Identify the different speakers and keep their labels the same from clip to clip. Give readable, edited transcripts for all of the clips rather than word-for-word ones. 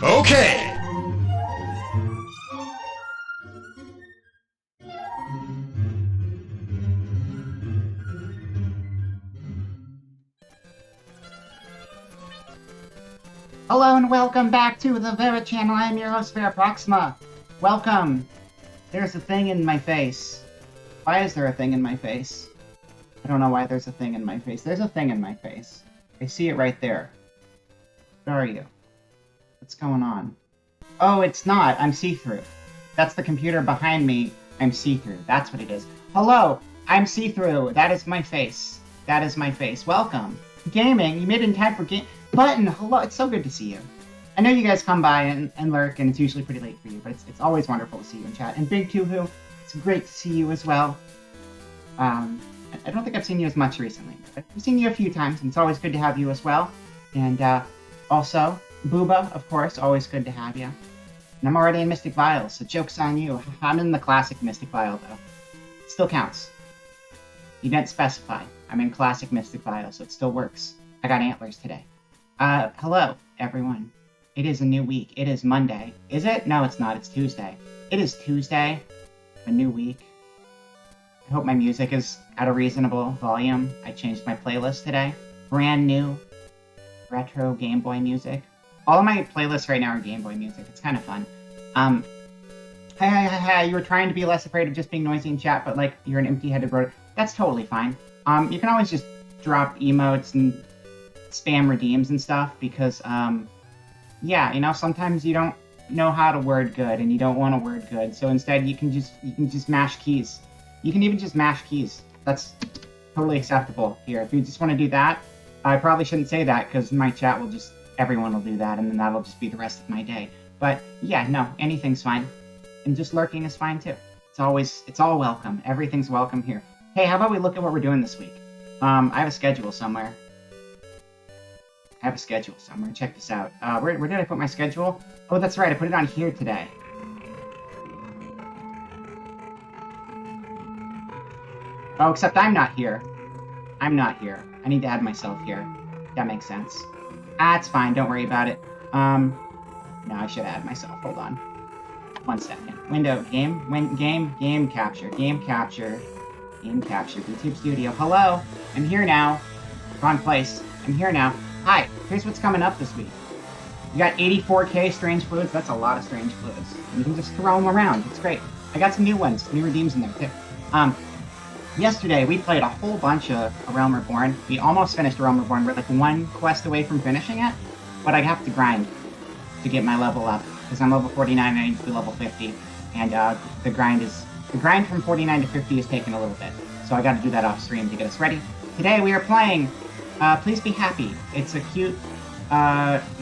Speaker 1: Okay!
Speaker 2: Hello and welcome back to the Vera channel. I'm your host, Vera Proxima. Welcome. There's a thing in my face. Why is there a thing in my face? I don't know why there's a thing in my face. There's a thing in my face. I see it right there. Where are you? What's going on? Oh, it's not. I'm see-through. That's the computer behind me. I'm see-through. That's what it is. Hello. I'm see-through. That is my face. That is my face. Welcome. Gaming. You made it in time for game... Button, hello. It's so good to see you. I know you guys come by and lurk, and it's usually pretty late for you, but it's always wonderful to see you in chat. And Big Tuhu, it's great to see you as well. I don't think I've seen you as much recently, but I've seen you a few times, and it's always good to have you as well. And also, Booba, of course, always good to have you. And I'm already in Mystic Vial, so joke's on you. I'm in the classic Mystic Vial, though. It still counts. You didn't specify. I'm in classic Mystic Vial, so it still works. I got antlers today. Hello, everyone. It is a new week. It is Monday. Is it? No, it's not. It's Tuesday. It is Tuesday. A new week. I hope my music is at a reasonable volume. I changed my playlist today. Brand new retro Game Boy music. All of my playlists right now are Game Boy music. It's kind of fun. Hey, you were trying to be less afraid of just being noisy in chat, but like you're an empty-headed road. That's totally fine. You can always just drop emotes and spam redeems and stuff because, yeah, sometimes you don't know how to word good and you don't want to word good. So instead, you can just mash keys. You can even just mash keys. That's totally acceptable here. If you just want to do that, I probably shouldn't say that because my chat will just, everyone will do that and then that'll just be the rest of my day. But yeah, no, anything's fine. And just lurking is fine too. It's all welcome. Everything's welcome here. Hey, how about we look at what we're doing this week? I have a schedule somewhere. Check this out. Where did I put my schedule? Oh, that's right. I put it on here today. Oh, except I'm not here. I need to add myself here. That makes sense. It's fine. Don't worry about it. No, I should add myself. Hold on. 1 second. Window. Game capture. YouTube Studio. Hello. I'm here now. Wrong place. I'm here now. Hi. Here's what's coming up this week. You got 84k strange fluids. That's a lot of strange fluids. You can just throw them around. It's great. I got some new ones. New redeems in there, too. Yesterday, we played a whole bunch of A Realm Reborn. We almost finished A Realm Reborn. We're like one quest away from finishing it, but I have to grind to get my level up, because I'm level 49 and I need to be level 50, and the grind from 49 to 50 is taking a little bit, so I got to do that off stream to get us ready. Today we are playing Please Be Happy. It's a cute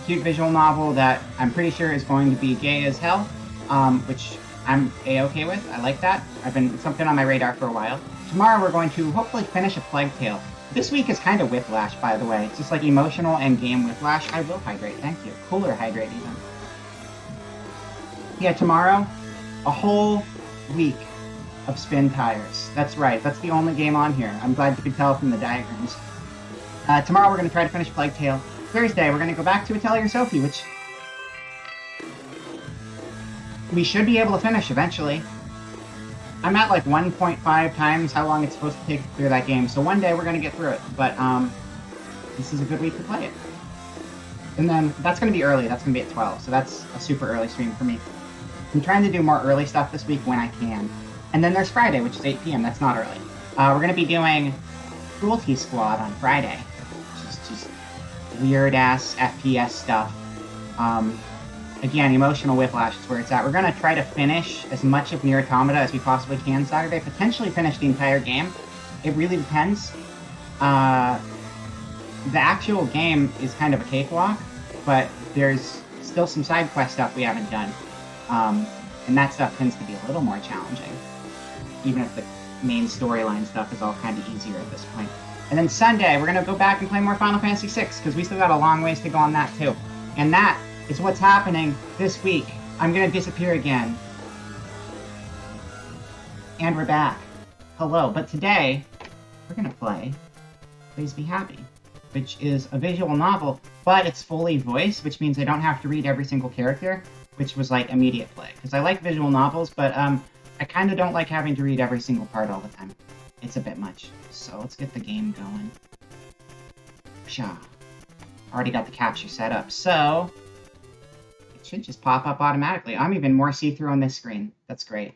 Speaker 2: visual novel that I'm pretty sure is going to be gay as hell, which I'm A-okay with. I like that. It's something on my radar for a while. Tomorrow we're going to hopefully finish A Plague Tale. This week is kind of whiplash, by the way. It's just like emotional and game whiplash. I will hydrate, thank you. Cooler hydrate, even. Yeah, tomorrow, a whole week of Spin Tires. That's right, that's the only game on here. I'm glad you could tell from the diagrams. Tomorrow we're going to try to finish Plague Tale. Thursday, we're going to go back to Atelier Sophie, which we should be able to finish eventually. I'm at like 1.5 times how long it's supposed to take to clear that game, so one day we're going to get through it, but this is a good week to play it. And then that's going to be early, that's going to be at 12, so that's a super early stream for me. I'm trying to do more early stuff this week when I can. And then there's Friday, which is 8 p.m., that's not early. We're going to be doing Cruelty Squad on Friday, which is just weird-ass FPS stuff. Again, emotional whiplash is where it's at. We're going to try to finish as much of Nier Automata as we possibly can Saturday. Potentially finish the entire game. It really depends. The actual game is kind of a cakewalk, but there's still some side quest stuff we haven't done. And that stuff tends to be a little more challenging. Even if the main storyline stuff is all kind of easier at this point. And then Sunday, we're going to go back and play more Final Fantasy VI, because we still got a long ways to go on that too. And that is what's happening this week. I'm going to disappear again. And we're back. Hello. But today, we're going to play Please Be Happy, which is a visual novel, but it's fully voiced, which means I don't have to read every single character, which was like immediate play. Because I like visual novels, but I kind of don't like having to read every single part all the time. It's a bit much. So let's get the game going. Pshaw. Already got the capture set up, so it should just pop up automatically. I'm even more see-through on this screen. That's great.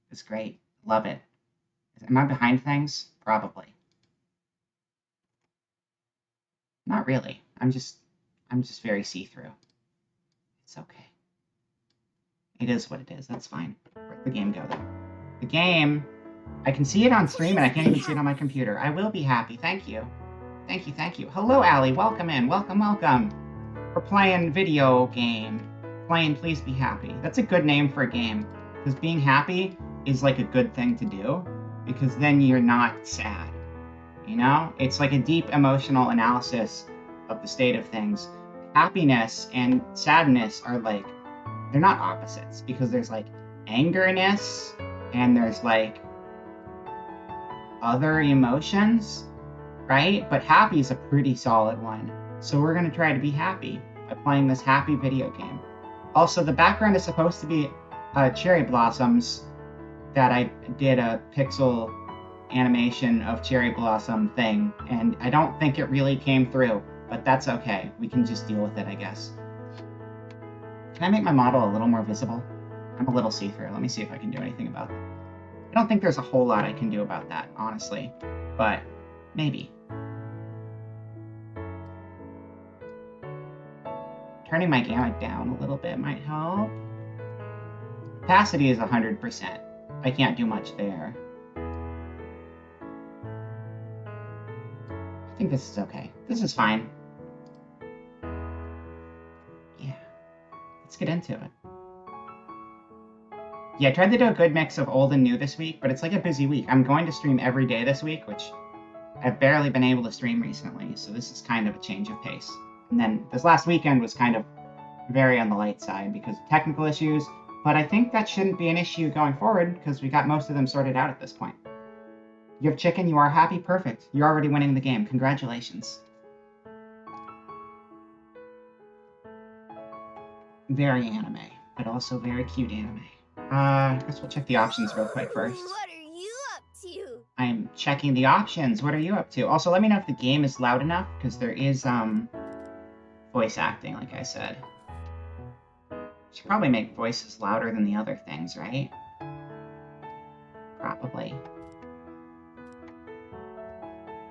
Speaker 2: That's great. Love it. Am I behind things? Probably. Not really. I'm just very see-through. It's okay. It is what it is. That's fine. Where'd the game go, though? The game, I can see it on stream, and I can't even see it on my computer. I will be happy. Thank you. Thank you, thank you. Hello, Allie. Welcome in. Welcome, welcome. We're playing video game. Playing Please Be Happy. That's a good name for a game. Because being happy is like a good thing to do. Because then you're not sad. You know? It's like a deep emotional analysis of the state of things. Happiness and sadness are like, they're not opposites. Because there's like angerness and there's like other emotions. Right? But happy is a pretty solid one. So we're going to try to be happy playing this happy video game. Also, the background is supposed to be cherry blossoms that I did a pixel animation of cherry blossom thing, and I don't think it really came through, but that's okay. We can just deal with it, I guess. Can I make my model a little more visible? I'm a little see-through. Let me see if I can do anything about that. I don't think there's a whole lot I can do about that, honestly, but maybe. Turning my gamut down a little bit might help. Opacity is 100%. I can't do much there. I think this is okay. This is fine. Yeah. Let's get into it. Yeah, I tried to do a good mix of old and new this week, but it's like a busy week. I'm going to stream every day this week, which I've barely been able to stream recently, so this is kind of a change of pace. And then this last weekend was kind of very on the light side because of technical issues, but I think that shouldn't be an issue going forward because we got most of them sorted out at this point. You have chicken, you are happy, perfect. You're already winning the game. Congratulations. Very anime, but also very cute anime. I guess we'll check the options real quick first.
Speaker 1: What are you up to?
Speaker 2: I'm checking the options. What are you up to? Also, let me know if the game is loud enough, because there is voice acting, like I said. Should probably make voices louder than the other things, right? Probably.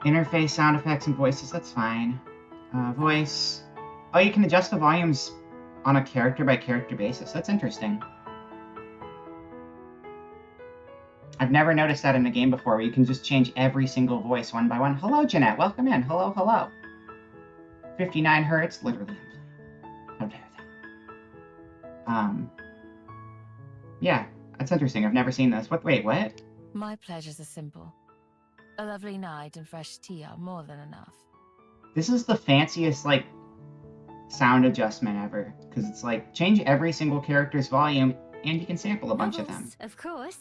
Speaker 2: Interface, sound effects, and voices, that's fine. Voice. Oh, you can adjust the volumes on a character-by-character basis. That's interesting. I've never noticed that in a game before, where you can just change every single voice one by one. Hello, Jeanette. Welcome in. Hello, hello. 59 hertz, literally. How dare that? Yeah, that's interesting. I've never seen this. Wait, what?
Speaker 3: My pleasures are simple. A lovely night and fresh tea are more than enough.
Speaker 2: This is the fanciest, like, sound adjustment ever. Because it's like, change every single character's volume, and you can sample a bunch of them.
Speaker 1: Of course.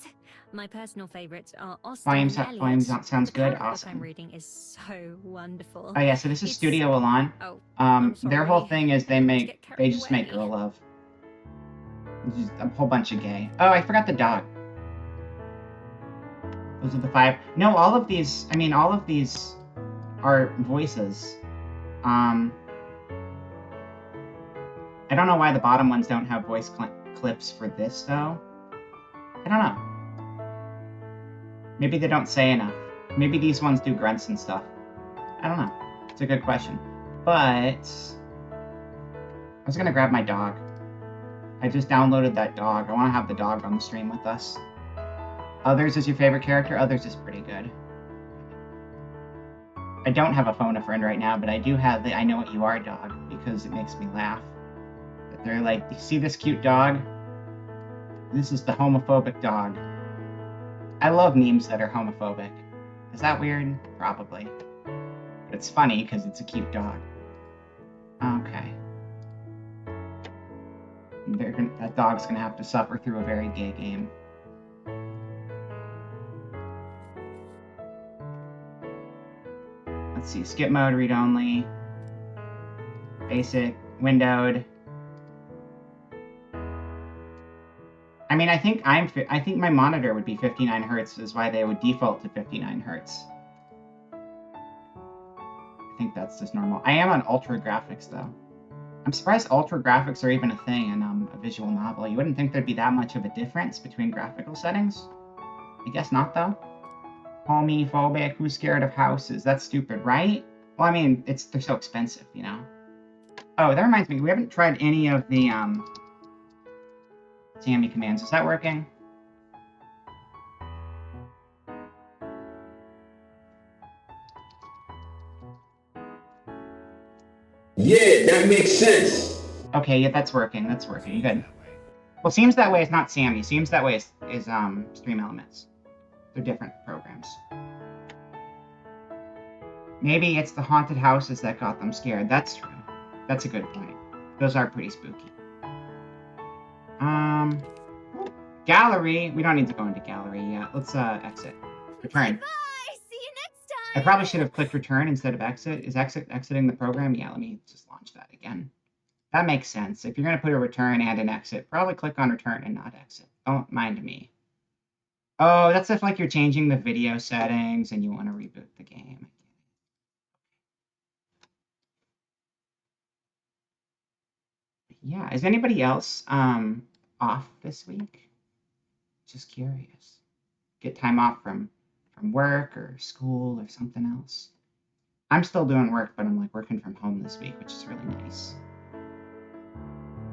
Speaker 1: My personal favorites are Austin and Elliot.
Speaker 2: Volume sounds good.
Speaker 1: The book
Speaker 2: Awesome.
Speaker 1: I'm reading is so wonderful.
Speaker 2: Oh yeah, so this is Studio Elan.
Speaker 1: Oh, I'm
Speaker 2: their whole
Speaker 1: sorry.
Speaker 2: thing is they just make girl love. Just a whole bunch of gay. Oh, I forgot the dog. Those are the 5. No, all of these are voices. I don't know why the bottom ones don't have voice clips for this, though. I don't know. Maybe they don't say enough. Maybe these ones do grunts and stuff. I don't know. It's a good question. But I was gonna grab my dog. I just downloaded that dog. I want to have the dog on the stream with us. Others is your favorite character? Others is pretty good. I don't have a phone a friend right now, but I do have the I Know What You Are dog because it makes me laugh. But they're like, you see this cute dog? This is the homophobic dog. I love memes that are homophobic. Is that weird? Probably. But it's funny because it's a cute dog. Okay. That dog's gonna have to suffer through a very gay game. Let's see, skip mode, read only, basic, windowed. I mean, I think my monitor would be 59 hertz, is why they would default to 59 hertz. I think that's just normal. I am on ultra graphics though. I'm surprised ultra graphics are even a thing in a visual novel. You wouldn't think there'd be that much of a difference between graphical settings. I guess not though. Homophobic, who's scared of houses? That's stupid, right? Well, I mean, they're so expensive, you know? Oh, that reminds me, we haven't tried any of the, Sammy commands. Is that working?
Speaker 4: Yeah, that makes sense.
Speaker 2: Okay, yeah, that's working. That's working. Good. Well, Seems That Way is not Sammy. Seems That Way is Stream Elements. They're different programs. Maybe it's the haunted houses that got them scared. That's true. That's a good point. Those are pretty spooky. Gallery. We don't need to go into gallery yet. Let's exit. Return.
Speaker 1: Bye. See you next time.
Speaker 2: I probably should have clicked return instead of exit. Is exiting the program? Yeah, let me just launch that again. That makes sense. If you're going to put a return and an exit, probably click on return and not exit. Don't mind me. Oh, that's if like you're changing the video settings and you want to reboot the game. Yeah, is anybody else off this week? Just curious. Get time off from work or school or something else. I'm still doing work, but I'm like working from home this week, which is really nice.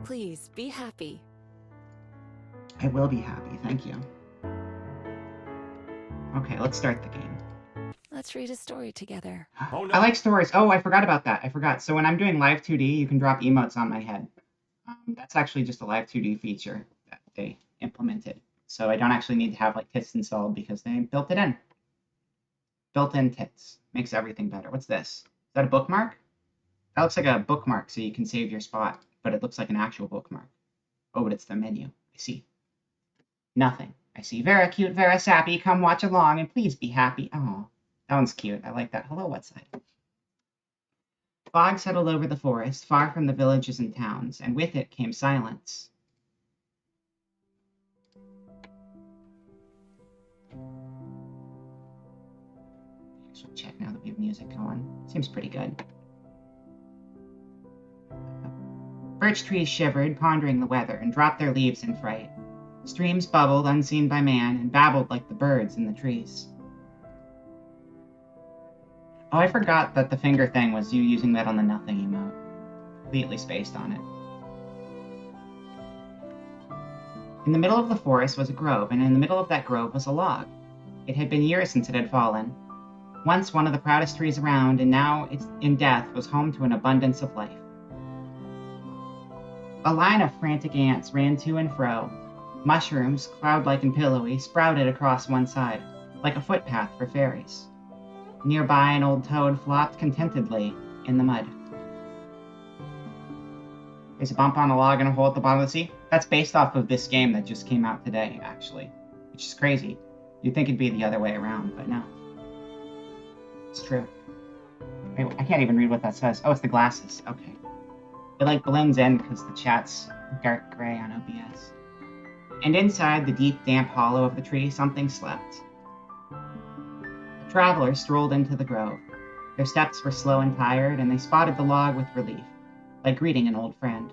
Speaker 5: Please be happy.
Speaker 2: I will be happy, thank you. Okay, let's start the game.
Speaker 5: Let's read a story together.
Speaker 4: Oh, no.
Speaker 2: I like stories. Oh, I forgot about that. I forgot. So when I'm doing Live 2D, you can drop emotes on my head. That's actually just a Live 2D feature that they implemented. So I don't actually need to have like tits installed because they built it in. Built-in tits. Makes everything better. What's this? Is that a bookmark? That looks like a bookmark so you can save your spot, but it looks like an actual bookmark. Oh, but it's the menu. I see. Nothing. I see. Vera cute, Vera sappy. Come watch along and please be happy. Oh, that one's cute. I like that. Hello, what's that? Fog settled over the forest, far from the villages and towns, and with it came silence. I should check now that we have music going. Seems pretty good. Birch trees shivered, pondering the weather, and dropped their leaves in fright. Streams bubbled, unseen by man, and babbled like the birds in the trees. Oh, I forgot that the finger thing was you using that on the nothing emote. Completely spaced on it. In the middle of the forest was a grove, and in the middle of that grove was a log. It had been years since it had fallen. Once one of the proudest trees around, and now its in death was home to an abundance of life. A line of frantic ants ran to and fro. Mushrooms, cloud-like and pillowy, sprouted across one side, like a footpath for fairies. Nearby, an old toad flopped contentedly in the mud. There's a bump on a log and a hole at the bottom of the sea. That's based off of this game that just came out today, actually. Which is crazy. You'd think it'd be the other way around, but no. It's true. Wait, I can't even read what that says. Oh, it's the glasses. Okay. It like blends in because the chat's dark gray on OBS. And inside the deep, damp hollow of the tree, something slept. The travelers strolled into the grove. Their steps were slow and tired, and they spotted the log with relief, like greeting an old friend.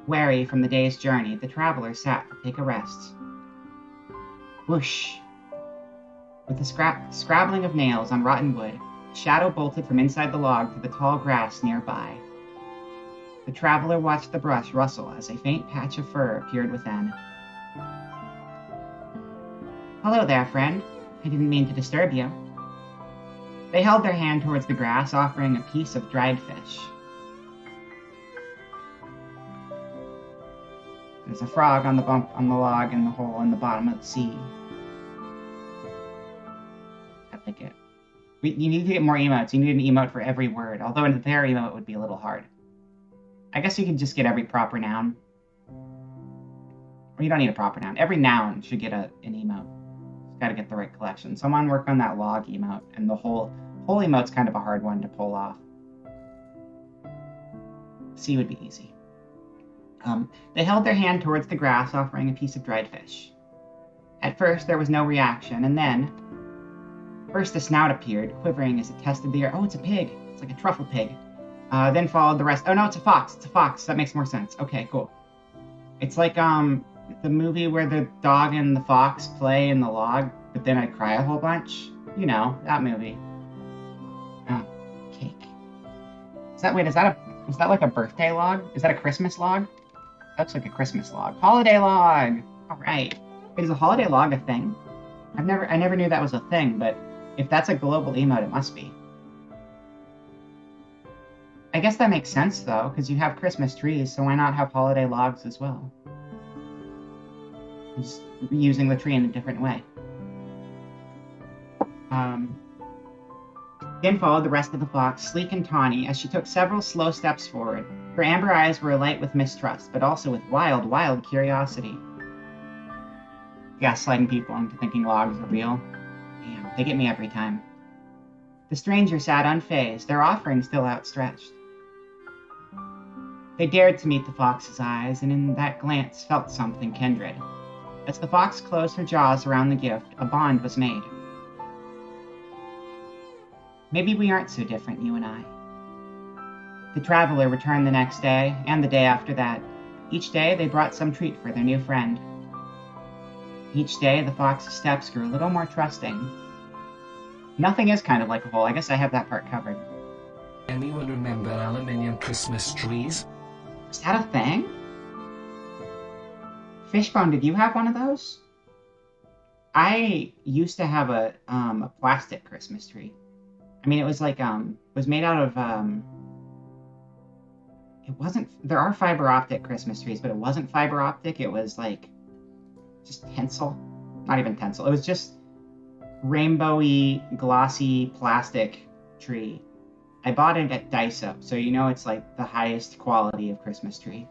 Speaker 2: Weary from the day's journey, the travelers sat to take a rest. Whoosh! With the scrabbling of nails on rotten wood, a shadow bolted from inside the log to the tall grass nearby. The traveler watched the brush rustle as a faint patch of fur appeared within. Hello there, friend. I didn't mean to disturb you. They held their hand towards the grass, offering a piece of dried fish. There's a frog on the bump on the log in the hole in the bottom of the sea. I like it. You need to get more emotes. You need an emote for every word, although in their emote would be a little hard. I guess you could just get every proper noun. Or you don't need a proper noun. Every noun should get an emote. Just gotta get the right collection. Someone work on that log emote, and the whole emote's kind of a hard one to pull off. C would be easy. They held their hand towards the grass, offering a piece of dried fish. At first, there was no reaction, and then... First, a snout appeared, quivering as it tested the air. Oh, it's a pig. It's like a truffle pig. Then followed the rest. Oh, no, it's a fox. It's a fox. That makes more sense. Okay, cool. It's like, the movie where the dog and the fox play in the log, but then I cry a whole bunch. You know, that movie. Oh, cake. Is that like a birthday log? Is that a Christmas log? That looks like a Christmas log. Holiday log! Alright. Is a holiday log a thing? I never knew that was a thing, but if that's a global emote, it must be. I guess that makes sense, though, because you have Christmas trees, so why not have holiday logs as well? Just using the tree in a different way. Then followed the rest of the flock, sleek and tawny, as she took several slow steps forward. Her amber eyes were alight with mistrust, but also with wild, wild curiosity. Gaslighting people into thinking logs are real. Damn, they get me every time. The stranger sat unfazed, their offering still outstretched. They dared to meet the fox's eyes, and in that glance felt something kindred. As the fox closed her jaws around the gift, a bond was made. Maybe we aren't so different, you and I. The traveler returned the next day, and the day after that. Each day they brought some treat for their new friend. Each day the fox's steps grew a little more trusting. Nothing is kind of like a hole. I guess I have that part covered.
Speaker 6: Anyone remember aluminium Christmas trees?
Speaker 2: Is that a thing? Fishbone, did you have one of those? I used to have a plastic Christmas tree. I mean, it was like, it was made out of, it wasn't, there are fiber optic Christmas trees, but it wasn't fiber optic. It was like, just tinsel. Not even tinsel. It was just rainbowy, glossy plastic tree. I bought it at Daiso, so you know it's like the highest quality of Christmas tree.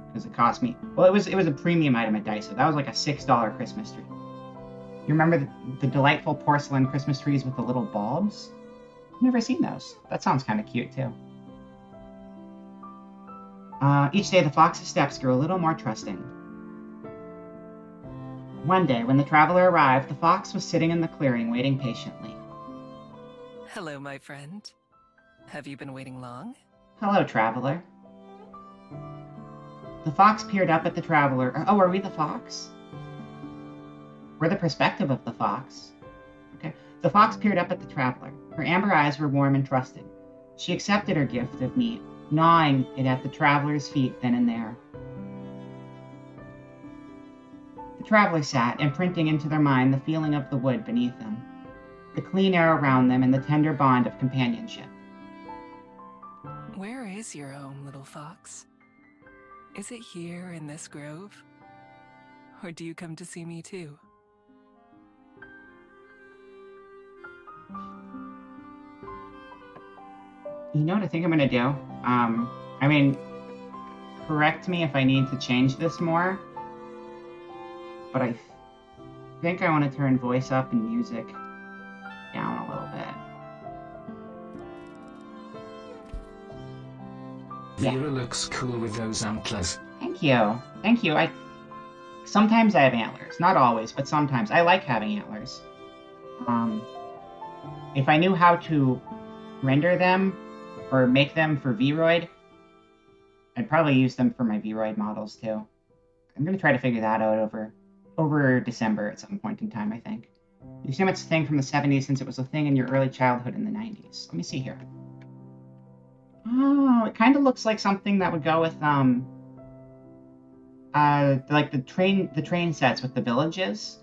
Speaker 2: Because it cost me, well, it was a premium item at Daiso. That was like a $6 Christmas tree. You remember the delightful porcelain Christmas trees with the little bulbs? I've never seen those. That sounds kind of cute, too. Each day the fox's steps grew a little more trusting. One day, when the traveler arrived, the fox was sitting in the clearing, waiting patiently.
Speaker 7: Hello, my friend. Have you been waiting long?
Speaker 2: Hello, traveler. The fox peered up at the traveler. Oh, are we the fox? We're the perspective of the fox. Okay. The fox peered up at the traveler. Her amber eyes were warm and trusting. She accepted her gift of meat, gnawing it at the traveler's feet then and there. The traveler sat, imprinting into their mind the feeling of the wood beneath them, the clean air around them, and the tender bond of companionship.
Speaker 7: Where is your home, little fox? Is it here in this grove? Or do you come to see me too?
Speaker 2: You know what I think I'm gonna do? I mean, correct me if I need to change this more, but I think I want to turn voice up and music down a little bit. Yeah.
Speaker 6: Vera looks cool with those antlers.
Speaker 2: Thank you. Thank you. Sometimes I have antlers. Not always, but sometimes. I like having antlers. If I knew how to render them or make them for Vroid, I'd probably use them for my Vroid models too. I'm going to try to figure that out over December at some point in time, I think. You assume it's a thing from the 70s since it was a thing in your early childhood in the 90s. Let me see here. Oh, it kind of looks like something that would go with, like the train sets with the villages.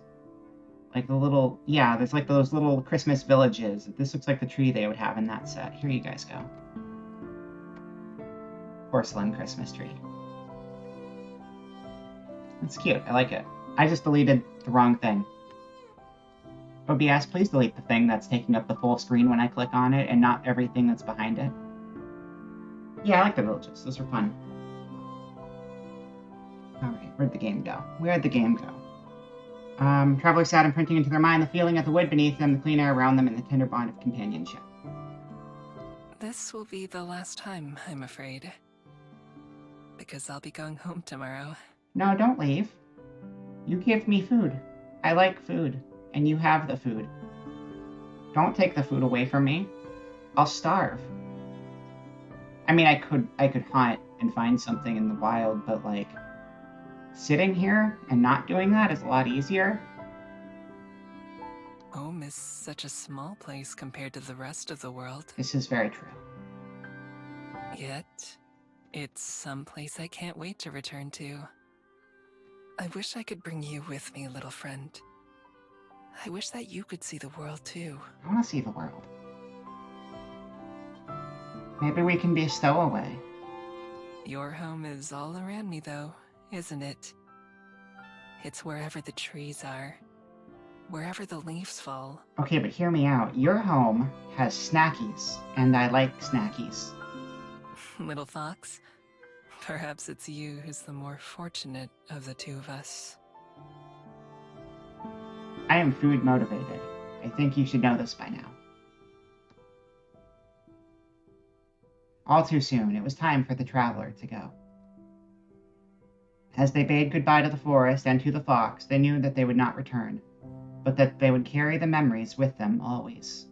Speaker 2: Like the little, yeah, there's like those little Christmas villages. This looks like the tree they would have in that set. Here you guys go. Porcelain Christmas tree. It's cute. I like it. I just deleted the wrong thing. OBS, please delete the thing that's taking up the full screen when I click on it and not everything that's behind it. Yeah, I like the villages. Those are fun. Alright, where'd the game go? Where'd the game go? Travelers sat imprinting into their mind the feeling of the wood beneath them, the clean air around them, and the tender bond of companionship.
Speaker 7: This will be the last time, I'm afraid. Because I'll be going home tomorrow.
Speaker 2: No, don't leave. You give me food. I like food, and you have the food. Don't take the food away from me. I'll starve. I mean, I could hunt and find something in the wild, but like, sitting here and not doing that is a lot easier.
Speaker 7: Home is such a small place compared to the rest of the world.
Speaker 2: This is very true.
Speaker 7: Yet, it's some place I can't wait to return to. I wish I could bring you with me, little friend. I wish that you could see the world too.
Speaker 2: I want to see the world. Maybe we can be a stowaway.
Speaker 7: Your home is all around me though, isn't it? It's wherever the trees are. Wherever the leaves fall.
Speaker 2: Okay, but hear me out. Your home has snackies, and I like snackies.
Speaker 7: Little fox, perhaps it's you who's the more fortunate of the two of us.
Speaker 2: I am food motivated. I think you should know this by now. All too soon, it was time for the traveler to go. As they bade goodbye to the forest and to the fox, they knew that they would not return, but that they would carry the memories with them always.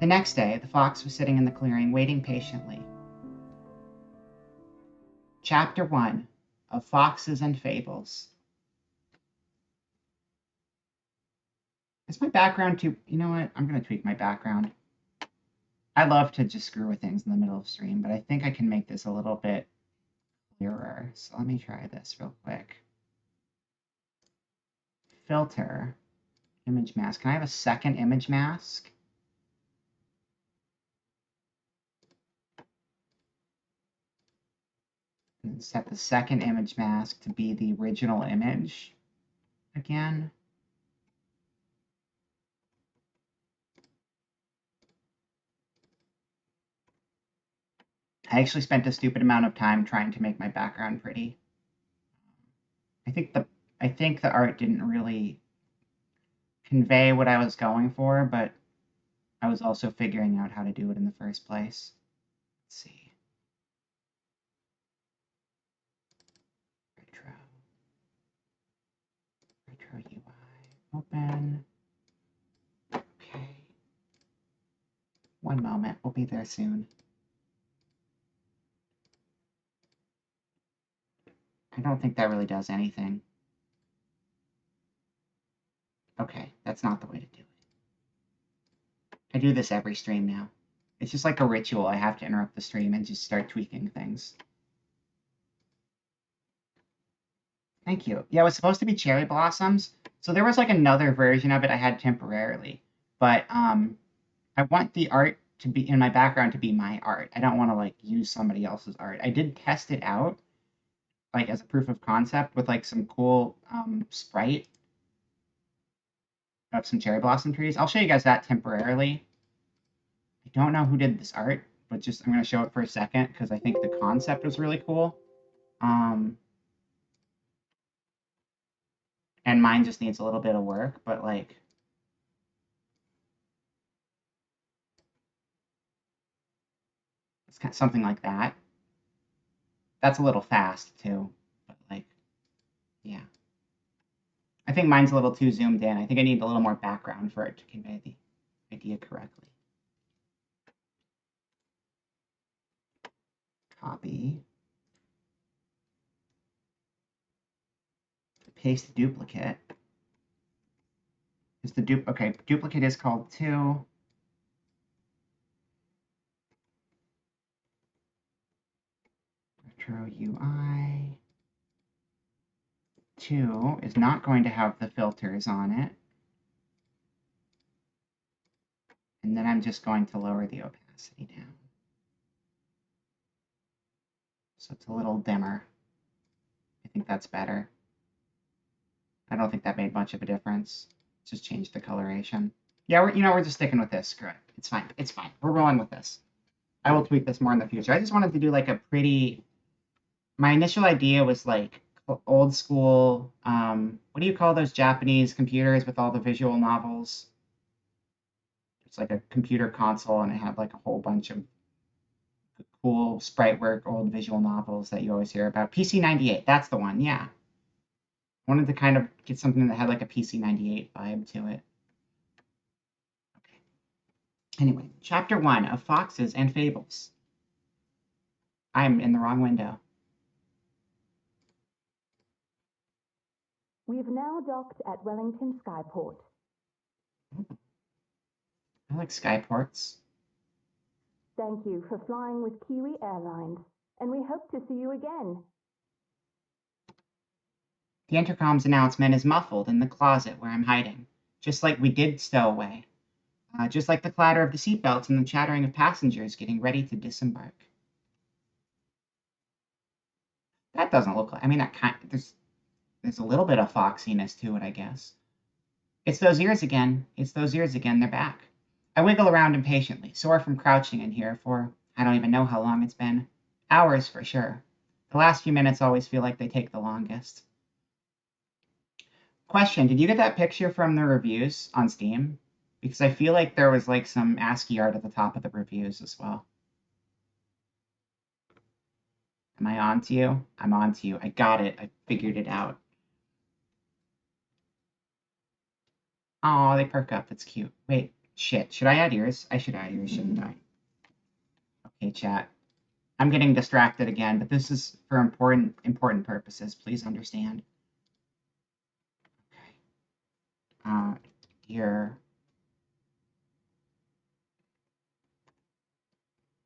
Speaker 2: The next day, the fox was sitting in the clearing, waiting patiently. Chapter 1 of Foxes and Fables. Is my background too... You know what? I'm going to tweak my background. I love to just screw with things in the middle of stream, but I think I can make this a little bit clearer. So let me try this real quick. Filter. Image mask. Can I have a second image mask? And set the second image mask to be the original image again. I actually spent a stupid amount of time trying to make my background pretty. I think the art didn't really convey what I was going for, but I was also figuring out how to do it in the first place. Let's see. Retro UI. Open. Okay. One moment. We'll be there soon. I don't think that really does anything. Okay, that's not the way to do it. I do this every stream now. It's just like a ritual. I have to interrupt the stream and just start tweaking things. Thank you. Yeah, it was supposed to be cherry blossoms. So there was like another version of it I had temporarily. But I want the art to be in my background to be my art. I don't want to like use somebody else's art. I did test it out like as a proof of concept with like some cool sprite of some cherry blossom trees. I'll show you guys that temporarily. I don't know who did this art, but just I'm going to show it for a second because I think the concept was really cool. And mine just needs a little bit of work, but like it's kind of something like that. That's a little fast too, but like, yeah. I think mine's a little too zoomed in. I think I need a little more background for it to convey the idea correctly. Copy. Paste the duplicate. Is the okay, duplicate is called 2. Retro UI. 2 is not going to have the filters on it. And then I'm just going to lower the opacity down. So it's a little dimmer. I think that's better. I don't think that made much of a difference. Just change the coloration. Yeah, we're just sticking with this. Screw it. It's fine. It's fine. We're rolling with this. I will tweak this more in the future. I just wanted to do like a pretty... My initial idea was like old school, what do you call those Japanese computers with all the visual novels? It's like a computer console and it had like a whole bunch of cool sprite work, old visual novels that you always hear about. PC-98, that's the one, yeah. I wanted to kind of get something that had like a PC-98 vibe to it. Okay. Anyway, Chapter 1 of Foxes and Fables. I'm in the wrong window.
Speaker 8: We've now docked at Wellington Skyport.
Speaker 2: I like skyports.
Speaker 8: Thank you for flying with Kiwi Airlines, and we hope to see you again.
Speaker 2: The intercom's announcement is muffled in the closet where I'm hiding, just like we did stow away. Just like the clatter of the seatbelts and the chattering of passengers getting ready to disembark. That doesn't look like... I mean, that kind of... There's a little bit of foxiness to it, I guess. It's those ears again. It's those ears again. They're back. I wiggle around impatiently, sore from crouching in here for I don't even know how long it's been. Hours for sure. The last few minutes always feel like they take the longest. Question, did you get that picture from the reviews on Steam? Because I feel like there was like some ASCII art at the top of the reviews as well. Am I on to you? I'm on to you. I got it. I figured it out. Oh, they perk up. That's cute. Wait, shit. Should I add ears? I should add ears, shouldn't I? Okay, chat. I'm getting distracted again, but this is for important purposes. Please understand. Okay. Here.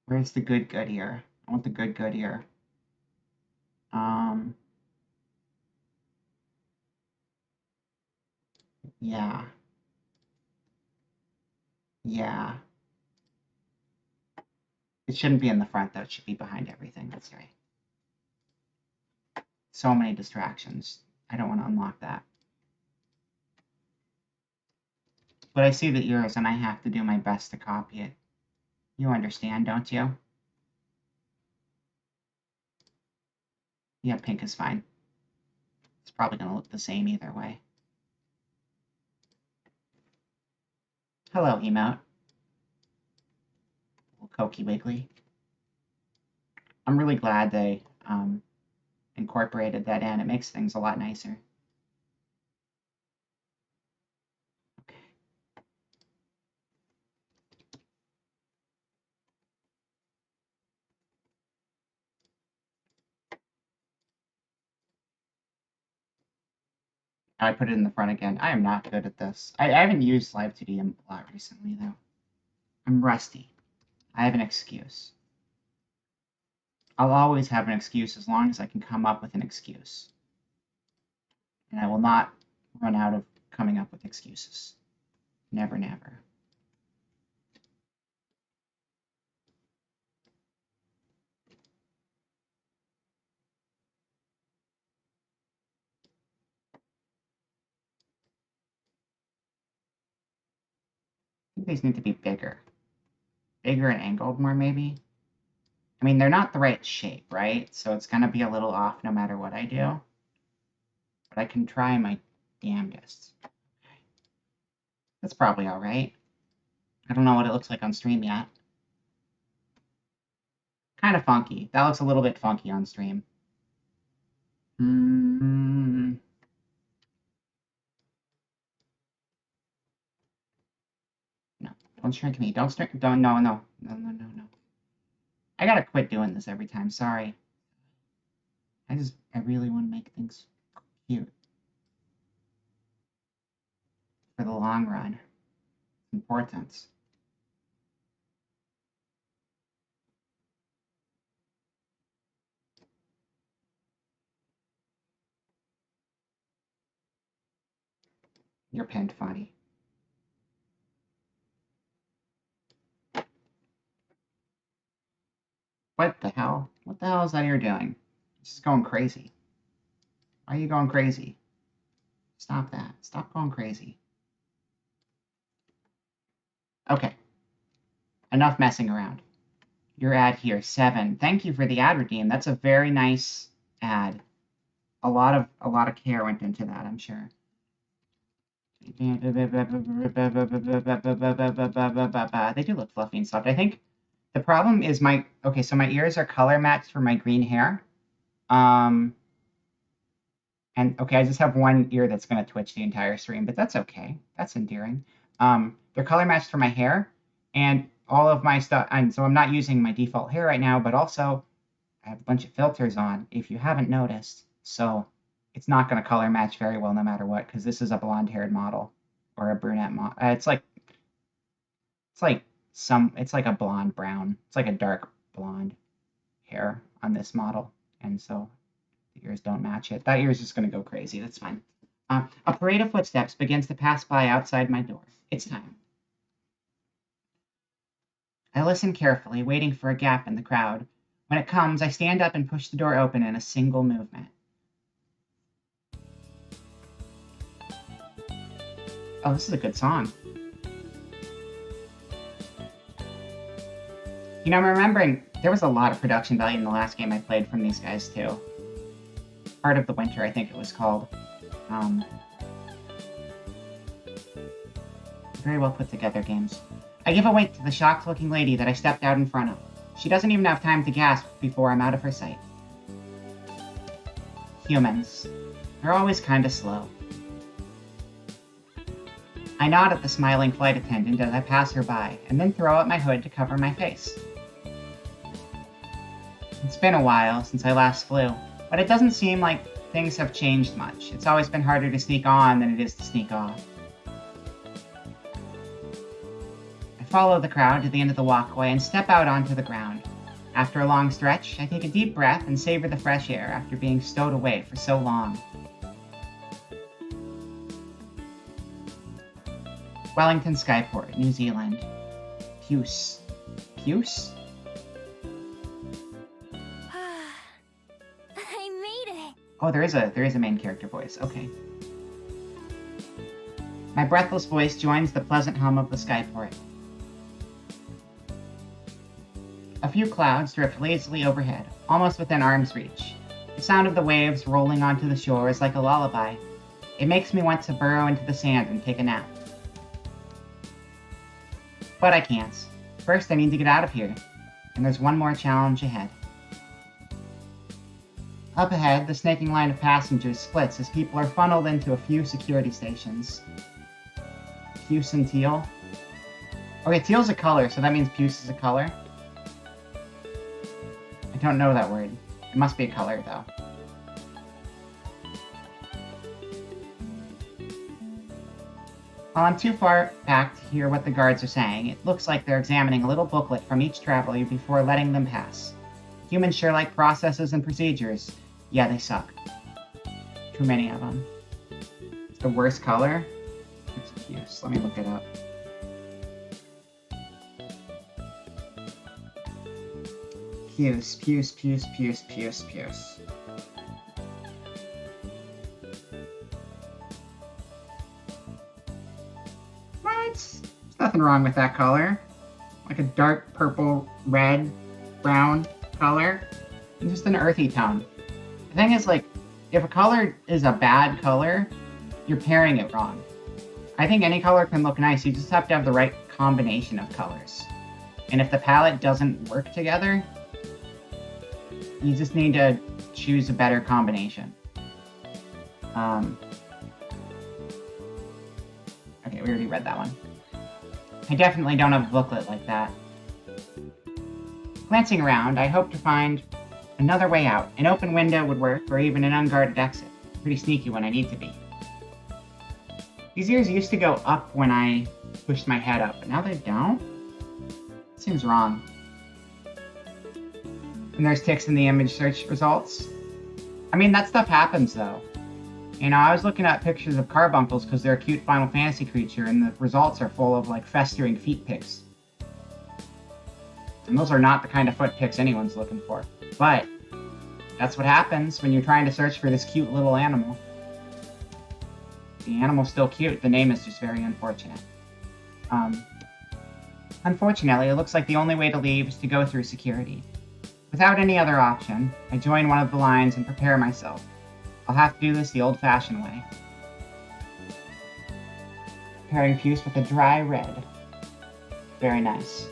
Speaker 2: Where's the good ear? I want the good ear. Yeah. Yeah. It shouldn't be in the front, though. It should be behind everything. That's right. So many distractions. I don't want to unlock that. But I see the ears, and I have to do my best to copy it. You understand, don't you? Yeah, pink is fine. It's probably going to look the same either way. Hello, emote. Little Cokie Wiggly. I'm really glad they incorporated that in. It makes things a lot nicer. Okay. I put it in the front again. I am not good at this. I haven't used Live2D a lot recently, though. I'm rusty. I have an excuse. I'll always have an excuse as long as I can come up with an excuse. And I will not run out of coming up with excuses. Never, never. I think these need to be bigger. Bigger and angled more, maybe? I mean, they're not the right shape, right? So it's going to be a little off no matter what I do. But I can try my damnedest. That's probably all right. I don't know what it looks like on stream yet. Kind of funky. That looks a little bit funky on stream. No, don't shrink me. Don't shrink. Don't. No. I gotta quit doing this every time. Sorry. I really want to make things cute for the long run. It's important. You're pinned funny. What the hell? What the hell is that ear doing? This is going crazy. Why are you going crazy? Stop that. Stop going crazy. Okay. Enough messing around. Your ad here, 7. Thank you for the ad redeem. That's a very nice ad. A lot of care went into that, I'm sure. They do look fluffy and soft. I think the problem is so my ears are color matched for my green hair. And okay, I just have one ear that's going to twitch the entire stream, but that's okay. That's endearing. They're color matched for my hair and all of my stuff. And so I'm not using my default hair right now, but also I have a bunch of filters on, if you haven't noticed. So it's not going to color match very well no matter what, because this is a blonde-haired model or a brunette model. It's like a blonde brown. It's like a dark blonde hair on this model, and so the ears don't match it. That ear is just going to go crazy. That's fine. A parade of footsteps begins to pass by outside my door. It's time. I listen carefully, waiting for a gap in the crowd. When it comes, I stand up and push the door open in a single movement. Oh, this is a good song. You know, I'm remembering there was a lot of production value in the last game I played from these guys, too. Heart of the Winter, I think it was called. Very well put together games. I give a wink to the shocked-looking lady that I stepped out in front of. She doesn't even have time to gasp before I'm out of her sight. Humans. They're always kinda slow. I nod at the smiling flight attendant as I pass her by, and then throw up my hood to cover my face. It's been a while since I last flew, but it doesn't seem like things have changed much. It's always been harder to sneak on than it is to sneak off. I follow the crowd to the end of the walkway and step out onto the ground. After a long stretch, I take a deep breath and savor the fresh air after being stowed away for so long. Wellington Skyport, New Zealand. Puce. Puce?
Speaker 1: I made it.
Speaker 2: Oh, there is a main character voice. Okay. My breathless voice joins the pleasant hum of the Skyport. A few clouds drift lazily overhead, almost within arm's reach. The sound of the waves rolling onto the shore is like a lullaby. It makes me want to burrow into the sand and take a nap. But I can't. First, I need to get out of here. And there's one more challenge ahead. Up ahead, the snaking line of passengers splits as people are funneled into a few security stations. Puce and teal. Okay, teal's a color, so that means puce is a color. I don't know that word. It must be a color, though. While I'm too far back to hear what the guards are saying, it looks like they're examining a little booklet from each traveler before letting them pass. Humans sure like processes and procedures. Yeah, they suck. Too many of them. It's the worst color? It's puce. Let me look it up. Puce, puce, puce, puce, puce, puce. What? There's nothing wrong with that color. Like a dark purple, red, brown color. It's just an earthy tone. The thing is, like, if a color is a bad color, you're pairing it wrong. I think any color can look nice, you just have to have the right combination of colors. And if the palette doesn't work together, you just need to choose a better combination. Okay, we already read that one. I definitely don't have a booklet like that. Glancing around, I hope to find another way out. An open window would work, or even an unguarded exit. Pretty sneaky when I need to be. These ears used to go up when I pushed my head up, but now they don't? Seems wrong. And there's ticks in the image search results. I mean, that stuff happens, though. You know, I was looking at pictures of carbuncles because they're a cute Final Fantasy creature, and the results are full of, like, festering feet pics. And those are not the kind of foot pics anyone's looking for. But that's what happens when you're trying to search for this cute little animal. The animal's still cute, the name is just very unfortunate. Unfortunately, it looks like the only way to leave is to go through security. Without any other option, I join one of the lines and prepare myself. I'll have to do this the old-fashioned way. Pairing puce with a dry red. Very nice.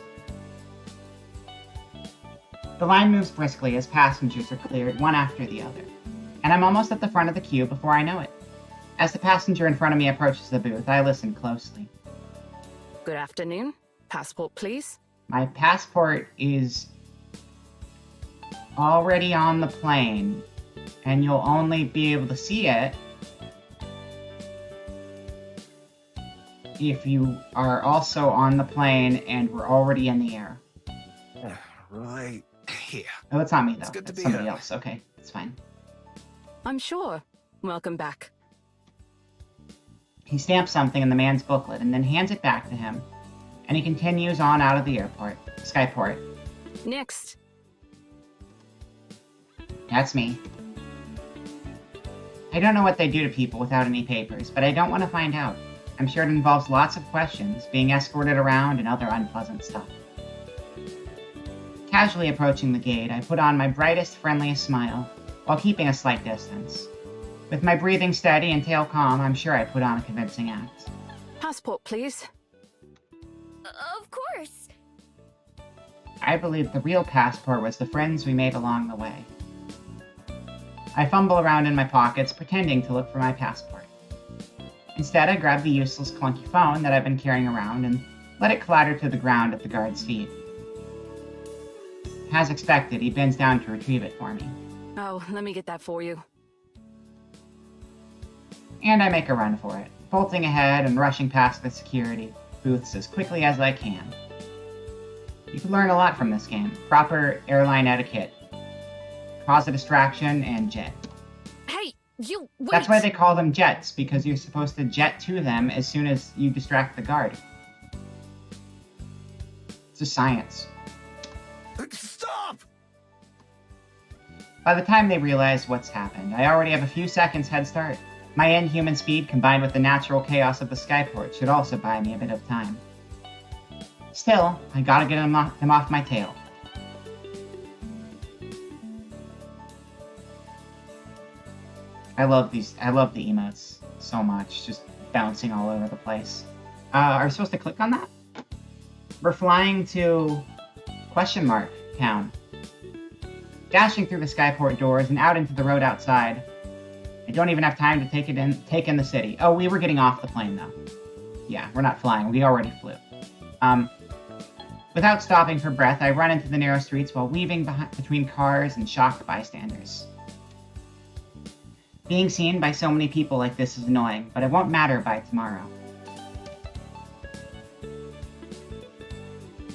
Speaker 2: The line moves briskly as passengers are cleared one after the other, and I'm almost at the front of the queue before I know it. As the passenger in front of me approaches the booth, I listen closely.
Speaker 9: Good afternoon. Passport, please.
Speaker 2: My passport is already on the plane, and you'll only be able to see it if you are also on the plane and we're already in the air.
Speaker 10: Right here.
Speaker 2: Oh, it's not me, though.
Speaker 10: It's good to
Speaker 2: It's
Speaker 10: be
Speaker 2: somebody
Speaker 10: here.
Speaker 2: else. Okay, it's fine.
Speaker 9: I'm sure. Welcome back.
Speaker 2: He stamps something in the man's booklet and then hands it back to him, and he continues on out of the airport. Skyport.
Speaker 9: Next.
Speaker 2: That's me. I don't know what they do to people without any papers, but I don't want to find out. I'm sure it involves lots of questions, being escorted around, and other unpleasant stuff. Casually approaching the gate, I put on my brightest, friendliest smile, while keeping a slight distance. With my breathing steady and tail calm, I'm sure I put on a convincing act.
Speaker 9: Passport, please.
Speaker 1: Of course.
Speaker 2: I believe the real passport was the friends we made along the way. I fumble around in my pockets, pretending to look for my passport. Instead, I grab the useless clunky phone that I've been carrying around and let it clatter to the ground at the guard's feet. As expected, he bends down to retrieve it for me.
Speaker 9: Oh, let me get that for you.
Speaker 2: And I make a run for it, bolting ahead and rushing past the security booths as quickly as I can. You can learn a lot from this game. Proper airline etiquette, cause a distraction, and jet.
Speaker 9: Hey, you wait!
Speaker 2: That's why they call them jets, because you're supposed to jet to them as soon as you distract the guard. It's a science.
Speaker 10: Stop!
Speaker 2: By the time they realize what's happened, I already have a few seconds head start. My inhuman speed combined with the natural chaos of the skyport should also buy me a bit of time. Still, I gotta get them off my tail. I love the emotes so much, just bouncing all over the place. Are we supposed to click on that? We're flying to question mark town. Dashing through the skyport doors and out into the road outside. I don't even have time to take in the city. Oh, we were getting off the plane though. Yeah, we're not flying. We already flew. Without stopping for breath, I run into the narrow streets while weaving between cars and shocked bystanders. Being seen by so many people like this is annoying, but it won't matter by tomorrow.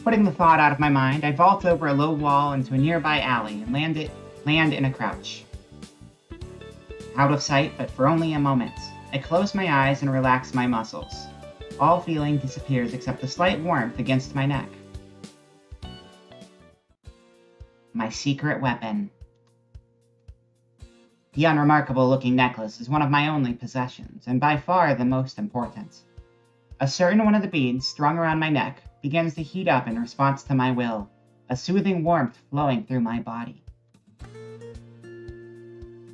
Speaker 2: Putting the thought out of my mind, I vault over a low wall into a nearby alley and land in a crouch. Out of sight, but for only a moment, I close my eyes and relax my muscles. All feeling disappears except a slight warmth against my neck. My secret weapon. The unremarkable-looking necklace is one of my only possessions, and by far the most important. A certain one of the beads, strung around my neck, begins to heat up in response to my will, a soothing warmth flowing through my body.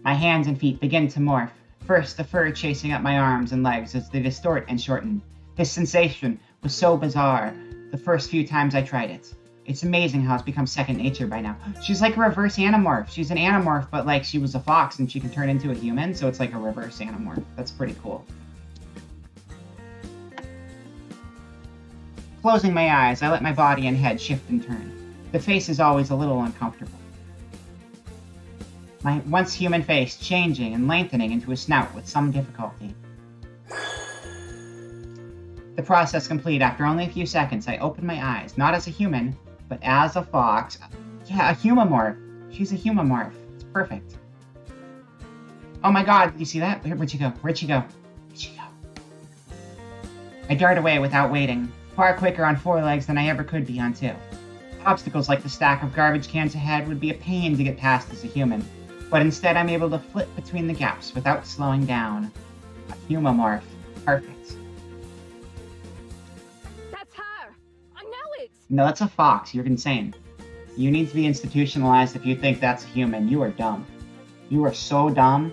Speaker 2: My hands and feet begin to morph, first the fur chasing up my arms and legs as they distort and shorten. This sensation was so bizarre the first few times I tried it. It's amazing how it's become second nature by now. She's like a reverse Animorph. She's an Animorph, but like she was a fox and she can turn into a human, so it's like a reverse Animorph. That's pretty cool. Closing my eyes, I let my body and head shift and turn. The face is always a little uncomfortable. My once human face changing and lengthening into a snout with some difficulty. The process complete, after only a few seconds, I open my eyes, not as a human, but as a fox. Yeah, a humamorph. She's a humamorph. It's perfect. Oh my god, did you see that? Where'd she go? Where'd she go? Where'd she go? I dart away without waiting, far quicker on 4 legs than I ever could be on 2. Obstacles like the stack of garbage cans ahead would be a pain to get past as a human, but instead I'm able to flit between the gaps without slowing down. A humamorph. Perfect. No, that's a fox. You're insane. You need to be institutionalized if you think that's a human. You are dumb. You are so dumb.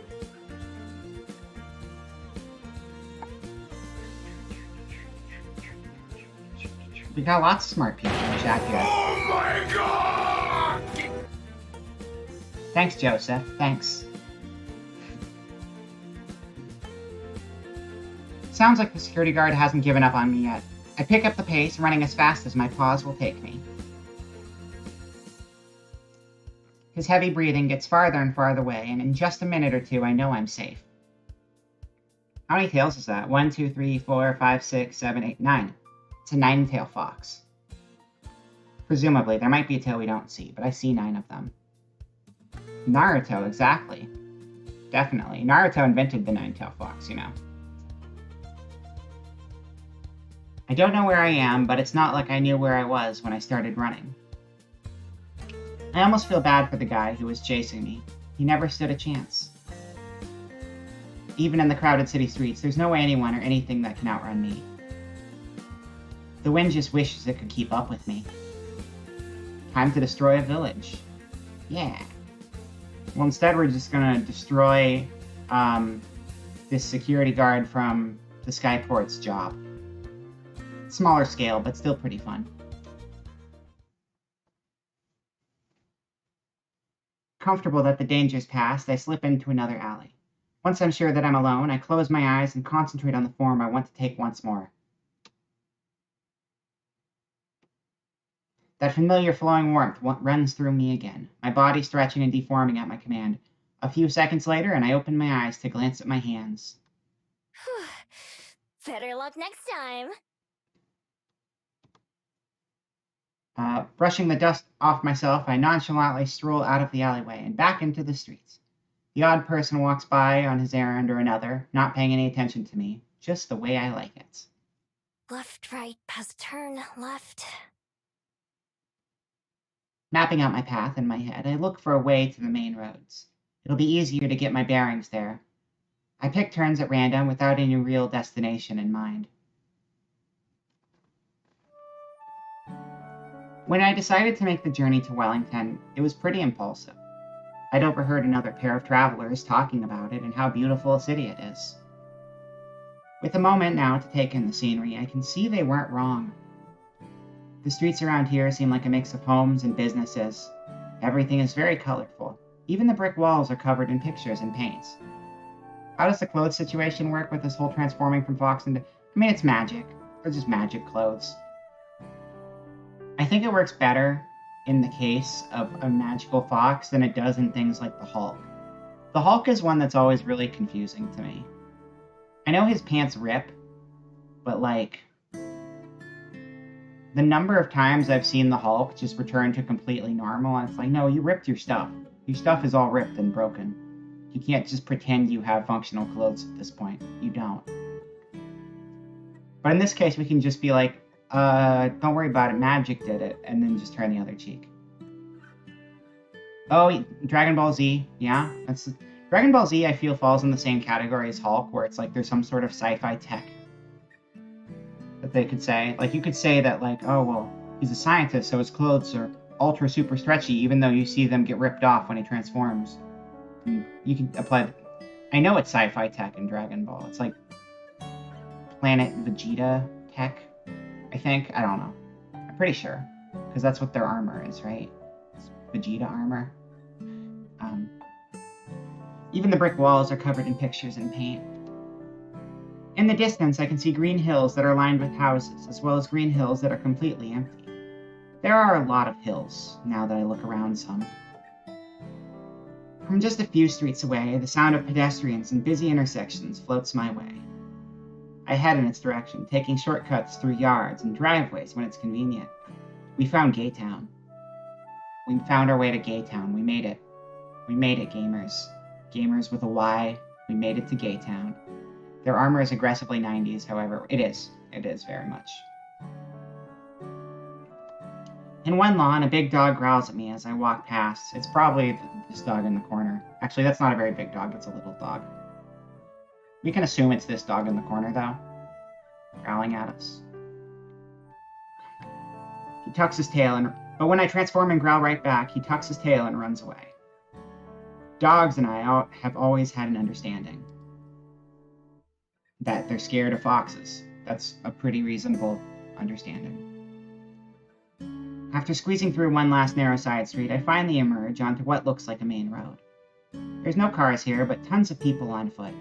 Speaker 2: We got lots of smart people in chat here.
Speaker 10: Oh my god!
Speaker 2: Thanks, Joseph. Thanks. Sounds like the security guard hasn't given up on me yet. I pick up the pace, running as fast as my paws will take me. His heavy breathing gets farther and farther away, and in just a minute or two, I know I'm safe. How many tails is that? 1, 2, 3, 4, 5, 6, 7, 8, 9. It's a 9-tail fox. Presumably, there might be a tail we don't see, but I see 9 of them. Naruto, exactly. Definitely. Naruto invented the 9-tail fox, you know. I don't know where I am, but it's not like I knew where I was when I started running. I almost feel bad for the guy who was chasing me. He never stood a chance. Even in the crowded city streets, there's no way anyone or anything that can outrun me. The wind just wishes it could keep up with me. Time to destroy a village. Yeah. Well, instead we're just gonna destroy this security guard from the Skyport's job. Smaller scale, but still pretty fun. Comfortable that the danger's past, I slip into another alley. Once I'm sure that I'm alone, I close my eyes and concentrate on the form I want to take once more. That familiar flowing warmth runs through me again, my body stretching and deforming at my command. A few seconds later, and I open my eyes to glance at my hands.
Speaker 11: Better luck next time.
Speaker 2: Brushing the dust off myself, I nonchalantly stroll out of the alleyway and back into the streets. The odd person walks by on his errand or another, not paying any attention to me, just the way I like it.
Speaker 11: Left, right, past turn, left.
Speaker 2: Mapping out my path in my head, I look for a way to the main roads. It'll be easier to get my bearings there. I pick turns at random without any real destination in mind. When I decided to make the journey to Wellington, it was pretty impulsive. I'd overheard another pair of travelers talking about it and how beautiful a city it is. With a moment now to take in the scenery, I can see they weren't wrong. The streets around here seem like a mix of homes and businesses. Everything is very colorful. Even the brick walls are covered in pictures and paints. How does the clothes situation work with this whole transforming from fox into... I mean, it's magic. They're just magic clothes. I think it works better in the case of a magical fox than it does in things like the Hulk. The Hulk is one that's always really confusing to me. I know his pants rip, but like... the number of times I've seen the Hulk just return to completely normal, and it's like, no, you ripped your stuff. Your stuff is all ripped and broken. You can't just pretend you have functional clothes at this point. You don't. But in this case, we can just be like, don't worry about it, magic did it, and then just turn the other cheek. Oh, Dragon Ball Z, yeah. Dragon Ball Z, I feel, falls in the same category as Hulk, where it's like there's some sort of sci-fi tech that they could say. Like, you could say that, like, oh, well, he's a scientist, so his clothes are ultra super stretchy, even though you see them get ripped off when he transforms. And you can apply... I know it's sci-fi tech in Dragon Ball. It's like Planet Vegeta tech, I think. I don't know. I'm pretty sure. Because that's what their armor is, right? It's Vegeta armor. Even the brick walls are covered in pictures and paint. In the distance, I can see green hills that are lined with houses, as well as green hills that are completely empty. There are a lot of hills, now that I look around some. From just a few streets away, the sound of pedestrians and busy intersections floats my way. I head in its direction, taking shortcuts through yards and driveways when it's convenient. We found Gaytown. We found our way to Gaytown. We made it. We made it, gamers. Gamers with a Y. We made it to Gaytown. Their armor is aggressively 90s, however. It is. It is very much. In one lawn, a big dog growls at me as I walk past. It's probably this dog in the corner. Actually, that's not a very big dog. It's a little dog. We can assume it's this dog in the corner, though. Growling at us. He tucks his tail, but when I transform and growl right back, he tucks his tail and runs away. Dogs and I have always had an understanding that they're scared of foxes. That's a pretty reasonable understanding. After squeezing through one last narrow side street, I finally emerge onto what looks like a main road. There's no cars here, but tons of people on foot.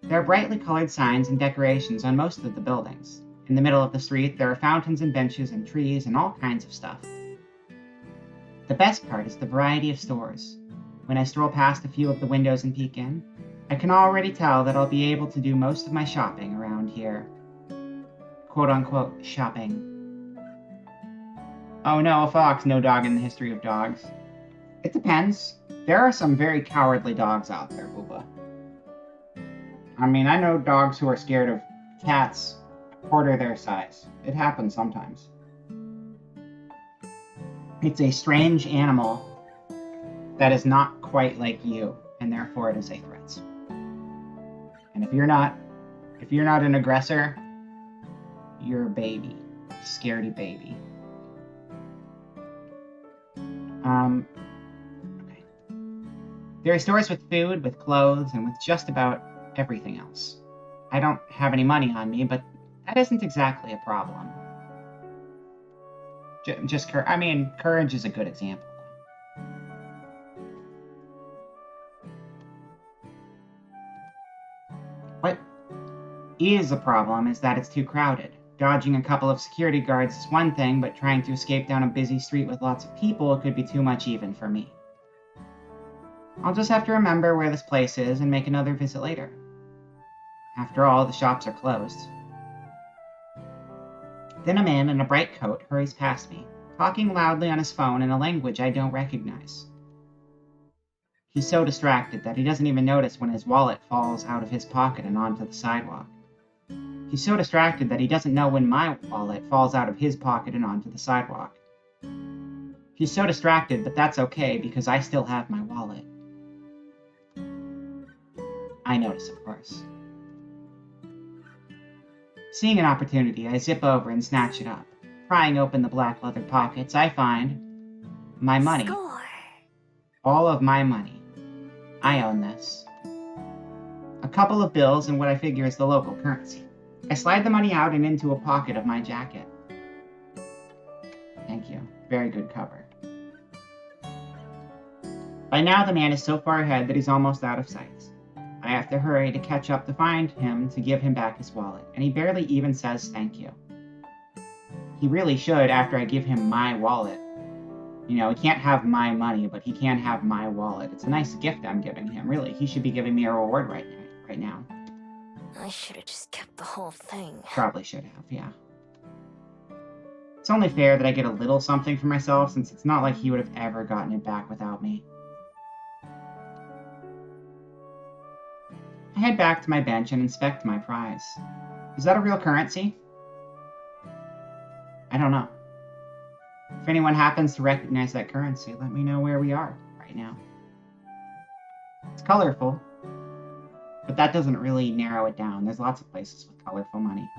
Speaker 2: There are brightly colored signs and decorations on most of the buildings. In the middle of the street, there are fountains and benches and trees and all kinds of stuff. The best part is the variety of stores. When I stroll past a few of the windows and peek in, I can already tell that I'll be able to do most of my shopping around here. Quote-unquote shopping. Oh no, a fox, no dog in the history of dogs. It depends. There are some very cowardly dogs out there, Booba. I mean, I know dogs who are scared of cats a quarter their size. It happens sometimes. It's a strange animal that is not quite like you, and therefore it is a threat. And if you're not an aggressor, you're a baby. Scaredy baby. Okay. There are stores with food, with clothes, and with just about everything else. I don't have any money on me, but that isn't exactly a problem. Courage is a good example. is a problem is that it's too crowded. Dodging a couple of security guards is one thing, but trying to escape down a busy street with lots of people could be too much even for me. I'll just have to remember where this place is and make another visit later. After all, the shops are closed. Then a man in a bright coat hurries past me, talking loudly on his phone in a language I don't recognize. He's so distracted that he doesn't even notice when his wallet falls out of his pocket and onto the sidewalk. He's so distracted that he doesn't know when my wallet falls out of his pocket and onto the sidewalk. He's so distracted, but that's okay because I still have my wallet. I notice, of course. Seeing an opportunity, I zip over and snatch it up. Prying open the black leather pockets, I find my money.
Speaker 11: Score.
Speaker 2: All of my money. I own this. A couple of bills and what I figure is the local currency. I slide the money out and into a pocket of my jacket. Thank you. Very good cover. By now, the man is so far ahead that he's almost out of sight. I have to hurry to catch up to find him to give him back his wallet, and he barely even says thank you. He really should after I give him my wallet. You know, he can't have my money, but he can have my wallet. It's a nice gift I'm giving him, really. He should be giving me a reward right now.
Speaker 11: I should have just kept the whole thing.
Speaker 2: Probably should have, yeah. It's only fair that I get a little something for myself, since it's not like he would have ever gotten it back without me. I head back to my bench and inspect my prize. Is that a real currency? I don't know. If anyone happens to recognize that currency, let me know where we are right now. It's colorful, but that doesn't really narrow it down. There's lots of places with colorful money.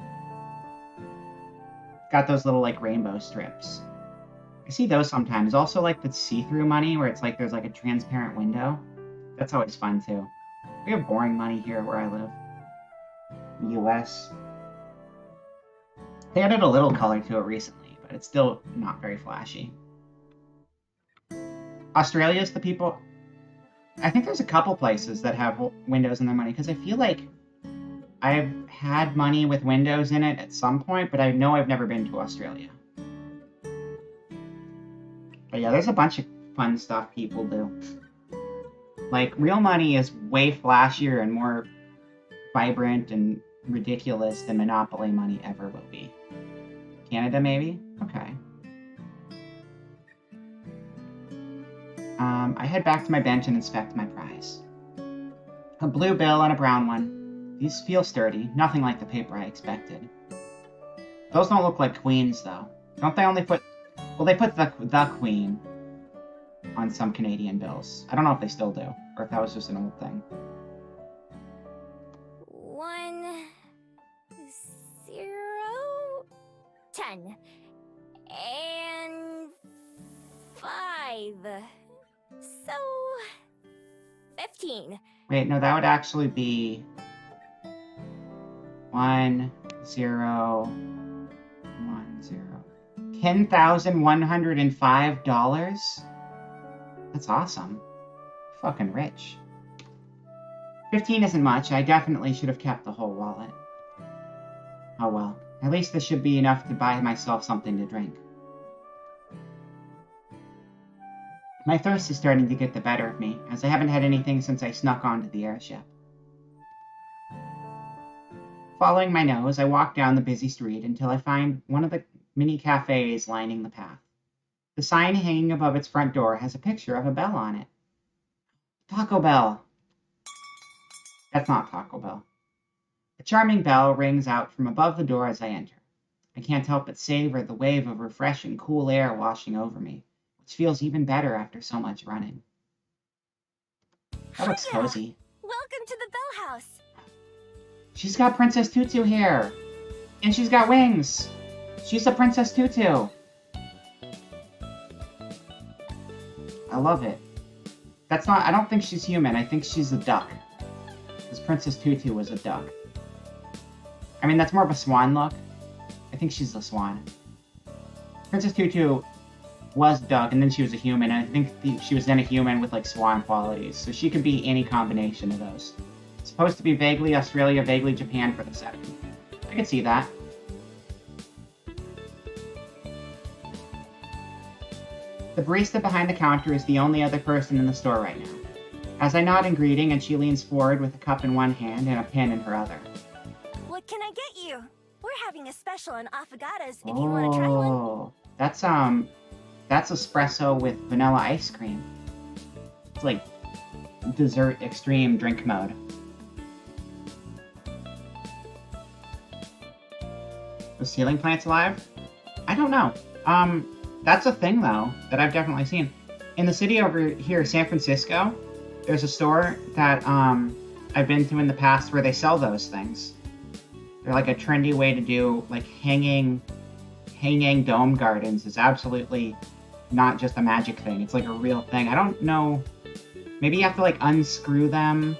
Speaker 2: Got those little, like, rainbow strips. I see those sometimes. Also, like, the see-through money, where it's like there's, like, a transparent window. That's always fun, too. We have boring money here where I live. US. They added a little color to it recently, but it's still not very flashy. Australia's the people... I think there's a couple places that have windows in their money, because I feel like I've had money with windows in it at some point, but I know I've never been to Australia. But yeah, there's a bunch of fun stuff people do. Like, real money is way flashier and more vibrant and ridiculous than Monopoly money ever will be. Canada, maybe? Okay. I head back to my bench and inspect my prize. A blue bill and a brown one. These feel sturdy, nothing like the paper I expected. Those don't look like queens, though. Don't they only put... Well, they put the queen on some Canadian bills. I don't know if they still do, or if that was just an old thing.
Speaker 11: 1, 0, 10, and 5. So 15.
Speaker 2: Wait, no, that would actually be 1, 0, 1, 0. $10,105? That's awesome. Fucking rich. 15 isn't much. I definitely should have kept the whole wallet. Oh well. At least this should be enough to buy myself something to drink. My thirst is starting to get the better of me, as I haven't had anything since I snuck onto the airship. Following my nose, I walk down the busy street until I find one of the mini cafes lining the path. The sign hanging above its front door has a picture of a bell on it. Taco Bell! That's not Taco Bell. A charming bell rings out from above the door as I enter. I can't help but savor the wave of refreshing, cool air washing over me, which feels even better after so much running. That looks cozy.
Speaker 11: Welcome to the Bell House.
Speaker 2: She's got Princess Tutu hair! And she's got wings! She's a Princess Tutu! I love it. That's not... I don't think she's human. I think she's a duck. Because Princess Tutu was a duck. I mean, that's more of a swan look. I think she's a swan. Princess Tutu was a duck, and then she was a human, and I think she was then a human with, like, swan qualities. So she could be any combination of those. It's supposed to be vaguely Australia, vaguely Japan for the setting. I can see that. The barista behind the counter is the only other person in the store right now. As I nod in greeting, and she leans forward with a cup in one hand and a pen in her other.
Speaker 11: What can I get you? We're having a special on affogatos if you want to try one.
Speaker 2: Oh, that's espresso with vanilla ice cream. It's like dessert extreme drink mode. The ceiling plant's alive? I don't know. That's a thing though that I've definitely seen. In the city over here, San Francisco, there's a store that I've been to in the past where they sell those things. They're like a trendy way to do like hanging dome gardens. Is absolutely not just a magic thing. It's like a real thing. I don't know. Maybe you have to like unscrew them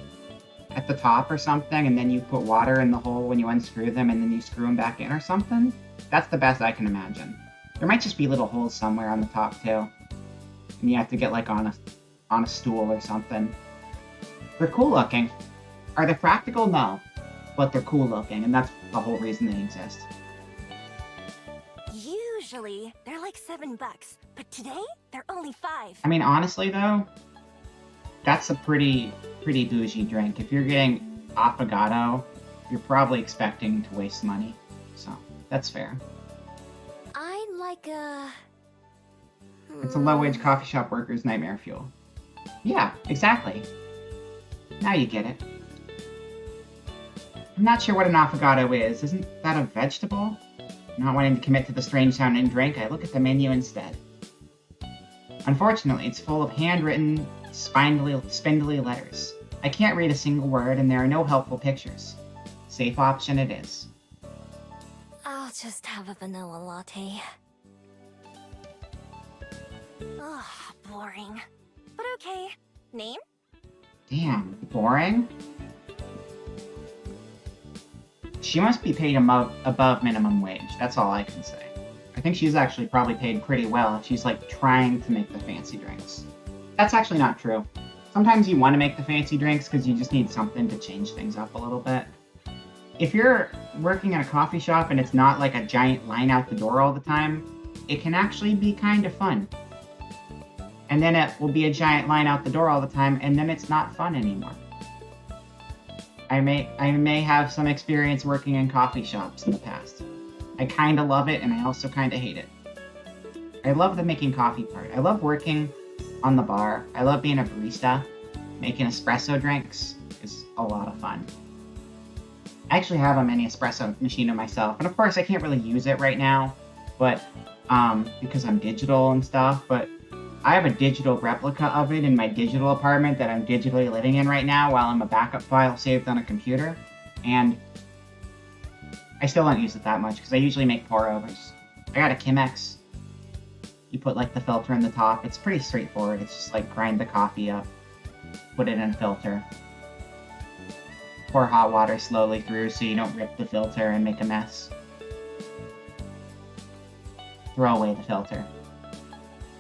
Speaker 2: at the top or something, and then you put water in the hole when you unscrew them, and then you screw them back in or something. That's the best I can imagine. There might just be little holes somewhere on the top too, and you have to get like on a stool or something. They're cool looking. Are they practical? No, but they're cool looking, and that's the whole reason they exist.
Speaker 11: Usually, they're like $7, but today, they're only $5.
Speaker 2: I mean, honestly though, that's a pretty bougie drink. If you're getting affogato, you're probably expecting to waste money, so that's fair.
Speaker 11: I'd like a...
Speaker 2: It's a low-wage coffee shop worker's nightmare fuel. Yeah, exactly. Now you get it. I'm not sure what an affogato is. Isn't that a vegetable? Not wanting to commit to the strange sounding drink, I look at the menu instead. Unfortunately, it's full of handwritten, spindly letters. I can't read a single word, and there are no helpful pictures. Safe option it is.
Speaker 11: I'll just have a vanilla latte. Ugh, boring. But okay. Name?
Speaker 2: Damn, boring? She must be paid above minimum wage, that's all I can say. I think she's actually probably paid pretty well if she's like trying to make the fancy drinks. That's actually not true. Sometimes you want to make the fancy drinks because you just need something to change things up a little bit. If you're working in a coffee shop and it's not like a giant line out the door all the time, it can actually be kind of fun. And then it will be a giant line out the door all the time, and then it's not fun anymore. I may have some experience working in coffee shops in the past. I kind of love it, and I also kind of hate it. I love the making coffee part. I love working on the bar. I love being a barista. Making espresso drinks is a lot of fun. I actually have a mini espresso machine of myself, and of course I can't really use it right now, but because I'm digital and stuff, but I have a digital replica of it in my digital apartment that I'm digitally living in right now while I'm a backup file saved on a computer, and I still don't use it that much because I usually make pour-overs. I got a Chemex. You put like the filter in the top. It's pretty straightforward. It's just like grind the coffee up, put it in a filter, pour hot water slowly through so you don't rip the filter and make a mess. Throw away the filter.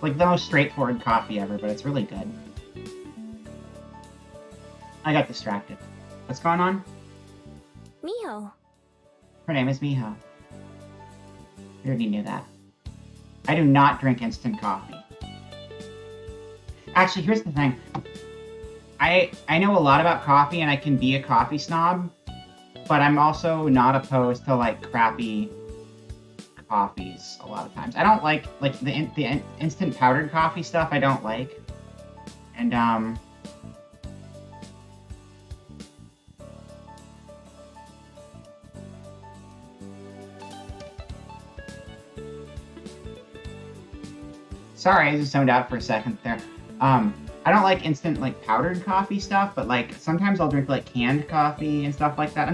Speaker 2: Like the most straightforward coffee ever, but it's really good. I got distracted. What's going on?
Speaker 11: Miho.
Speaker 2: Her name is Miho. You already knew that. I do not drink instant coffee. Actually, here's the thing. I know a lot about coffee and I can be a coffee snob, but I'm also not opposed to like crappy coffees a lot of times. I don't like the instant powdered coffee stuff. I don't like, and sorry, I just zoned out for a second there. I don't like instant like powdered coffee stuff, but like sometimes I'll drink like canned coffee and stuff like that.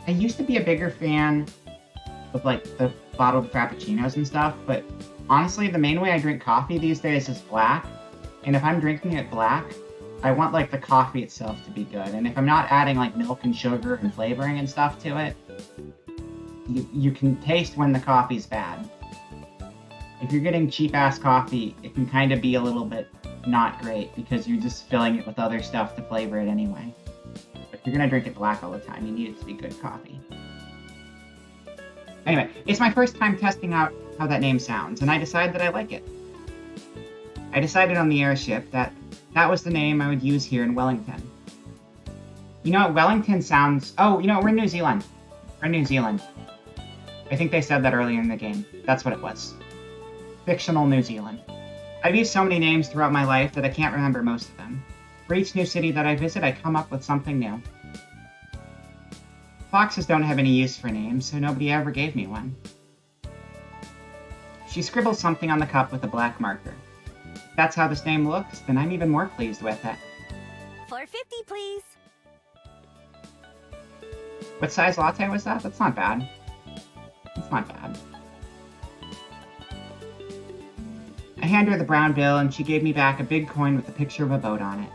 Speaker 2: I used to be a bigger fan of like the bottled frappuccinos and stuff, but honestly the main way I drink coffee these days is black, and if I'm drinking it black, I want like the coffee itself to be good, and if I'm not adding like milk and sugar and flavoring and stuff to it, you can taste when the coffee's bad. If you're getting cheap-ass coffee, it can kind of be a little bit not great because you're just filling it with other stuff to flavor it anyway. But If you're gonna drink it black all the time, you need it to be good coffee. Anyway, it's my first time testing out how that name sounds, and I decided that I like it. I decided on the airship that that was the name I would use here in Wellington. You know what? Wellington sounds... Oh, you know, we're in New Zealand. We're in New Zealand. I think they said that earlier in the game. That's what it was. Fictional New Zealand. I've used so many names throughout my life that I can't remember most of them. For each new city that I visit, I come up with something new. Foxes don't have any use for names, so nobody ever gave me one. She scribbles something on the cup with a black marker. If that's how this name looks, then I'm even more pleased with it.
Speaker 11: $4.50, please.
Speaker 2: What size latte was that? That's not bad. It's not bad. I hand her the brown bill, and she gave me back a big coin with a picture of a boat on it.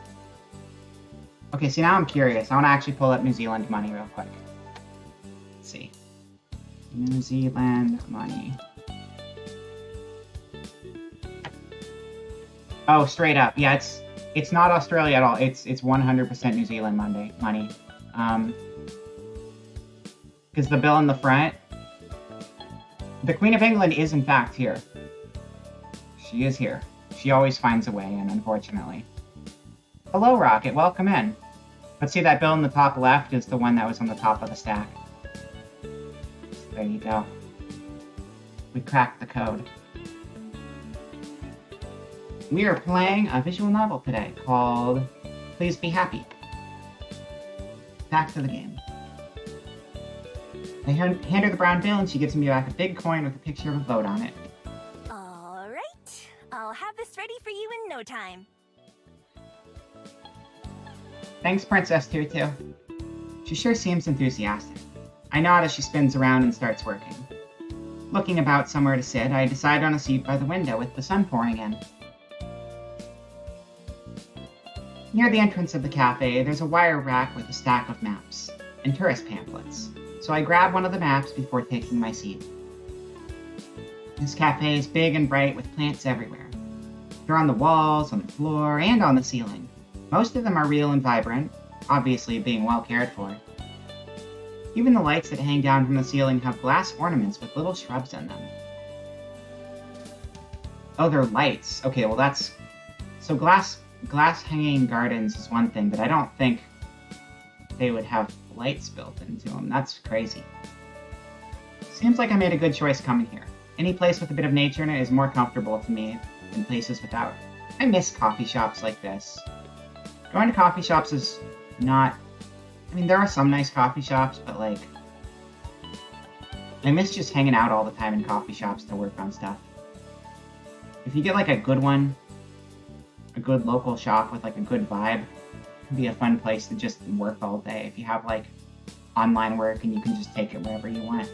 Speaker 2: Okay, see, now I'm curious. I want to actually pull up New Zealand money real quick. Let's see. New Zealand money. Oh, straight up. Yeah, it's not Australia at all. It's 100% New Zealand money. Because the bill in the front... The Queen of England is, in fact, here. She is here. She always finds a way in, unfortunately. Hello, Rocket. Welcome in. Let's see, that bill in the top left is the one that was on the top of the stack. There you go. We cracked the code. We are playing a visual novel today called Please Be Happy. Back to the game. I hand her the brown bill, and she gives me back a big coin with a picture of a boat on it.
Speaker 11: All right. I'll have this ready for you in no time.
Speaker 2: Thanks, Princess Tutu. She sure seems enthusiastic. I nod as she spins around and starts working. Looking about somewhere to sit, I decide on a seat by the window with the sun pouring in. Near the entrance of the cafe, there's a wire rack with a stack of maps and tourist pamphlets, so I grab one of the maps before taking my seat. This cafe is big and bright with plants everywhere. They're on the walls, on the floor, and on the ceiling. Most of them are real and vibrant, obviously being well cared for. Even the lights that hang down from the ceiling have glass ornaments with little shrubs in them. Oh, they're lights. Okay, well that's... So glass hanging gardens is one thing, but I don't think they would have lights built into them. That's crazy. Seems like I made a good choice coming here. Any place with a bit of nature in it is more comfortable to me than places without. I miss coffee shops like this. Going to coffee shops is not... I mean, there are some nice coffee shops, but like... I miss just hanging out all the time in coffee shops to work on stuff. If you get like a good one, a good local shop with like a good vibe, it can be a fun place to just work all day. If you have like online work and you can just take it wherever you want.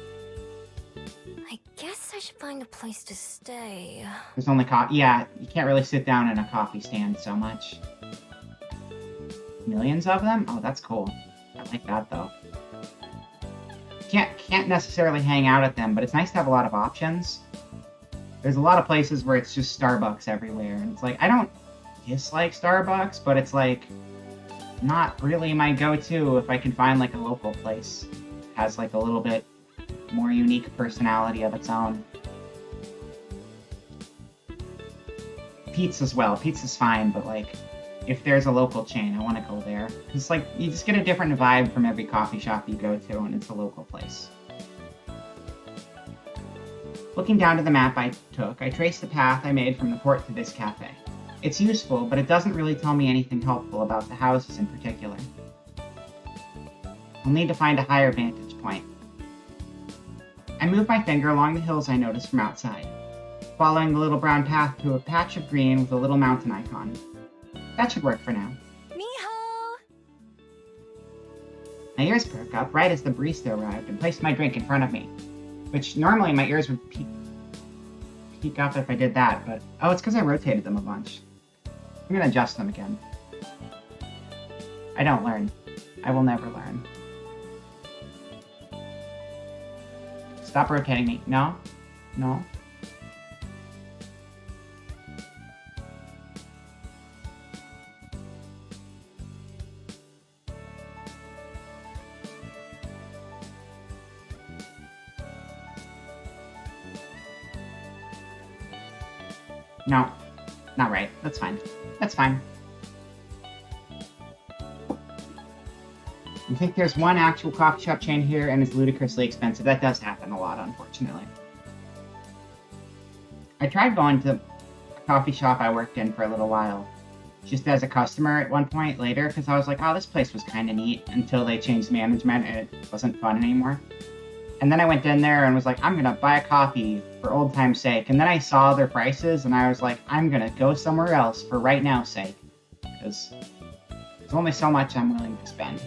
Speaker 11: I guess I should find a place to stay.
Speaker 2: There's only coffee. Yeah, you can't really sit down in a coffee stand so much. Millions of them? Oh, that's cool. I like that though. Can't necessarily hang out at them, but it's nice to have a lot of options. There's a lot of places where it's just Starbucks everywhere, and it's like, I don't dislike Starbucks, but it's like not really my go-to if I can find like a local place that has like a little bit more unique personality of its own. Pizza's well. Pizza's fine, but like if there's a local chain, I want to go there. It's like you just get a different vibe from every coffee shop you go to, and it's a local place. Looking down to the map I took, I traced the path I made from the port to this cafe. It's useful, but it doesn't really tell me anything helpful about the houses in particular. I'll need to find a higher vantage point. I move my finger along the hills I noticed from outside, following the little brown path to a patch of green with a little mountain icon. That should work for now.
Speaker 11: Miho!
Speaker 2: My ears perk up right as the barista arrived and placed my drink in front of me, which normally my ears would peek up if I did that, but oh, it's because I rotated them a bunch. I'm gonna adjust them again. I don't learn. I will never learn. Stop rotating me. No? No? No, not right. That's fine. That's fine. I think there's one actual coffee shop chain here, and it's ludicrously expensive. That does happen a lot, unfortunately. I tried going to a coffee shop I worked in for a little while, just as a customer at one point later, because I was like, oh, this place was kind of neat, until they changed management and it wasn't fun anymore. And then I went in there and was like, I'm going to buy a coffee for old time's sake. And then I saw their prices, and I was like, I'm going to go somewhere else for right now's sake, because there's only so much I'm willing to spend.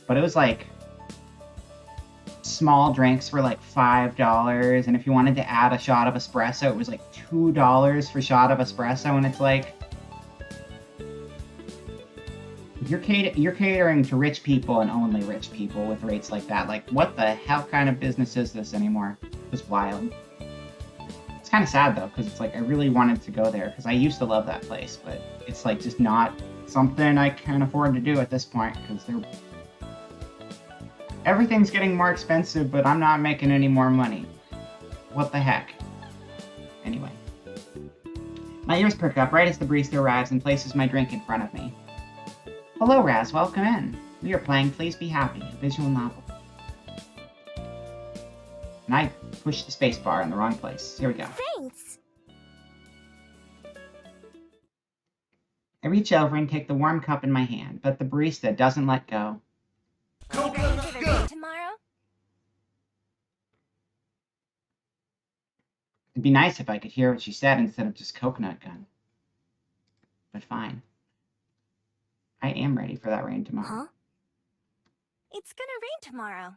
Speaker 2: But it was like, small drinks were like $5, and if you wanted to add a shot of espresso, it was like $2 for a shot of espresso, and it's like, you're catering to rich people and only rich people with rates like that. Like, what the hell kind of business is this anymore? It's wild. It's kind of sad, though, because it's like, I really wanted to go there, because I used to love that place, but it's like, just not something I can afford to do at this point, because everything's getting more expensive, but I'm not making any more money. What the heck? Anyway. My ears perk up right as the barista arrives and places my drink in front of me. Hello, Raz. Welcome in. We are playing Please Be Happy, a visual novel. And I pushed the spacebar in the wrong place. Here we go.
Speaker 11: Thanks.
Speaker 2: I reach over and take the warm cup in my hand, but the barista doesn't let go.
Speaker 11: Ready for the raid tomorrow?
Speaker 2: It'd be nice if I could hear what she said instead of just coconut gun. But fine. I am ready for that rain tomorrow.
Speaker 11: Huh? It's gonna rain tomorrow.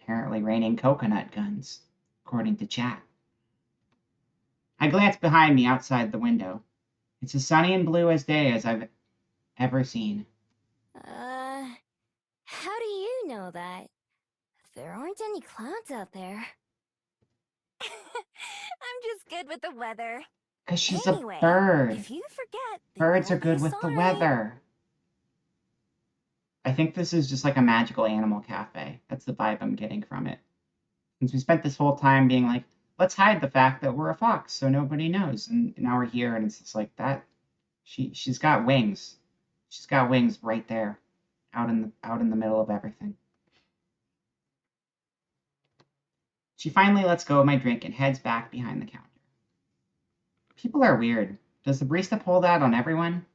Speaker 2: Apparently raining coconut guns, according to chat. I glance behind me outside the window. It's as sunny and blue as day as I've ever seen.
Speaker 11: How do you know that? There aren't any clouds out there. I'm just good with the weather.
Speaker 2: 'Cause she's
Speaker 11: Anyway,
Speaker 2: a bird.
Speaker 11: If you forget, then
Speaker 2: Birds are
Speaker 11: don't
Speaker 2: good
Speaker 11: be
Speaker 2: with the
Speaker 11: sorry.
Speaker 2: weather. I think this is just like a magical animal cafe. That's the vibe I'm getting from it. Since we spent this whole time being like, let's hide the fact that we're a fox so nobody knows. And now we're here and it's just like that. She's got wings. She's got wings right there. Out in the middle of everything. She finally lets go of my drink and heads back behind the counter. People are weird. Does the barista pull that on everyone?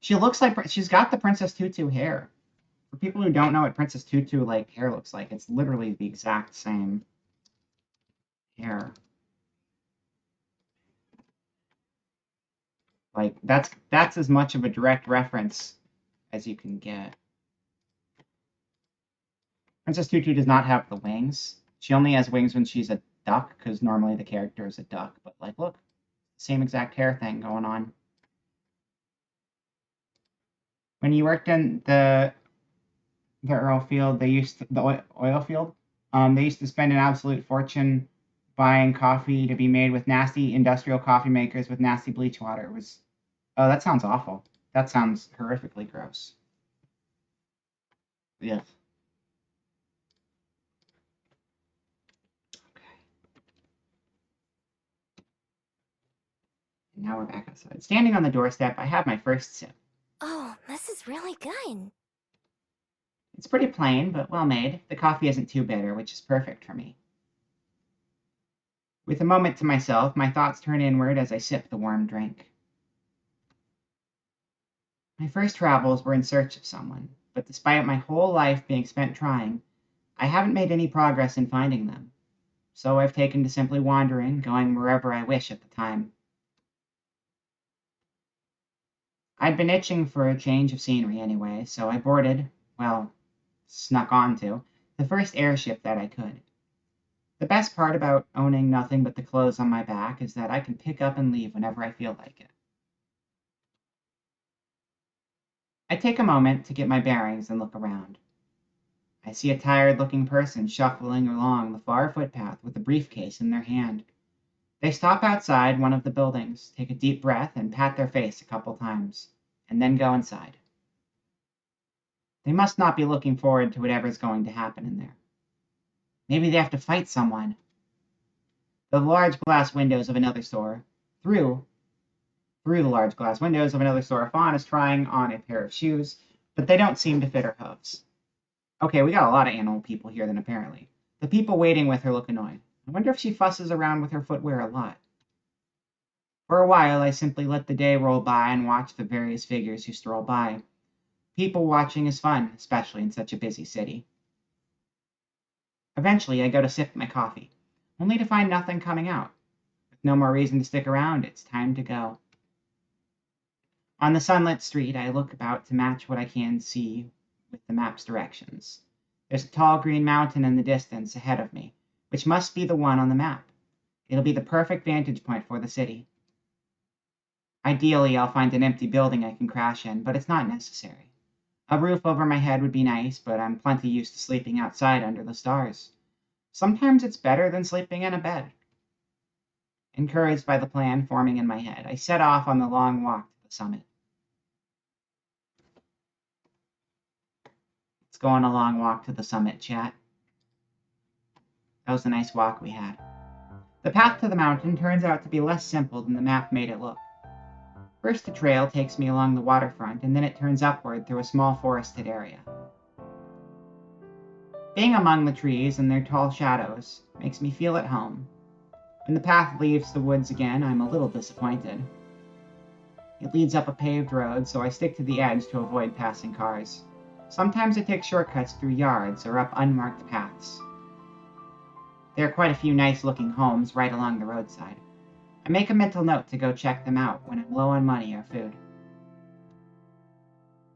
Speaker 2: She looks like she's got the Princess Tutu hair. For people who don't know what Princess Tutu like hair looks like, it's literally the exact same hair. Like that's as much of a direct reference as you can get. Princess Tutu does not have the wings. She only has wings when she's a duck, because normally the character is a duck. But like, look, same exact hair thing going on. When you worked in the oil field, the oil field, they used to spend an absolute fortune buying coffee to be made with nasty industrial coffee makers with nasty bleach water. It was, oh, that sounds awful. That sounds horrifically gross. Yes. Okay. And now we're back outside. Standing on the doorstep, I have my first sip.
Speaker 11: Oh, this is really good.
Speaker 2: It's pretty plain, but well made. The coffee isn't too bitter, which is perfect for me. With a moment to myself, my thoughts turn inward as I sip the warm drink. My first travels were in search of someone, but despite my whole life being spent trying, I haven't made any progress in finding them. So I've taken to simply wandering, going wherever I wish at the time. I'd been itching for a change of scenery anyway, so I boarded, well, snuck onto, the first airship that I could. The best part about owning nothing but the clothes on my back is that I can pick up and leave whenever I feel like it. I take a moment to get my bearings and look around. I see a tired-looking person shuffling along the far footpath with a briefcase in their hand. They stop outside one of the buildings, take a deep breath, and pat their face a couple times, and then go inside. They must not be looking forward to whatever's going to happen in there. Maybe they have to fight someone. The large glass windows of another store. Through the large glass windows of another store, Fawn is trying on a pair of shoes, but they don't seem to fit her hooves. Okay, we got a lot of animal people here then apparently. The people waiting with her look annoyed. I wonder if she fusses around with her footwear a lot. For a while, I simply let the day roll by and watch the various figures who stroll by. People watching is fun, especially in such a busy city. Eventually, I go to sip my coffee, only to find nothing coming out. With no more reason to stick around, it's time to go. On the sunlit street, I look about to match what I can see with the map's directions. There's a tall green mountain in the distance ahead of me, which must be the one on the map. It'll be the perfect vantage point for the city. Ideally, I'll find an empty building I can crash in, but it's not necessary. A roof over my head would be nice, but I'm plenty used to sleeping outside under the stars. Sometimes it's better than sleeping in a bed. Encouraged by the plan forming in my head, I set off on the long walk to the summit. Let's go on a long walk to the summit, chat. That was a nice walk we had. The path to the mountain turns out to be less simple than the map made it look. First, the trail takes me along the waterfront, and then it turns upward through a small forested area. Being among the trees and their tall shadows makes me feel at home. When the path leaves the woods again, I'm a little disappointed. It leads up a paved road, so I stick to the edge to avoid passing cars. Sometimes I take shortcuts through yards or up unmarked paths. There are quite a few nice-looking homes right along the roadside. I make a mental note to go check them out when I'm low on money or food.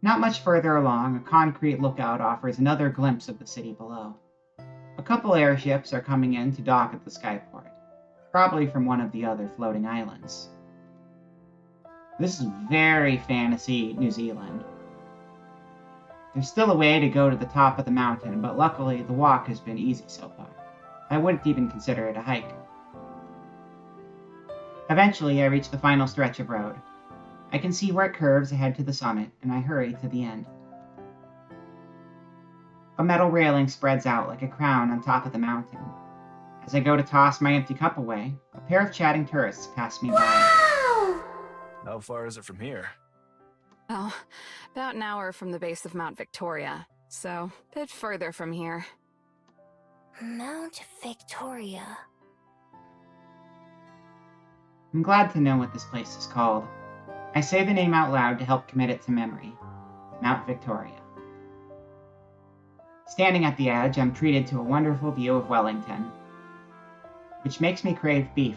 Speaker 2: Not much further along, a concrete lookout offers another glimpse of the city below. A couple airships are coming in to dock at the skyport, probably from one of the other floating islands. This is very fantasy New Zealand. There's still a way to go to the top of the mountain, but luckily the walk has been easy so far. I wouldn't even consider it a hike. Eventually, I reach the final stretch of road. I can see where it curves ahead to the summit, and I hurry to the end. A metal railing spreads out like a crown on top of the mountain. As I go to toss my empty cup away, a pair of chatting tourists pass me by.
Speaker 10: How far is it from here?
Speaker 9: Oh, about an hour from the base of Mount Victoria, so a bit further from here.
Speaker 11: Mount Victoria.
Speaker 2: I'm glad to know what this place is called. I say the name out loud to help commit it to memory. Mount Victoria. Standing at the edge, I'm treated to a wonderful view of Wellington, which makes me crave beef.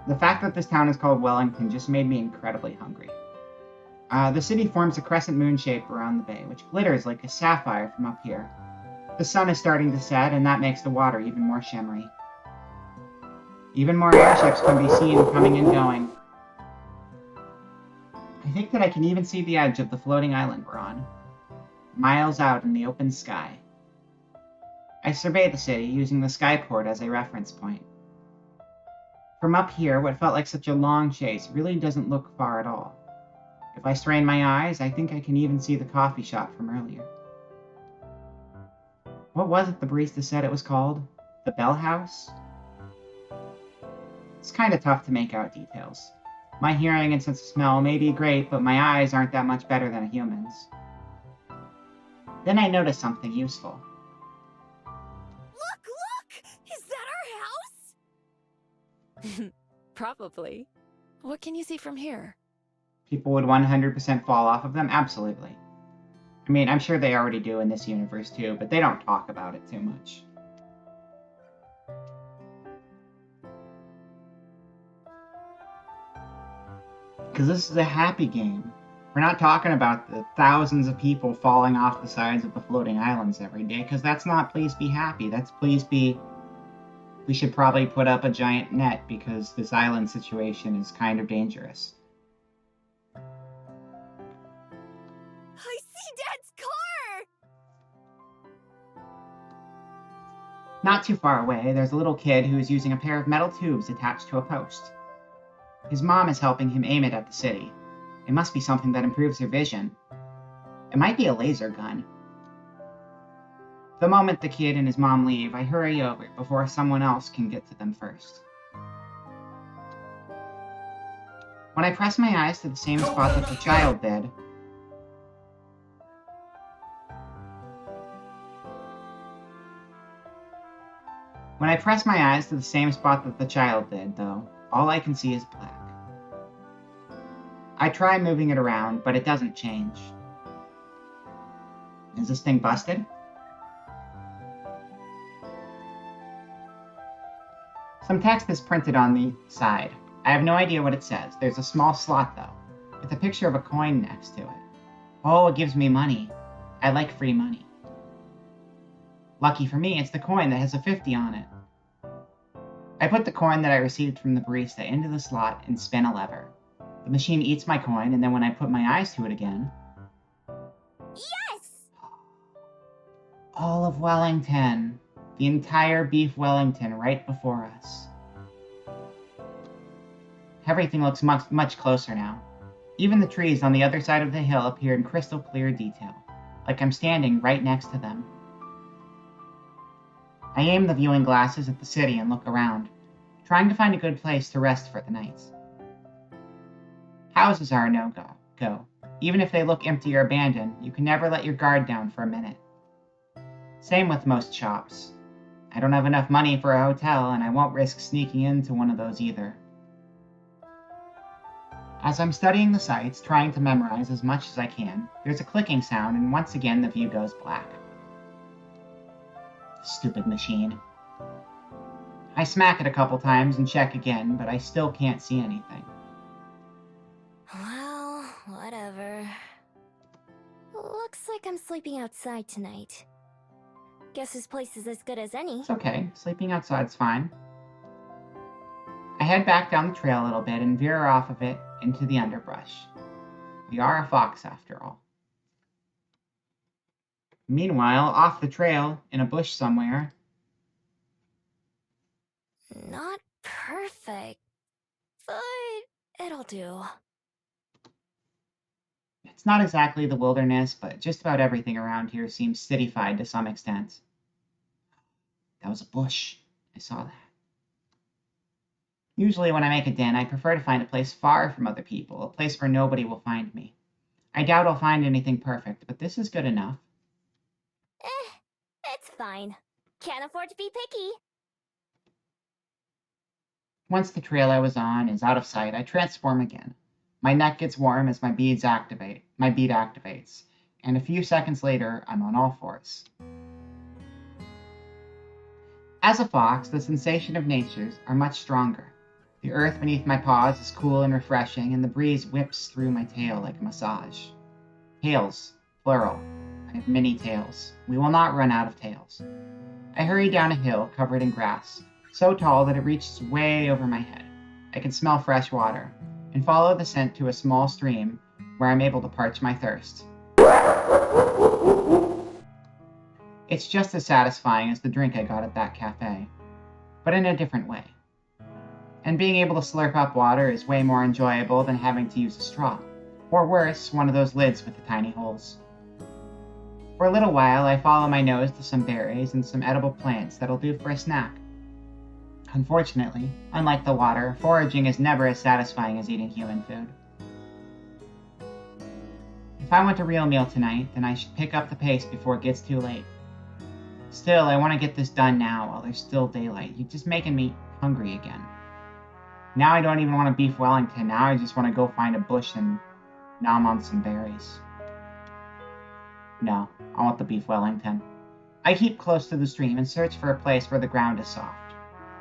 Speaker 2: The fact that this town is called Wellington just made me incredibly hungry. The city forms a crescent moon shape around the bay, which glitters like a sapphire from up here. The sun is starting to set, and that makes the water even more shimmery. Even more airships can be seen coming and going. I think that I can even see the edge of the floating island we're on, miles out in the open sky. I survey the city, using the skyport as a reference point. From up here, what felt like such a long chase really doesn't look far at all. If I strain my eyes, I think I can even see the coffee shop from earlier. What was it the barista said it was called? The Bell House? It's kind of tough to make out details. My hearing and sense of smell may be great, but my eyes aren't that much better than a human's. Then I notice something useful.
Speaker 11: Look! Is that our house?
Speaker 5: Probably. What can you see from here?
Speaker 2: People would 100% fall off of them? Absolutely. I mean, I'm sure they already do in this universe too, but they don't talk about it too much. Because this is a happy game. We're not talking about the thousands of people falling off the sides of the floating islands every day, because that's not please be happy. That's please be... We should probably put up a giant net because this island situation is kind of dangerous.
Speaker 11: I see Dad's car!
Speaker 2: Not too far away, there's a little kid who is using a pair of metal tubes attached to a post. His mom is helping him aim it at the city. It must be something that improves her vision. It might be a laser gun. The moment the kid and his mom leave, I hurry over before someone else can get to them first. When I press my eyes to the same spot that the child did, though, all I can see is black. I try moving it around, but it doesn't change. Is this thing busted? Some text is printed on the side. I have no idea what it says. There's a small slot, though, with a picture of a coin next to it. Oh, it gives me money. I like free money. Lucky for me, it's the coin that has a 50 on it. I put the coin that I received from the barista into the slot and spin a lever. The machine eats my coin, and then when I put my eyes to it again...
Speaker 11: Yes!
Speaker 2: All of Wellington. The entire beef Wellington right before us. Everything looks much closer now. Even the trees on the other side of the hill appear in crystal clear detail, like I'm standing right next to them. I aim the viewing glasses at the city and look around, trying to find a good place to rest for the night. Houses are a no-go. Even if they look empty or abandoned, you can never let your guard down for a minute. Same with most shops. I don't have enough money for a hotel, and I won't risk sneaking into one of those either. As I'm studying the sights, trying to memorize as much as I can, there's a clicking sound, and once again the view goes black. Stupid machine. I smack it a couple times and check again, but I still can't see anything.
Speaker 11: Well, whatever. Looks like I'm sleeping outside tonight. Guess this place is as good as any.
Speaker 2: It's okay. Sleeping outside's fine. I head back down the trail a little bit and veer off of it into the underbrush. We are a fox, after all. Meanwhile, off the trail, in a bush somewhere...
Speaker 11: Not perfect, but it'll do.
Speaker 2: It's not exactly the wilderness, but just about everything around here seems cityfied to some extent. That was a bush. I saw that. Usually when I make a den, I prefer to find a place far from other people, a place where nobody will find me. I doubt I'll find anything perfect, but this is good enough.
Speaker 11: It's fine. Can't afford to be picky.
Speaker 2: Once the trail I was on is out of sight, I transform again. My neck gets warm as my bead activates, and a few seconds later, I'm on all fours. As a fox, the sensation of natures are much stronger. The earth beneath my paws is cool and refreshing, and the breeze whips through my tail like a massage. Tails, plural. I have many tails. We will not run out of tails. I hurry down a hill covered in grass, so tall that it reaches way over my head. I can smell fresh water, and follow the scent to a small stream where I'm able to parch my thirst. It's just as satisfying as the drink I got at that cafe, but in a different way. And being able to slurp up water is way more enjoyable than having to use a straw, or worse, one of those lids with the tiny holes. For a little while, I follow my nose to some berries and some edible plants that'll do for a snack. Unfortunately, unlike the water, foraging is never as satisfying as eating human food. If I want a real meal tonight, then I should pick up the pace before it gets too late. Still, I want to get this done now while there's still daylight. You're just making me hungry again. Now I don't even want a beef Wellington. Now I just want to go find a bush and nom on some berries. No, I want the beef Wellington. I keep close to the stream and search for a place where the ground is soft.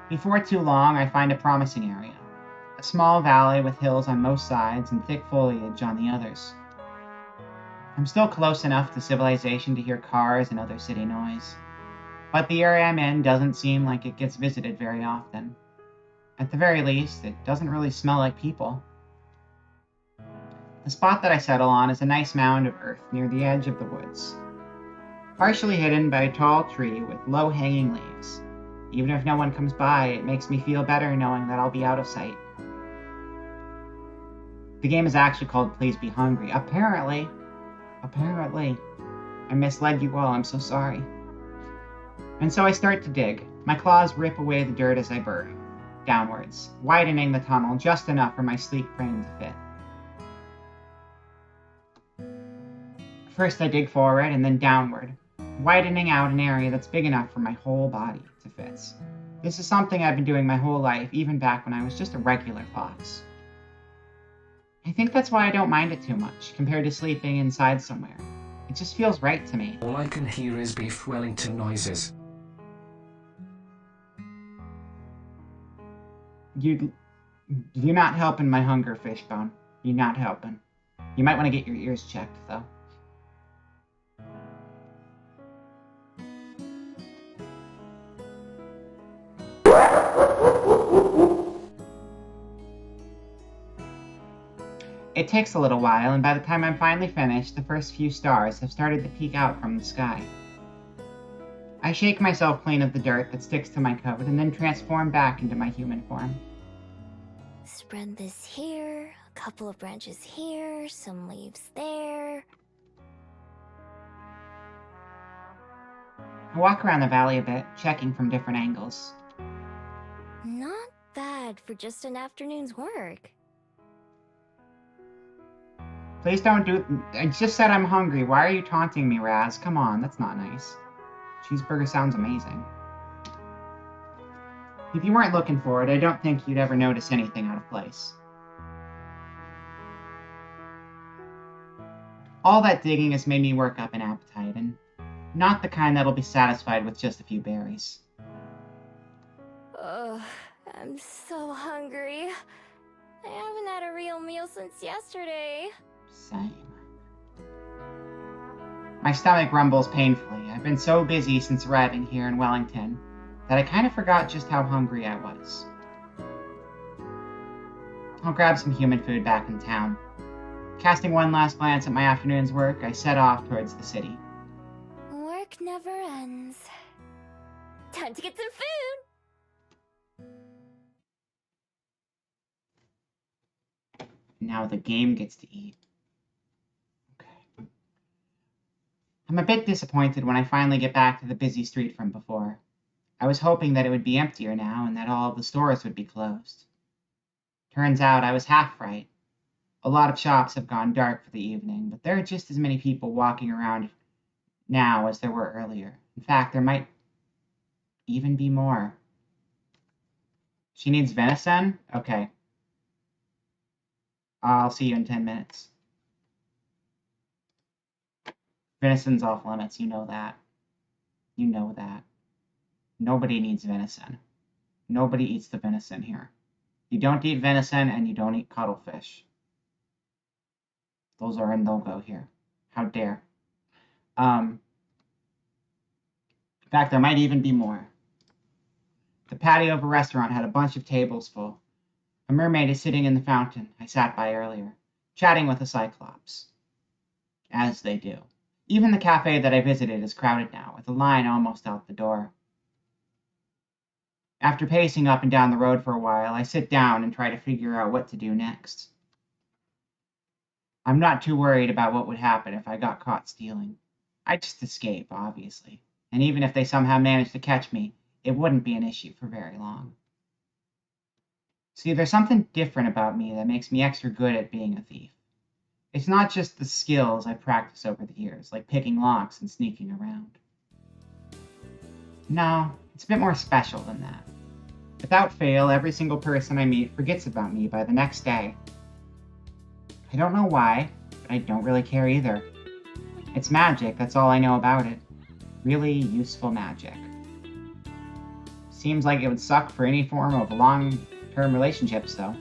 Speaker 2: Before too long, I find a promising area. A small valley with hills on most sides and thick foliage on the others. I'm still close enough to civilization to hear cars and other city noise. But the area I'm in doesn't seem like it gets visited very often. At the very least, it doesn't really smell like people. The spot that I settle on is a nice mound of earth near the edge of the woods, partially hidden by a tall tree with low-hanging leaves. Even if no one comes by, it makes me feel better knowing that I'll be out of sight. The game is actually called Please Be Hungry. Apparently. I misled you all, I'm so sorry. And so I start to dig. My claws rip away the dirt as I burrow, downwards, widening the tunnel just enough for my sleek frame to fit. First I dig forward and then downward, widening out an area that's big enough for my whole body to fit. This is something I've been doing my whole life, even back when I was just a regular fox. I think that's why I don't mind it too much, compared to sleeping inside somewhere. It just feels right to me.
Speaker 6: All I can hear is Beef Wellington noises.
Speaker 2: You're not helping my hunger, Fishbone. You're not helping. You might want to get your ears checked, though. It takes a little while, and by the time I'm finally finished, the first few stars have started to peek out from the sky. I shake myself clean of the dirt that sticks to my coat, and then transform back into my human form.
Speaker 11: Spread this here, a couple of branches here, some leaves there.
Speaker 2: I walk around the valley a bit, checking from different angles.
Speaker 11: Not bad for just an afternoon's work.
Speaker 2: Please don't do... I just said I'm hungry. Why are you taunting me, Raz? Come on, that's not nice. Cheeseburger sounds amazing. If you weren't looking for it, I don't think you'd ever notice anything out of place. All that digging has made me work up an appetite, and not the kind that'll be satisfied with just a few berries.
Speaker 11: Ugh, I'm so hungry. I haven't had a real meal since yesterday.
Speaker 2: Same. My stomach rumbles painfully. I've been so busy since arriving here in Wellington that I kind of forgot just how hungry I was. I'll grab some human food back in town. Casting one last glance at my afternoon's work, I set off towards the city.
Speaker 11: Work never ends. Time to get some food!
Speaker 2: Now the game gets to eat. Okay. I'm a bit disappointed when I finally get back to the busy street from before. I was hoping that it would be emptier now and that all of the stores would be closed. Turns out I was half right. A lot of shops have gone dark for the evening, but there are just as many people walking around now as there were earlier. In fact, there might even be more. She needs venison? Okay. I'll see you in 10 minutes. Venison's off limits, you know that. You know that. Nobody needs venison. Nobody eats the venison here. You don't eat venison and you don't eat cuttlefish. Those are a no-go here. How dare. In fact, there might even be more. The patio of a restaurant had a bunch of tables full. A mermaid is sitting in the fountain I sat by earlier, chatting with a cyclops. As they do. Even the cafe that I visited is crowded now, with a line almost out the door. After pacing up and down the road for a while, I sit down and try to figure out what to do next. I'm not too worried about what would happen if I got caught stealing. I'd just escape, obviously. And even if they somehow managed to catch me, it wouldn't be an issue for very long. See, there's something different about me that makes me extra good at being a thief. It's not just the skills I've practiced over the years, like picking locks and sneaking around. No, it's a bit more special than that. Without fail, every single person I meet forgets about me by the next day. I don't know why, but I don't really care either. It's magic, that's all I know about it. Really useful magic. Seems like it would suck for any form of long-term relationships, though.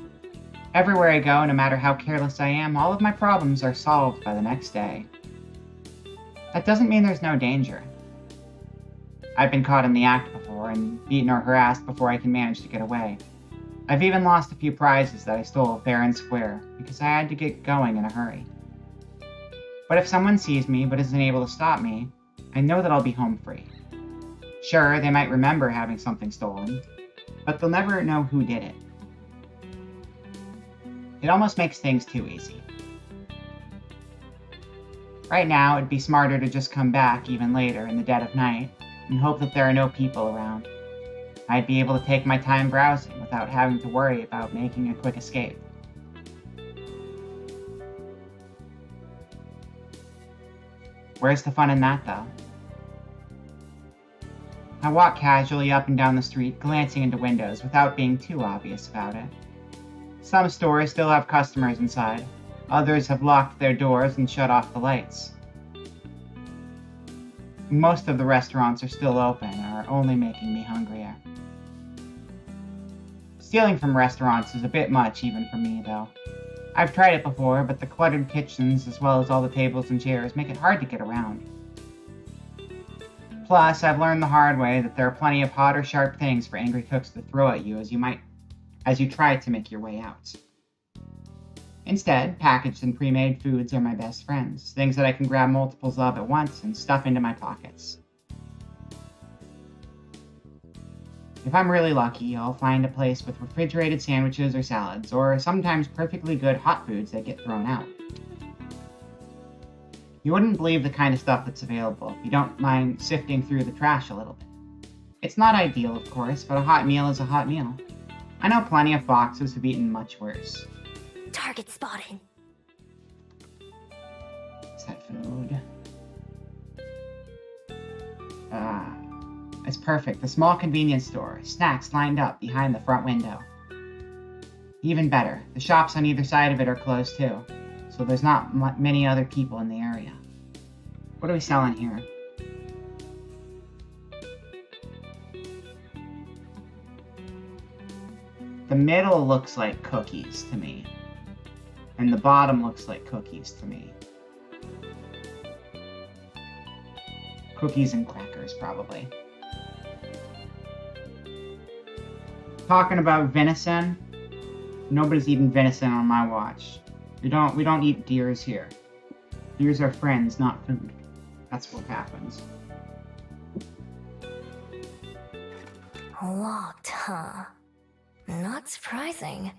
Speaker 2: Everywhere I go, no matter how careless I am, all of my problems are solved by the next day. That doesn't mean there's no danger. I've been caught in the act before, and beaten or harassed before I can manage to get away. I've even lost a few prizes that I stole fair and square, because I had to get going in a hurry. But if someone sees me but isn't able to stop me, I know that I'll be home free. Sure, they might remember having something stolen, but they'll never know who did it. It almost makes things too easy. Right now, it'd be smarter to just come back even later in the dead of night, and hope that there are no people around. I'd be able to take my time browsing without having to worry about making a quick escape. Where's the fun in that, though? I walk casually up and down the street, glancing into windows without being too obvious about it. Some stores still have customers inside. Others have locked their doors and shut off the lights. Most of the restaurants are still open and are only making me hungrier. Stealing from restaurants is a bit much even for me, though. I've tried it before, but the cluttered kitchens, as well as all the tables and chairs, make it hard to get around. Plus, I've learned the hard way that there are plenty of hot or sharp things for angry cooks to throw at you as you try to make your way out. Instead, packaged and pre-made foods are my best friends, things that I can grab multiples of at once and stuff into my pockets. If I'm really lucky, I'll find a place with refrigerated sandwiches or salads, or sometimes perfectly good hot foods that get thrown out. You wouldn't believe the kind of stuff that's available if you don't mind sifting through the trash a little bit. It's not ideal, of course, but a hot meal is a hot meal. I know plenty of foxes who've eaten much worse.
Speaker 11: Target spotted.
Speaker 2: Is that food? It's perfect. The small convenience store. Snacks lined up behind the front window. Even better, the shops on either side of it are closed too, so there's not many other people in the area. What are we selling here? The middle looks like cookies to me, and the bottom looks like cookies to me. Cookies and crackers, probably. Talking about venison, nobody's eating venison on my watch. We don't eat deers here. Deers are friends, not food. That's what happens.
Speaker 11: Locked, huh? Not surprising.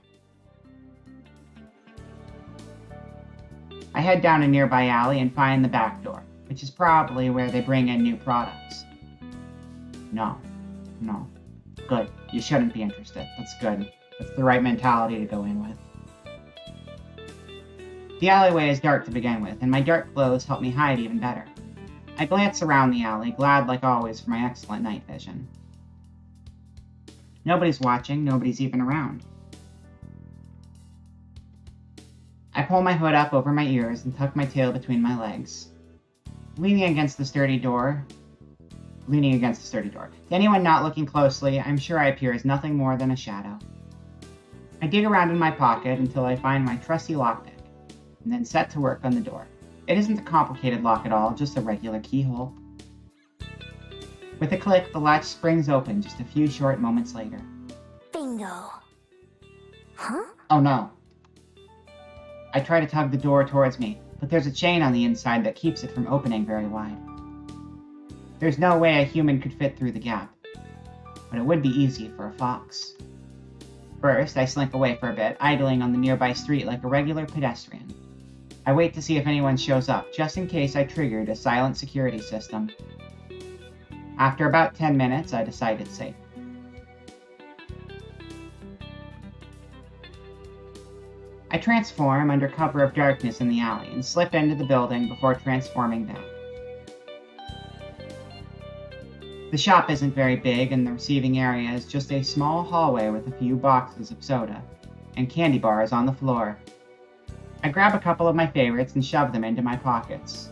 Speaker 2: I head down a nearby alley and find the back door, which is probably where they bring in new products. No. Good. You shouldn't be interested. That's good. That's the right mentality to go in with. The alleyway is dark to begin with, and my dark clothes help me hide even better. I glance around the alley, glad like always for my excellent night vision. Nobody's watching, nobody's even around. I pull my hood up over my ears and tuck my tail between my legs. Leaning against the sturdy door. To anyone not looking closely, I'm sure I appear as nothing more than a shadow. I dig around in my pocket until I find my trusty lockpick, and then set to work on the door. It isn't a complicated lock at all, just a regular keyhole. With a click, the latch springs open just a few short moments later.
Speaker 11: Bingo. Huh?
Speaker 2: Oh no. I try to tug the door towards me, but there's a chain on the inside that keeps it from opening very wide. There's no way a human could fit through the gap, but it would be easy for a fox. First, I slink away for a bit, idling on the nearby street like a regular pedestrian. I wait to see if anyone shows up, just in case I triggered a silent security system. After about 10 minutes, I decide it's safe. I transform under cover of darkness in the alley and slip into the building before transforming back. The shop isn't very big, and the receiving area is just a small hallway with a few boxes of soda and candy bars on the floor. I grab a couple of my favorites and shove them into my pockets.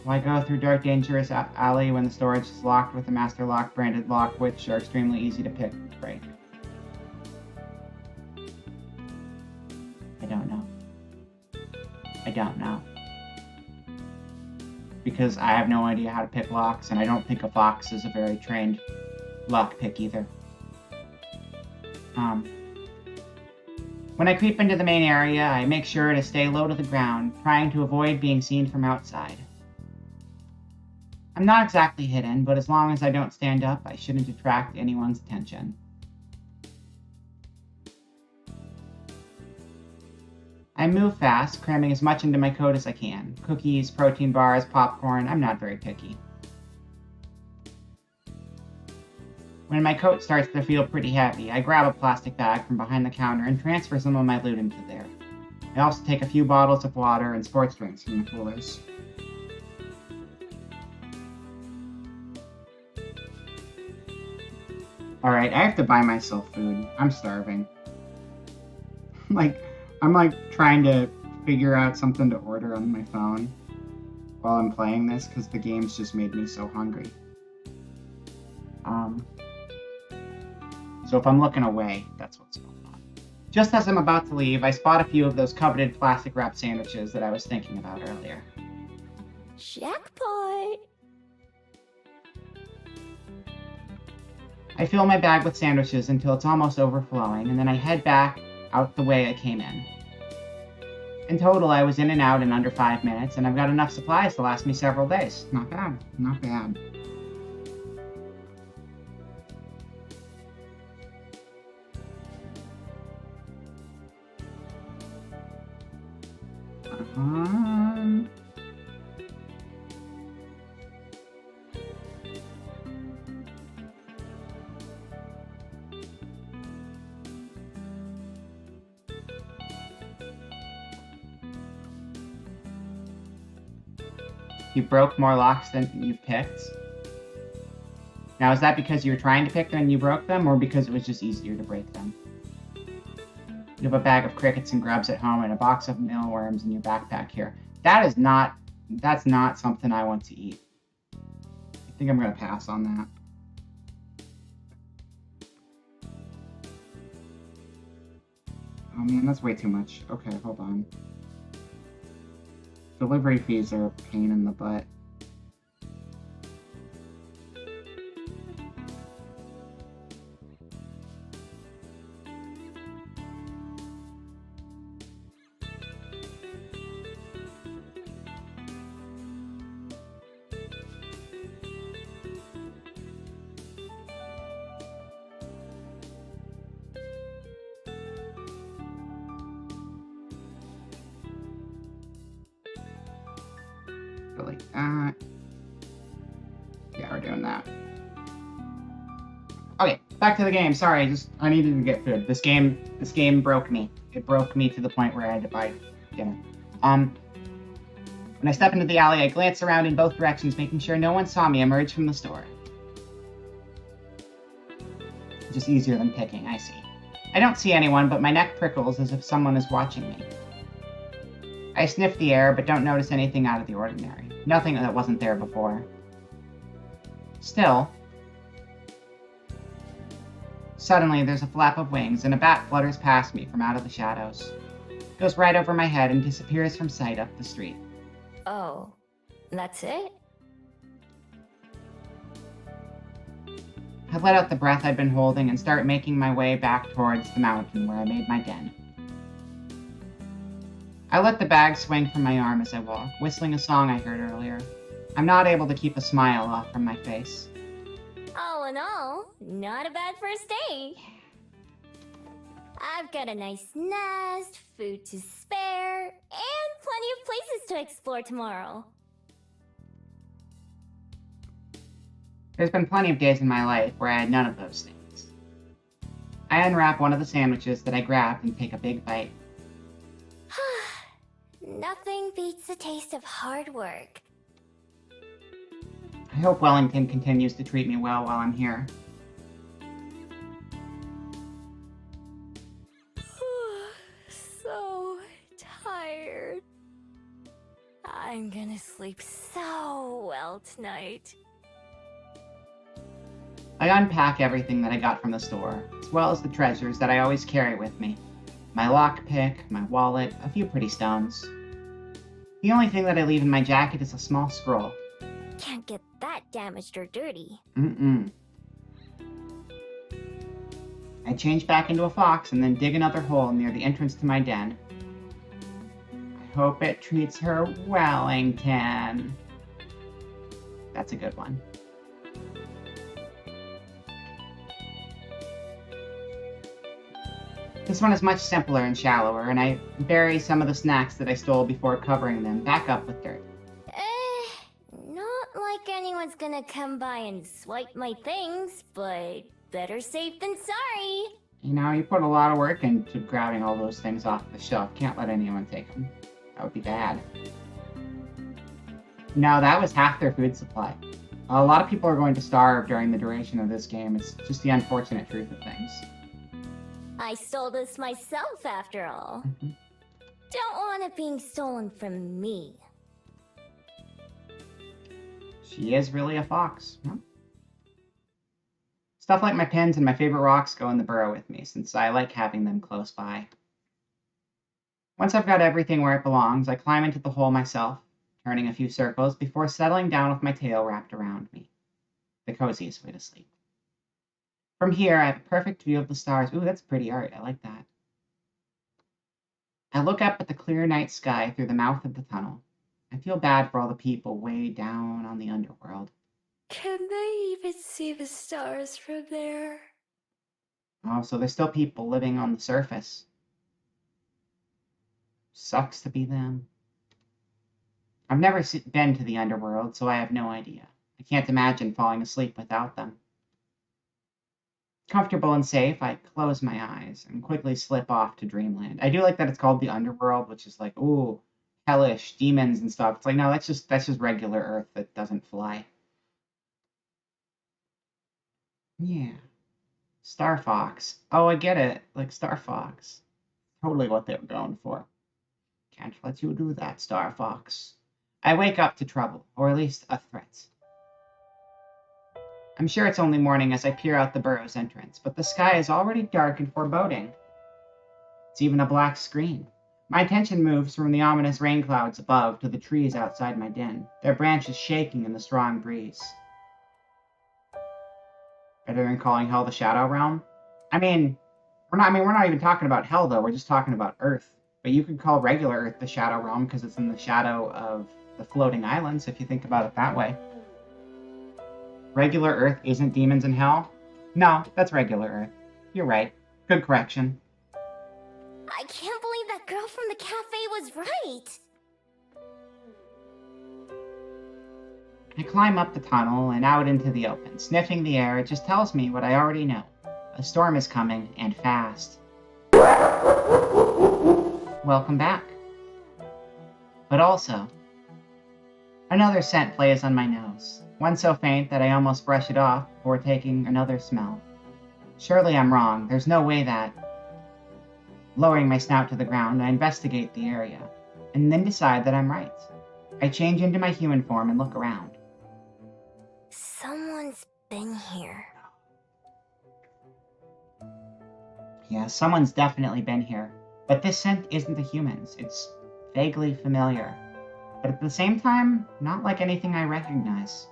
Speaker 2: Why go through dark, dangerous alley when the storage is locked with a master lock branded lock, which are extremely easy to pick and break? I don't know. Because I have no idea how to pick locks, and I don't think a fox is a very trained lock pick either. When I creep into the main area, I make sure to stay low to the ground, trying to avoid being seen from outside. I'm not exactly hidden, but as long as I don't stand up, I shouldn't attract anyone's attention. I move fast, cramming as much into my coat as I can. Cookies, protein bars, popcorn, I'm not very picky. When my coat starts to feel pretty heavy, I grab a plastic bag from behind the counter and transfer some of my loot into there. I also take a few bottles of water and sports drinks from the coolers. Alright, I have to buy myself food. I'm starving. I'm trying to figure out something to order on my phone while I'm playing this, because the game's just made me so hungry. So if I'm looking away, that's what's going on. Just as I'm about to leave, I spot a few of those coveted plastic wrap sandwiches that I was thinking about earlier.
Speaker 11: Jackpot!
Speaker 2: I fill my bag with sandwiches until it's almost overflowing, and then I head back out the way I came in. In total, I was in and out in under 5 minutes, and I've got enough supplies to last me several days. Not bad. Not bad. You broke more locks than you've picked. Now, is that because you were trying to pick them and you broke them, or because it was just easier to break them? You have a bag of crickets and grubs at home and a box of mealworms in your backpack here. That's not something I want to eat. I think I'm going to pass on that. Oh man, that's way too much. Okay, hold on. Delivery fees are a pain in the butt. Like that. Yeah, we're doing that. Okay, back to the game. Sorry, I needed to get food. This game broke me. It broke me to the point where I had to buy dinner. When I step into the alley, I glance around in both directions, making sure no one saw me emerge from the store. Just easier than picking, I see. I don't see anyone, but my neck prickles as if someone is watching me. I sniff the air, but don't notice anything out of the ordinary. Nothing that wasn't there before. Still, suddenly there's a flap of wings, and a bat flutters past me from out of the shadows. It goes right over my head and disappears from sight up the street.
Speaker 11: Oh, that's it?
Speaker 2: I let out the breath I'd been holding and start making my way back towards the mountain where I made my den. I let the bag swing from my arm as I walk, whistling a song I heard earlier. I'm not able to keep a smile off from my face.
Speaker 11: All in all, not a bad first day. I've got a nice nest, food to spare, and plenty of places to explore tomorrow.
Speaker 2: There's been plenty of days in my life where I had none of those things. I unwrap one of the sandwiches that I grabbed and take a big bite.
Speaker 11: Nothing beats the taste of hard work.
Speaker 2: I hope Wellington continues to treat me well while I'm here.
Speaker 11: So tired. I'm gonna sleep so well tonight.
Speaker 2: I unpack everything that I got from the store, as well as the treasures that I always carry with me. My lockpick, my wallet, a few pretty stones. The only thing that I leave in my jacket is a small scroll.
Speaker 11: Can't get that damaged or dirty.
Speaker 2: I change back into a fox and then dig another hole near the entrance to my den. I hope it treats her Wellington. That's a good one. This one is much simpler and shallower, and I bury some of the snacks that I stole before covering them back up with dirt.
Speaker 11: Not like anyone's gonna come by and swipe my things, but Better safe than sorry.
Speaker 2: You know, you put a lot of work into grabbing all those things off the shelf. Can't let anyone take them. That would be bad. No, that was half their food supply. A lot of people are going to starve during the duration of this game. It's just the unfortunate truth of things.
Speaker 11: I stole this myself, after all. Don't want it being stolen from me.
Speaker 2: She is really a fox. Huh? Stuff like my pins and my favorite rocks go in the burrow with me, since I like having them close by. Once I've got everything where it belongs, I climb into the hole myself, turning a few circles before settling down with my tail wrapped around me. The coziest way to sleep. From here, I have a perfect view of the stars. Ooh, that's pretty art. I like that. I look up at the clear night sky through the mouth of the tunnel. I feel bad for all the people way down on the underworld.
Speaker 11: Can they even see the stars from there?
Speaker 2: Oh, so there's still people living on the surface. Sucks to be them. I've never been to the underworld, so I have no idea. I can't imagine falling asleep without them. Comfortable and safe, I close my eyes and quickly slip off to dreamland. I do like that it's called the underworld, which is like, ooh, hellish, demons and stuff. It's like, no, that's just regular Earth that doesn't fly. Yeah. Star Fox. Oh, I get it. Like Star Fox. Totally what they were going for. Can't let you do that, Star Fox. I wake up to trouble, or at least a threat. I'm sure it's only morning as I peer out the burrow's entrance, but the sky is already dark and foreboding. It's even a black screen. My attention moves from the ominous rain clouds above to the trees outside my den, their branches shaking in the strong breeze. Better than calling hell the Shadow Realm? We're not even talking about hell though, we're just talking about Earth. But you could call regular Earth the Shadow Realm because it's in the shadow of the floating islands, if you think about it that way. Regular Earth isn't demons in hell? No, that's regular Earth. You're right. Good correction.
Speaker 11: I can't believe that girl from the cafe was right.
Speaker 2: I climb up the tunnel and out into the open. Sniffing the air, it just tells me what I already know. A storm is coming, and fast. Welcome back. But also, another scent plays on my nose. One so faint that I almost brush it off before taking another smell. Surely I'm wrong. There's no way that... Lowering my snout to the ground, I investigate the area, and then decide that I'm right. I change into my human form and look around.
Speaker 11: Someone's been here.
Speaker 2: Yeah, someone's definitely been here. But this scent isn't the humans. It's vaguely familiar. But at the same time, not like anything I recognize.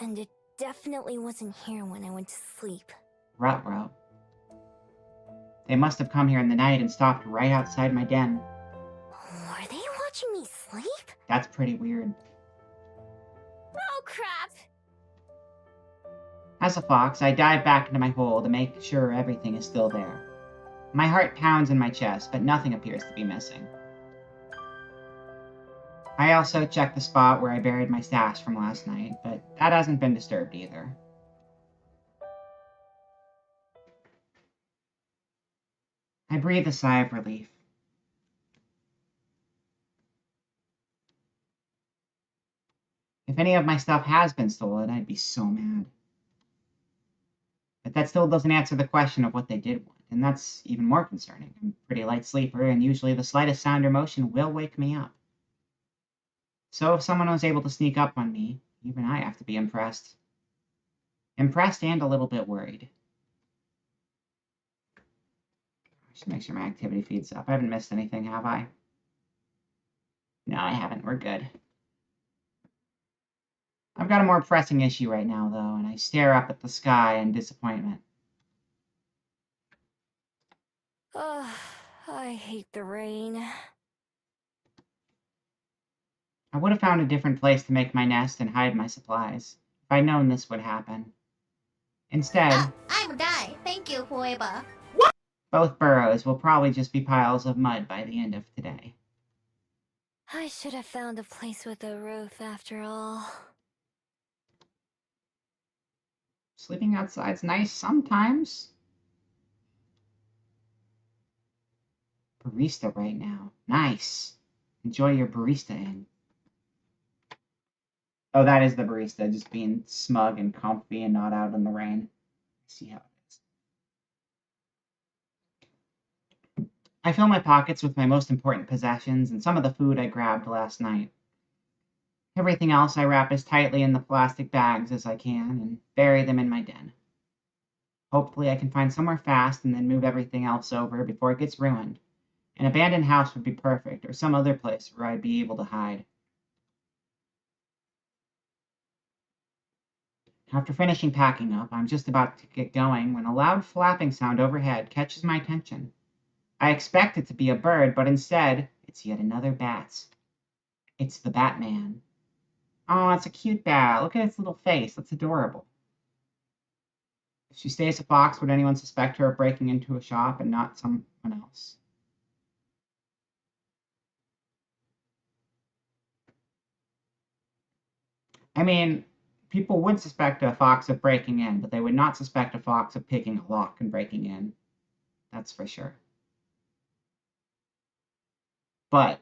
Speaker 11: And it definitely wasn't here when I went to sleep.
Speaker 2: Ruh-roh. They must have come here in the night and stopped right outside my den.
Speaker 11: Were they watching me sleep?
Speaker 2: That's pretty weird.
Speaker 11: Oh, crap!
Speaker 2: As a fox, I dive back into my hole to make sure everything is still there. My heart pounds in my chest, but nothing appears to be missing. I also check the spot where I buried my stash from last night, but that hasn't been disturbed either. I breathe a sigh of relief. If any of my stuff has been stolen, I'd be so mad. But that still doesn't answer the question of what they did want, and that's even more concerning. I'm a pretty light sleeper, and usually the slightest sound or motion will wake me up. So if someone was able to sneak up on me, even I have to be impressed. Impressed and a little bit worried. I should make sure my activity feed's up. I haven't missed anything, have I? No, I haven't. We're good. I've got a more pressing issue right now, though, and I stare up at the sky in disappointment.
Speaker 11: Ugh, I hate the rain.
Speaker 2: I would have found a different place to make my nest and hide my supplies, if I'd known this would happen. Instead...
Speaker 11: I'm done. Thank you, Fueba.
Speaker 2: Both burrows will probably just be piles of mud by the end of today.
Speaker 11: I should have found a place with a roof after all.
Speaker 2: Sleeping outside's nice sometimes. Barista right now. Nice. Enjoy your barista-ing. Oh, that is the barista, just being smug and comfy and not out in the rain. See how it is. I fill my pockets with my most important possessions and some of the food I grabbed last night. Everything else I wrap as tightly in the plastic bags as I can and bury them in my den. Hopefully I can find somewhere fast and then move everything else over before it gets ruined. An abandoned house would be perfect, or some other place where I'd be able to hide. After finishing packing up, I'm just about to get going when a loud flapping sound overhead catches my attention. I expect it to be a bird, but instead, it's yet another bat. It's the Batman. Oh, it's a cute bat. Look at its little face. That's adorable. If she stays a fox, would anyone suspect her of breaking into a shop and not someone else? I mean, people would suspect a fox of breaking in, but they would not suspect a fox of picking a lock and breaking in. That's for sure. But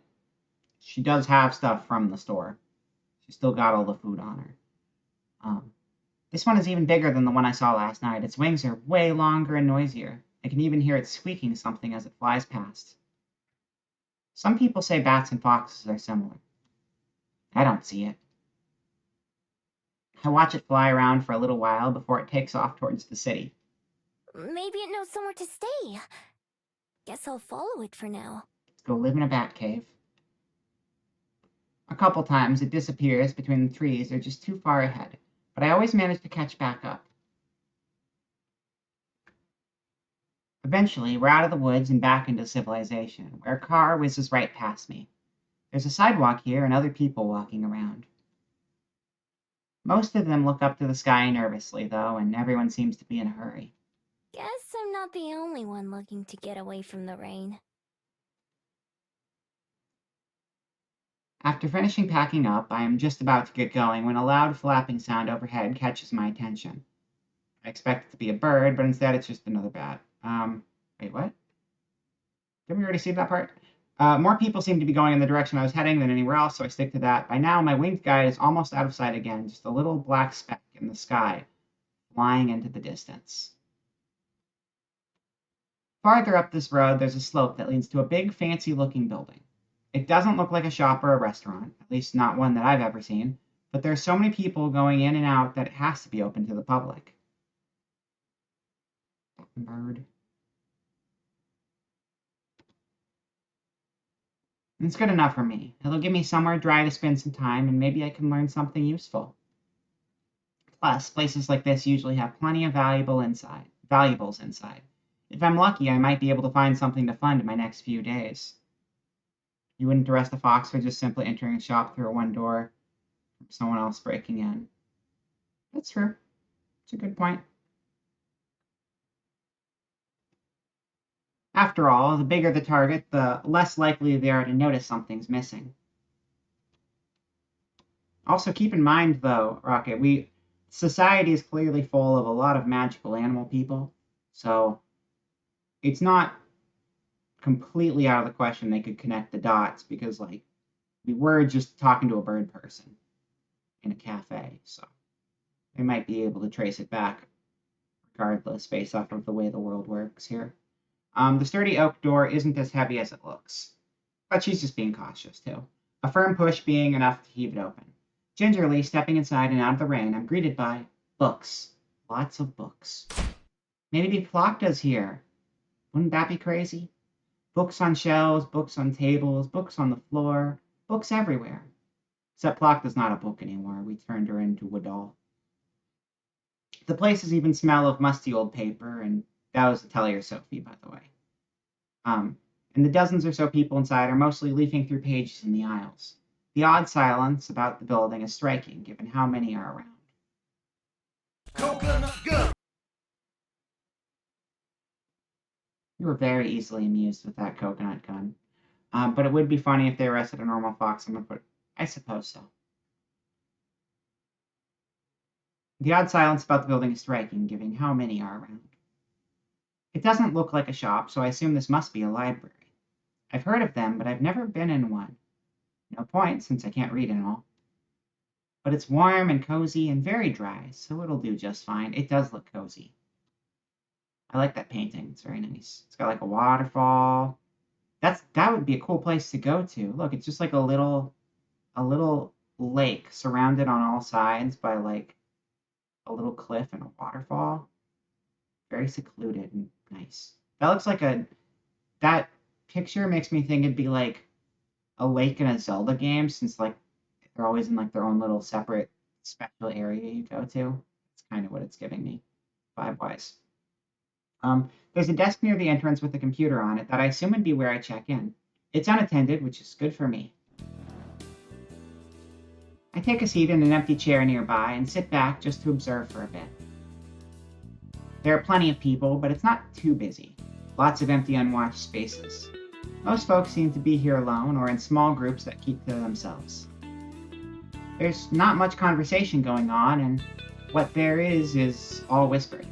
Speaker 2: she does have stuff from the store. She's still got all the food on her. This one is even bigger than the one I saw last night. Its wings are way longer and noisier. I can even hear it squeaking something as it flies past. Some people say bats and foxes are similar. I don't see it. I watch it fly around for a little while before it takes off towards the city.
Speaker 11: Maybe it knows somewhere to stay. Guess I'll follow it for now.
Speaker 2: Let's go live in a bat cave. A couple times it disappears between the trees or just too far ahead, but I always manage to catch back up. Eventually, we're out of the woods and back into civilization, where a car whizzes right past me. There's a sidewalk here and other people walking around. Most of them look up to the sky nervously, though, and everyone seems to be in a hurry.
Speaker 11: Guess I'm not the only one looking to get away from the rain.
Speaker 2: After finishing packing up, I am just about to get going when a loud flapping sound overhead catches my attention. I expect it to be a bird, but instead it's just another bat. Wait, what? Didn't we already see that part? More people seem to be going in the direction I was heading than anywhere else, so I stick to that. By now, my winged guide is almost out of sight again, just a little black speck in the sky, flying into the distance. Farther up this road, there's a slope that leads to a big, fancy-looking building. It doesn't look like a shop or a restaurant, at least not one that I've ever seen, but there's so many people going in and out that it has to be open to the public. Bird. It's good enough for me. It'll give me somewhere dry to spend some time, and maybe I can learn something useful. Plus, places like this usually have plenty of valuables inside. If I'm lucky, I might be able to find something to fund in my next few days. You wouldn't arrest a fox for just simply entering a shop through one door from someone else breaking in. That's true. It's a good point. After all, the bigger the target, the less likely they are to notice something's missing. Also, keep in mind, though, Rocket, society is clearly full of a lot of magical animal people, so it's not completely out of the question they could connect the dots, because, like, we were just talking to a bird person in a cafe, so they might be able to trace it back regardless, based off of the way the world works here. The sturdy oak door isn't as heavy as it looks, but she's just being cautious, too. A firm push being enough to heave it open. Gingerly stepping inside and out of the rain, I'm greeted by books. Lots of books. Maybe Plocta's here. Wouldn't that be crazy? Books on shelves, books on tables, books on the floor, books everywhere. Except Plocta's not a book anymore. We turned her into a doll. The places even smell of musty old paper, and that was to tell your Sophie, by the way. And the dozens or so people inside are mostly leafing through pages in the aisles. The odd silence about the building is striking, given how many are around.
Speaker 10: Coconut gun!
Speaker 2: You were very easily amused with that coconut gun. But it would be funny if they arrested a normal fox. I suppose so. The odd silence about the building is striking, given how many are around. It doesn't look like a shop, so I assume this must be a library. I've heard of them, but I've never been in one. No point, since I can't read and all. But it's warm and cozy and very dry, so it'll do just fine. It does look cozy. I like that painting. It's very nice. It's got like a waterfall. That would be a cool place to go to. Look, it's just like a little lake surrounded on all sides by like a little cliff and a waterfall. Very secluded and nice. That looks like that picture makes me think it'd be like a lake in a Zelda game, since like they're always in like their own little separate special area you go to. It's kind of what it's giving me, vibe-wise. There's a desk near the entrance with a computer on it that I assume would be where I check in. It's unattended, which is good for me. I take a seat in an empty chair nearby and sit back just to observe for a bit. There are plenty of people, but it's not too busy. Lots of empty, unwatched spaces. Most folks seem to be here alone or in small groups that keep to themselves. There's not much conversation going on, and what there is all whispered.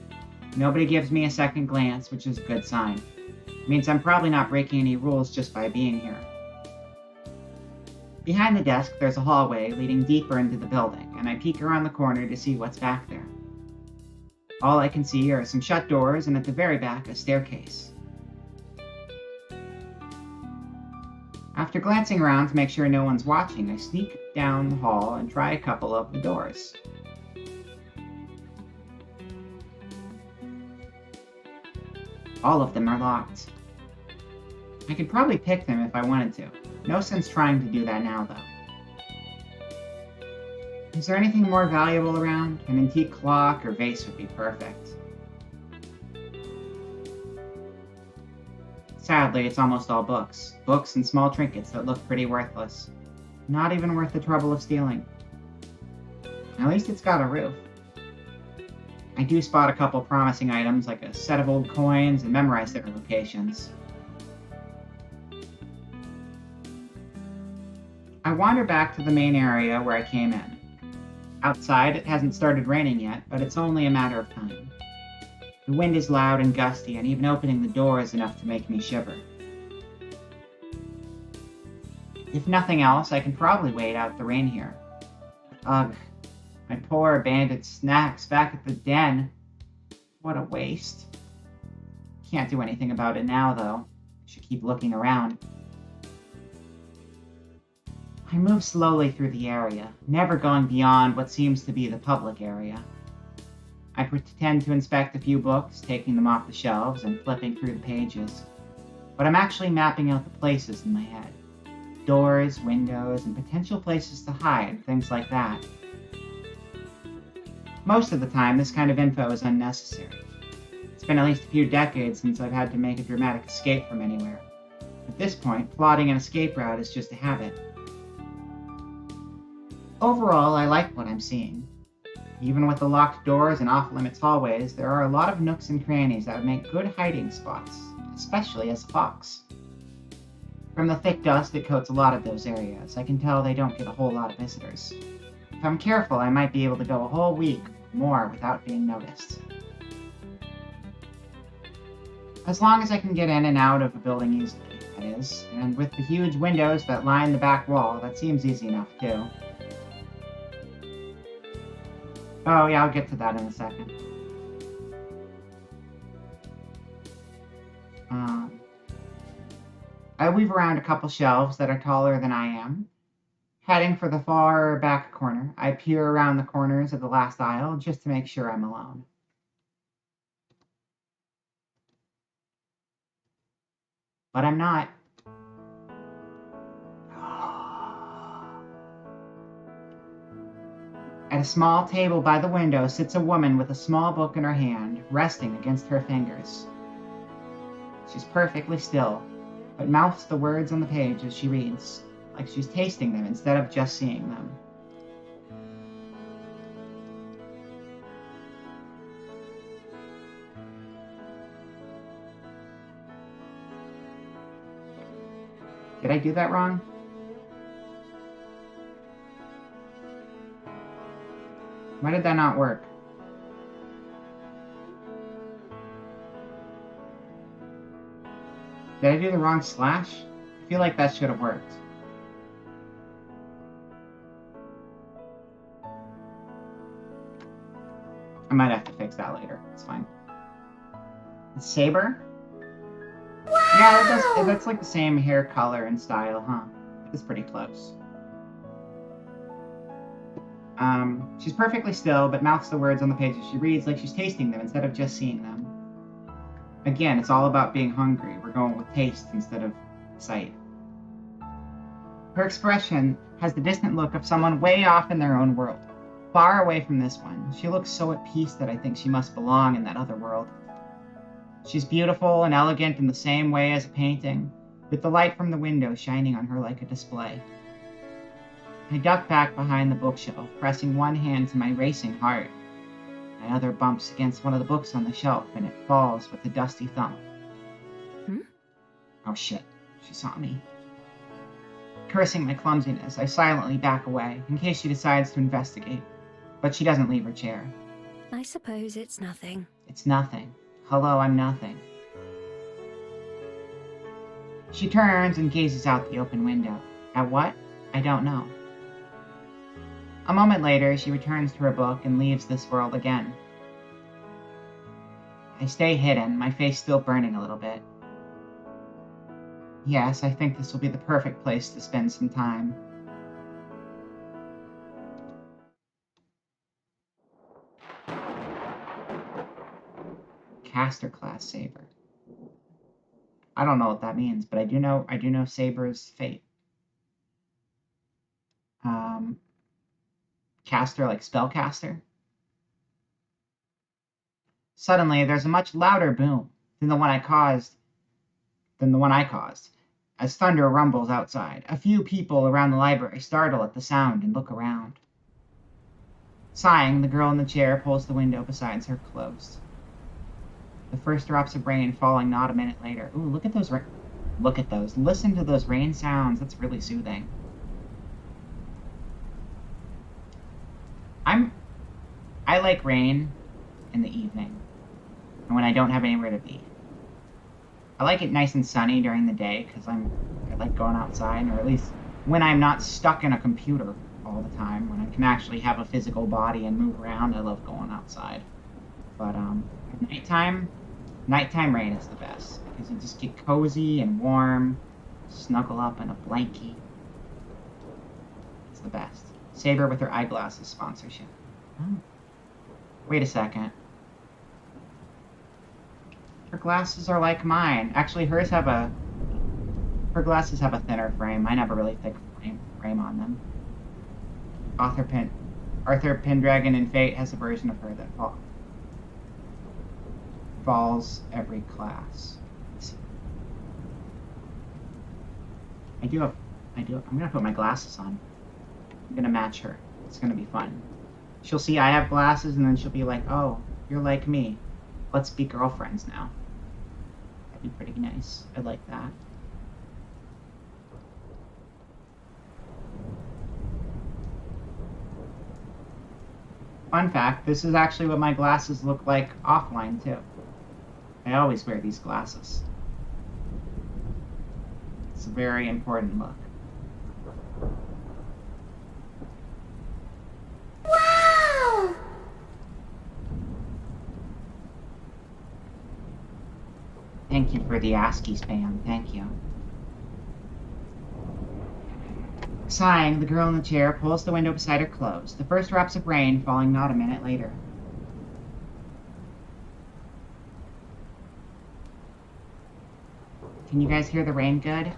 Speaker 2: Nobody gives me a second glance, which is a good sign. It means I'm probably not breaking any rules just by being here. Behind the desk, there's a hallway leading deeper into the building, and I peek around the corner to see what's back there. All I can see are some shut doors, and at the very back, a staircase. After glancing around to make sure no one's watching, I sneak down the hall and try a couple of the doors. All of them are locked. I could probably pick them if I wanted to. No sense trying to do that now, though. Is there anything more valuable around? An antique clock or vase would be perfect. Sadly, it's almost all books. Books and small trinkets that look pretty worthless. Not even worth the trouble of stealing. At least it's got a roof. I do spot a couple promising items, like a set of old coins, and memorize their locations. I wander back to the main area where I came in. Outside, it hasn't started raining yet, but it's only a matter of time. The wind is loud and gusty, and even opening the door is enough to make me shiver. If nothing else, I can probably wait out the rain here. Ugh. My poor abandoned snacks back at the den. What a waste. Can't do anything about it now, though. I should keep looking around. I move slowly through the area, never going beyond what seems to be the public area. I pretend to inspect a few books, taking them off the shelves and flipping through the pages. But I'm actually mapping out the places in my head. Doors, windows, and potential places to hide, things like that. Most of the time, this kind of info is unnecessary. It's been at least a few decades since I've had to make a dramatic escape from anywhere. At this point, plotting an escape route is just a habit. Overall, I like what I'm seeing. Even with the locked doors and off-limits hallways, there are a lot of nooks and crannies that would make good hiding spots, especially as a fox. From the thick dust that coats a lot of those areas, I can tell they don't get a whole lot of visitors. If I'm careful, I might be able to go a whole week or more without being noticed. As long as I can get in and out of a building easily, that is, and with the huge windows that line the back wall, that seems easy enough too. Oh yeah, I'll get to that in a second. I weave around a couple shelves that are taller than I am. Heading for the far back corner, I peer around the corners of the last aisle just to make sure I'm alone. But I'm not. At a small table by the window sits a woman with a small book in her hand, resting against her fingers. She's perfectly still, but mouths the words on the page as she reads, like she's tasting them instead of just seeing them. Did I do that wrong? Why did that not work? Did I do the wrong slash? I feel like that should have worked. I might have to fix that later. It's fine. Saber? Wow! Yeah, that's like the same hair color and style, huh? It's pretty close. She's perfectly still, but mouths the words on the pages she reads like she's tasting them instead of just seeing them. Again, it's all about being hungry. We're going with taste instead of sight. Her expression has the distant look of someone way off in their own world, far away from this one. She looks so at peace that I think she must belong in that other world. She's beautiful and elegant in the same way as a painting, with the light from the window shining on her like a display. I duck back behind the bookshelf, pressing one hand to my racing heart. My other bumps against one of the books on the shelf, and it falls with a dusty thump. Oh shit, she saw me. Cursing my clumsiness, I silently back away, in case she decides to investigate. But she doesn't leave her chair.
Speaker 1: I suppose it's nothing.
Speaker 2: It's nothing. Hello, I'm nothing. She turns and gazes out the open window. At what? I don't know. A moment later, she returns to her book and leaves this world again. I stay hidden, my face still burning a little bit. Yes, I think this will be the perfect place to spend some time. Caster class Saber. I don't know what that means, but I do know Saber's fate. Caster like spellcaster. Suddenly, there's a much louder boom than the one I caused, as thunder rumbles outside. A few people around the library startle at the sound and look around. Sighing, the girl in the chair pulls the window beside her closed. The first drops of rain falling not a minute later. Ooh, look at those. Look at those. Listen to those rain sounds. That's really soothing. I like rain in the evening, and when I don't have anywhere to be. I like it nice and sunny during the day because I like going outside, or at least when I'm not stuck in a computer all the time, when I can actually have a physical body and move around. I love going outside. But nighttime rain is the best because you just get cozy and warm, snuggle up in a blankie. It's the best. Saber with her eyeglasses sponsorship. Oh. Wait a second. Her glasses are like mine. Actually, her glasses have a thinner frame. Mine have a really thick frame on them. Arthur Pendragon in Fate has a version of her that falls every class. I'm gonna put my glasses on. I'm gonna match her. It's gonna be fun. She'll see I have glasses, and then she'll be like, oh, you're like me. Let's be girlfriends now. That'd be pretty nice. I'd like that. Fun fact, this is actually what my glasses look like offline, too. I always wear these glasses. It's a very important look.
Speaker 11: Wow!
Speaker 2: Thank you for the ASCII spam. Thank you. Sighing, the girl in the chair pulls the window beside her closed, the first drops of rain falling not a minute later. Can you guys hear the rain good?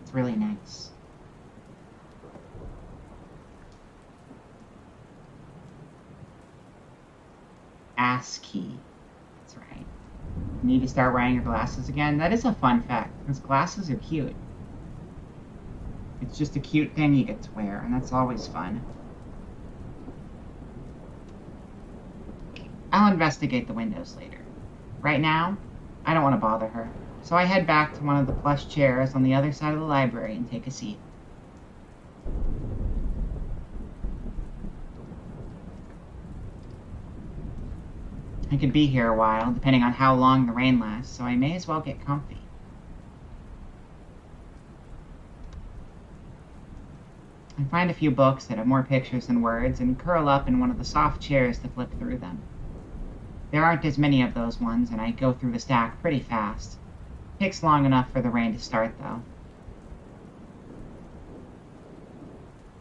Speaker 2: It's really nice. ASCII. That's right. You need to start wearing your glasses again? That is a fun fact, because glasses are cute. It's just a cute thing you get to wear, and that's always fun. I'll investigate the windows later. Right now, I don't want to bother her, so I head back to one of the plush chairs on the other side of the library and take a seat. I could be here a while, depending on how long the rain lasts, so I may as well get comfy. I find a few books that have more pictures than words and curl up in one of the soft chairs to flip through them. There aren't as many of those ones, and I go through the stack pretty fast. Takes long enough for the rain to start, though.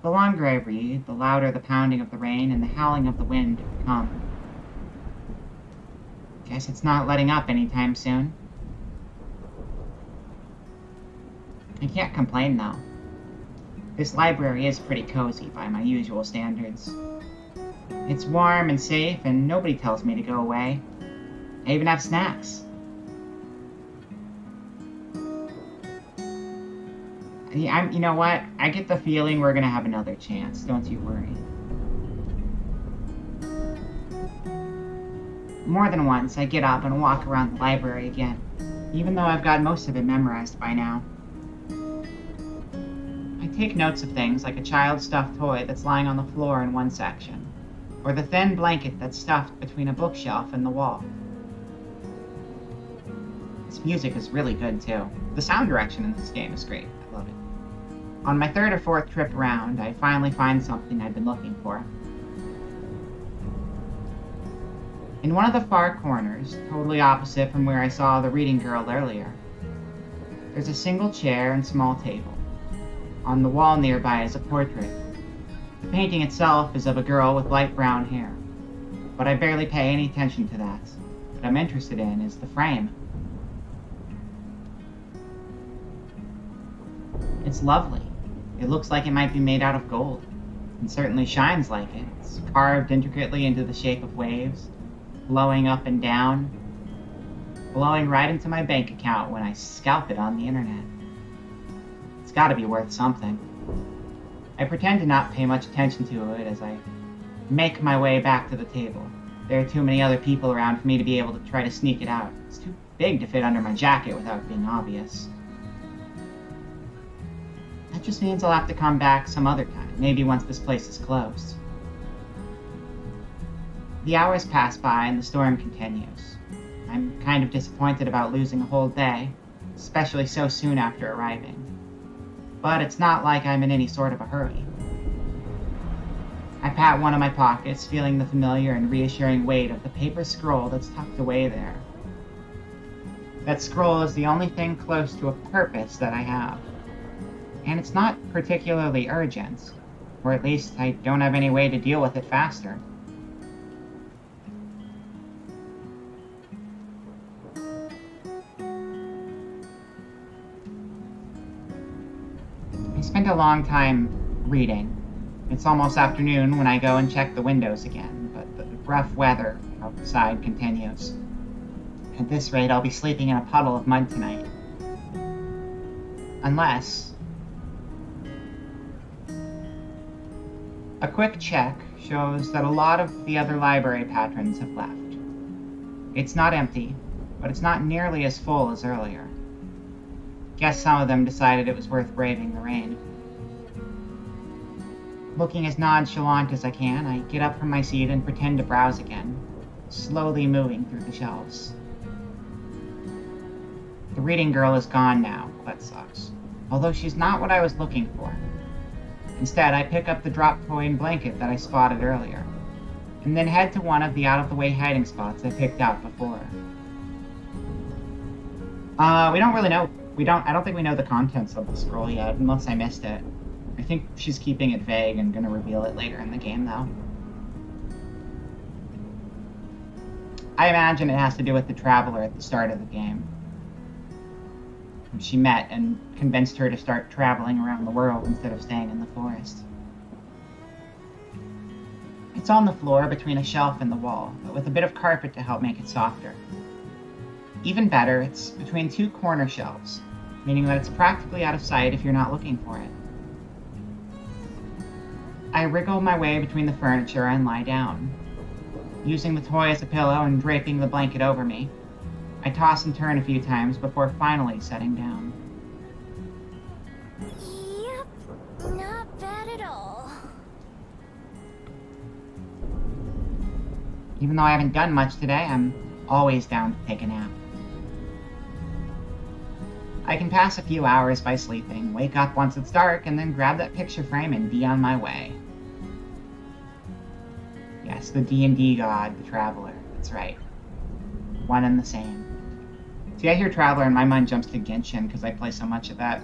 Speaker 2: The longer I read, the louder the pounding of the rain and the howling of the wind become. Guess it's not letting up anytime soon. I can't complain, though. This library is pretty cozy by my usual standards. It's warm and safe, and nobody tells me to go away. I even have snacks. You know what? I get the feeling we're gonna have another chance, don't you worry. More than once, I get up and walk around the library again, even though I've got most of it memorized by now. I take notes of things like a child's stuffed toy that's lying on the floor in one section, or the thin blanket that's stuffed between a bookshelf and the wall. This music is really good, too. The sound direction in this game is great. I love it. On my third or fourth trip around, I finally find something I've been looking for. In one of the far corners, totally opposite from where I saw the reading girl earlier, there's a single chair and small table. On the wall nearby is a portrait. The painting itself is of a girl with light brown hair, but I barely pay any attention to that. What I'm interested in is the frame. It's lovely. It looks like it might be made out of gold, and certainly shines like it. It's carved intricately into the shape of waves, blowing up and down, blowing right into my bank account when I scalp it on the internet. It's gotta be worth something. I pretend to not pay much attention to it as I make my way back to the table. There are too many other people around for me to be able to try to sneak it out. It's too big to fit under my jacket without being obvious. That just means I'll have to come back some other time, maybe once this place is closed. The hours pass by and the storm continues. I'm kind of disappointed about losing a whole day, especially so soon after arriving. But it's not like I'm in any sort of a hurry. I pat one of my pockets, feeling the familiar and reassuring weight of the paper scroll that's tucked away there. That scroll is the only thing close to a purpose that I have. And it's not particularly urgent, or at least I don't have any way to deal with it faster. I spent a long time reading. It's almost afternoon when I go and check the windows again, but the rough weather outside continues. At this rate, I'll be sleeping in a puddle of mud tonight. Unless... A quick check shows that a lot of the other library patrons have left. It's not empty, but it's not nearly as full as earlier. Guess some of them decided it was worth braving the rain. Looking as nonchalant as I can, I get up from my seat and pretend to browse again, slowly moving through the shelves. The reading girl is gone now, that sucks. Although she's not what I was looking for. Instead, I pick up the drop toy and blanket that I spotted earlier, and then head to one of the out-of-the-way hiding spots I picked out before. We don't really know. I don't think we know the contents of the scroll yet, unless I missed it. I think she's keeping it vague and gonna reveal it later in the game, though. I imagine it has to do with the traveler at the start of the game. She met and convinced her to start traveling around the world instead of staying in the forest. It's on the floor between a shelf and the wall, but with a bit of carpet to help make it softer. Even better, it's between two corner shelves, meaning that it's practically out of sight if you're not looking for it. I wriggle my way between the furniture and lie down. Using the toy as a pillow and draping the blanket over me, I toss and turn a few times before finally setting down.
Speaker 11: Yep, not bad at all.
Speaker 2: Even though I haven't done much today, I'm always down to take a nap. I can pass a few hours by sleeping, wake up once it's dark, and then grab that picture frame and be on my way. Yes, the D&D god, the Traveler. That's right. One and the same. See, I hear Traveler and my mind jumps to Genshin because I play so much of that.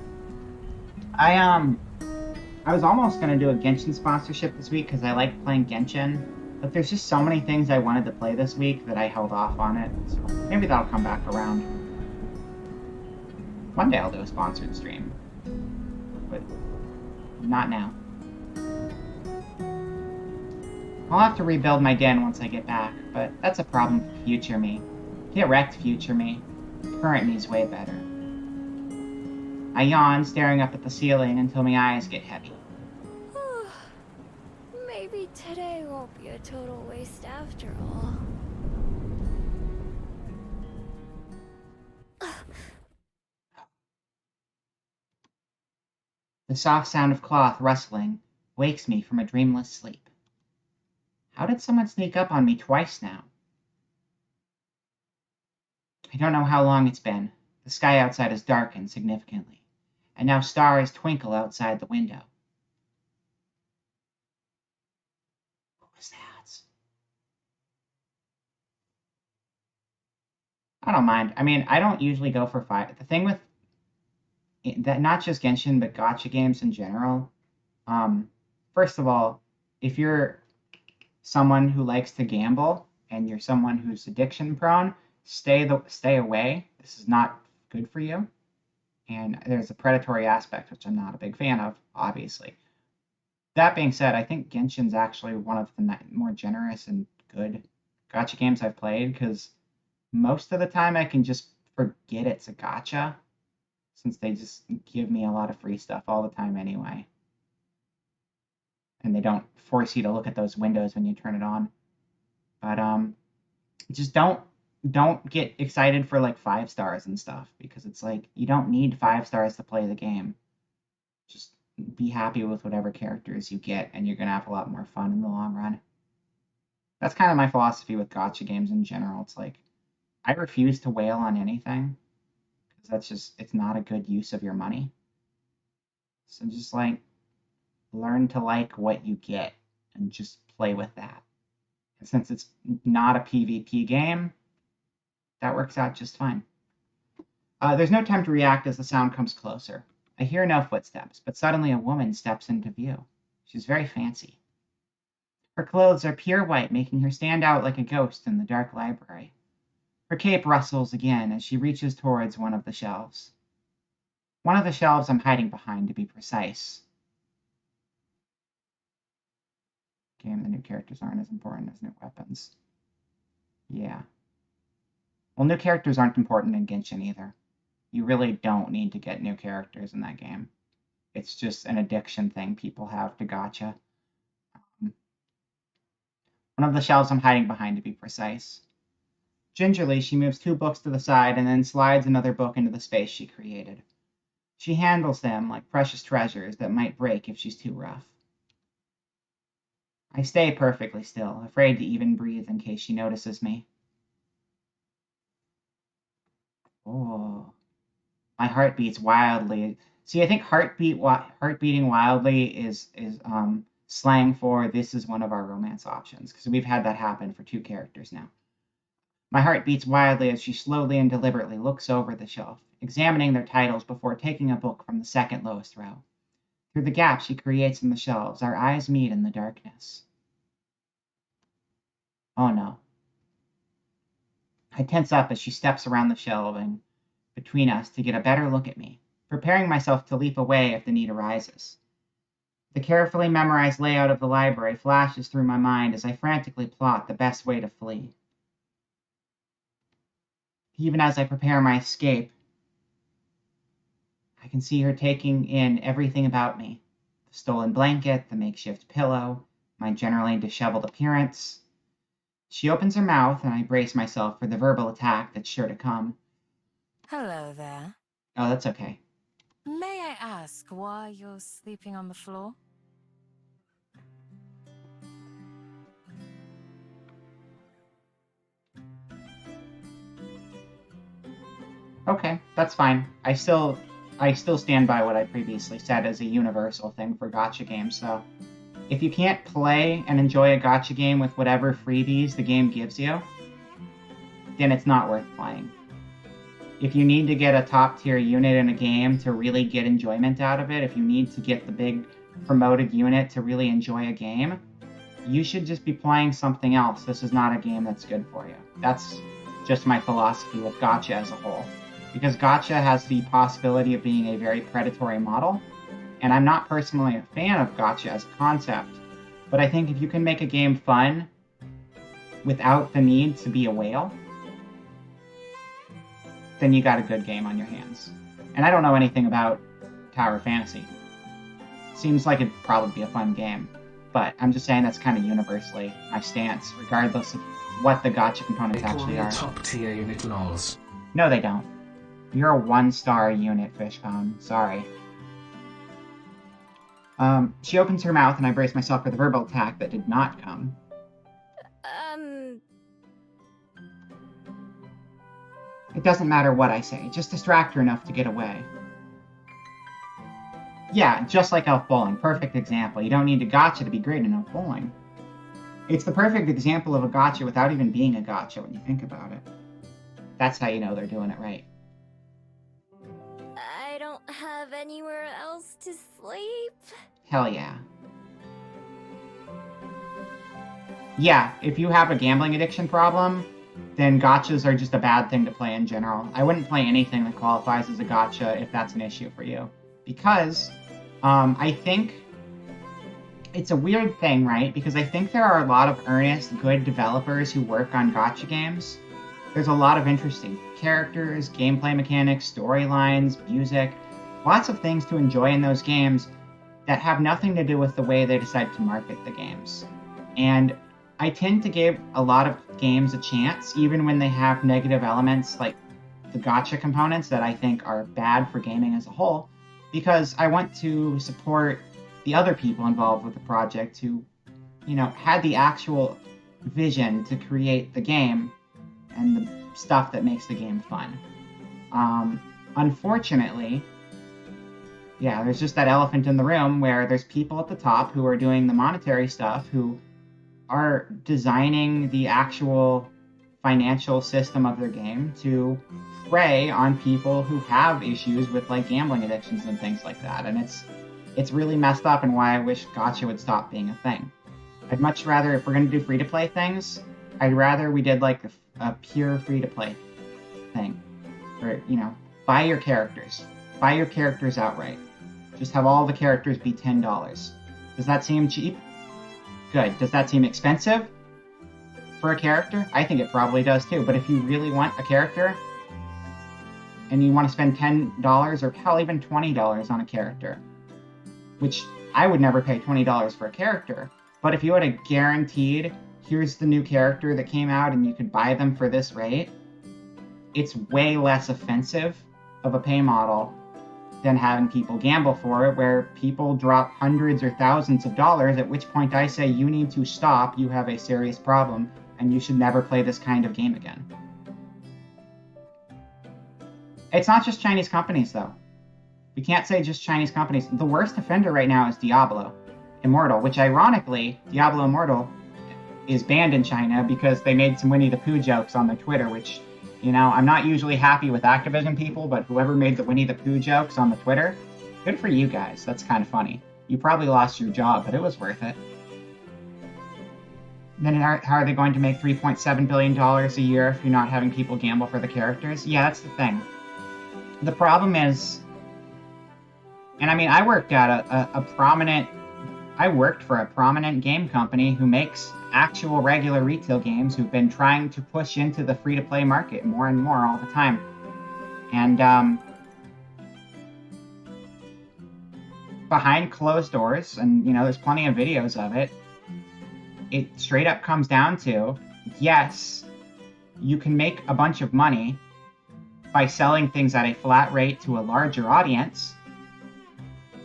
Speaker 2: I was almost going to do a Genshin sponsorship this week because I like playing Genshin, but there's just so many things I wanted to play this week that I held off on it, so maybe that'll come back around. One day I'll do a sponsored stream, but not now. I'll have to rebuild my den once I get back, but that's a problem for future me. Get wrecked, future me. Current me's way better. I yawn, staring up at the ceiling until my eyes get heavy.
Speaker 11: Maybe today won't be a total waste after all.
Speaker 2: The soft sound of cloth rustling wakes me from a dreamless sleep. How did someone sneak up on me twice now? I don't know how long it's been. The sky outside has darkened significantly, and now stars twinkle outside the window. What was that? I don't mind. I mean, I don't usually go for 5. The thing with that, not just Genshin, but gacha games in general, first of all, if you're someone who likes to gamble and you're someone who's addiction prone, stay away. This is not good for you. And there's a predatory aspect, which I'm not a big fan of, obviously. That being said, I think Genshin's actually one of the more generous and good gacha games I've played, because most of the time I can just forget it's a gacha, since they just give me a lot of free stuff all the time anyway. And they don't force you to look at those windows when you turn it on. But just don't get excited for like 5 stars and stuff, because it's like you don't need 5 stars to play the game. Just be happy with whatever characters you get, and you're gonna have a lot more fun in the long run. That's kind of my philosophy with gacha games in general. It's like I refuse to wail on anything, because that's just, it's not a good use of your money. So just like learn to like what you get and just play with that. And since it's not a PvP game, that works out just fine. There's no time to react as the sound comes closer. I hear no footsteps, but suddenly a woman steps into view. She's very fancy. Her clothes are pure white, making her stand out like a ghost in the dark library. Her cape rustles again as she reaches towards one of the shelves. One of the shelves I'm hiding behind, to be precise. Game, the new characters aren't as important as new weapons. Yeah. Well, new characters aren't important in Genshin either. You really don't need to get new characters in that game. It's just an addiction thing people have to gacha. One of the shelves I'm hiding behind, to be precise. Gingerly, she moves 2 books to the side and then slides another book into the space she created. She handles them like precious treasures that might break if she's too rough. I stay perfectly still, afraid to even breathe in case she notices me. Oh, my heart beats wildly. See, I think heartbeating wildly is slang for this is one of our romance options, because we've had that happen for 2 characters now. My heart beats wildly as she slowly and deliberately looks over the shelf, examining their titles before taking a book from the second lowest row. Through the gap she creates in the shelves, our eyes meet in the darkness. Oh no. I tense up as she steps around the shelving between us to get a better look at me, preparing myself to leap away if the need arises. The carefully memorized layout of the library flashes through my mind as I frantically plot the best way to flee. Even as I prepare my escape, I can see her taking in everything about me. The stolen blanket, the makeshift pillow, my generally disheveled appearance. She opens her mouth, and I brace myself for the verbal attack that's sure to come.
Speaker 3: Hello there.
Speaker 2: Oh, that's okay.
Speaker 3: May I ask why you're sleeping on the floor?
Speaker 2: Okay, that's fine. I still stand by what I previously said as a universal thing for gacha games, so if you can't play and enjoy a gacha game with whatever freebies the game gives you, then it's not worth playing. If you need to get a top-tier unit in a game to really get enjoyment out of it, if you need to get the big promoted unit to really enjoy a game, you should just be playing something else. This is not a game that's good for you. That's just my philosophy with gacha as a whole. Because gacha has the possibility of being a very predatory model, and I'm not personally a fan of gacha as a concept, but I think if you can make a game fun without the need to be a whale, then you got a good game on your hands. And I don't know anything about Tower Fantasy. Seems like it'd probably be a fun game, but I'm just saying that's kind of universally my stance, regardless of what the gacha components actually are.
Speaker 6: Top tier unit lols.
Speaker 2: No, they don't. You're a 1-star unit, Fishbone. Sorry. She opens her mouth, and I brace myself for the verbal attack that did not come. It doesn't matter what I say, just distract her enough to get away. Yeah, just like Elf Bowling. Perfect example. You don't need a gacha to be great in Elf Bowling. It's the perfect example of a gacha without even being a gacha when you think about it. That's how you know they're doing it right.
Speaker 11: I don't have anywhere else to sleep.
Speaker 2: Hell yeah. Yeah, if you have a gambling addiction problem, then gachas are just a bad thing to play in general. I wouldn't play anything that qualifies as a gacha if that's an issue for you. Because I think it's a weird thing, right? Because I think there are a lot of earnest, good developers who work on gacha games. There's a lot of interesting characters, gameplay mechanics, storylines, music, lots of things to enjoy in those games that have nothing to do with the way they decide to market the games. And I tend to give a lot of games a chance, even when they have negative elements like the gacha components that I think are bad for gaming as a whole, because I want to support the other people involved with the project who, had the actual vision to create the game and the stuff that makes the game fun. Unfortunately, there's just that elephant in the room where there's people at the top who are doing the monetary stuff, who are designing the actual financial system of their game to prey on people who have issues with like gambling addictions and things like that. And it's really messed up, and why I wish gacha would stop being a thing. I'd much rather, if we're going to do free-to-play things, I'd rather we did like a pure free-to-play thing. Where, buy your characters. Buy your characters outright. Just have all the characters be $10. Does that seem cheap? Good. Does that seem expensive for a character? I think it probably does too. But if you really want a character, and you want to spend $10 or hell, even $20 on a character, which I would never pay $20 for a character, but if you had a guaranteed, here's the new character that came out and you could buy them for this rate, it's way less offensive of a pay model than having people gamble for it, where people drop hundreds or thousands of dollars, at which point I say you need to stop, you have a serious problem, and you should never play this kind of game again. It's not just Chinese companies, though. We can't say just Chinese companies. The worst offender right now is Diablo Immortal, which ironically, Diablo Immortal is banned in China because they made some Winnie the Pooh jokes on their Twitter, which, I'm not usually happy with Activision people, but whoever made the Winnie the Pooh jokes on the Twitter, good for you guys. That's kind of funny. You probably lost your job, but it was worth it. Then how are they going to make $3.7 billion a year if you're not having people gamble for the characters? Yeah, that's the thing. The problem is, and I worked at I worked for a prominent game company who makes actual regular retail games, who've been trying to push into the free-to-play market more and more all the time. And behind closed doors, and there's plenty of videos of it, it straight up comes down to, yes, you can make a bunch of money by selling things at a flat rate to a larger audience,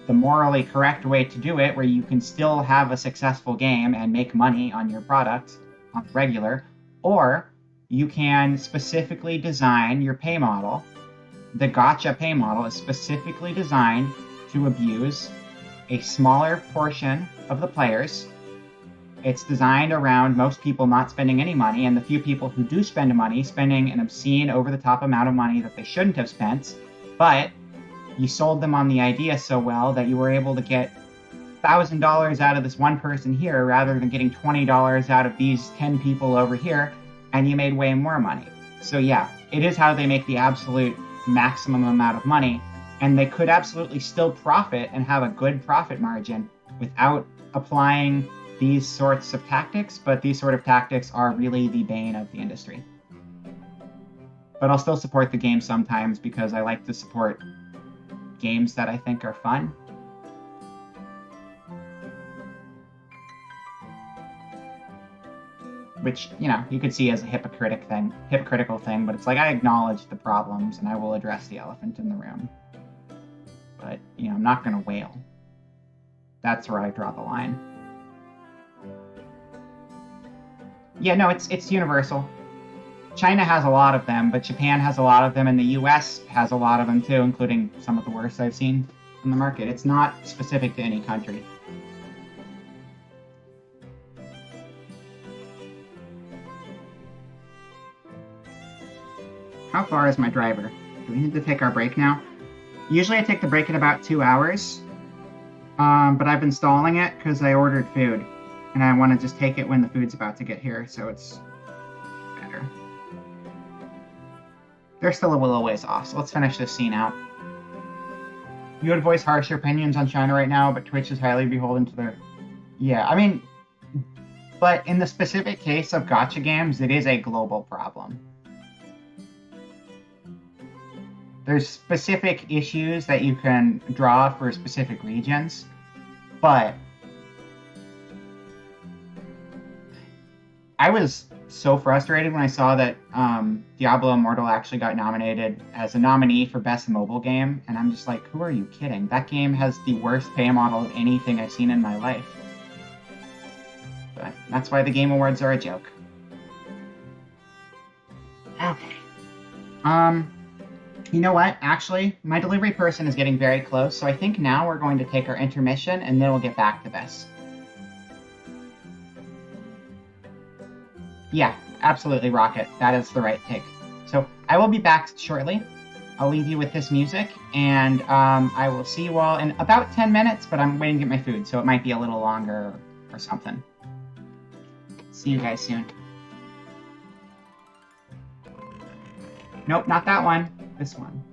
Speaker 2: the morally correct way to do it, where you can still have a successful game and make money on your product on regular, or you can specifically design your pay model the gacha pay model is specifically designed to abuse a smaller portion of the players. It's designed around most people not spending any money, and the few people who do spend money spending an obscene, over-the-top amount of money that they shouldn't have spent, but you sold them on the idea so well that you were able to get $1,000 out of this one person here rather than getting $20 out of these 10 people over here, and you made way more money. So yeah, it is how they make the absolute maximum amount of money, and they could absolutely still profit and have a good profit margin without applying these sorts of tactics, but these sort of tactics are really the bane of the industry. But I'll still support the game sometimes because I like to support games that I think are fun. Which, you know, you could see as a hypocritical thing, but it's like I acknowledge the problems and I will address the elephant in the room. But, you know, I'm not gonna wail. That's where I draw the line. Yeah, no, it's universal. China has a lot of them, but Japan has a lot of them, and the US has a lot of them too, including some of the worst I've seen in the market. It's not specific to any country. How far is my driver? Do we need to take our break now? Usually I take the break in about 2 hours, but I've been stalling it because I ordered food. And I want to just take it when the food's about to get here, so it's better. They're still a little ways off, so let's finish this scene out. You would voice harsher opinions on China right now, but Twitch is highly beholden to their... Yeah, I mean... But in the specific case of gacha games, it is a global problem. There's specific issues that you can draw for specific regions, but... I was so frustrated when I saw that Diablo Immortal actually got nominated as a nominee for Best Mobile Game, and I'm just like, who are you kidding? That game has the worst pay model of anything I've seen in my life. But that's why the Game Awards are a joke. Okay. You know what? Actually, my delivery person is getting very close, so I think now we're going to take our intermission, and then we'll get back to this. Yeah, absolutely, Rocket. That is the right take. So I will be back shortly. I'll leave you with this music, and I will see you all in about 10 minutes, but I'm waiting to get my food, so it might be a little longer or something. See you guys soon. Nope, not that one. This one.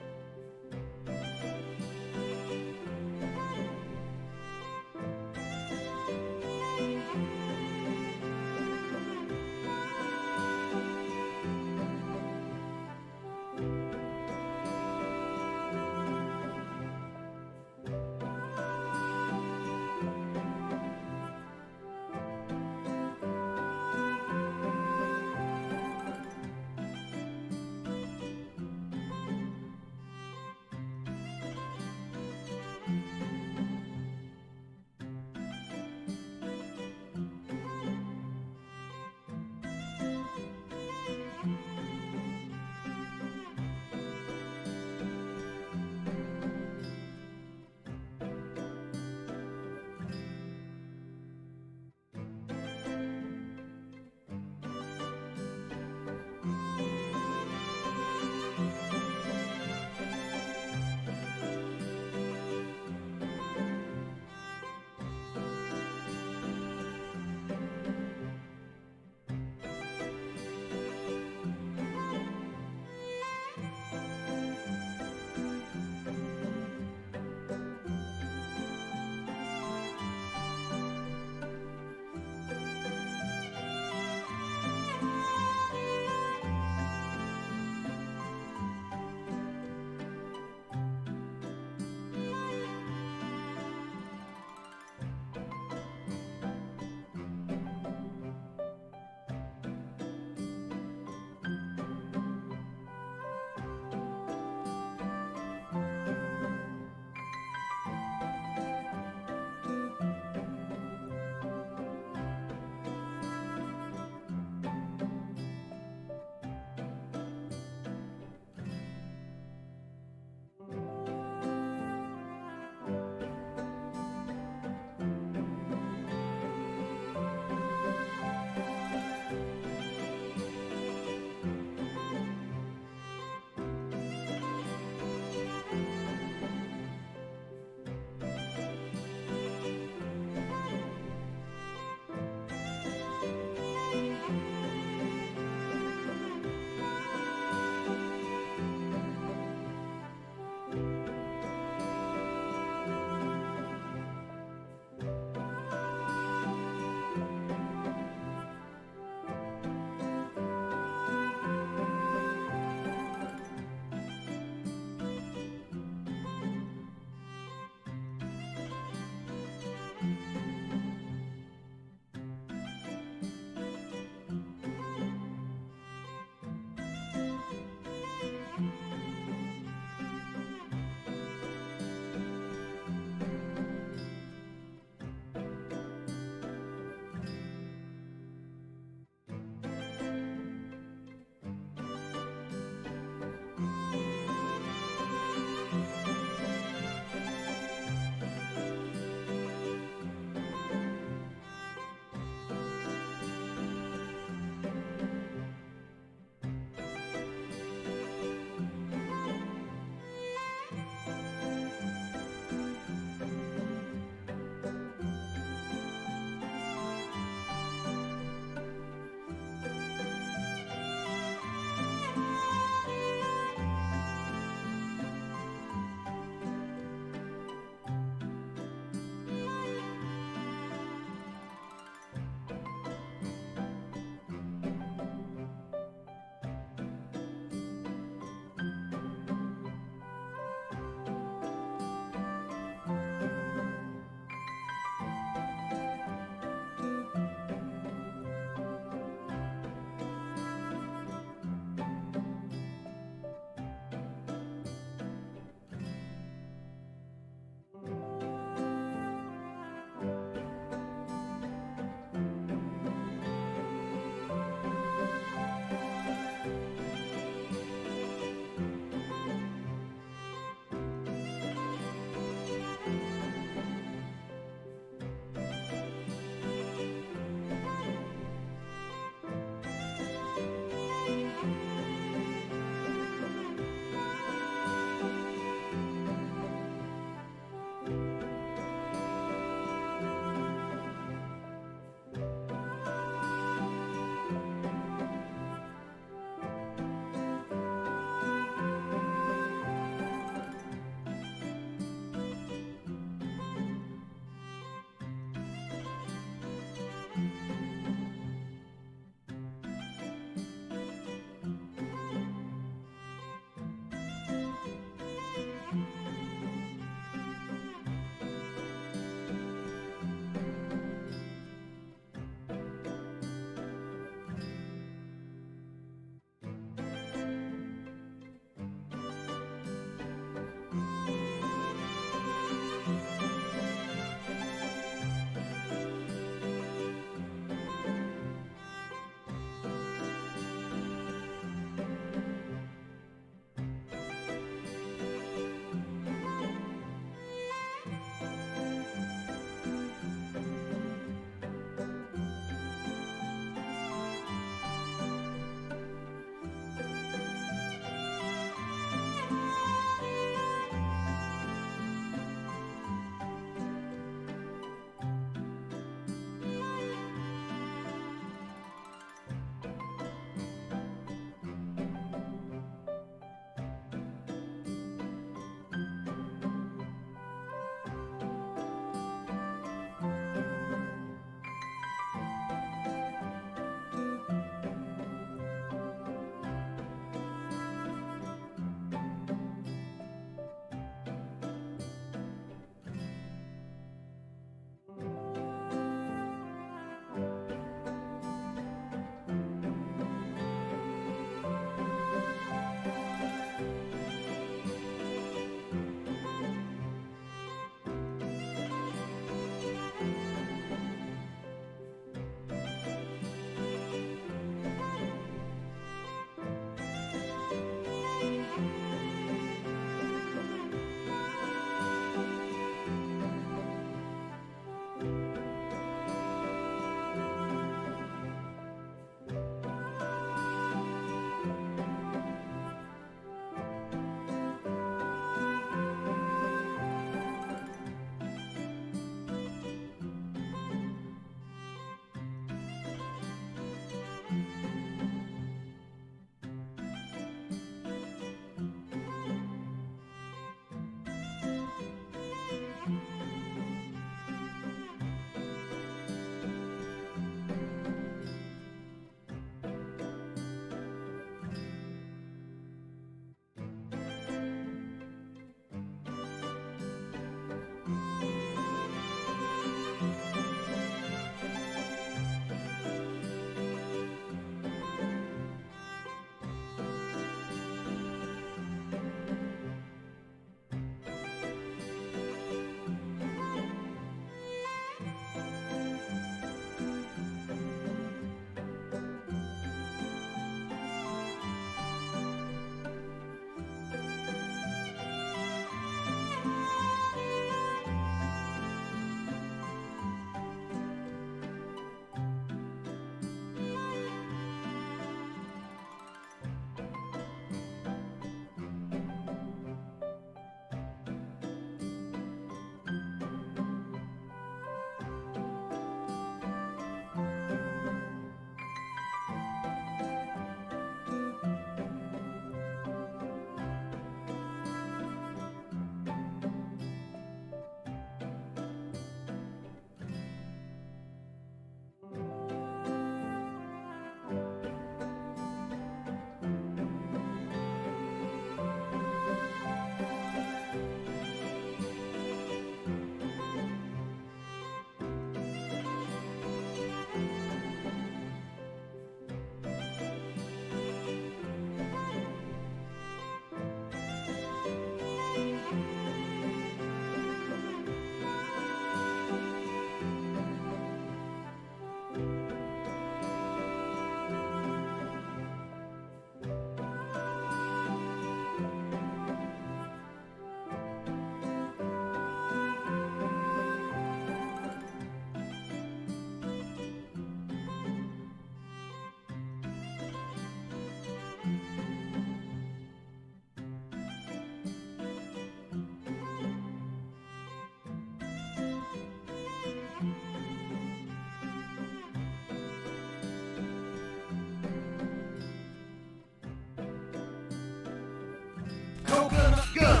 Speaker 10: Coconut, go!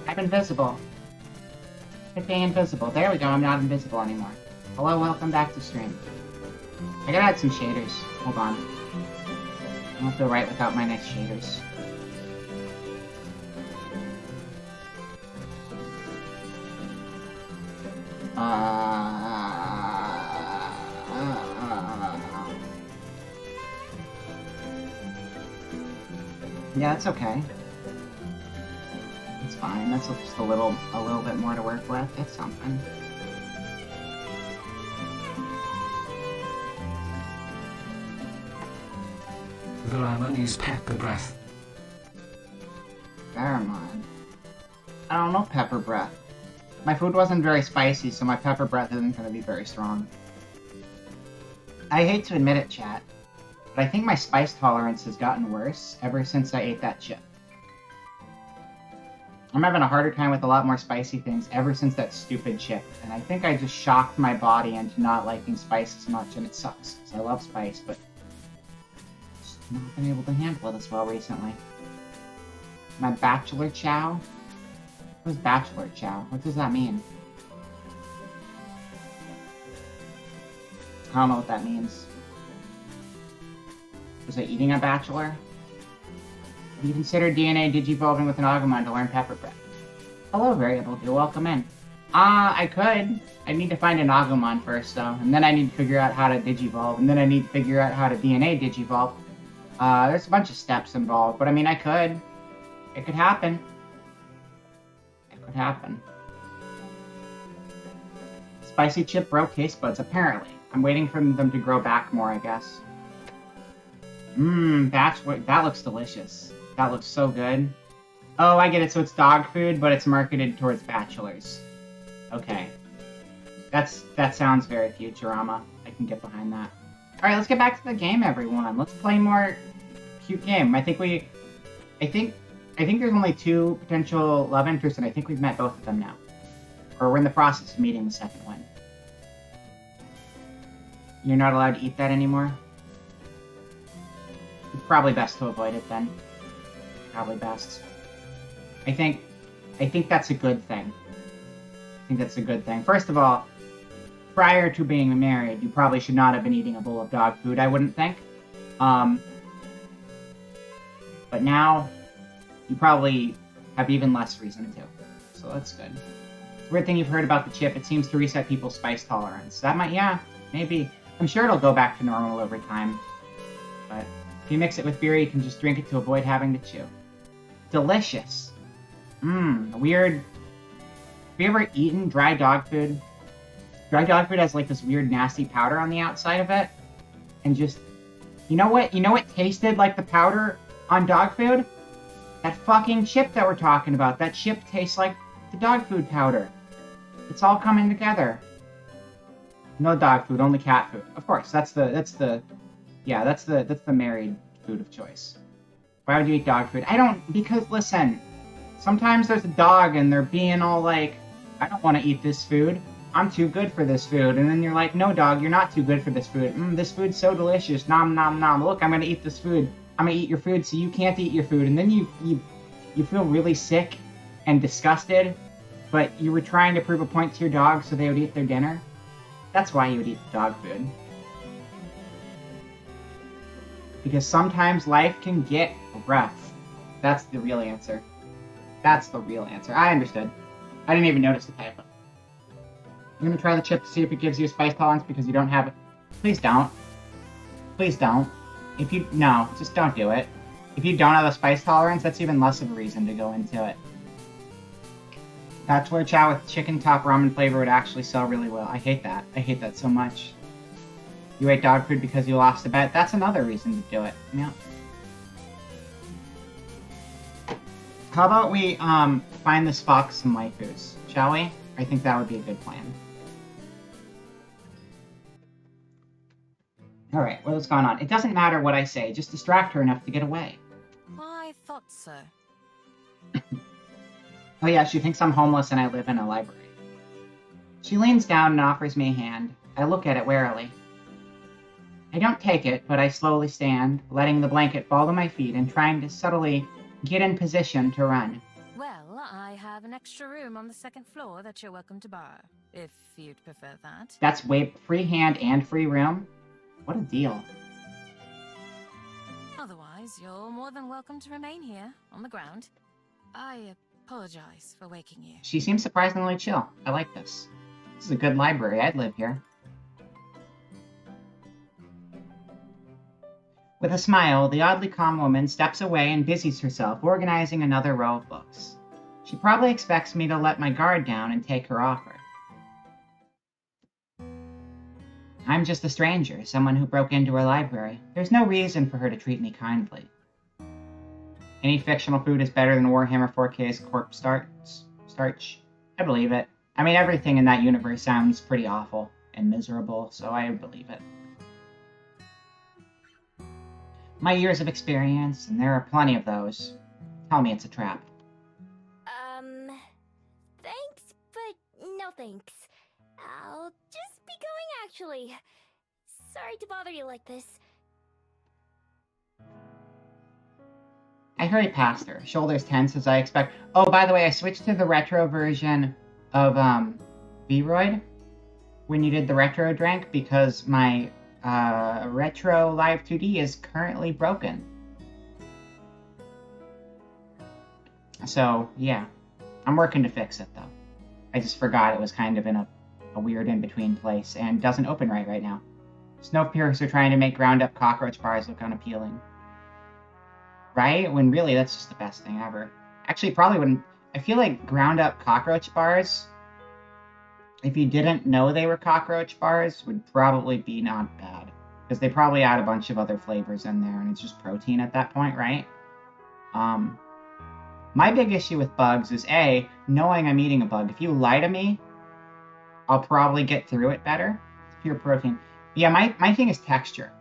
Speaker 2: I'm invisible. Quit being invisible. There we go, I'm not invisible anymore. Hello, welcome back to stream. I gotta add some shaders. Hold on. I don't feel right without my nice shaders. Yeah, that's okay. It's fine. That's just a little bit more to work with. It's something.
Speaker 6: Varama needs pepper breath.
Speaker 2: Pheromone. I don't know pepper breath. My food wasn't very spicy, so my pepper breath isn't going to be very strong. I hate to admit it, chat, but I think my spice tolerance has gotten worse ever since I ate that chip. I'm having a harder time with a lot more spicy things ever since that stupid chip, and I think I just shocked my body into not liking spice as much, and it sucks, because I love spice, but just not been able to handle it as well recently. My bachelor chow? What is bachelor chow? What does that mean? I don't know what that means. Was I eating a bachelor? Have you considered DNA digivolving with an Agumon to learn pepper breath? Hello, Variable. You're welcome in. I could. I need to find an Agumon first, though, and then I need to figure out how to digivolve, and then I need to figure out how to DNA digivolve. There's a bunch of steps involved, but I mean, I could. It could happen. It could happen. Spicy chip broke taste buds, apparently. I'm waiting for them to grow back more, I guess. That looks delicious. That looks so good. Oh, I get it. So it's dog food, but it's marketed towards bachelors. Okay. That sounds very Futurama. I can get behind that. Alright, let's get back to the game, everyone. Let's play more cute game. I think there's only 2 potential love interests, and I think we've met both of them now. Or we're in the process of meeting the second one. You're not allowed to eat that anymore? It's probably best to avoid it then. Probably best. I think that's a good thing. I think that's a good thing. First of all, prior to being married, you probably should not have been eating a bowl of dog food, I wouldn't think. But now, you probably have even less reason to. So that's good. Weird thing you've heard about the chip, it seems to reset people's spice tolerance. That might, yeah, maybe. I'm sure it'll go back to normal over time. But if you mix it with beer, you can just drink it to avoid having to chew. Delicious. Weird. Have you ever eaten dry dog food? Dry dog food has like this weird nasty powder on the outside of it. And just, you know what tasted like the powder on dog food? That fucking chip that we're talking about. That chip tastes like the dog food powder. It's all coming together. No dog food, only cat food. Of course, that's the married food of choice. Why would you eat dog food? Because listen, sometimes there's a dog and they're being all like, I don't want to eat this food. I'm too good for this food. And then you're like, no dog, you're not too good for this food. This food's so delicious. Nom nom nom. Look, I'm gonna eat this food. I'm gonna eat your food so you can't eat your food. And then you feel really sick and disgusted, but you were trying to prove a point to your dog so they would eat their dinner. That's why you would eat dog food. Because sometimes life can get rough. That's the real answer. That's the real answer. I understood. I didn't even notice the typo. You're gonna try the chip to see if it gives you a spice tolerance because you don't have it. Please don't. Please don't. No, just don't do it. If you don't have a spice tolerance, that's even less of a reason to go into it. That's where chow with chicken top ramen flavor would actually sell really well. I hate that. I hate that so much. You ate dog food because you lost a bet. That's another reason to do it. Yeah. How about we find this fox some waifus, shall we? I think that would be a good plan. Alright, what's going on? It doesn't matter what I say, just distract her enough to get away.
Speaker 3: I thought so.
Speaker 2: Oh yeah, she thinks I'm homeless and I live in a library. She leans down and offers me a hand. I look at it warily. I don't take it, but I slowly stand, letting the blanket fall to my feet and trying to subtly get in position to run.
Speaker 3: Well, I have an extra room on the second floor that you're welcome to borrow, if you'd prefer that.
Speaker 2: That's free hand and free room? What a deal.
Speaker 3: Otherwise, you're more than welcome to remain here, on the ground. I apologize for waking you.
Speaker 2: She seems surprisingly chill. I like this. This is a good library. I'd live here. With a smile, the oddly calm woman steps away and busies herself organizing another row of books. She probably expects me to let my guard down and take her offer. I'm just a stranger, someone who broke into her library. There's no reason for her to treat me kindly. Any fictional food is better than Warhammer 4K's corpse starch. I believe it. I mean, everything in that universe sounds pretty awful and miserable, so I believe it. My years of experience, and there are plenty of those, tell me it's a trap.
Speaker 11: Thanks, but no thanks. I'll just be going, actually. Sorry to bother you like this.
Speaker 2: I hurry past her, shoulders tense as I expect. Oh, by the way, I switched to the retro version of, Vroid when you did the retro drink because my, retro live 2D is currently broken. So, yeah. I'm working to fix it, though. I just forgot it was kind of in a weird in-between place and doesn't open right now. Snowpiercer trying to make ground-up cockroach bars look unappealing. Right? When really, that's just the best thing ever. Actually, probably wouldn't... I feel like ground-up cockroach bars, if you didn't know they were cockroach bars, would probably be not bad. Because they probably add a bunch of other flavors in there, and it's just protein at that point, right? My big issue with bugs is, A, knowing I'm eating a bug. If you lie to me, I'll probably get through it better. It's pure protein. Yeah, my thing is texture.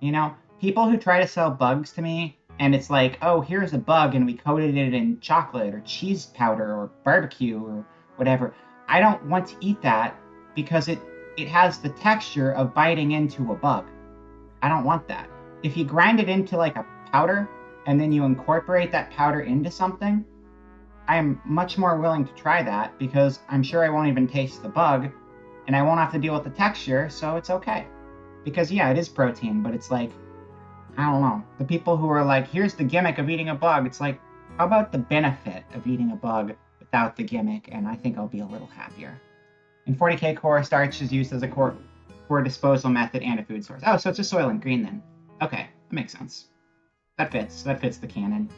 Speaker 2: You know, people who try to sell bugs to me, and it's like, oh, here's a bug, and we coated it in chocolate, or cheese powder, or barbecue, or whatever. I don't want to eat that, because it has the texture of biting into a bug. I don't want that. If you grind it into like a powder, and then you incorporate that powder into something, I am much more willing to try that, because I'm sure I won't even taste the bug, and I won't have to deal with the texture, so it's okay. Because yeah, it is protein, but it's like, I don't know. The people who are like, here's the gimmick of eating a bug, it's like, How about the benefit of eating a bug without the gimmick, and I think I'll be a little happier. In 40k core, starch is used as a core disposal method and a food source. Oh, so it's just Soylent Green then. Okay, that makes sense. That fits. That fits the canon.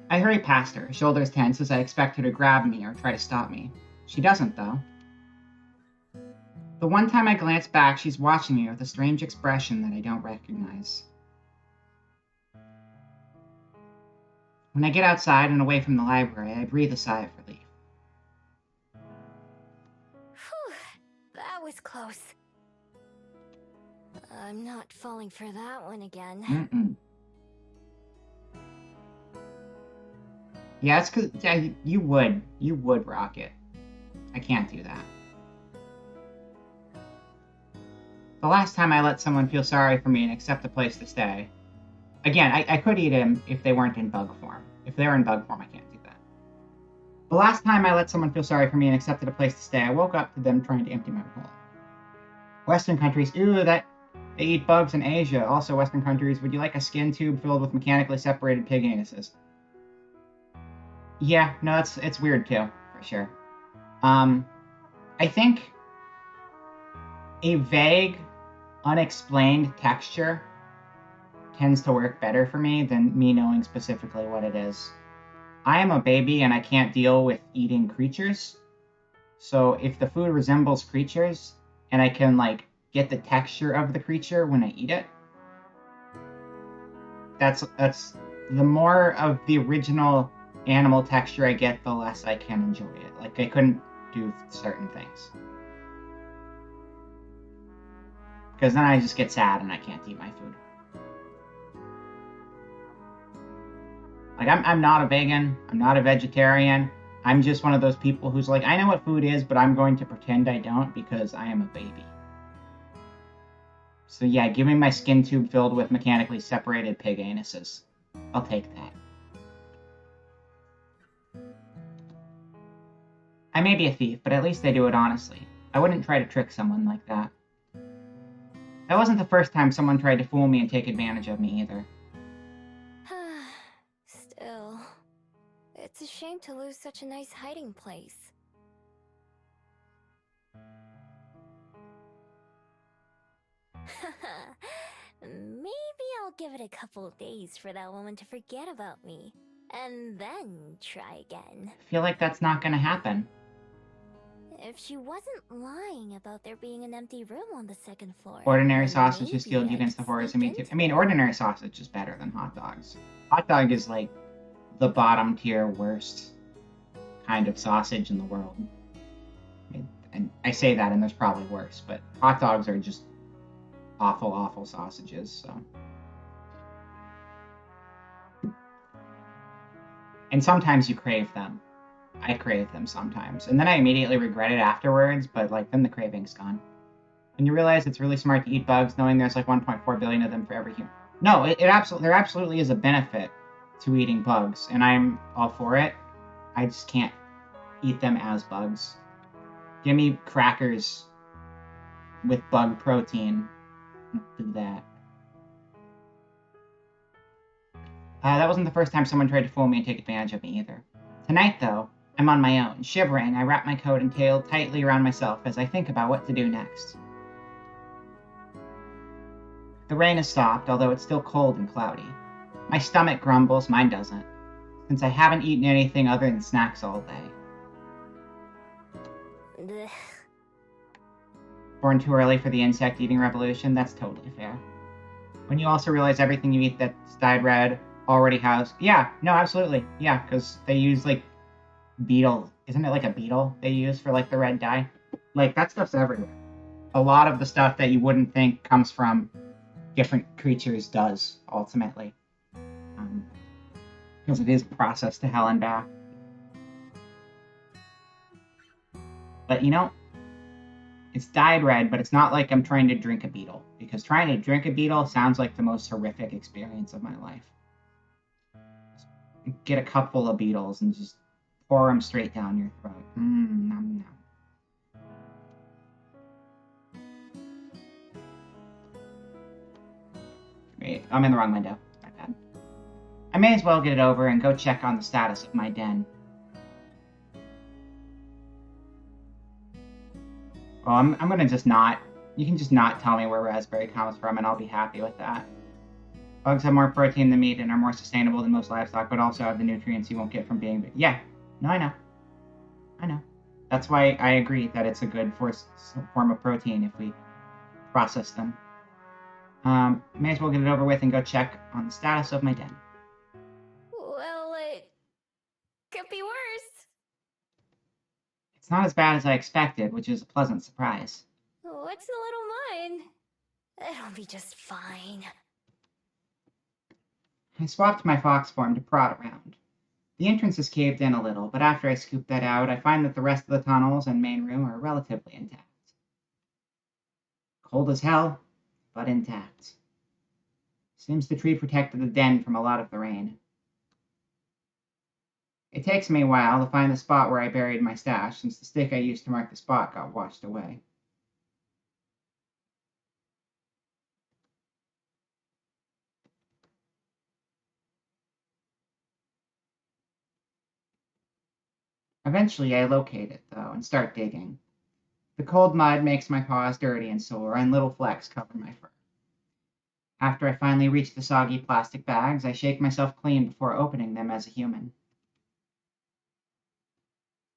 Speaker 2: I hurry past her, shoulders tense as I expect her to grab me or try to stop me. She doesn't, though. The one time I glance back, she's watching me with a strange expression that I don't recognize. When I get outside and away from the library, I breathe a sigh of relief.
Speaker 11: Whew, that was close. I'm not falling for that one again.
Speaker 2: Mm-mm. Yeah, it's because you would rock it. I can't do that. The last time I let someone feel sorry for me and accept a place to stay. Again, I could eat him if they weren't in bug form. If they were in bug form, I can't do that. The last time I let someone feel sorry for me and accepted a place to stay, I woke up to them trying to empty my wallet. Western countries, ooh, they eat bugs in Asia. Also, Western countries, would you like a skin tube filled with mechanically separated pig anuses? Yeah, no, it's weird too, for sure. I think a vague, unexplained texture tends to work better for me than me knowing specifically what it is. I am a baby and I can't deal with eating creatures. So if the food resembles creatures and I can like get the texture of the creature when I eat it, that's the more of the original animal texture I get, the less I can enjoy it. Like I couldn't do certain things. Because then I just get sad and I can't eat my food. Like, I'm not a vegan. I'm not a vegetarian. I'm just one of those people who's like, I know what food is, but I'm going to pretend I don't because I am a baby. So yeah, give me my skin tube filled with mechanically separated pig anuses. I'll take that. I may be a thief, but at least they do it honestly. I wouldn't try to trick someone like that. That wasn't the first time someone tried to fool me and take advantage of me either.
Speaker 11: Still, it's a shame to lose such a nice hiding place. Maybe I'll give it a couple days for that woman to forget about me, and then try again.
Speaker 2: I feel like that's not gonna happen.
Speaker 11: If she wasn't lying about there being an empty room on the second floor.
Speaker 2: Ordinary
Speaker 11: then
Speaker 2: sausage is
Speaker 11: maybe
Speaker 2: steeled you
Speaker 11: I'd
Speaker 2: against the horrors of
Speaker 11: sneak
Speaker 2: me too.
Speaker 11: into
Speaker 2: I mean,
Speaker 11: it.
Speaker 2: ordinary sausage is better than hot dogs. Hot dog is like the bottom tier worst kind of sausage in the world. And I say that and there's probably worse, but hot dogs are just awful, awful sausages, so. And sometimes you crave them. I crave them sometimes. And then I immediately regret it afterwards, but like then the craving's gone. And you realize it's really smart to eat bugs knowing there's like 1.4 billion of them for every human. No, there absolutely is a benefit to eating bugs, and I'm all for it. I just can't eat them as bugs. Give me crackers with bug protein. Do that. That wasn't the first time someone tried to fool me and take advantage of me either. Tonight, though, I'm on my own. Shivering, I wrap my coat and tail tightly around myself as I think about what to do next. The rain has stopped, although it's still cold and cloudy. My stomach grumbles, mine doesn't, since I haven't eaten anything other than snacks all day.
Speaker 11: Ugh.
Speaker 2: Born too early for the insect eating revolution? That's totally fair. When you also realize everything you eat that's dyed red already has... Yeah, no, absolutely. Yeah, because they use, like, beetle... Isn't it like a beetle they use for, like, the red dye? Like, that stuff's everywhere. A lot of the stuff that you wouldn't think comes from different creatures does, ultimately. Because it is processed to hell and back. But, you know... It's dyed red, but it's not like I'm trying to drink a beetle. Because trying to drink a beetle sounds like the most horrific experience of my life. Just get a cup full of beetles and just pour them straight down your throat. Nom, nom. Wait, I'm in the wrong window. My bad. I'm may as well get it over and go check on the status of my den. Well, I'm gonna just not. You can just not tell me where raspberry comes from, and I'll be happy with that. Bugs have more protein than meat and are more sustainable than most livestock, but also have the nutrients you won't get from being... Yeah, no, I know. I know. That's why I agree that it's a good form of protein if we process them. May as well get it over with and go check on the status of my den.
Speaker 11: Well, it could be worse.
Speaker 2: It's not as bad as I expected, which is a pleasant surprise.
Speaker 11: What's a little mine? It'll be just fine.
Speaker 2: I swapped my fox form to prod around. The entrance is caved in a little, but after I scoop that out, I find that the rest of the tunnels and main room are relatively intact. Cold as hell, but intact. Seems the tree protected the den from a lot of the rain. It takes me a while to find the spot where I buried my stash, since the stick I used to mark the spot got washed away. Eventually, I locate it, though, and start digging. The cold mud makes my paws dirty and sore, and little flecks cover my fur. After I finally reach the soggy plastic bags, I shake myself clean before opening them as a human.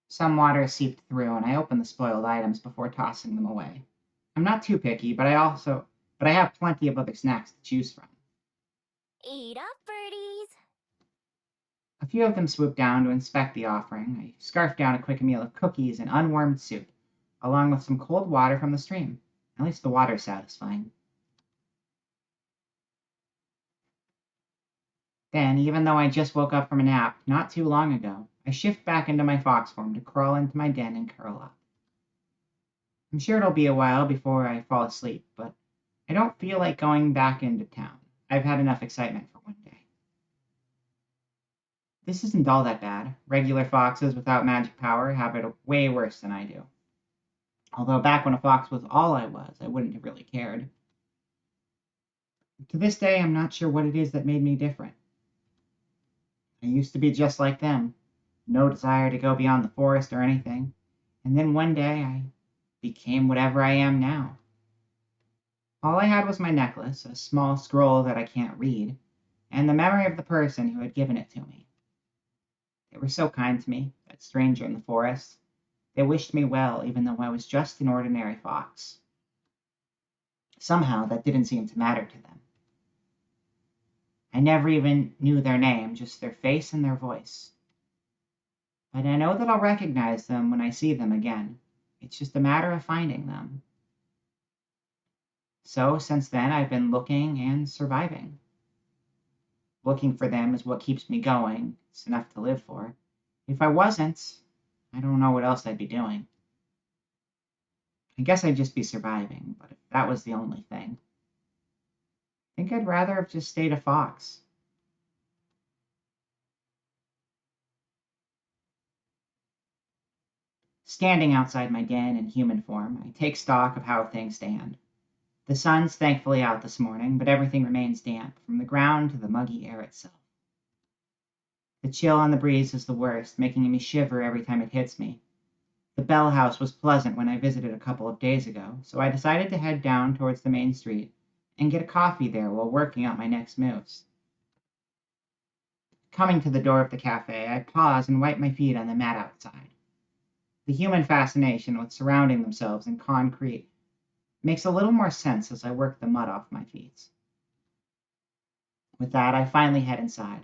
Speaker 2: Some water seeped through, and I open the spoiled items before tossing them away. I'm not too picky, but I have plenty of other snacks to choose from.
Speaker 11: Eat up, birdies!
Speaker 2: A few of them swoop down to inspect the offering. I scarf down a quick meal of cookies and unwarmed soup, along with some cold water from the stream. At least the water's satisfying. Then, even though I just woke up from a nap not too long ago, I shift back into my fox form to crawl into my den and curl up. I'm sure it'll be a while before I fall asleep, but I don't feel like going back into town. I've had enough excitement for one day. This isn't all that bad. Regular foxes without magic power have it way worse than I do. Although back when a fox was all I was, I wouldn't have really cared. To this day, I'm not sure what it is that made me different. I used to be just like them. No desire to go beyond the forest or anything. And then one day, I became whatever I am now. All I had was my necklace, a small scroll that I can't read, and the memory of the person who had given it to me. They were so kind to me, that stranger in the forest. They wished me well, even though I was just an ordinary fox. Somehow, that didn't seem to matter to them. I never even knew their name, just their face and their voice. But I know that I'll recognize them when I see them again. It's just a matter of finding them. So, since then, I've been looking and surviving. Looking for them is what keeps me going. It's enough to live for. If I wasn't, I don't know what else I'd be doing. I guess I'd just be surviving, but if that was the only thing, I think I'd rather have just stayed a fox. Standing outside my den in human form, I take stock of how things stand. The sun's thankfully out this morning, but everything remains damp, from the ground to the muggy air itself. The chill on the breeze is the worst, making me shiver every time it hits me. The Bell House was pleasant when I visited a couple of days ago, so I decided to head down towards the main street and get a coffee there while working out my next moves. Coming to the door of the cafe, I pause and wipe my feet on the mat outside. The human fascination with surrounding themselves in concrete makes a little more sense as I work the mud off my feet. With that, I finally head inside,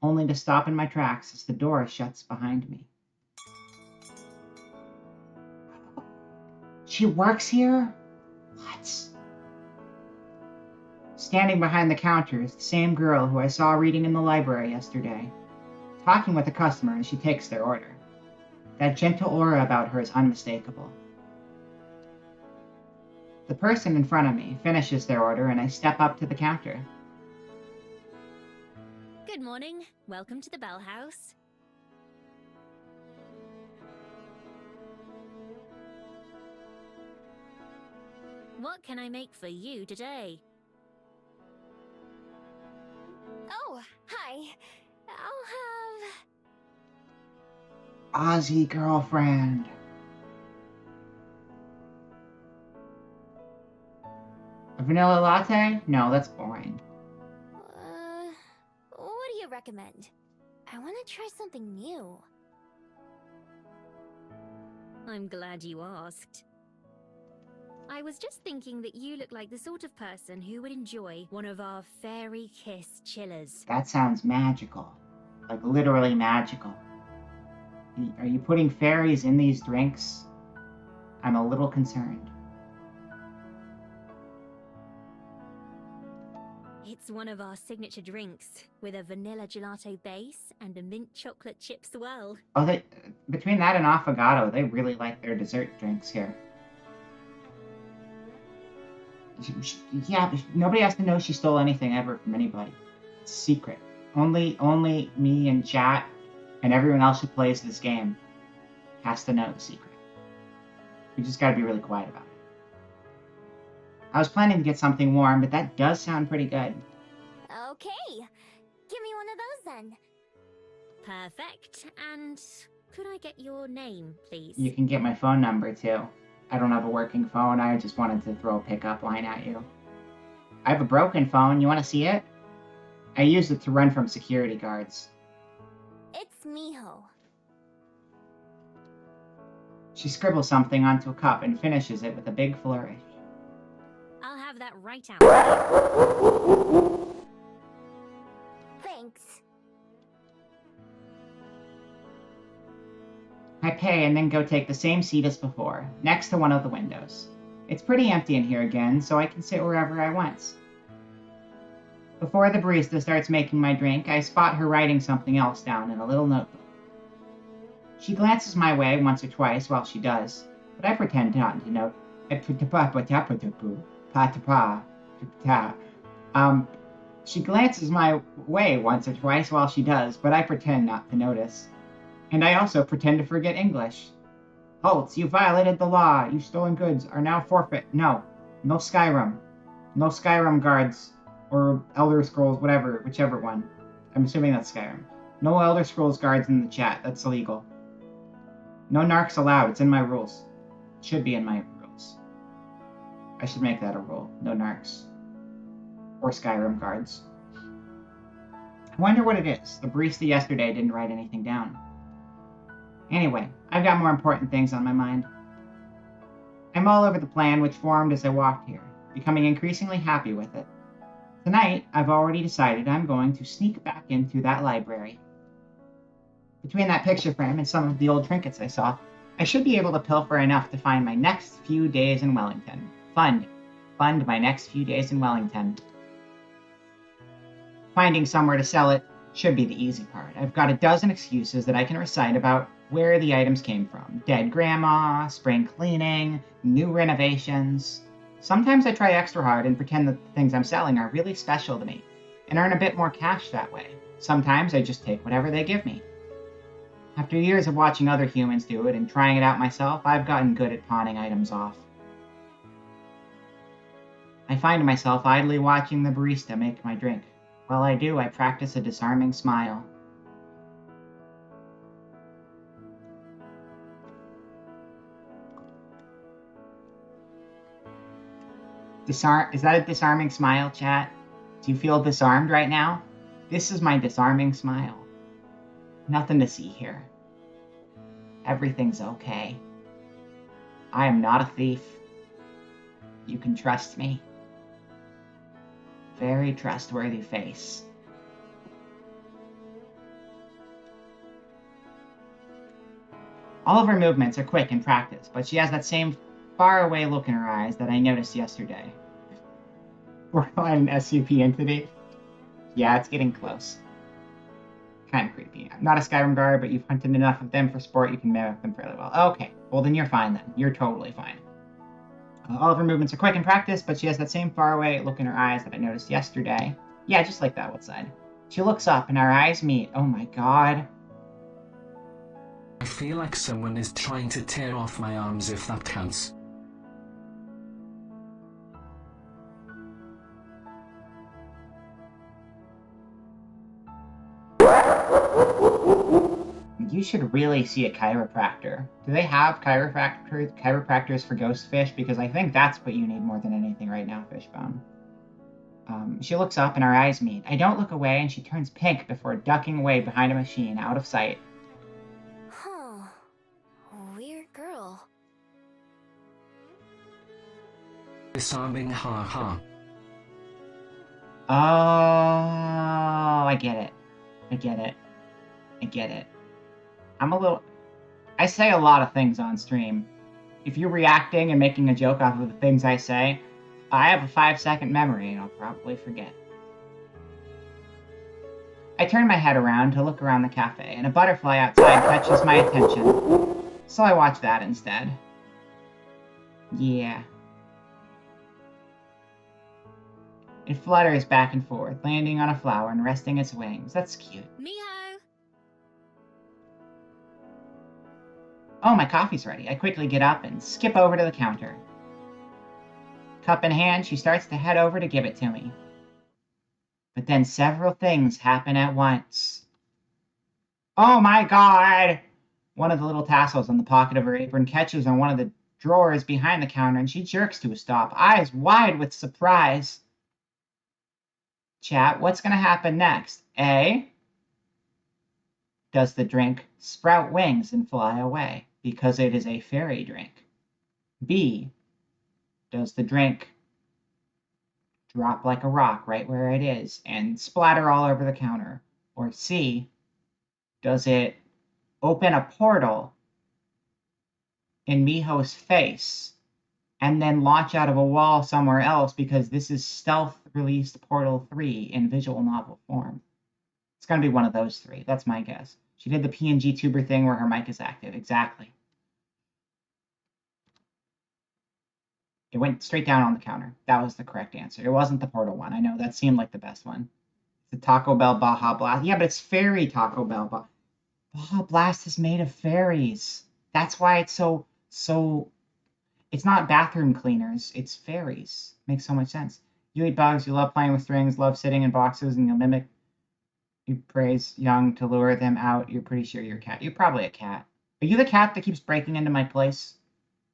Speaker 2: only to stop in my tracks as the door shuts behind me. She works here? What? Standing behind the counter is the same girl who I saw reading in the library yesterday, talking with a customer as she takes their order. That gentle aura about her is unmistakable. The person in front of me finishes their order and I step up to the counter.
Speaker 1: Good morning. Welcome to the Bell House. What can I make for you today?
Speaker 11: Oh, hi. I'll have...
Speaker 2: Aussie girlfriend. A vanilla latte? No, that's boring.
Speaker 11: What do you recommend? I want to try something new.
Speaker 1: I'm glad you asked. I was just thinking that you look like the sort of person who would enjoy one of our fairy kiss chillers.
Speaker 2: That sounds magical. Like literally magical. Are you putting fairies in these drinks? I'm a little concerned.
Speaker 1: It's one of our signature drinks, with a vanilla gelato base and a mint chocolate chip swirl.
Speaker 2: Oh, between that and affogato, they really like their dessert drinks here. Yeah, nobody has to know she stole anything ever from anybody. It's a secret. Only me and chat and everyone else who plays this game has to know the secret. We just gotta be really quiet about it. I was planning to get something warm, but that does sound pretty good.
Speaker 11: Okay. Give me one of those then.
Speaker 1: Perfect. And could I get your name, please?
Speaker 2: You can get my phone number, too. I don't have a working phone. I just wanted to throw a pickup line at you. I have a broken phone. You want to see it? I used it to run from security guards.
Speaker 11: It's Miho.
Speaker 2: She scribbles something onto a cup and finishes it with a big flourish.
Speaker 1: I'll have that right out.
Speaker 11: Thanks.
Speaker 2: I pay and then go take the same seat as before, next to one of the windows. It's pretty empty in here again, so I can sit wherever I want. Before the barista starts making my drink, I spot her writing something else down in a little notebook. She glances my way once or twice while she does, but I pretend not to note. She glances my way once or twice while she does, but I pretend not to notice. And I also pretend to forget English. Holtz, you violated the law. You stolen goods are now forfeit. No Skyrim. No Skyrim guards. Or Elder Scrolls, whatever, whichever one. I'm assuming that's Skyrim. No Elder Scrolls guards in the chat. That's illegal. No narcs allowed. It's in my rules. It should be in my rules. I should make that a rule. No narcs. Or Skyrim guards. I wonder what it is. The barista yesterday didn't write anything down. Anyway, I've got more important things on my mind. I'm all over the plan which formed as I walked here, becoming increasingly happy with it. Tonight, I've already decided I'm going to sneak back into that library. Between that picture frame and some of the old trinkets I saw, I should be able to pilfer enough to find my next few days in Wellington. Fund my next few days in Wellington. Finding somewhere to sell it should be the easy part. I've got a dozen excuses that I can recite about where the items came from. Dead grandma, spring cleaning, new renovations. Sometimes I try extra hard and pretend that the things I'm selling are really special to me, and earn a bit more cash that way. Sometimes I just take whatever they give me. After years of watching other humans do it and trying it out myself, I've gotten good at pawning items off. I find myself idly watching the barista make my drink. While I do, I practice a disarming smile. Is that a disarming smile, chat? Do you feel disarmed right now? This is my disarming smile. Nothing to see here. Everything's okay. I am not a thief. You can trust me. Very trustworthy face. All of her movements are quick in practice, but she has that same faraway look in her eyes that I noticed yesterday. Borderline SCP entity? Yeah, it's getting close. Kind of creepy. I'm not a Skyrim guard, but you've hunted enough of them for sport, you can mimic them fairly well. Okay, well then you're fine then. You're totally fine. All of her movements are quick in practice, but she has that same faraway look in her eyes that I noticed yesterday. Yeah, just like that outside. She looks up and our eyes meet. Oh my god.
Speaker 6: I feel like someone is trying to tear off my arms, if that counts.
Speaker 2: You should really see a chiropractor. Do they have chiropractors for ghost fish? Because I think that's what you need more than anything right now, Fishbone. She looks up and our eyes meet. I don't look away and she turns pink before ducking away behind a machine, out of sight.
Speaker 11: Huh. Weird girl.
Speaker 6: Disarming ha.
Speaker 2: Oh, I get it. I say a lot of things on stream. If you're reacting and making a joke off of the things I say, I have a 5-second memory and I'll probably forget. I turn my head around to look around the cafe, and a butterfly outside catches my attention, so I watch that instead. Yeah. It flutters back and forth, landing on a flower and resting its wings. That's cute.
Speaker 1: Miho!
Speaker 2: Oh, my coffee's ready. I quickly get up and skip over to the counter. Cup in hand, she starts to head over to give it to me. But then several things happen at once. Oh my god! One of the little tassels on the pocket of her apron catches on one of the drawers behind the counter and she jerks to a stop, eyes wide with surprise. Chat, what's going to happen next? A. Does the drink sprout wings and fly away because it is a fairy drink? B. Does the drink drop like a rock right where it is and splatter all over the counter? Or C. Does it open a portal in Miho's face and then launch out of a wall somewhere else because this is stealth-released Portal 3 in visual novel form? It's going to be one of those three. That's my guess. She did the PNG tuber thing where her mic is active. Exactly. It went straight down on the counter. That was the correct answer. It wasn't the Portal one. I know, that seemed like the best one. The Taco Bell Baja Blast. Yeah, but it's fairy Taco Bell. Baja Blast is made of fairies. That's why it's so... It's not bathroom cleaners. It's fairies. Makes so much sense. You eat bugs, you love playing with strings, love sitting in boxes, and you'll mimic... You praise young to lure them out. You're pretty sure you're a cat. You're probably a cat. Are you the cat that keeps breaking into my place?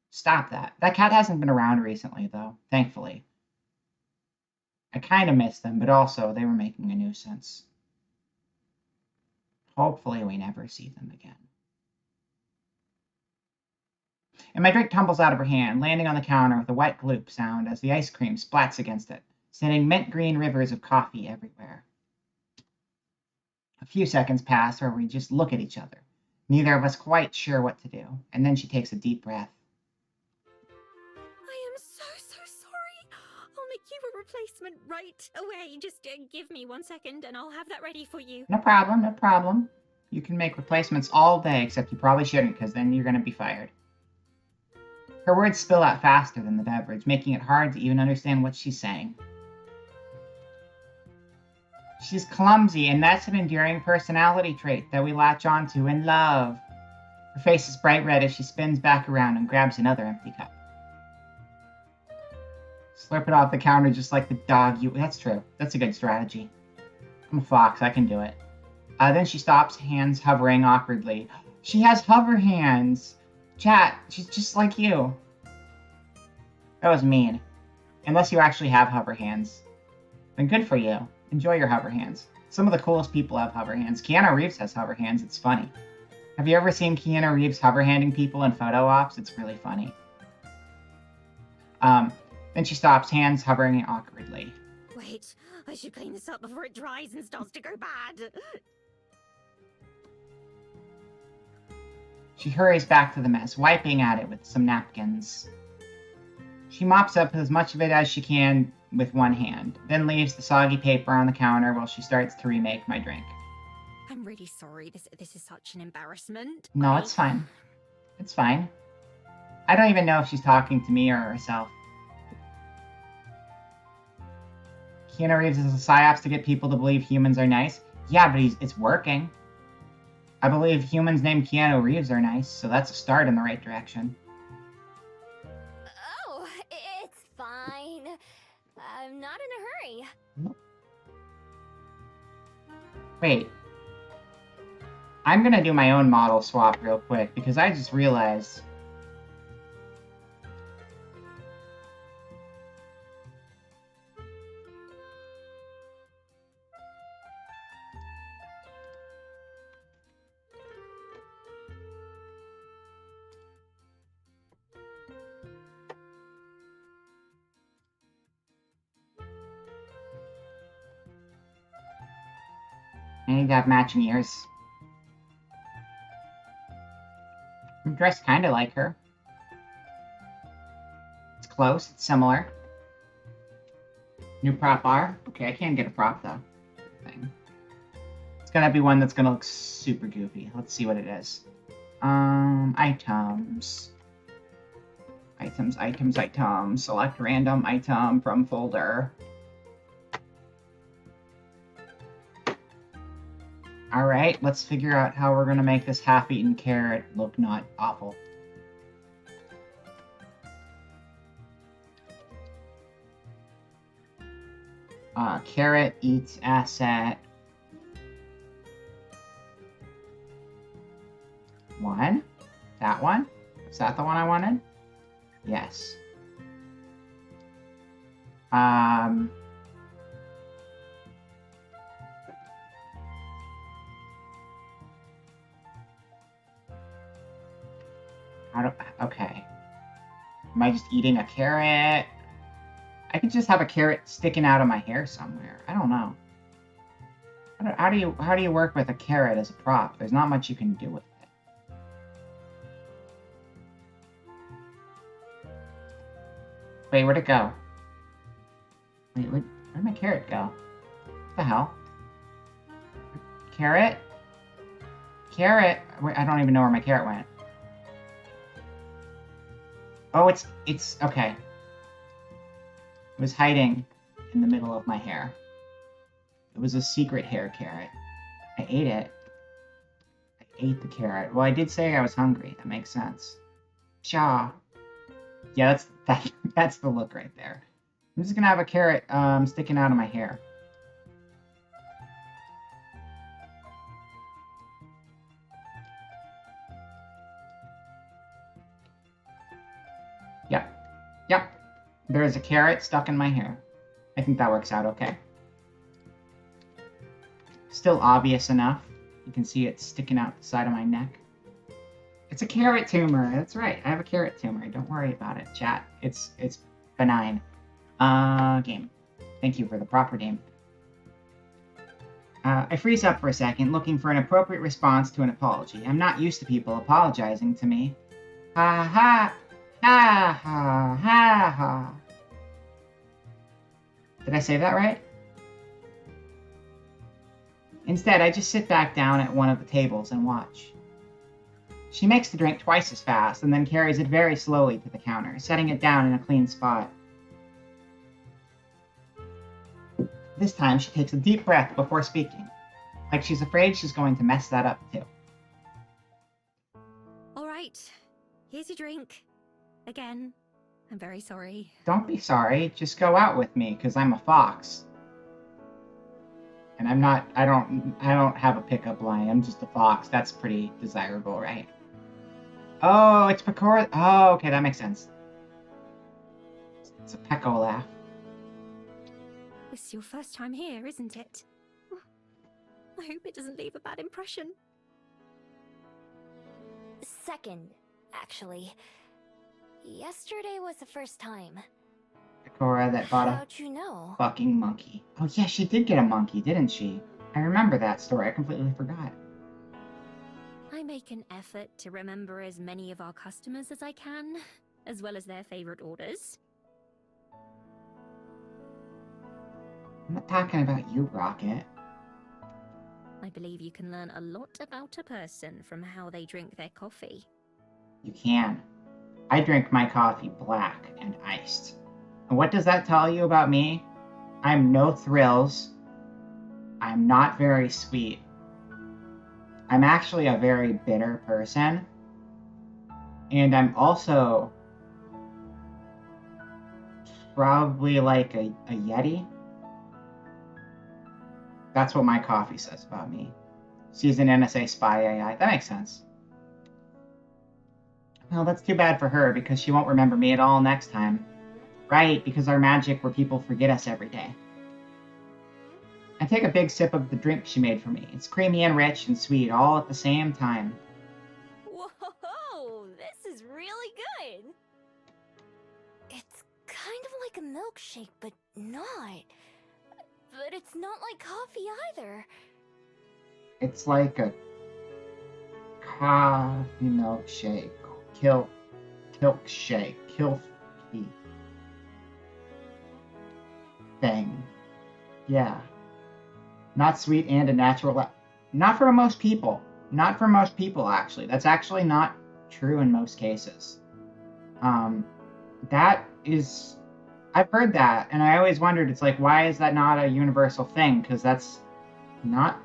Speaker 2: Stop that. That cat hasn't been around recently, though. Thankfully. I kind of miss them, but also they were making a nuisance. Hopefully we never see them again. And my drink tumbles out of her hand, landing on the counter with a wet gloop sound as the ice cream splats against it, sending mint green rivers of coffee everywhere. A few seconds pass where we just look at each other, neither of us quite sure what to do, and then she takes a deep breath.
Speaker 1: I am so sorry. I'll make you a replacement right away. Just give me 1 second and I'll have that ready for you.
Speaker 2: No problem. You can make replacements all day, except you probably shouldn't, because then you're going to be fired. Her words spill out faster than the beverage, making it hard to even understand what she's saying. She's clumsy, and that's an enduring personality trait that we latch onto and love. Her face is bright red as she spins back around and grabs another empty cup. Slurp it off the counter just like the dog you... That's true. That's a good strategy. I'm a fox. I can do it. Then she stops, hands hovering awkwardly. She has hover hands! Chat, she's just like you. That was mean. Unless you actually have hover hands. Then good for you. Enjoy your hover hands. Some of the coolest people have hover hands. Keanu Reeves has hover hands. It's funny. Have you ever seen Keanu Reeves hover handing people in photo ops? It's really funny. Then she stops, hands hovering awkwardly.
Speaker 1: Wait, I should clean this up before it dries and starts to go bad.
Speaker 2: She hurries back to the mess, wiping at it with some napkins. She mops up as much of it as she can with one hand, then leaves the soggy paper on the counter while she starts to remake my drink.
Speaker 1: I'm really sorry. This is such an embarrassment.
Speaker 2: No, it's fine. It's fine. I don't even know if she's talking to me or herself. Keanu Reeves is a psyops to get people to believe humans are nice. Yeah, but it's working. I believe humans named Keanu Reeves are nice, so that's a start in the right direction.
Speaker 11: Oh, it's fine. I'm not in a hurry.
Speaker 2: Wait, I'm gonna do my own model swap real quick, because I just realized... I need to have matching ears. I'm dressed kind of like her. It's close. It's similar. New prop bar. Okay, I can't get a prop, though. Thing. It's gonna be one that's gonna look super goofy. Let's see what it is. Items. Items. Select random item from folder. Alright, let's figure out how we're gonna make this half-eaten carrot look not awful. Carrot eats asset. 1? That one? Is that the one I wanted? Yes. Okay. Am I just eating a carrot? I could just have a carrot sticking out of my hair somewhere. I don't know. How do you work with a carrot as a prop? There's not much you can do with it. Wait, where'd it go? Wait, where'd my carrot go? What the hell? Carrot? Carrot? Wait, I don't even know where my carrot went. Oh, it's okay. It was hiding in the middle of my hair. It was a secret hair carrot. I ate it. I ate the carrot. Well, I did say I was hungry. That makes sense. Cha. Yeah, that's the look right there. I'm just gonna have a carrot sticking out of my hair. Yep. There's a carrot stuck in my hair. I think that works out okay. Still obvious enough. You can see it sticking out the side of my neck. It's a carrot tumor. That's right. I have a carrot tumor. Don't worry about it, chat. It's benign. Game. Thank you for the proper name. I freeze up for a second, looking for an appropriate response to an apology. I'm not used to people apologizing to me. Ha ha! Ha ha ha ha. Did I say that right? Instead, I just sit back down at one of the tables and watch. She makes the drink twice as fast and then carries it very slowly to the counter, setting it down in a clean spot. This time, she takes a deep breath before speaking, like she's afraid she's going to mess that up too.
Speaker 1: All right, here's your drink. Again, I'm very sorry.
Speaker 2: Don't be sorry, just go out with me, because I'm a fox. And I don't have a pickup line, I'm just a fox. That's pretty desirable, right? Oh, it's Pecora. Oh, okay, that makes sense. It's a Pecco laugh.
Speaker 1: This is your first time here, isn't it? I hope it doesn't leave a bad impression.
Speaker 11: Second, actually. Yesterday was the first time.
Speaker 2: Pecora that bought
Speaker 11: How'd you know?
Speaker 2: fucking monkey. Oh yeah, she did get a monkey, didn't she? I remember that story. I completely forgot.
Speaker 1: I make an effort to remember as many of our customers as I can, as well as their favorite orders.
Speaker 2: I'm not talking about you, Rocket.
Speaker 1: I believe you can learn a lot about a person from how they drink their coffee.
Speaker 2: You can. I drink my coffee black and iced. And what does that tell you about me? I'm no thrills. I'm not very sweet. I'm actually a very bitter person. And I'm also probably like a Yeti. That's what my coffee says about me. She's an NSA spy AI. That makes sense. Well, that's too bad for her, because she won't remember me at all next time. Right, because our magic where people forget us every day. I take a big sip of the drink she made for me. It's creamy and rich and sweet all at the same time.
Speaker 11: Whoa, this is really good. It's kind of like a milkshake, but not. But it's not like coffee either.
Speaker 2: It's like a coffee milkshake. Kilkshake. Kilky. Thing. Yeah. Not sweet and a natural... Not for most people. Not for most people, actually. That's actually not true in most cases. That is... I've heard that, and I always wondered, it's like, why is that not a universal thing? Because that's not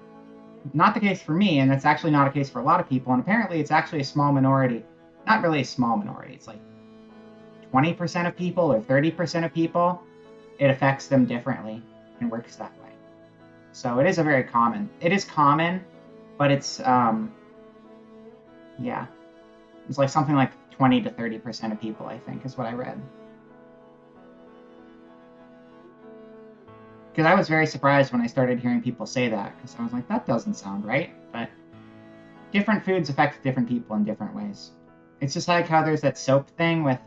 Speaker 2: the case for me, and that's actually not a case for a lot of people, and apparently it's actually a small minority. Not really a small minority, it's like 20% of people or 30% of people, it affects them differently and works that way. So it is a very common. It is common, but it's, yeah. It's like something like 20 to 30% of people, I think, is what I read. Because I was very surprised when I started hearing people say that, because I was like, that doesn't sound right. But different foods affect different people in different ways. It's just like how there's that soap thing with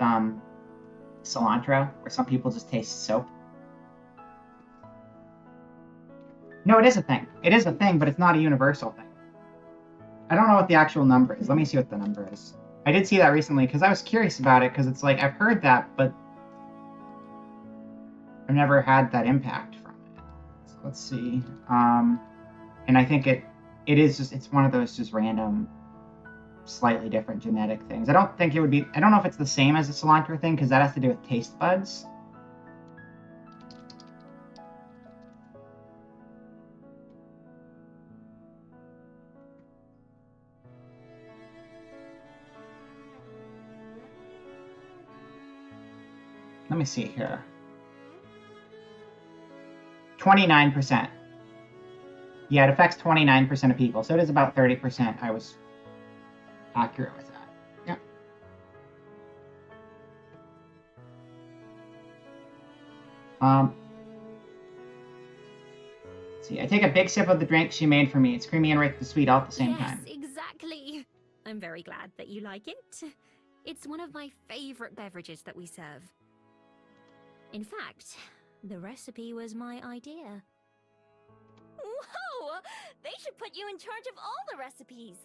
Speaker 2: cilantro, where some people just taste soap. No, it is a thing. It is a thing, but it's not a universal thing. I don't know what the actual number is. Let me see what the number is. I did see that recently, because I was curious about it, because it's like, I've heard that, but I've never had that impact from it. So let's see. And I think it is just, it's one of those just random, slightly different genetic things. I don't think it would be, I don't know if it's the same as the cilantro thing, because that has to do with taste buds. Let me see here. 29%. Yeah, it affects 29% of people, so it is about 30%. I was accurate with that. Yeah. Let's see, I take a big sip of the drink she made for me. It's creamy and rich and sweet all at the same time.
Speaker 1: Yes, exactly. I'm very glad that you like it. It's one of my favorite beverages that we serve. In fact, the recipe was my idea.
Speaker 11: Whoa! They should put you in charge of all the recipes.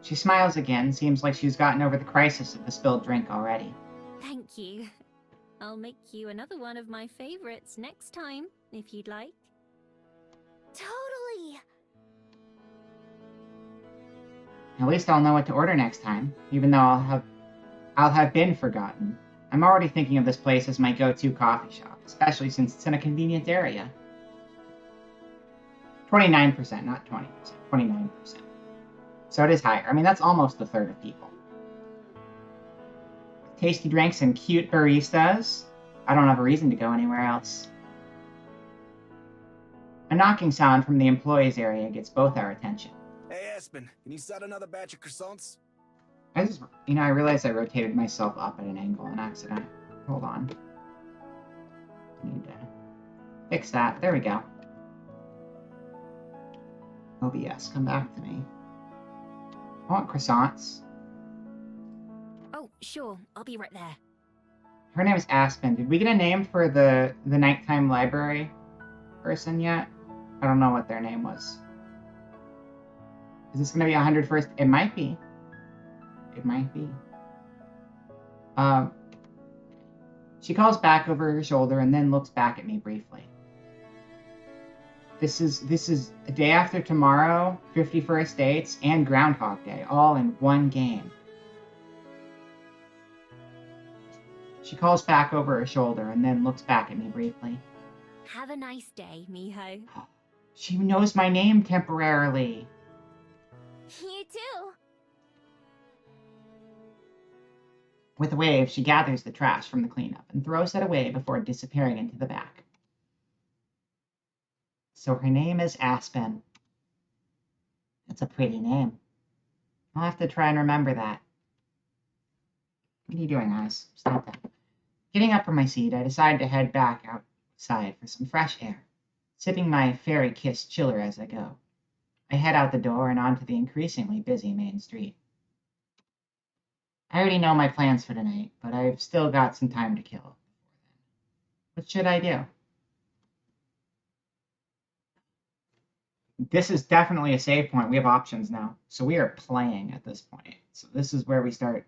Speaker 2: She smiles again. Seems like she's gotten over the crisis of the spilled drink already.
Speaker 1: Thank you. I'll make you another one of my favorites next time, if you'd like.
Speaker 11: Totally!
Speaker 2: At least I'll know what to order next time, even though I'll have been forgotten. I'm already thinking of this place as my go-to coffee shop, especially since it's in a convenient area. 29%, not 20%. 29%. So it is higher. I mean, that's almost a third of people. Tasty drinks and cute baristas. I don't have a reason to go anywhere else. A knocking sound from the employees area gets both our attention.
Speaker 10: Hey, Aspen, can you set another batch of croissants?
Speaker 2: I realized I rotated myself up at an angle on accident. Hold on. I need to fix that. There we go. OBS, come back to me. I want croissants.
Speaker 1: Oh, sure. I'll be right there.
Speaker 2: Her name is Aspen. Did we get a name for the nighttime library person yet? I don't know what their name was. Is this going to be 101st? It might be. It might be. She calls back over her shoulder and then looks back at me briefly. This is a day after tomorrow, 51st dates, and Groundhog Day, all in one game. She calls back over her shoulder and then looks back at me briefly.
Speaker 1: Have a nice day, Miho.
Speaker 2: She knows my name temporarily.
Speaker 11: You too.
Speaker 2: With a wave, she gathers the trash from the cleanup and throws it away before disappearing into the back. So her name is Aspen. That's a pretty name. I'll have to try and remember that. What are you doing, Eyes? Stop that. Getting up from my seat, I decided to head back outside for some fresh air, sipping my fairy-kissed chiller as I go. I head out the door and onto the increasingly busy main street. I already know my plans for tonight, but I've still got some time to kill. What should I do? This is definitely a save point. We have options now. So we are playing at this point. So this is where we start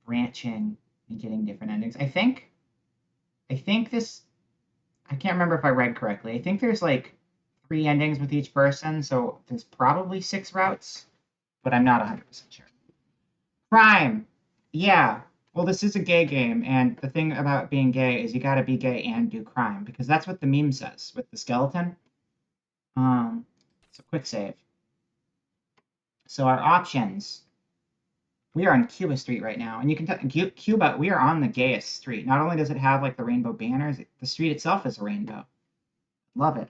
Speaker 2: branching and getting different endings. I think this, I can't remember if I read correctly. I think there's like 3 endings with each person, so there's probably 6 routes, but I'm not 100% sure. Crime! Yeah. Well, this is a gay game, and the thing about being gay is you gotta be gay and do crime, because that's what the meme says with the skeleton. So quick save. So our options. We are on Cuba Street right now, and you can tell Cuba, we are on the gayest street. Not only does it have like the rainbow banners, the street itself is a rainbow. Love it.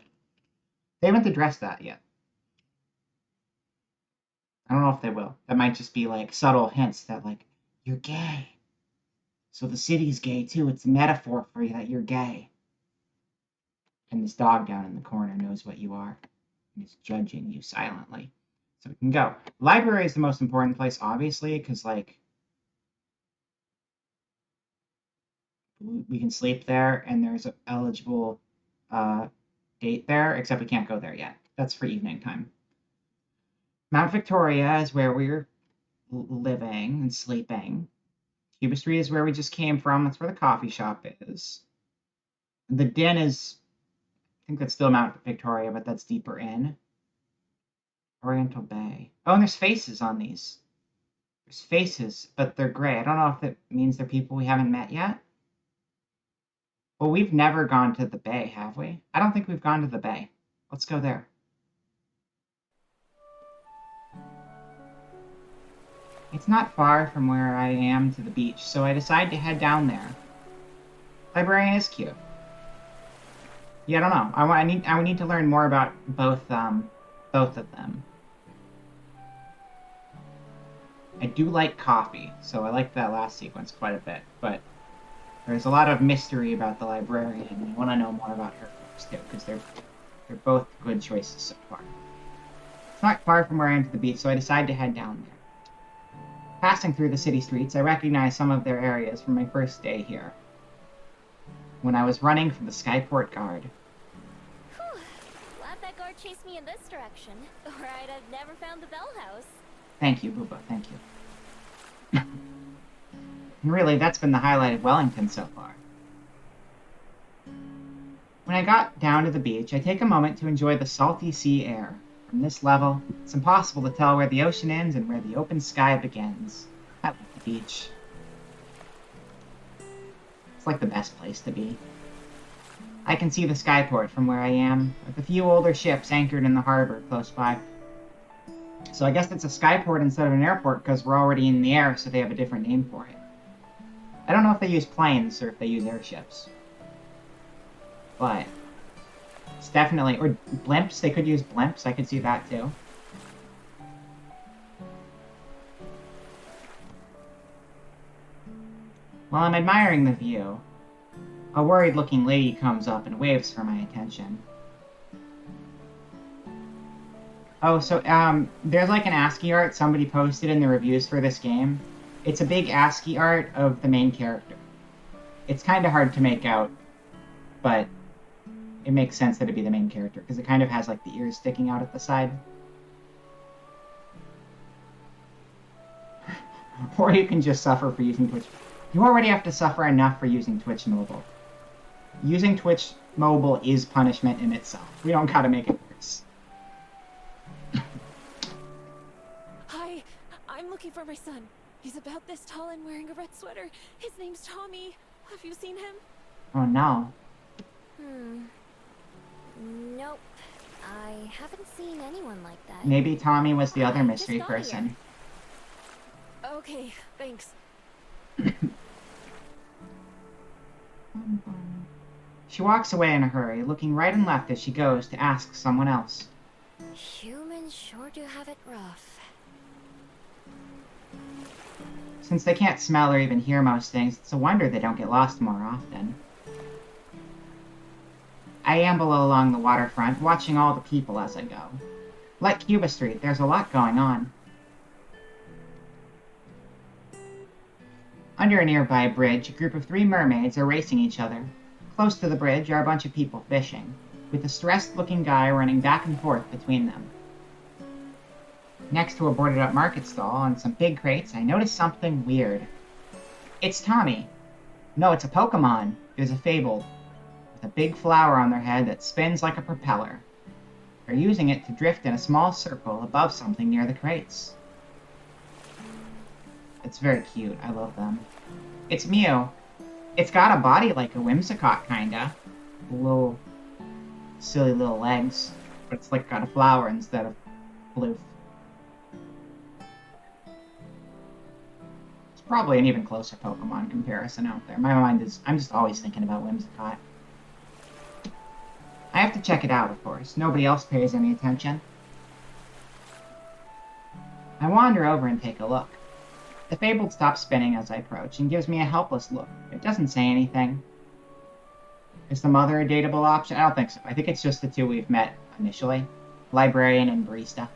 Speaker 2: They haven't addressed that yet. I don't know if they will. That might just be like subtle hints that like, you're gay. So the city's gay too. It's a metaphor for you that you're gay. And this dog down in the corner knows what you are. He's judging you silently. So we can go. Library is the most important place, obviously, because like we can sleep there, and there's an eligible date there, except we can't go there yet. That's for evening time. Mount Victoria is where we're living and sleeping. Cuba Street is where we just came from. That's where the coffee shop is. The Den is, I think that's still Mount Victoria, but that's deeper in. Oriental Bay. Oh, and there's faces on these. There's faces, but they're gray. I don't know if that means they're people we haven't met yet. Well, we've never gone to the bay, have we? I don't think we've gone to the bay. Let's go there. It's not far from where I am to the beach, so I decide to head down there. Librarian is cute. Yeah, I don't know. I need to learn more about both of them. I do like coffee, so I like that last sequence quite a bit, but there's a lot of mystery about the librarian, and I want to know more about her first too, because they're both good choices so far. It's not far from where I am to the beach, so I decide to head down there. Passing through the city streets, I recognize some of their areas from my first day here, when I was running from the Skyport Guard.
Speaker 11: Whew. Glad that guard chased me in this direction, or I'd have never found the Bell House.
Speaker 2: Thank you, Booba, thank you. Really, that's been the highlight of Wellington so far. When I got down to the beach, I take a moment to enjoy the salty sea air. From this level, it's impossible to tell where the ocean ends and where the open sky begins. I like the beach. It's like the best place to be. I can see the Skyport from where I am, with a few older ships anchored in the harbor close by. So I guess it's a Skyport instead of an airport because we're already in the air, so they have a different name for it. I don't know if they use planes or if they use airships. But it's definitely, or blimps, they could use blimps, I could see that too. While I'm admiring the view, a worried-looking lady comes up and waves for my attention. Oh, so, there's like an ASCII art somebody posted in the reviews for this game. It's a big ASCII art of the main character. It's kind of hard to make out, but it makes sense that it'd be the main character, because it kind of has like the ears sticking out at the side. Or you can just suffer for using Twitch. You already have to suffer enough for using Twitch Mobile. Using Twitch Mobile is punishment in itself. We don't gotta make it worse.
Speaker 5: Hi, I'm looking for my son. He's about this tall and wearing a red sweater. His name's Tommy. Have you seen him?
Speaker 2: Oh no.
Speaker 11: Nope. I haven't seen anyone like that.
Speaker 2: Maybe Tommy was the other
Speaker 11: I
Speaker 2: mystery
Speaker 11: just got
Speaker 2: person.
Speaker 5: Okay, thanks.
Speaker 2: She walks away in a hurry, looking right and left as she goes to ask someone else.
Speaker 11: Humans sure do have it rough.
Speaker 2: Since they can't smell or even hear most things, it's a wonder they don't get lost more often. I amble along the waterfront, watching all the people as I go. Like Cuba Street, there's a lot going on. Under a nearby bridge, a group of 3 mermaids are racing each other. Close to the bridge are a bunch of people fishing, with a stressed-looking guy running back and forth between them. Next to a boarded-up market stall and some big crates, I notice something weird. It's Tommy. No, it's a Pokemon. There's a Fabled, with a big flower on their head that spins like a propeller. They're using it to drift in a small circle above something near the crates. It's very cute. I love them. It's Mew. It's got a body like a Whimsicott, kinda. Little silly little legs, but it's like got a flower instead of blue. It's probably an even closer Pokemon comparison out there. My mind is, I'm just always thinking about Whimsicott. I have to check it out, of course. Nobody else pays any attention. I wander over and take a look. The Fabled stops spinning as I approach and gives me a helpless look. It doesn't say anything. Is the mother a dateable option? I don't think so. I think it's just the 2 we've met initially. Librarian and Barista.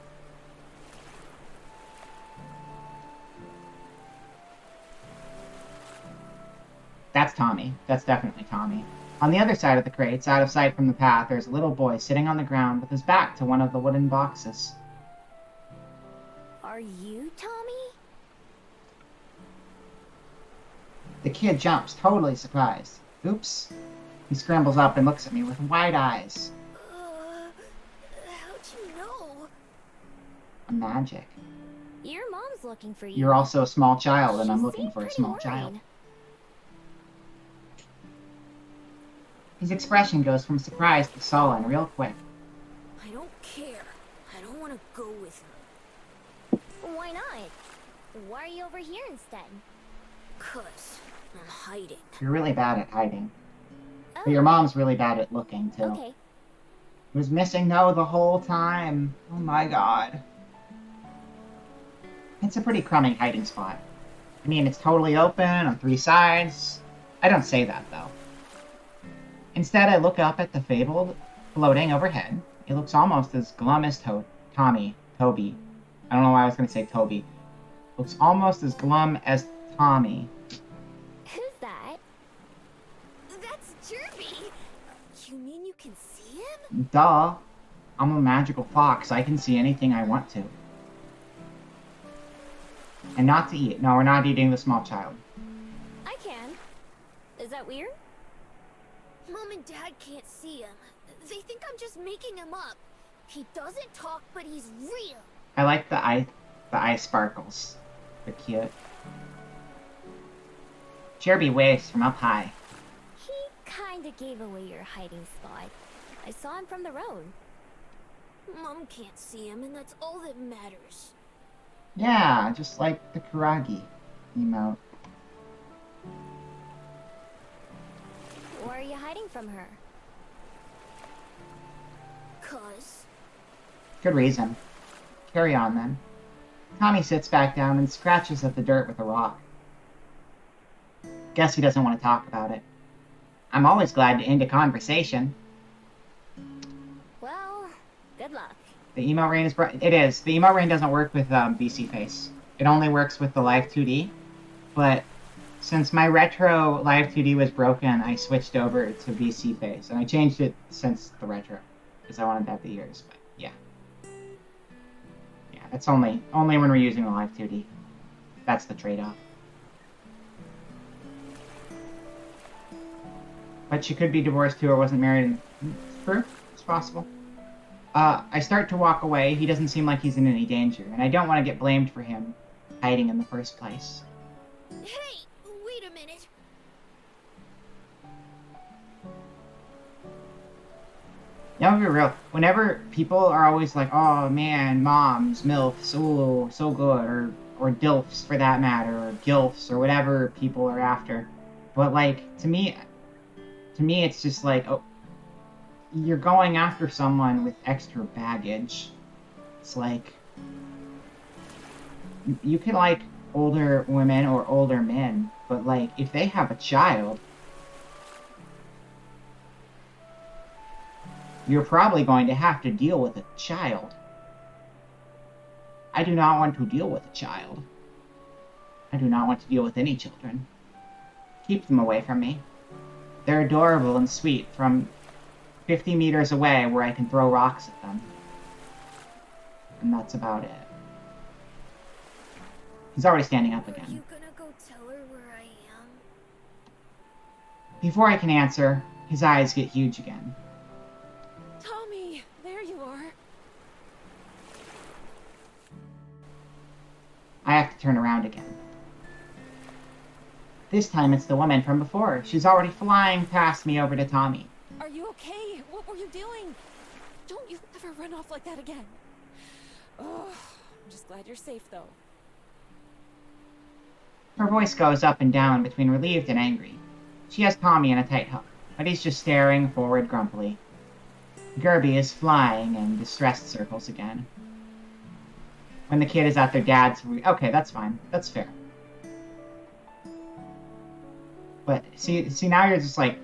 Speaker 2: That's Tommy. That's definitely Tommy. On the other side of the crates, out of sight from the path, there's a little boy sitting on the ground with his back to one of the wooden boxes.
Speaker 11: Are you Tommy?
Speaker 2: The kid jumps, totally surprised. Oops. He scrambles up and looks at me with wide eyes.
Speaker 11: How'd you know?
Speaker 2: Magic.
Speaker 11: Your mom's looking for you.
Speaker 2: You're also a small child, and
Speaker 11: She
Speaker 2: I'm looking
Speaker 11: seemed
Speaker 2: for a
Speaker 11: pretty
Speaker 2: small
Speaker 11: worried.
Speaker 2: child. His expression goes from surprise to sullen real quick.
Speaker 11: I don't care. I don't want to go with her. Why not? Why are you over here instead? 'Cause I'm hiding.
Speaker 2: You're really bad at hiding. But your mom's really bad at looking, too.
Speaker 11: Okay.
Speaker 2: He was missing no the whole time. Oh my god. It's a pretty crummy hiding spot. I mean, it's totally open on 3 sides. I don't say that, though. Instead, I look up at the Fabled floating overhead. It looks almost as glum as Toby. I don't know why I was going to say Toby. Looks almost as glum as Tommy.
Speaker 11: Who's that? That's Jerby! You mean you can see him?
Speaker 2: Duh. I'm a magical fox. I can see anything I want to. And not to eat. No, we're not eating the small child.
Speaker 11: I can. Is that weird? Mom and Dad can't see him. They think I'm just making him up. He doesn't talk, but he's real.
Speaker 2: I like the eye sparkles. They're cute. Jerby waves from up high.
Speaker 11: He kinda gave away your hiding spot. I saw him from the road. Mom can't see him, and that's all that matters.
Speaker 2: Yeah, just like the Kuragi emote.
Speaker 11: Why are you hiding from her? 'Cause...
Speaker 2: Good reason. Carry on, then. Tommy sits back down and scratches at the dirt with a rock. Guess he doesn't want to talk about it. I'm always glad to end a conversation.
Speaker 11: Well, good luck.
Speaker 2: The emote rain is it is. The emote rain doesn't work with BC Face. It only works with the Live 2D. But since my retro Live 2D was broken, I switched over to BC Face. And I changed it since the retro. Because I wanted to have the ears, but yeah. Yeah, that's only when we're using the Live 2D. That's the trade-off. But she could be divorced too or wasn't married. And it's true. It's possible. I start to walk away. He doesn't seem like he's in any danger. And I don't want to get blamed for him hiding in the first place.
Speaker 11: Hey, wait a minute.
Speaker 2: Yeah, I'll be real. Whenever people are always like, oh man, moms, MILFs, ooh, so good, or DILFs for that matter, or GILFs, or whatever people are after. But like, to me, to me, it's just like, oh, you're going after someone with extra baggage. It's like, you can like older women or older men, but like, if they have a child, you're probably going to have to deal with a child. I do not want to deal with a child. I do not want to deal with any children. Keep them away from me. They're adorable and sweet from 50 meters away where I can throw rocks at them. And that's about it. He's already standing up again.
Speaker 11: Are you gonna go tell her where I am?
Speaker 2: Before I can answer, his eyes get huge again.
Speaker 5: Tommy, there you are.
Speaker 2: I have to turn around again. This time it's the woman from before. She's already flying past me over to Tommy.
Speaker 5: Are you okay? What were you doing? Don't you ever run off like that again. Oh, I'm just glad you're safe, though.
Speaker 2: Her voice goes up and down between relieved and angry. She has Tommy in a tight hug, but he's just staring forward grumpily. Gerby is flying in distressed circles again. When the kid is at their dad's... Okay, that's fine. That's fair. But see, now you're just like...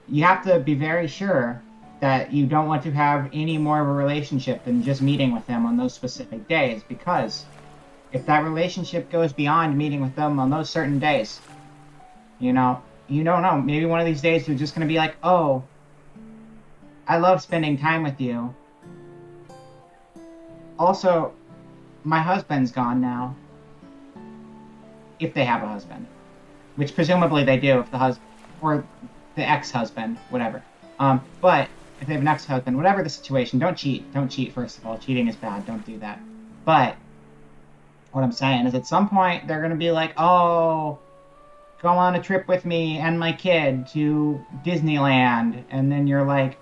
Speaker 2: You have to be very sure that you don't want to have any more of a relationship than just meeting with them on those specific days, because if that relationship goes beyond meeting with them on those certain days, you know, you don't know. Maybe one of these days you're just going to be like, oh, I love spending time with you. Also, my husband's gone now. If they have a husband. Which presumably they do if the husband, or the ex-husband, whatever. But if they have an ex-husband, whatever the situation, don't cheat. Don't cheat, first of all. Cheating is bad. Don't do that. But what I'm saying is at some point they're going to be like, oh, go on a trip with me and my kid to Disneyland. And then you're like,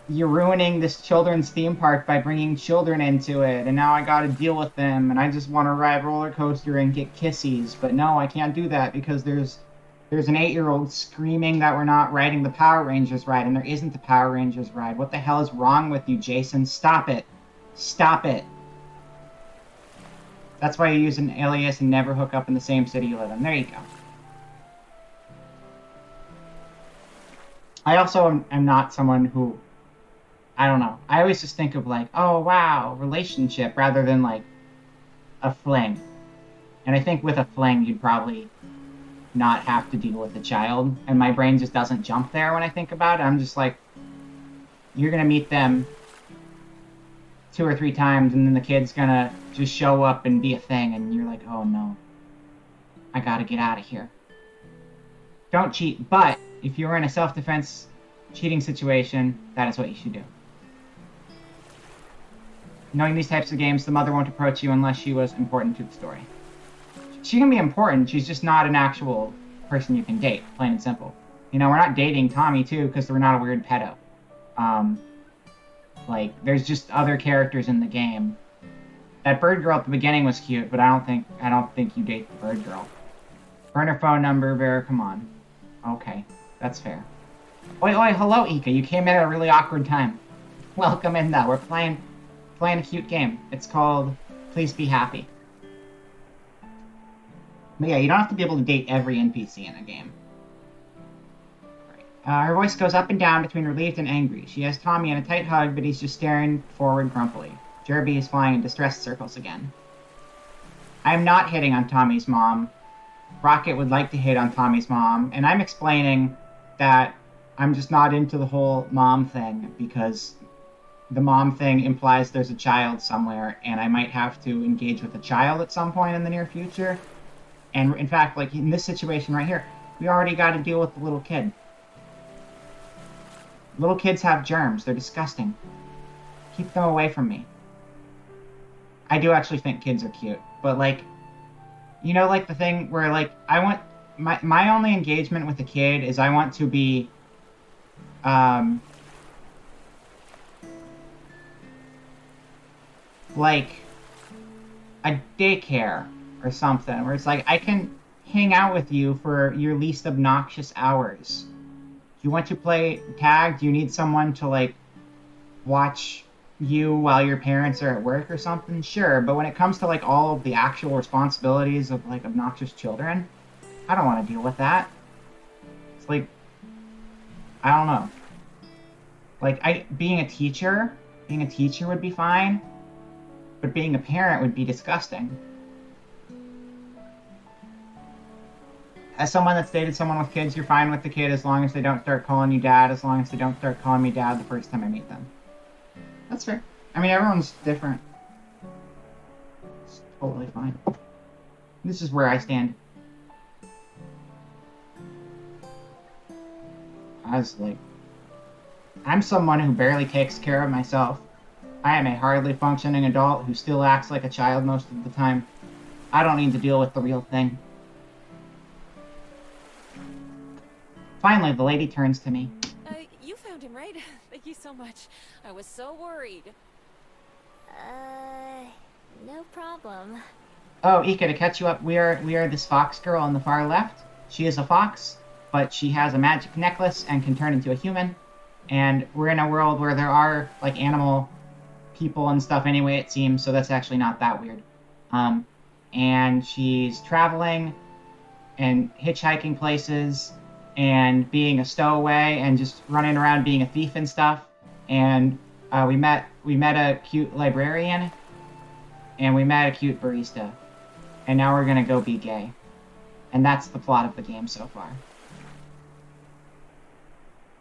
Speaker 2: you're ruining this children's theme park by bringing children into it, and now I gotta deal with them, and I just want to ride roller coaster and get kissies, but no, I can't do that because there's an 8-year-old screaming that we're not riding the Power Rangers ride, and there isn't the Power Rangers ride. What the hell is wrong with you, Jason? Stop it. Stop it. That's why you use an alias and never hook up in the same city you live in. There you go. I also am not someone who... I don't know. I always just think of like, oh wow, relationship, rather than like a fling. And I think with a fling, you'd probably not have to deal with a child. And my brain just doesn't jump there when I think about it. I'm just like, you're gonna meet them 2 or 3 times, and then the kid's gonna just show up and be a thing, and you're like, oh no, I gotta get out of here. Don't cheat, but if you're in a self-defense cheating situation, that is what you should do. Knowing these types of games, the mother won't approach you unless she was important to the story. She can be important, she's just not an actual person you can date, plain and simple. You know, we're not dating Tommy, too, because we're not a weird pedo. Like, there's just other characters in the game. That bird girl at the beginning was cute, but I don't think you date the bird girl. Burn her phone number, Vera, come on. Okay, that's fair. Oi, hello, Ika. You came in at a really awkward time. Welcome in, though. We're playing a cute game. It's called Please Be Happy. But yeah, you don't have to be able to date every NPC in a game. Her voice goes up and down between relieved and angry. She has Tommy in a tight hug, but he's just staring forward grumpily. Gerby is flying in distressed circles again. I am not hitting on Tommy's mom. Rocket would like to hit on Tommy's mom, and I'm explaining that I'm just not into the whole mom thing, because the mom thing implies there's a child somewhere, and I might have to engage with a child at some point in the near future. And in fact, like in this situation right here, we already got to deal with the little kid. Little kids have germs. They're disgusting. Keep them away from me. I do actually think kids are cute, but like, you know, like the thing where like, I want, my only engagement with a kid is I want to be, like a daycare or something, where it's like I can hang out with you for your least obnoxious hours. Do you want to play tag? Do you need someone to, like, watch you while your parents are at work or something? Sure, but when it comes to, like, all of the actual responsibilities of, like, obnoxious children, I don't want to deal with that. It's like, I don't know. Like, being a teacher would be fine, but being a parent would be disgusting. As someone that's dated someone with kids, you're fine with the kid as long as they don't start calling you dad, as long as they don't start calling me dad the first time I meet them. That's fair. I mean, everyone's different. It's totally fine. This is where I stand. I'm someone who barely takes care of myself. I am a hardly functioning adult who still acts like a child most of the time. I don't need to deal with the real thing. Finally, the lady turns to me.
Speaker 5: You found him, right? Thank you so much. I was so worried.
Speaker 11: No problem.
Speaker 2: Oh, Ika, to catch you up, we are this fox girl on the far left. She is a fox, but she has a magic necklace and can turn into a human. And we're in a world where there are, like, animal people and stuff anyway, it seems, so that's actually not that weird. And she's traveling and hitchhiking places and being a stowaway and just running around being a thief and stuff. And we met a cute librarian, and we met a cute barista. And now we're gonna go be gay. And that's the plot of the game so far.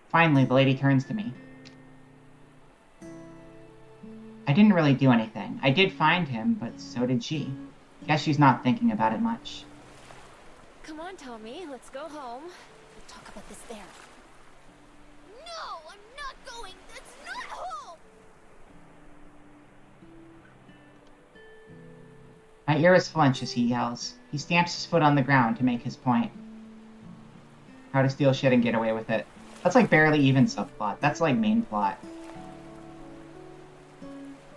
Speaker 2: Finally, the lady turns to me. I didn't really do anything. I did find him, but so did she. Guess she's not thinking about it much.
Speaker 5: Come on, Tommy, let's go home. We'll talk about this there.
Speaker 11: No, I'm not going. That's not home.
Speaker 2: My ears flinch as he yells. He stamps his foot on the ground to make his point. How to steal shit and get away with it. That's like barely even subplot. That's like main plot.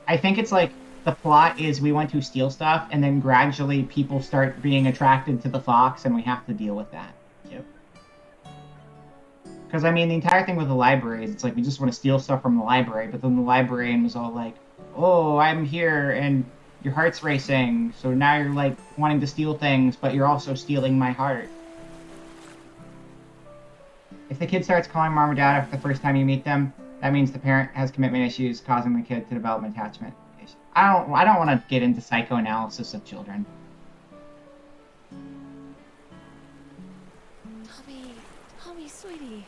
Speaker 2: I think it's like the plot is we want to steal stuff, and then gradually people start being attracted to the fox, and we have to deal with that, too. Because, I mean, the entire thing with the library is it's like we just want to steal stuff from the library, but then the librarian was all like, oh, I'm here, and your heart's racing, so now you're, like, wanting to steal things, but you're also stealing my heart. If the kid starts calling mom or dad after the first time you meet them, that means the parent has commitment issues, causing the kid to develop attachment issues. I don't want to get into psychoanalysis of children.
Speaker 5: Tommy, sweetie.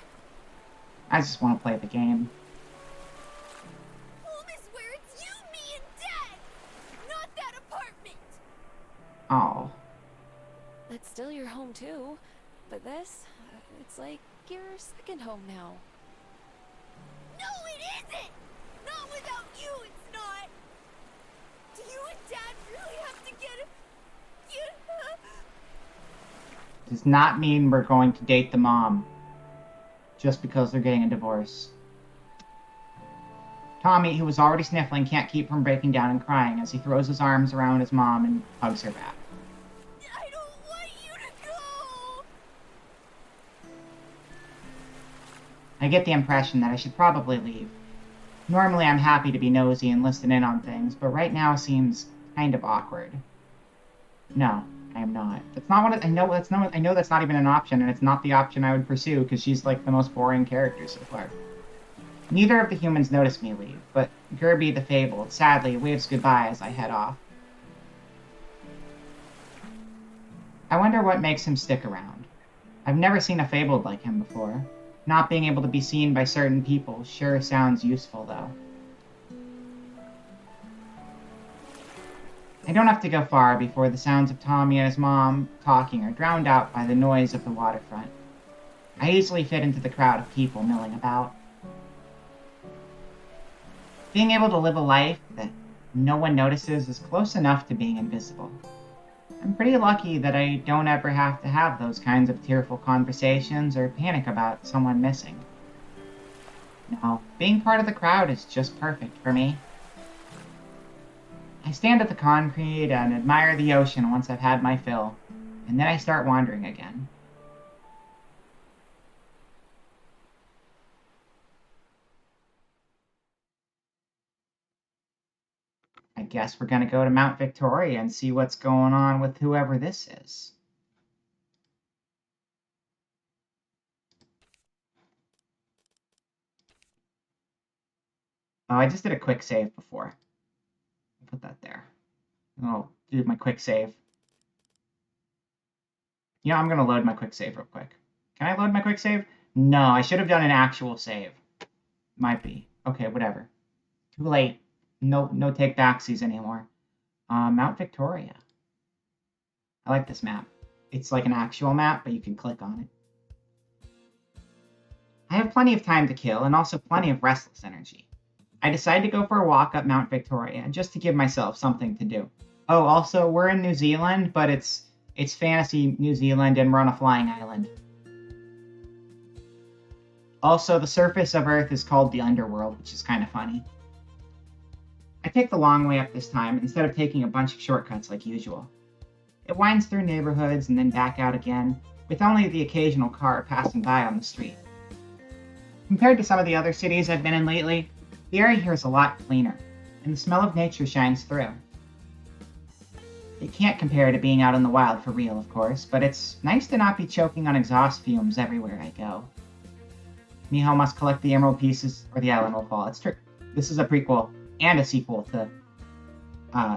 Speaker 2: I just want to play the game.
Speaker 11: Home is where it's you, me, and Dad, not that apartment.
Speaker 2: Oh.
Speaker 5: That's still your home too, but this, it's like your second home now.
Speaker 11: No, it isn't! Not without you, it's not! Do you and Dad really have to get...
Speaker 2: Does not mean we're going to date the mom. Just because they're getting a divorce. Tommy, who was already sniffling, can't keep from breaking down and crying as he throws his arms around his mom and hugs her back.
Speaker 11: I don't want you to go!
Speaker 2: I get the impression that I should probably leave. Normally I'm happy to be nosy and listen in on things, but right now seems kind of awkward. No, I am not. That's not what I know. I know that's not even an option, and it's not the option I would pursue because she's like the most boring character so far. Neither of the humans notice me leave, but Gerby the Fabled sadly waves goodbye as I head off. I wonder what makes him stick around. I've never seen a Fabled like him before. Not being able to be seen by certain people sure sounds useful, though. I don't have to go far before the sounds of Tommy and his mom talking are drowned out by the noise of the waterfront. I easily fit into the crowd of people milling about. Being able to live a life that no one notices is close enough to being invisible. I'm pretty lucky that I don't ever have to have those kinds of tearful conversations or panic about someone missing. No, being part of the crowd is just perfect for me. I stand at the concrete and admire the ocean once I've had my fill. And then I start wandering again. I guess we're going to go to Mount Victoria and see what's going on with whoever this is. Oh, I just did a quick save before. Put that there. I'll do my quick save. Yeah, I'm going to load my quick save real quick. Can I load my quick save? No, I should have done an actual save. Might be. Okay, whatever. Too late. No take backsies anymore. Mount Victoria. I like this map. It's like an actual map, but you can click on it. I have plenty of time to kill, and also plenty of restless energy. I decided to go for a walk up Mount Victoria, just to give myself something to do. Oh, also, we're in New Zealand, but it's fantasy New Zealand, and we're on a flying island. Also, the surface of Earth is called the Underworld, which is kind of funny. I take the long way up this time, instead of taking a bunch of shortcuts like usual. It winds through neighborhoods and then back out again, with only the occasional car passing by on the street. Compared to some of the other cities I've been in lately, the area here is a lot cleaner, and the smell of nature shines through. It can't compare to being out in the wild for real, of course, but it's nice to not be choking on exhaust fumes everywhere I go. Miho must collect the emerald pieces, or the island will fall. It's true. This is a prequel and a sequel to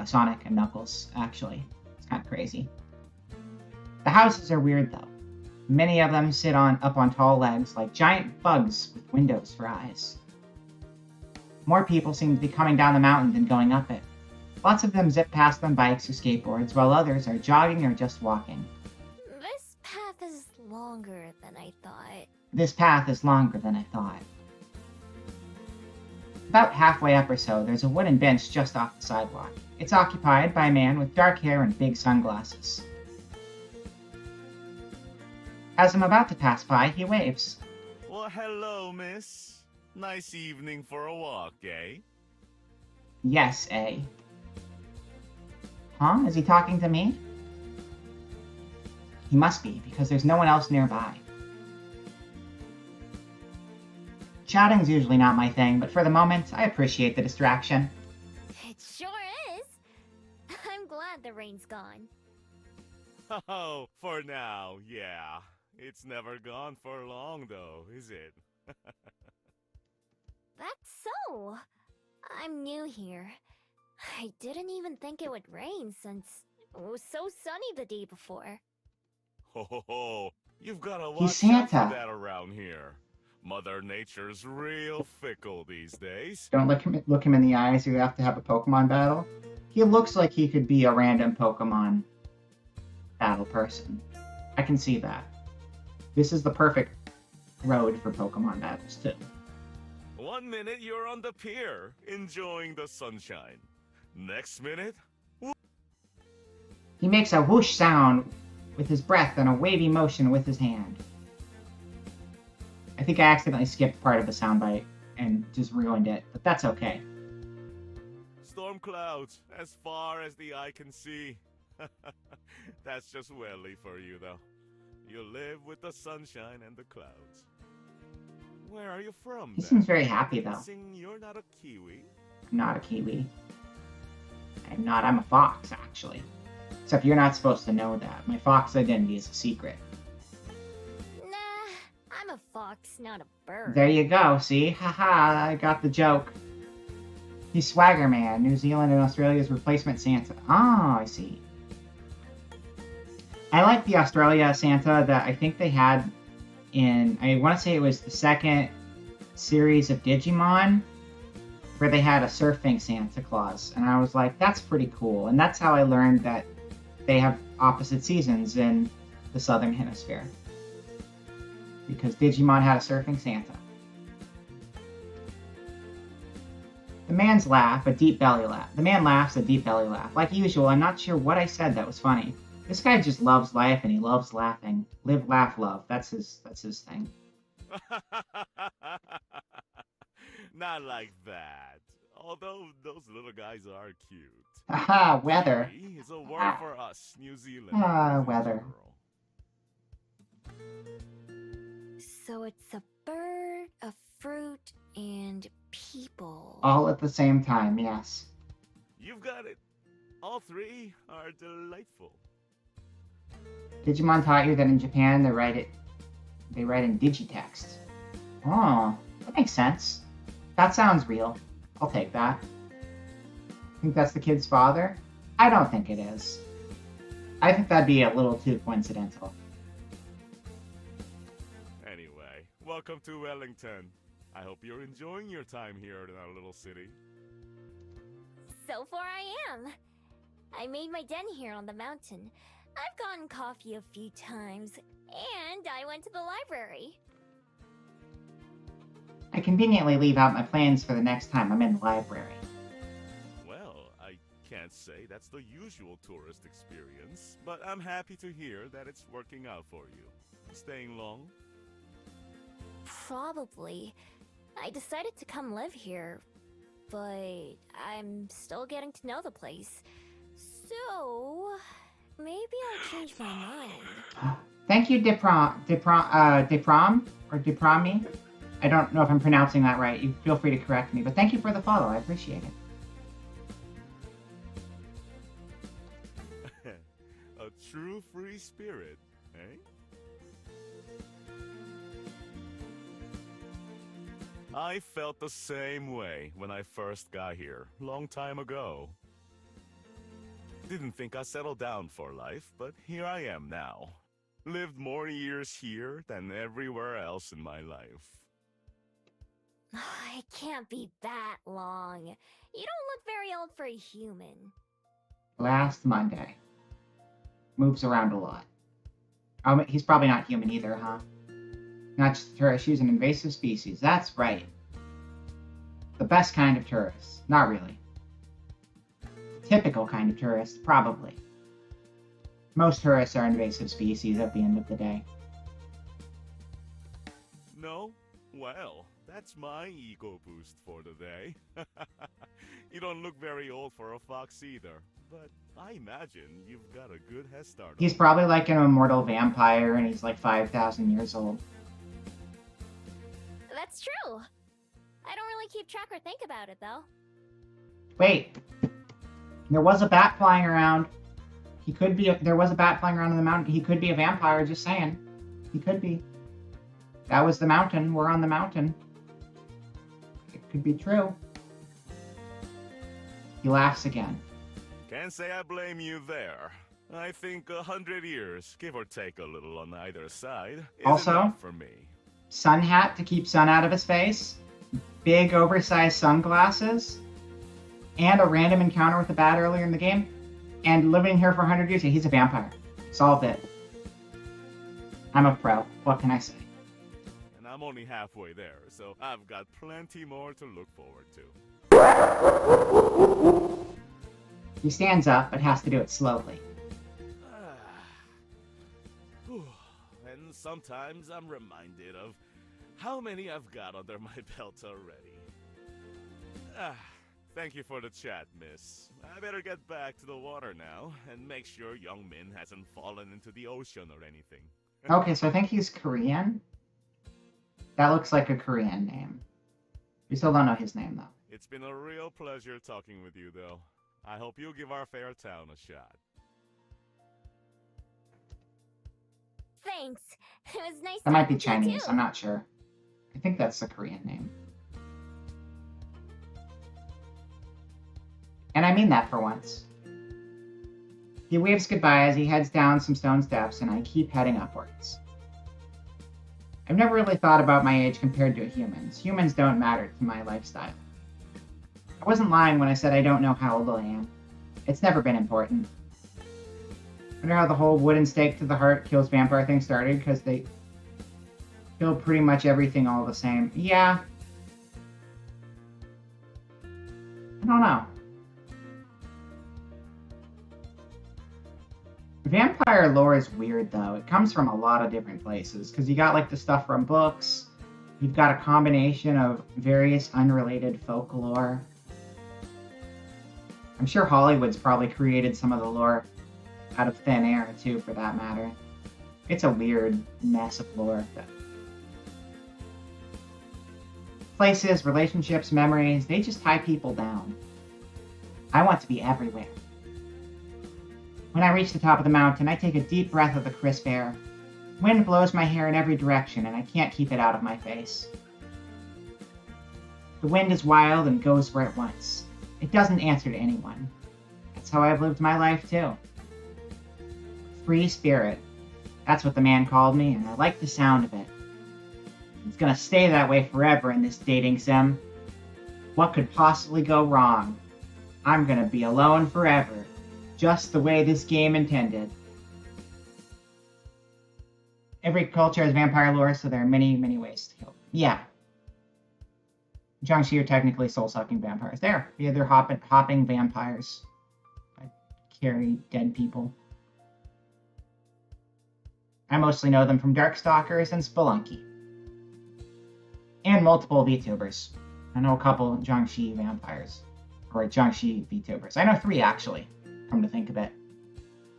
Speaker 2: Sonic and Knuckles, actually. It's kind of crazy. The houses are weird, though. Many of them sit up on tall legs, like giant bugs with windows for eyes. More people seem to be coming down the mountain than going up it. Lots of them zip past on bikes or skateboards, while others are jogging or just walking.
Speaker 11: This path is longer than I thought.
Speaker 2: This path is longer than I thought. About halfway up or so, there's a wooden bench just off the sidewalk. It's occupied by a man with dark hair and big sunglasses. As I'm about to pass by, he waves.
Speaker 12: Well, hello, miss. Nice evening for a walk, eh?
Speaker 2: Yes, eh? Huh? Is he talking to me? He must be, because there's no one else nearby. Chatting's usually not my thing, but for the moment, I appreciate the distraction.
Speaker 11: It sure is. I'm glad the rain's gone.
Speaker 12: Oh, for now, yeah. It's never gone for long, though, is it?
Speaker 11: That's so. I'm new here. I didn't even think it would rain since it was so sunny the day before.
Speaker 12: Ho ho ho! You've got to
Speaker 2: He's
Speaker 12: watch out
Speaker 2: Santa.
Speaker 12: for that around here. Mother Nature's real fickle these days.
Speaker 2: Don't look him in the eyes, you have to have a Pokemon battle. He looks like he could be a random Pokemon battle person. I can see that. This is the perfect road for Pokemon battles, too.
Speaker 12: 1 minute you're on the pier, enjoying the sunshine. Next minute,
Speaker 2: He makes a whoosh sound with his breath and a wavy motion with his hand. I think I accidentally skipped part of the soundbite and just ruined it, but that's okay.
Speaker 12: storm clouds as far as the eye can see. That's just Welly for you, though. You live with the sunshine and the clouds. Where are you from?
Speaker 2: He seems very happy, though.
Speaker 12: Guessing you're not a Kiwi?
Speaker 2: I'm not a Kiwi. I'm not. I'm a fox, actually. Except you're not supposed to know that. My fox identity is a secret.
Speaker 11: Nah, I'm a fox, not a bird.
Speaker 2: There you go, see? Haha, I got the joke. He's Swagger Man, New Zealand and Australia's replacement Santa. Ah, I see. I like the Australia Santa that I think they had in, I want to say it was the second series of Digimon, where they had a surfing Santa Claus. And I was like, that's pretty cool. And that's how I learned that they have opposite seasons in the Southern Hemisphere. Because Digimon had a surfing Santa. The man's laugh, a deep belly laugh. The man laughs, a deep belly laugh. Like usual, I'm not sure what I said that was funny. This guy just loves life and he loves laughing. Live, laugh, love. That's his thing.
Speaker 12: Not like that. Although those little guys are cute.
Speaker 2: Aha, weather.
Speaker 12: Kiwi is a word for us, New Zealanders.
Speaker 2: Weather.
Speaker 11: So it's a bird, a fruit, and people.
Speaker 2: All at the same time, yes.
Speaker 12: You've got it. All three are delightful.
Speaker 2: Digimon taught you that in Japan they write in digitext. Oh, that makes sense. That sounds real. I'll take that. Think that's the kid's father? I don't think it is. I think that'd be a little too coincidental.
Speaker 12: Anyway, welcome to Wellington. I hope you're enjoying your time here in our little city.
Speaker 11: So far I am. I made my den here on the mountain. I've gotten coffee a few times, and I went to the library.
Speaker 2: I conveniently leave out my plans for the next time I'm in the library.
Speaker 12: Well, I can't say that's the usual tourist experience, but I'm happy to hear that it's working out for you. Staying long?
Speaker 11: Probably. I decided to come live here, but I'm still getting to know the place. So, maybe I'll change my mind.
Speaker 2: Thank you, Diprom, or Diprami. I don't know if I'm pronouncing that right. You feel free to correct me, but thank you for the follow. I appreciate
Speaker 12: it. A true free spirit, eh? I felt the same way when I first got here, long time ago. Didn't think I'd settle down for life, but here I am now. Lived more years here than everywhere else in my life.
Speaker 11: It can't be that long. You don't look very old for a human.
Speaker 2: Last Monday. Moves around a lot. He's probably not human either, huh? Not just a tourist, she's an invasive species. That's right. The best kind of tourist. Not really. Typical kind of tourist, probably. Most tourists are invasive species at the end of the day.
Speaker 12: No? Well, that's my ego boost for the day. You don't look very old for a fox either, but I imagine you've got a good head start.
Speaker 2: He's probably like an immortal vampire and he's like 5,000 years old.
Speaker 11: That's true. I don't really keep track or think about it, though.
Speaker 2: Wait. There was a bat flying around. There was a bat flying around in the mountain. He could be a vampire, just saying. He could be. That was the mountain. We're on the mountain. It could be true. He laughs again.
Speaker 12: Can't say I blame you there. I think 100 years, give or take a little on either side, is enough for me.
Speaker 2: Sun hat to keep sun out of his face. Big oversized sunglasses. And a random encounter with a bat earlier in the game. And living here for 100 years, he's a vampire. Solved it. I'm a pro. What can I say?
Speaker 12: And I'm only halfway there, so I've got plenty more to look forward to.
Speaker 2: He stands up, but has to do it slowly.
Speaker 12: And sometimes I'm reminded of how many I've got under my belt already. Thank you for the chat, miss. I better get back to the water now, and make sure Young Min hasn't fallen into the ocean or anything.
Speaker 2: Okay, so I think he's Korean. That looks like a Korean name. We still don't know his name, though.
Speaker 12: It's been a real pleasure talking with you, though. I hope you'll give our fair town a shot.
Speaker 11: Thanks. It was nice.
Speaker 2: That might be Chinese, I'm not sure. I think that's the Korean name. And I mean that for once. He waves goodbye as he heads down some stone steps, and I keep heading upwards. I've never really thought about my age compared to humans. Humans don't matter to my lifestyle. I wasn't lying when I said I don't know how old I am. It's never been important. Wonder how the whole wooden stake to the heart kills vampire thing started, because they kill pretty much everything all the same. Yeah. I don't know. Vampire lore is weird, though. It comes from a lot of different places, because you got, like, the stuff from books. You've got a combination of various unrelated folklore. I'm sure Hollywood's probably created some of the lore out of thin air, too, for that matter. It's a weird mess of lore. Places, relationships, memories, they just tie people down. I want to be everywhere. When I reach the top of the mountain, I take a deep breath of the crisp air. Wind blows my hair in every direction, and I can't keep it out of my face. The wind is wild and goes where it wants. It doesn't answer to anyone. That's how I've lived my life, too. Free spirit. That's what the man called me, and I like the sound of it. It's gonna stay that way forever in this dating sim. What could possibly go wrong? I'm gonna be alone forever, just the way this game intended. Every culture has vampire lore, so there are many, many ways to kill. Yeah. Jiangshi are technically soul-sucking vampires. They're hopping vampires. I carry dead people. I mostly know them from Darkstalkers and Spelunky. And multiple VTubers. I know a couple Jiangshi vampires. Or Jiangshi VTubers. I know 3, actually, come to think of it.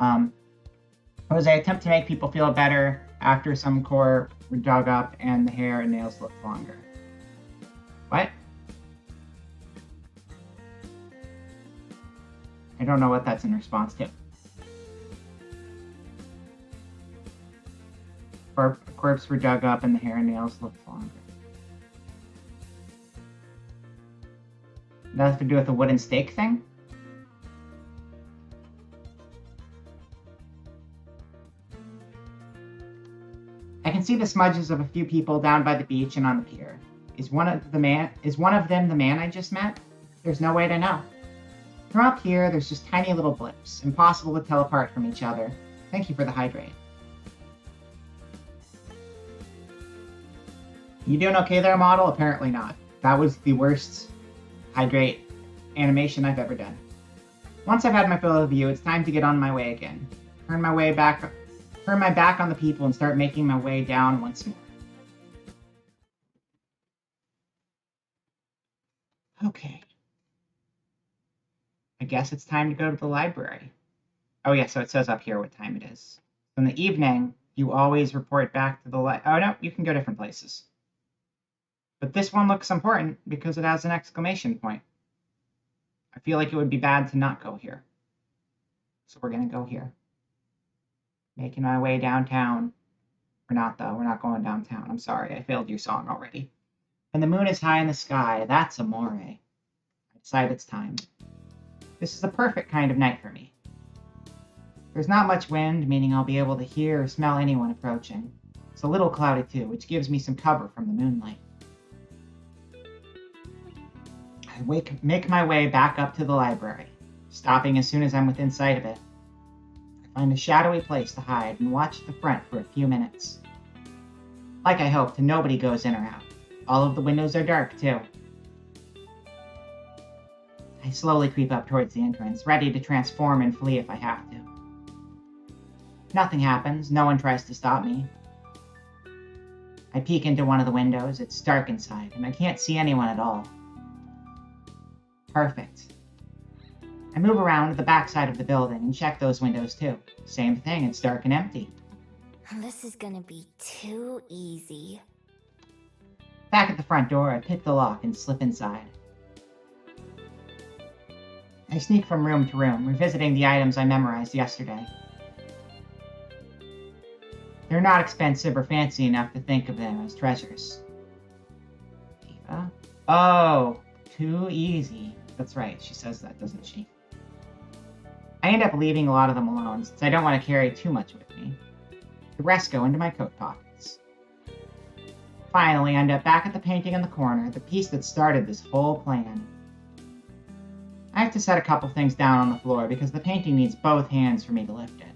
Speaker 2: It was an attempt to make people feel better after some core were dug up and the hair and nails looked longer. What? I don't know what that's in response to. Corpse were dug up and the hair and nails looked longer. That has to do with the wooden stake thing? I can see the smudges of a few people down by the beach and on the pier. Is one of them the man I just met? There's no way to know. From up here, there's just tiny little blips, impossible to tell apart from each other. Thank you for the hydrate. You doing okay there, model? Apparently not. That was the worst hydrate animation I've ever done. Once I've had my fill of the view, it's time to get on my way again. Turn my back on the people and start making my way down once more. Okay. I guess it's time to go to the library. Oh yeah, so it says up here what time it is. In the evening, you always report back to the oh no, you can go different places. But this one looks important because it has an exclamation point. I feel like it would be bad to not go here. So we're gonna go here. Making my way downtown. We're not though, we're not going downtown. I'm sorry, I failed your song already. And the moon is high in the sky. That's amore. I decide it's time. This is the perfect kind of night for me. There's not much wind, meaning I'll be able to hear or smell anyone approaching. It's a little cloudy too, which gives me some cover from the moonlight. I make my way back up to the library, stopping as soon as I'm within sight of it. I find a shadowy place to hide and watch the front for a few minutes. Like I hoped, nobody goes in or out. All of the windows are dark, too. I slowly creep up towards the entrance, ready to transform and flee if I have to. Nothing happens, no one tries to stop me. I peek into one of the windows, it's dark inside, and I can't see anyone at all. Perfect. I move around to the backside of the building and check those windows too. Same thing, it's dark and empty.
Speaker 11: This is gonna be too easy.
Speaker 2: Back at the front door, I pick the lock and slip inside. I sneak from room to room, revisiting the items I memorized yesterday. They're not expensive or fancy enough to think of them as treasures. Tifa? Oh, too easy. That's right, she says that, doesn't she? I end up leaving a lot of them alone, since I don't want to carry too much with me. The rest go into my coat pockets. Finally, I end up back at the painting in the corner, the piece that started this whole plan. I have to set a couple things down on the floor because the painting needs both hands for me to lift it.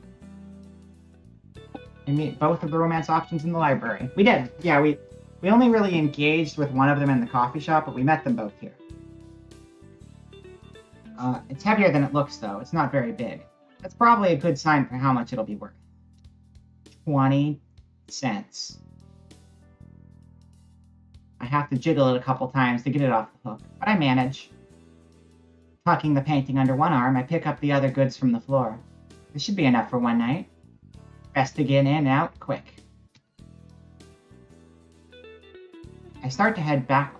Speaker 2: We meet both of the romance options in the library. We did, yeah, we only really engaged with one of them in the coffee shop, but we met them both here. It's heavier than it looks, though. It's not very big. That's probably a good sign for how much it'll be worth. 20 cents. I have to jiggle it a couple times to get it off the hook, but I manage. Tucking the painting under one arm, I pick up the other goods from the floor. This should be enough for one night. Best to get in and out quick. I start to head back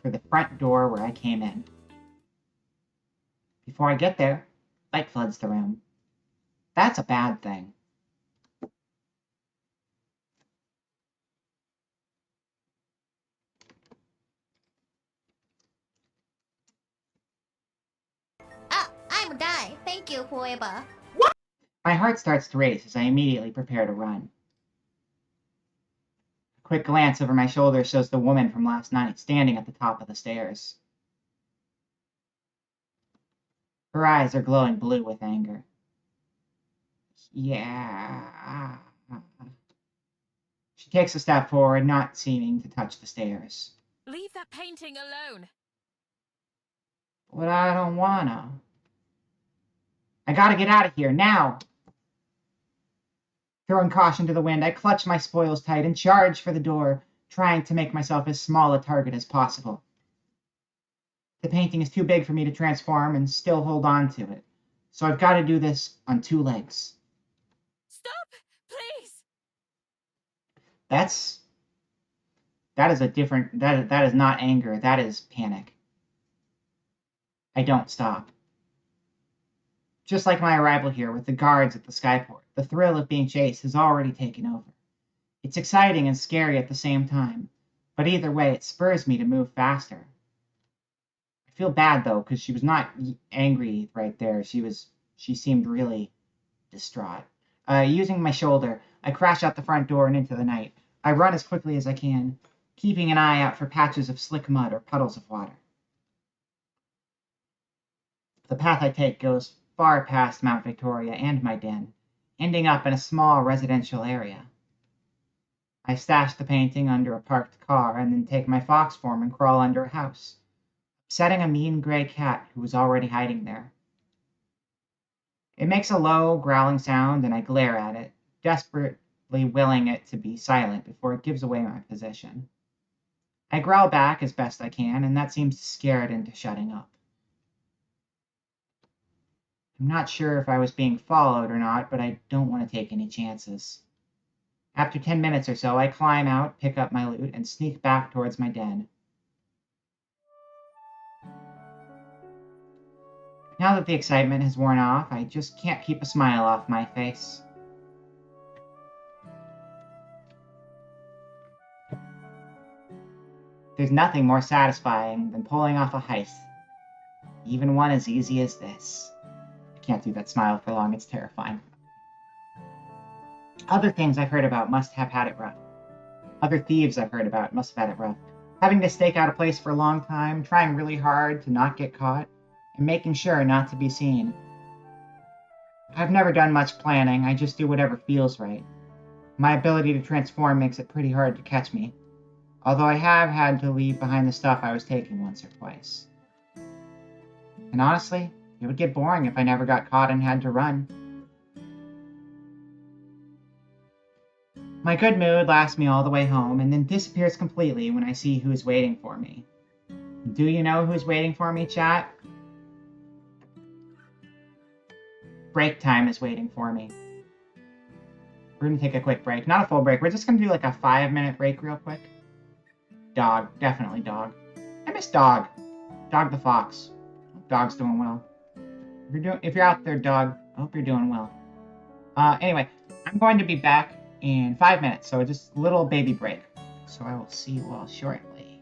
Speaker 2: for the front door where I came in. Before I get there, light floods the room. That's a bad thing.
Speaker 13: I'm Guy. Thank you, Hueba.
Speaker 2: My heart starts to race as I immediately prepare to run. A quick glance over my shoulder shows the woman from last night standing at the top of the stairs. Her eyes are glowing blue with anger. Yeah. She takes a step forward, not seeming to touch the stairs.
Speaker 3: Leave that painting alone.
Speaker 2: But I don't wanna. I gotta get out of here, now! Throwing caution to the wind, I clutch my spoils tight and charge for the door, trying to make myself as small a target as possible. The painting is too big for me to transform and still hold on to it, so I've got to do this on two legs.
Speaker 3: Stop, please!
Speaker 2: That is a different... That is not anger, that is panic. I don't stop. Just like my arrival here with the guards at the skyport, the thrill of being chased has already taken over. It's exciting and scary at the same time, but either way, it spurs me to move faster. I feel bad, though, because she was not angry right there. She seemed really distraught. Using my shoulder, I crash out the front door and into the night. I run as quickly as I can, keeping an eye out for patches of slick mud or puddles of water. The path I take goes far past Mount Victoria and my den, ending up in a small residential area. I stash the painting under a parked car and then take my fox form and crawl under a house, upsetting a mean gray cat who was already hiding there. It makes a low, growling sound and I glare at it, desperately willing it to be silent before it gives away my position. I growl back as best I can, and that seems to scare it into shutting up. I'm not sure if I was being followed or not, but I don't want to take any chances. After 10 minutes or so, I climb out, pick up my loot, and sneak back towards my den. Now that the excitement has worn off, I just can't keep a smile off my face. There's nothing more satisfying than pulling off a heist, even one as easy as this. Can't do that smile for long, it's terrifying. Other things I've heard about must have had it rough. Other thieves I've heard about must have had it rough. Having to stake out a place for a long time, trying really hard to not get caught, and making sure not to be seen. I've never done much planning, I just do whatever feels right. My ability to transform makes it pretty hard to catch me, although I have had to leave behind the stuff I was taking once or twice. And honestly, it would get boring if I never got caught and had to run. My good mood lasts me all the way home, and then disappears completely when I see who is waiting for me. Do you know who's waiting for me, chat? Break time is waiting for me. We're gonna take a quick break. Not a full break, we're just gonna do like a 5-minute break real quick. Dog, definitely dog. I miss Dog. Dog the fox. Dog's doing well. If you're out there, dog, I hope you're doing well. Anyway, I'm going to be back in 5 minutes, so just a little baby break. So I will see you all shortly.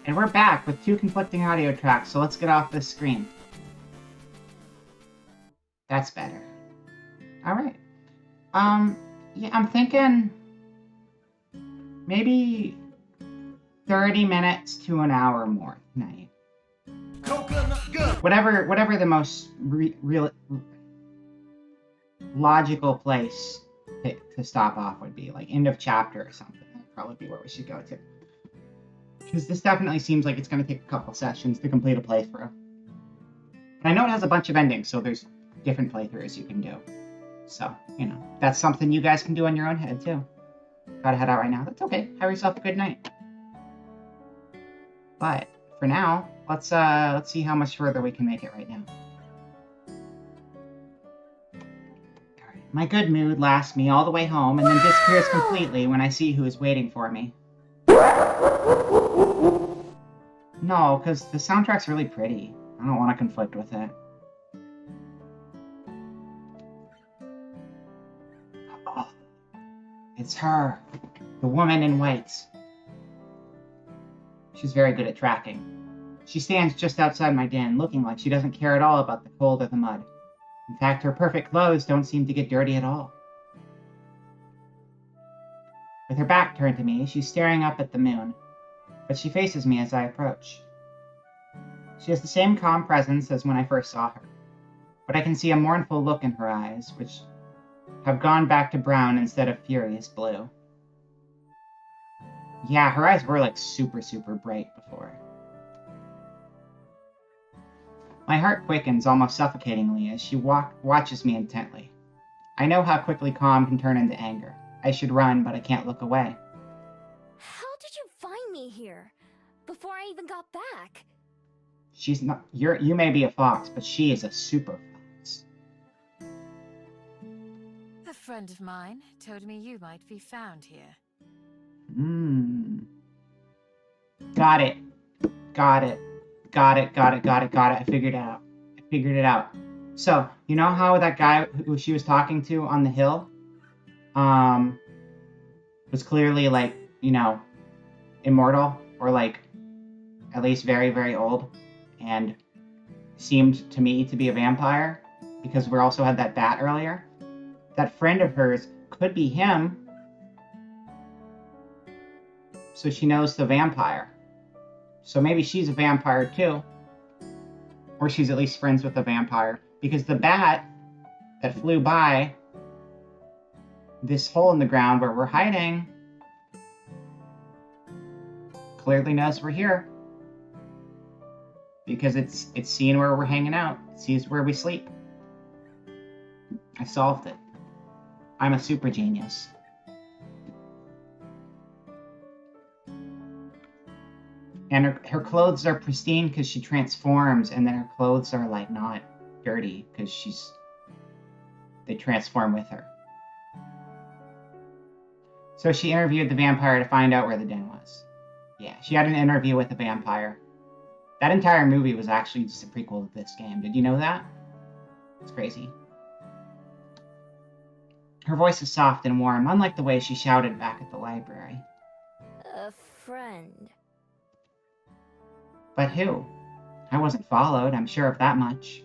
Speaker 2: And we're back with 2 conflicting audio tracks, so let's get off this screen. That's better. Alright. Yeah, I'm thinking maybe 30 minutes to an hour more tonight. Whatever the most real logical place to stop off would be, like end of chapter or something. That'd probably be where we should go to. Because this definitely seems like it's going to take a couple sessions to complete a playthrough. And I know it has a bunch of endings, so there's different playthroughs you can do. So, you know, that's something you guys can do on your own head, too. Gotta head out right now. That's okay. Have yourself a good night. But, for now, let's see how much further we can make it right now. Alright, my good mood lasts me all the way home and then disappears completely when I see who is waiting for me. No, because the soundtrack's really pretty. I don't want to conflict with it. Oh, it's her. The woman in white. She's very good at tracking. She stands just outside my den, looking like she doesn't care at all about the cold or the mud. In fact, her perfect clothes don't seem to get dirty at all. With her back turned to me, she's staring up at the moon, but she faces me as I approach. She has the same calm presence as when I first saw her, but I can see a mournful look in her eyes, which have gone back to brown instead of furious blue. Yeah, her eyes were like super bright before. My heart quickens almost suffocatingly as she watches me intently. I know how quickly calm can turn into anger. I should run, but I can't look away.
Speaker 11: How did you find me here? Before I even got back?
Speaker 2: She's not. You may be a fox, but she is a super fox.
Speaker 3: A friend of mine told me you might be found here.
Speaker 2: Got it. I figured it out. So, you know how that guy who she was talking to on the hill, was clearly, like, you know, immortal, or, like, at least very old, and seemed to me to be a vampire, because we also had that bat earlier? That friend of hers could be him, so she knows the vampire. So maybe she's a vampire too. Or she's at least friends with a vampire. Because the bat that flew by this hole in the ground where we're hiding clearly knows we're here. Because it's seen where we're hanging out. It sees where we sleep. I solved it. I'm a super genius. And her clothes are pristine because she transforms, and then her clothes are, like, not dirty because they transform with her. So she interviewed the vampire to find out where the den was. Yeah, she had an interview with the vampire. That entire movie was actually just a prequel to this game. Did you know that? It's crazy. Her voice is soft and warm, unlike the way she shouted back at the library.
Speaker 11: A friend.
Speaker 2: But who? I wasn't followed, I'm sure of that much.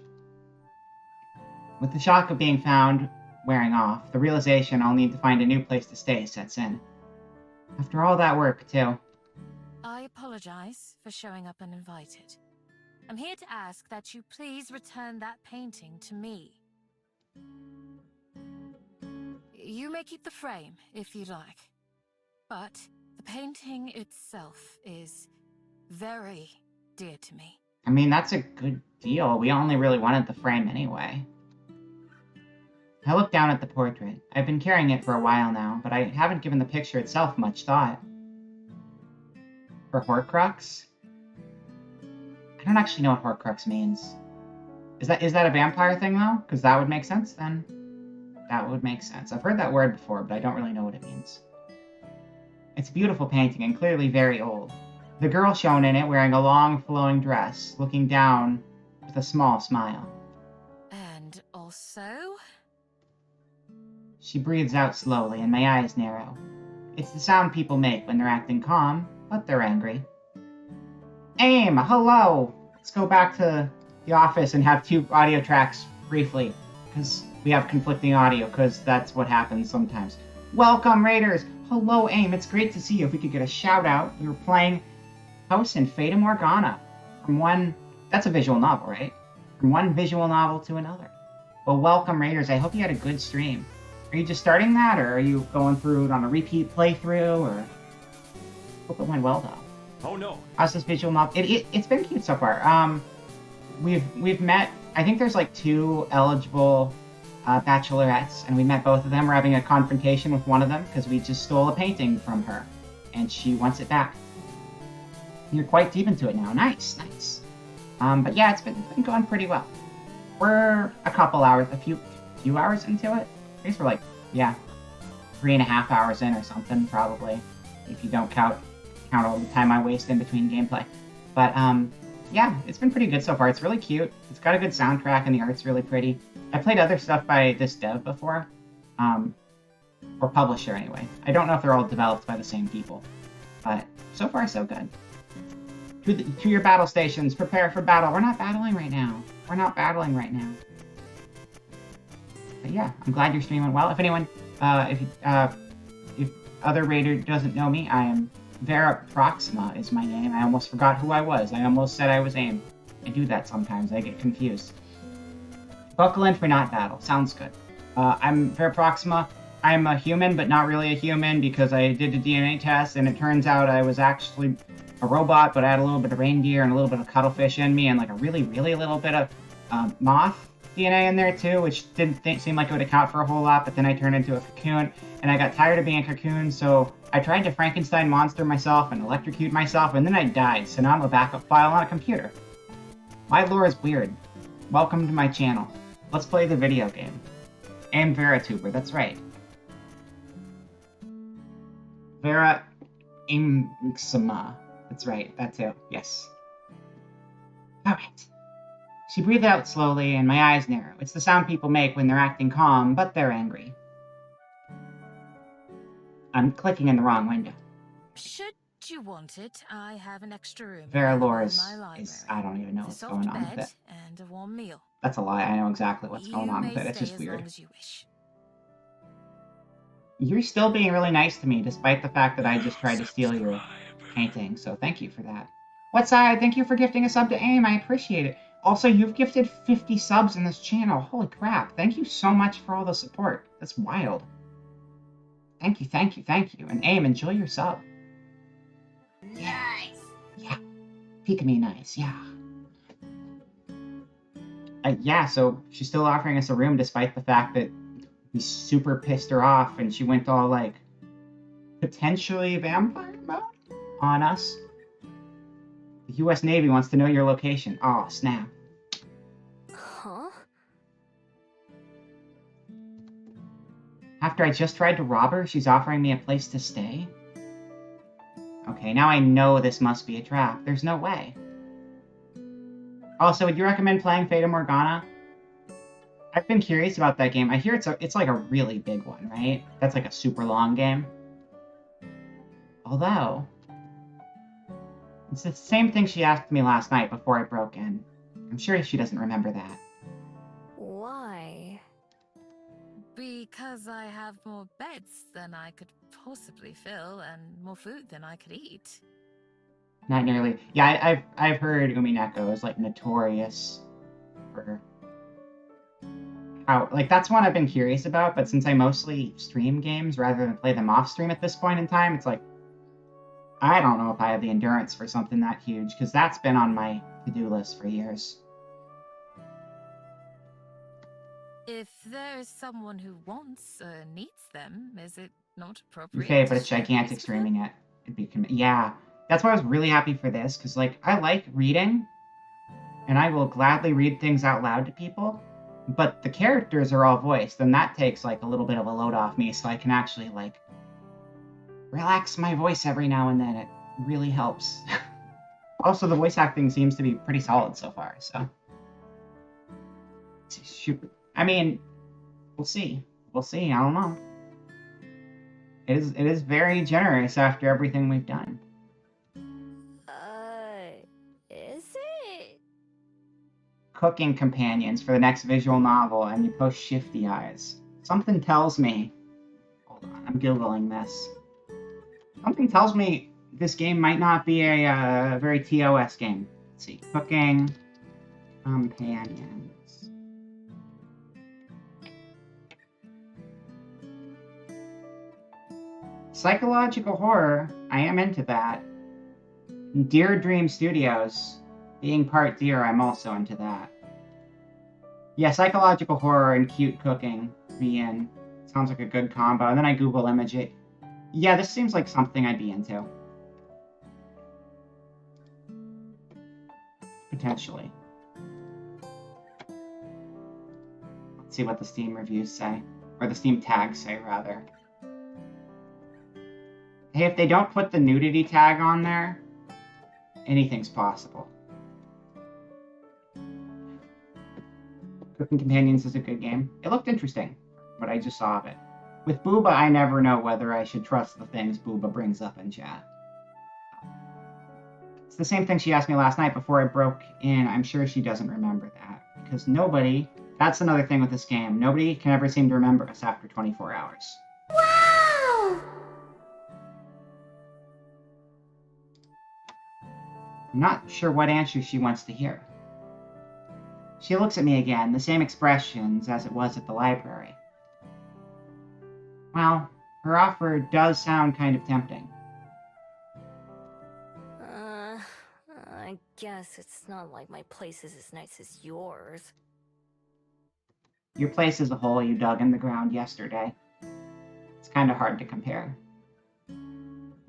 Speaker 2: With the shock of being found wearing off, the realization I'll need to find a new place to stay sets in. After all that work, too.
Speaker 3: I apologize for showing up uninvited. I'm here to ask that you please return that painting to me. You may keep the frame, if you'd like. But the painting itself is very dear to me.
Speaker 2: I mean, that's a good deal. We only really wanted the frame anyway. I look down at the portrait. I've been carrying it for a while now, but I haven't given the picture itself much thought. For Horcrux? I don't actually know what Horcrux means. Is that a vampire thing, though? Because that would make sense, then. That would make sense. I've heard that word before, but I don't really know what it means. It's a beautiful painting, and clearly very old. The girl shown in it wearing a long, flowing dress, looking down with a small smile.
Speaker 3: And also...
Speaker 2: She breathes out slowly, and my eyes narrow. It's the sound people make when they're acting calm, but they're angry. AIM, hello! Let's go back to the office and have 2 audio tracks briefly, because we have conflicting audio, because that's what happens sometimes. Welcome, Raiders! Hello, AIM, it's great to see you. If we could get a shout out, we were playing House and Fata Morgana. From one... That's a visual novel, right? From one visual novel to another. Well, welcome, Raiders. I hope you had a good stream. Are you just starting that, or are you going through it on a repeat playthrough, or... Hope it went well, though.
Speaker 14: Oh, no.
Speaker 2: How's this visual novel? It's been cute so far. We've met... I think there's like 2 eligible bachelorettes, and we met both of them. We're having a confrontation with one of them, because we just stole a painting from her, and she wants it back. You're quite deep into it now. Nice, nice. But yeah, it's been going pretty well. We're a couple hours, a few hours into it. I guess we're like, yeah, 3.5 hours in or something, probably, if you don't count all the time I waste in between gameplay. But yeah, it's been pretty good so far. It's really cute. It's got a good soundtrack, and the art's really pretty. I played other stuff by this dev before, or publisher anyway. I don't know if they're all developed by the same people, but so far so good. To your battle stations, prepare for battle. We're not battling right now. We're not battling right now. But yeah, I'm glad your stream went well. If anyone, if other Raider doesn't know me, I am Vera Proxima is my name. I almost forgot who I was. I almost said I was AIM. I do that sometimes. I get confused. Buckle in for not battle. Sounds good. I'm Vera Proxima. I'm a human, but not really a human because I did a DNA test, and it turns out I was actually a robot, but I had a little bit of reindeer and a little bit of cuttlefish in me, and like a really, really little bit of moth DNA in there too, which didn't seem like it would account for a whole lot, but then I turned into a cocoon, and I got tired of being a cocoon, so I tried to Frankenstein monster myself and electrocute myself, and then I died, so now I'm a backup file on a computer. My lore is weird. Welcome to my channel. Let's play the video game. I'm VeraTuber, that's right. Vera Imxama. That's right, that too, yes. Alright. She breathed out slowly, and my eyes narrow. It's the sound people make when they're acting calm, but they're angry. I'm clicking in the wrong window.
Speaker 3: Should you want it, I have an extra room.
Speaker 2: Vera Lore
Speaker 3: in
Speaker 2: is,
Speaker 3: my library.
Speaker 2: I don't even know what's going on with it.
Speaker 3: And a warm meal.
Speaker 2: That's a lie, I know exactly what's going on with it, it's
Speaker 3: stay
Speaker 2: just
Speaker 3: as
Speaker 2: weird.
Speaker 3: long as you wish.
Speaker 2: You're still being really nice to me, despite the fact that I just tried to steal your painting, so thank you for that. Whatside, thank you for gifting a sub to AIM, I appreciate it. Also, you've gifted 50 subs in this channel, holy crap. Thank you so much for all the support, that's wild. Thank you, thank you, thank you, and AIM, enjoy your sub.
Speaker 13: Nice.
Speaker 2: Yeah, peek me nice, yeah. Yeah, so she's still offering us a room despite the fact that we super pissed her off and she went all like potentially vampire mode on us. The US Navy wants to know your location. Aw, snap.
Speaker 11: Huh?
Speaker 2: After I just tried to rob her, she's offering me a place to stay? Okay, now I know this must be a trap. There's no way. Also, would you recommend playing Fata Morgana? I've been curious about that game. I hear it's like a really big one, right? That's like a super long game. Although, it's the same thing she asked me last night before I broke in. I'm sure she doesn't remember that.
Speaker 11: Why?
Speaker 3: Because I have more beds than I could possibly fill, and more food than I could eat.
Speaker 2: Not nearly. Yeah, I've heard Umineko is like notorious for how, like, that's one I've been curious about, but since I mostly stream games rather than play them off stream at this point in time, it's like, I don't know if I have the endurance for something that huge, because that's been on my to-do list for years.
Speaker 3: If there is someone who wants or needs them, is it not appropriate?
Speaker 2: Okay, but it's gigantic streaming it. It'd be, yeah. That's why I was really happy for this, because, like, I like reading, and I will gladly read things out loud to people, but the characters are all voiced, and that takes, like, a little bit of a load off me, so I can actually, like, relax my voice every now and then. It really helps. Also, the voice acting seems to be pretty solid so far, so. I mean, we'll see. We'll see, I don't know. It is very generous after everything we've done. cooking companions for the next visual novel, and you post shifty eyes. Something tells me... Hold on, I'm Googling this. Something tells me this game might not be a very TOS game. Let's see. Cooking companions. Psychological horror, I am into that. Deer Dream Studios, being part deer, I'm also into that. Yeah, psychological horror and cute cooking, me in. Sounds like a good combo. And then I Google image it. Yeah, this seems like something I'd be into. Potentially. Let's see what the Steam reviews say. Or the Steam tags say, rather. Hey, if they don't put the nudity tag on there, anything's possible. Cooking Companions is a good game. It looked interesting, what I just saw of it. With Booba, I never know whether I should trust the things Booba brings up in chat. It's the same thing she asked me last night before I broke in. I'm sure she doesn't remember that. Because nobody... That's another thing with this game. Nobody can ever seem to remember us after 24 hours.
Speaker 13: Wow!
Speaker 2: I'm not sure what answer she wants to hear. She looks at me again, the same expressions as it was at the library. Well, her offer does sound kind of tempting.
Speaker 11: I guess it's not like my place is as nice as yours.
Speaker 2: Your place is a hole you dug in the ground yesterday. It's kind of hard to compare.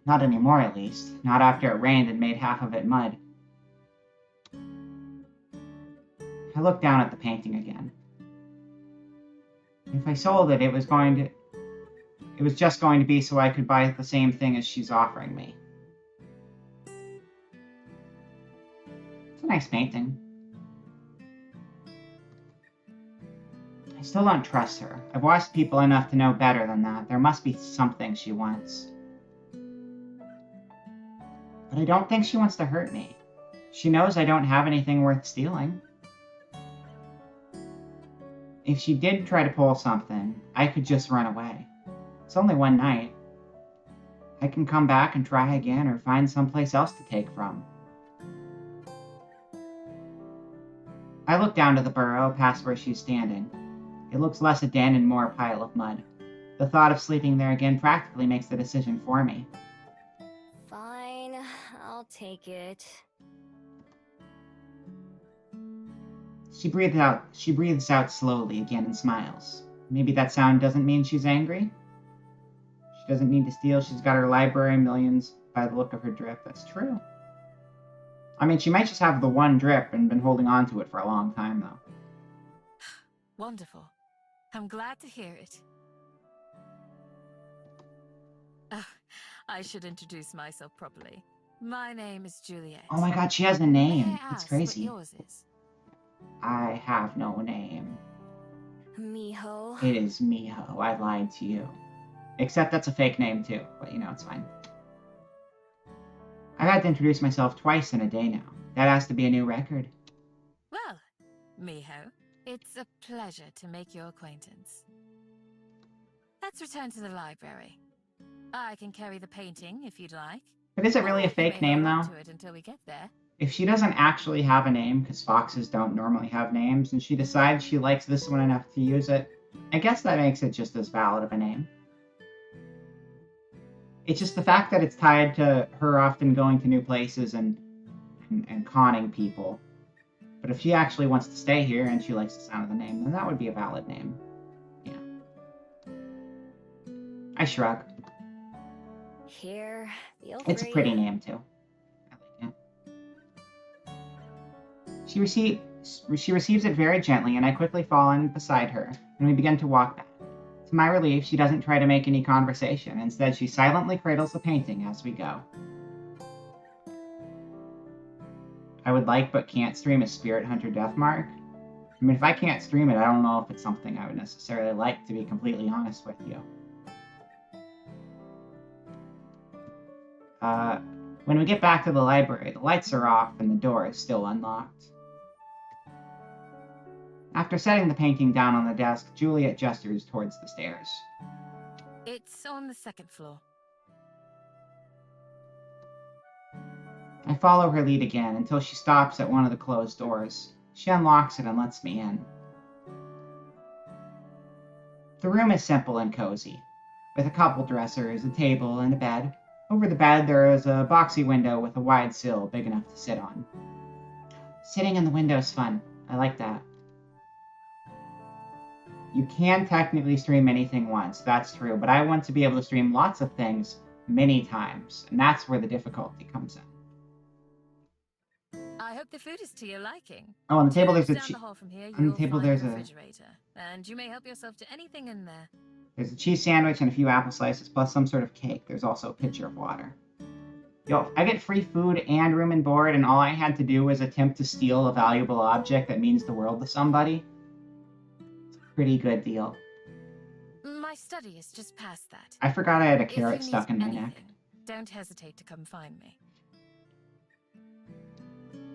Speaker 2: Not anymore, at least. Not after it rained and made half of it mud. I looked down at the painting again. If I sold it, it was just going to be so I could buy the same thing as she's offering me. It's a nice painting. I still don't trust her. I've watched people enough to know better than that. There must be something she wants. But I don't think she wants to hurt me. She knows I don't have anything worth stealing. If she did try to pull something, I could just run away. It's only one night. I can come back and try again or find someplace else to take from. I look down to the burrow past where she's standing. It looks less a den and more a pile of mud. The thought of sleeping there again practically makes the decision for me.
Speaker 11: Fine, I'll take it.
Speaker 2: She breathes out slowly again and smiles. Maybe that sound doesn't mean she's angry? She doesn't need to steal. She's got her library millions by the look of her drip. That's true. I mean, she might just have the one drip and been holding on to it for a long time, though.
Speaker 3: Wonderful. I'm glad to hear it. I should introduce myself properly. My name is Juliet.
Speaker 2: Oh my god, she has a name.
Speaker 3: May I
Speaker 2: It's
Speaker 3: ask
Speaker 2: crazy.
Speaker 3: what yours is?
Speaker 2: I have no name.
Speaker 11: Miho.
Speaker 2: It is Miho. I lied to you. Except that's a fake name too, but you know, it's fine. I've had to introduce myself twice in a day now. That has to be a new record.
Speaker 3: Well, Miho, it's a pleasure to make your acquaintance. Let's return to the library. I can carry the painting if you'd like.
Speaker 2: But is it really a fake name, though?
Speaker 3: To it until we get there.
Speaker 2: If she doesn't actually have a name, because foxes don't normally have names, and she decides she likes this one enough to use it, I guess that makes it just as valid of a name. It's just the fact that it's tied to her often going to new places and conning people. But if she actually wants to stay here and she likes the sound of the name, then that would be a valid name. Yeah. I shrug.
Speaker 11: Here, feel free.
Speaker 2: It's a pretty name, too. I like it. She receives it very gently, and I quickly fall in beside her, and we begin to walk back. To my relief, she doesn't try to make any conversation. Instead, she silently cradles the painting as we go. I would like but can't stream a Spirit Hunter Deathmark. I mean, if I can't stream it, I don't know if it's something I would necessarily like, to be completely honest with you. When we get back to the library, the lights are off and the door is still unlocked. After setting the painting down on the desk, Juliet gestures towards the stairs.
Speaker 3: It's on the second floor.
Speaker 2: I follow her lead again until she stops at one of the closed doors. She unlocks it and lets me in. The room is simple and cozy, with a couple dressers, a table, and a bed. Over the bed, there is a boxy window with a wide sill big enough to sit on. Sitting in the window is fun. I like that. You can technically stream anything once, that's true, but I want to be able to stream lots of things many times, and that's where the difficulty comes in.
Speaker 3: I hope the food is to your liking.
Speaker 2: Oh, on the table there's a
Speaker 3: Down the hall from here,
Speaker 2: on
Speaker 3: you'll
Speaker 2: the table
Speaker 3: find
Speaker 2: there's
Speaker 3: a
Speaker 2: a
Speaker 3: refrigerator, and you may help yourself to anything in there.
Speaker 2: There's a cheese sandwich and a few apple slices, plus some sort of cake. There's also a pitcher of water. Yo, I get free food and room and board, and all I had to do was attempt to steal a valuable object that means the world to somebody. It's a pretty good deal.
Speaker 3: My study is just past that.
Speaker 2: I forgot I had a
Speaker 3: If you
Speaker 2: carrot
Speaker 3: need
Speaker 2: stuck in my
Speaker 3: anything,
Speaker 2: neck.
Speaker 3: Don't hesitate to come find me.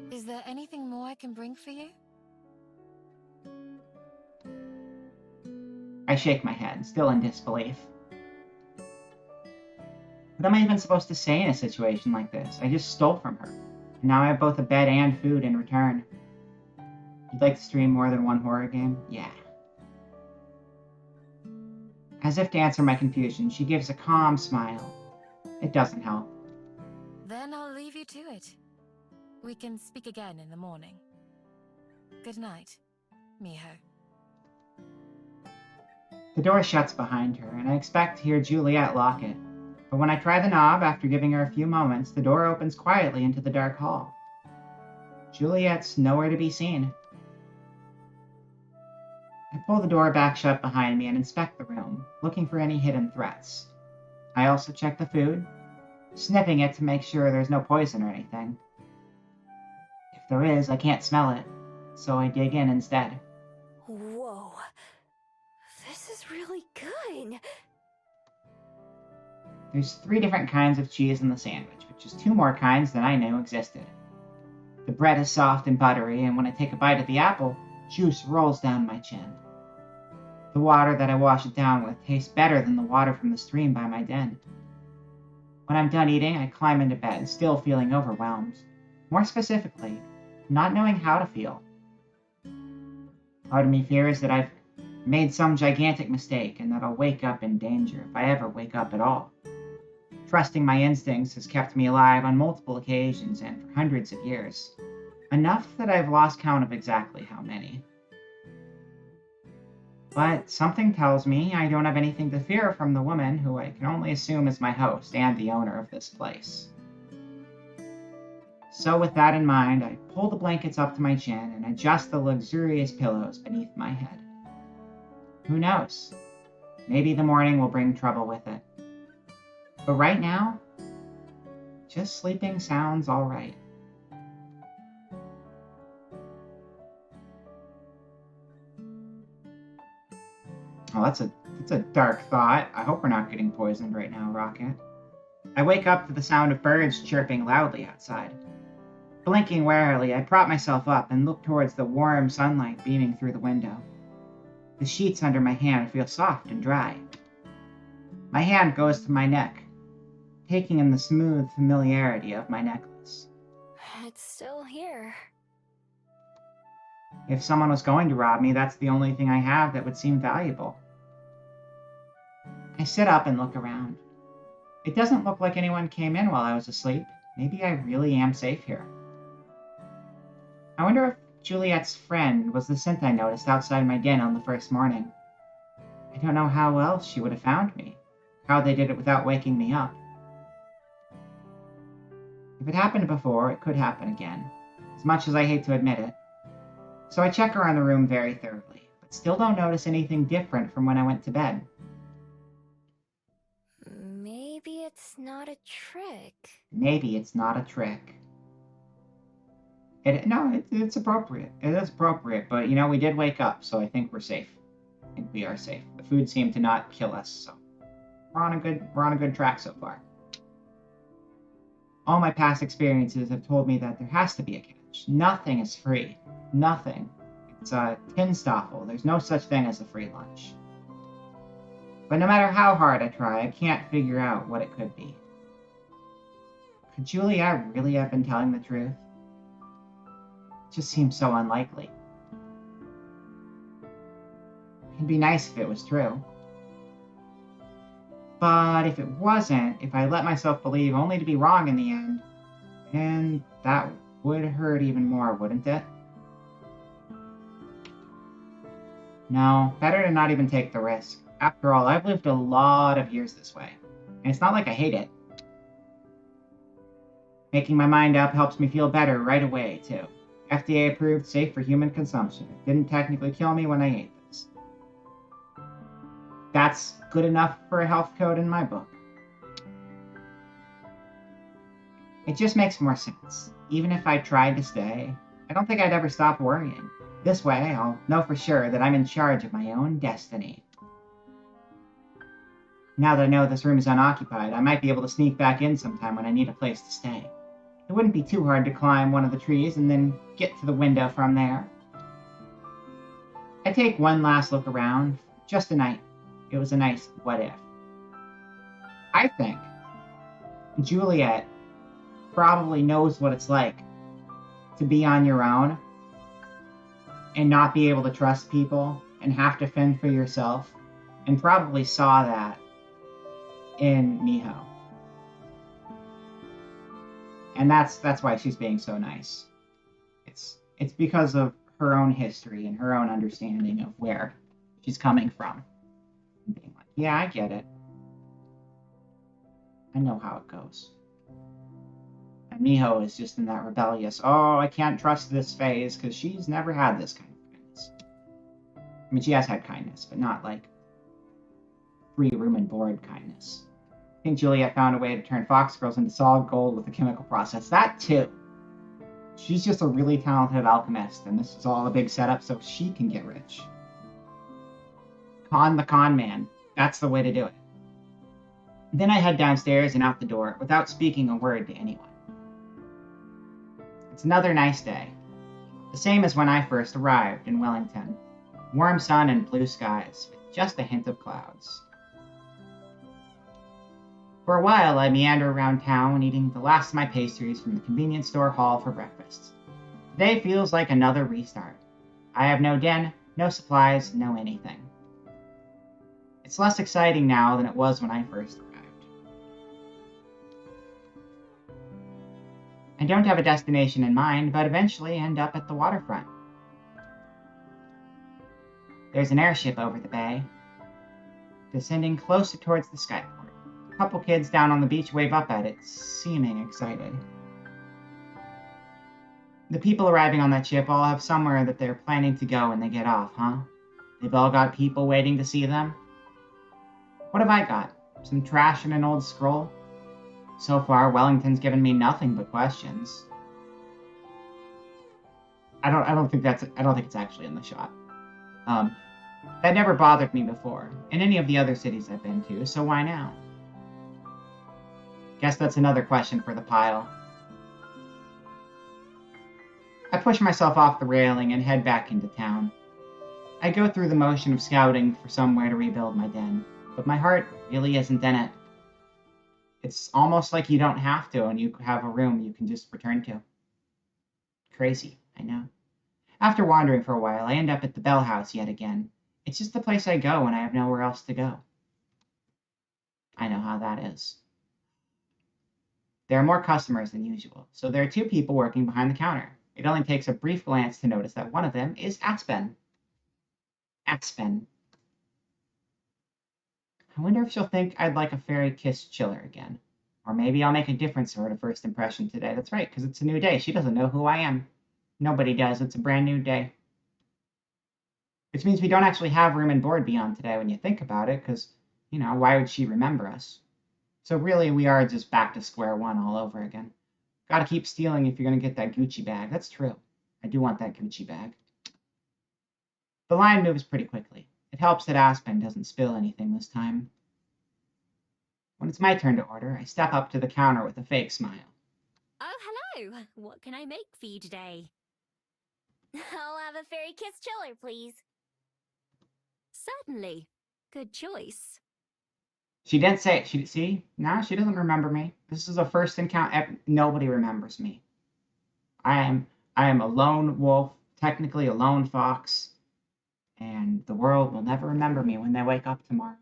Speaker 3: Is there anything more I can bring for you?
Speaker 2: I shake my head, still in disbelief. What am I even supposed to say in a situation like this? I just stole from her. And now I have both a bed and food in return. You'd like to stream more than one horror game? Yeah. As if to answer my confusion, she gives a calm smile. It doesn't help.
Speaker 3: Then I'll leave you to it. We can speak again in the morning. Good night, Miho.
Speaker 2: The door shuts behind her, and I expect to hear Juliet lock it. But when I try the knob, after giving her a few moments, the door opens quietly into the dark hall. Juliet's nowhere to be seen. I pull the door back shut behind me and inspect the room, looking for any hidden threats. I also check the food, sniffing it to make sure there's no poison or anything. If there is, I can't smell it, so I dig in instead.
Speaker 11: Whoa. This is really good.
Speaker 2: There's 3 different kinds of cheese in the sandwich, which is 2 more kinds than I knew existed. The bread is soft and buttery, and when I take a bite of the apple, juice rolls down my chin. The water that I wash it down with tastes better than the water from the stream by my den. When I'm done eating, I climb into bed, still feeling overwhelmed. More specifically, not knowing how to feel. Part of me fears that I've made some gigantic mistake and that I'll wake up in danger if I ever wake up at all. Trusting my instincts has kept me alive on multiple occasions and for hundreds of years. Enough that I've lost count of exactly how many. But something tells me I don't have anything to fear from the woman who I can only assume is my host and the owner of this place. So with that in mind, I pull the blankets up to my chin and adjust the luxurious pillows beneath my head. Who knows? Maybe the morning will bring trouble with it. But right now, just sleeping sounds all right. Oh, that's a dark thought. I hope we're not getting poisoned right now, Rocket. I wake up to the sound of birds chirping loudly outside. Blinking warily, I prop myself up and look towards the warm sunlight beaming through the window. The sheets under my hand feel soft and dry. My hand goes to my neck, taking in the smooth familiarity of my necklace.
Speaker 11: It's still here.
Speaker 2: If someone was going to rob me, that's the only thing I have that would seem valuable. I sit up and look around. It doesn't look like anyone came in while I was asleep. Maybe I really am safe here. I wonder if Juliet's friend was the synth I noticed outside my den on the first morning. I don't know how else she would have found me, how they did it without waking me up. If it happened before, it could happen again, as much as I hate to admit it. So I check around the room very thoroughly, but still don't notice anything different from when I went to bed.
Speaker 11: Maybe it's not a trick.
Speaker 2: Maybe it's not a trick. It's appropriate. It is appropriate, but we did wake up, so I think we're safe. I think we are safe. The food seemed to not kill us, so we're on a good track so far. All my past experiences have told me that there has to be a catch. Nothing is free. Nothing. It's a Tinstoffel. There's no such thing as a free lunch. But no matter how hard I try, I can't figure out what it could be. Could Juliet really have been telling the truth? It just seems so unlikely. It'd be nice if it was true. But if it wasn't, if I let myself believe only to be wrong in the end, then that would hurt even more, wouldn't it? No, better to not even take the risk. After all, I've lived a lot of years this way, and it's not like I hate it. Making my mind up helps me feel better right away, too. FDA approved, safe for human consumption. It didn't technically kill me when I ate this. That's good enough for a health code in my book. It just makes more sense. Even if I tried to stay, I don't think I'd ever stop worrying. This way, I'll know for sure that I'm in charge of my own destiny. Now that I know this room is unoccupied, I might be able to sneak back in sometime when I need a place to stay. It wouldn't be too hard to climb one of the trees and then get to the window from there. I take one last look around, just a night. It was a nice what if. I think Juliet probably knows what it's like to be on your own and not be able to trust people and have to fend for yourself, and probably saw that in Miho. And that's why she's being so nice. It's because of her own history and her own understanding of where she's coming from. And being like, yeah, I get it. I know how it goes. And Miho is just in that rebellious, oh, I can't trust this phase, because she's never had this kind of kindness. I mean, she has had kindness, but not like free room and board kindness. I think Juliet found a way to turn Fox Girls into solid gold with the chemical process. That too. She's just a really talented alchemist, and this is all a big setup so she can get rich. Con the con man. That's the way to do it. Then I head downstairs and out the door without speaking a word to anyone. It's another nice day. The same as when I first arrived in Wellington. Warm sun and blue skies, with just a hint of clouds. For a while, I meander around town, eating the last of my pastries from the convenience store hall for breakfast. Today feels like another restart. I have no den, no supplies, no anything. It's less exciting now than it was when I first arrived. I don't have a destination in mind, but eventually end up at the waterfront. There's an airship over the bay, descending closer towards the skyport. A couple kids down on the beach wave up at it, seeming excited. The people arriving on that ship all have somewhere that they're planning to go when they get off, huh? They've all got people waiting to see them? What have I got? Some trash and an old scroll? So far, Wellington's given me nothing but questions. I don't think it's actually in the shot. That never bothered me before, in any of the other cities I've been to, so why now? Guess that's another question for the pile. I push myself off the railing and head back into town. I go through the motion of scouting for somewhere to rebuild my den, but my heart really isn't in it. It's almost like you don't have to, and you have a room you can just return to. Crazy, I know. After wandering for a while, I end up at the Bell House yet again. It's just the place I go when I have nowhere else to go. I know how that is. There are more customers than usual, so there are two people working behind the counter. It only takes a brief glance to notice that one of them is Aspen. Aspen. I wonder if she'll think I'd like a fairy kiss chiller again. Or maybe I'll make a different sort of first impression today. That's right, because it's a new day. She doesn't know who I am. Nobody does. It's a brand new day. Which means we don't actually have room and board beyond today when you think about it, because, you know, why would she remember us? So really, we are just back to square one all over again. Gotta keep stealing if you're gonna get that Gucci bag. That's true. I do want that Gucci bag. The line moves pretty quickly. It helps that Aspen doesn't spill anything this time. When it's my turn to order, I step up to the counter with a fake smile.
Speaker 1: Oh, hello! What can I make for you today?
Speaker 11: I'll have a fairy kiss chiller, please.
Speaker 1: Certainly. Good choice.
Speaker 2: She didn't say it. See? Now she doesn't remember me. This is the first encounter. Nobody remembers me. I am a lone wolf, technically a lone fox, and the world will never remember me when they wake up tomorrow.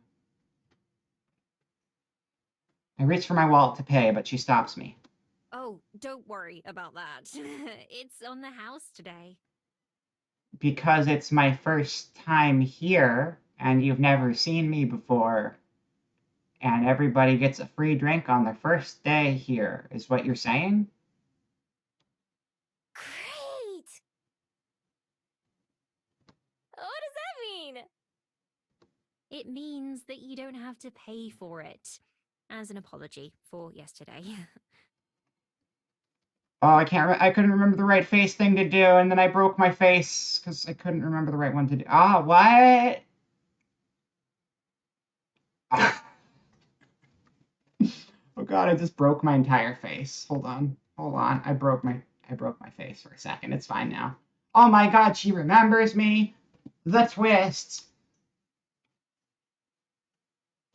Speaker 2: I reach for my wallet to pay, but she stops me.
Speaker 1: Oh, don't worry about that. It's on the house today.
Speaker 2: Because it's my first time here, and you've never seen me before, and everybody gets a free drink on their first day here, is what you're saying?
Speaker 11: Great! What does that mean?
Speaker 1: It means that you don't have to pay for it. As an apology for yesterday.
Speaker 2: Oh, I couldn't remember the right face thing to do, and then I broke my face because I couldn't remember the right one to do. Ah, what? Oh god, I just broke my entire face. Hold on. I broke my face for a second. It's fine now. Oh my god, she remembers me. The twist.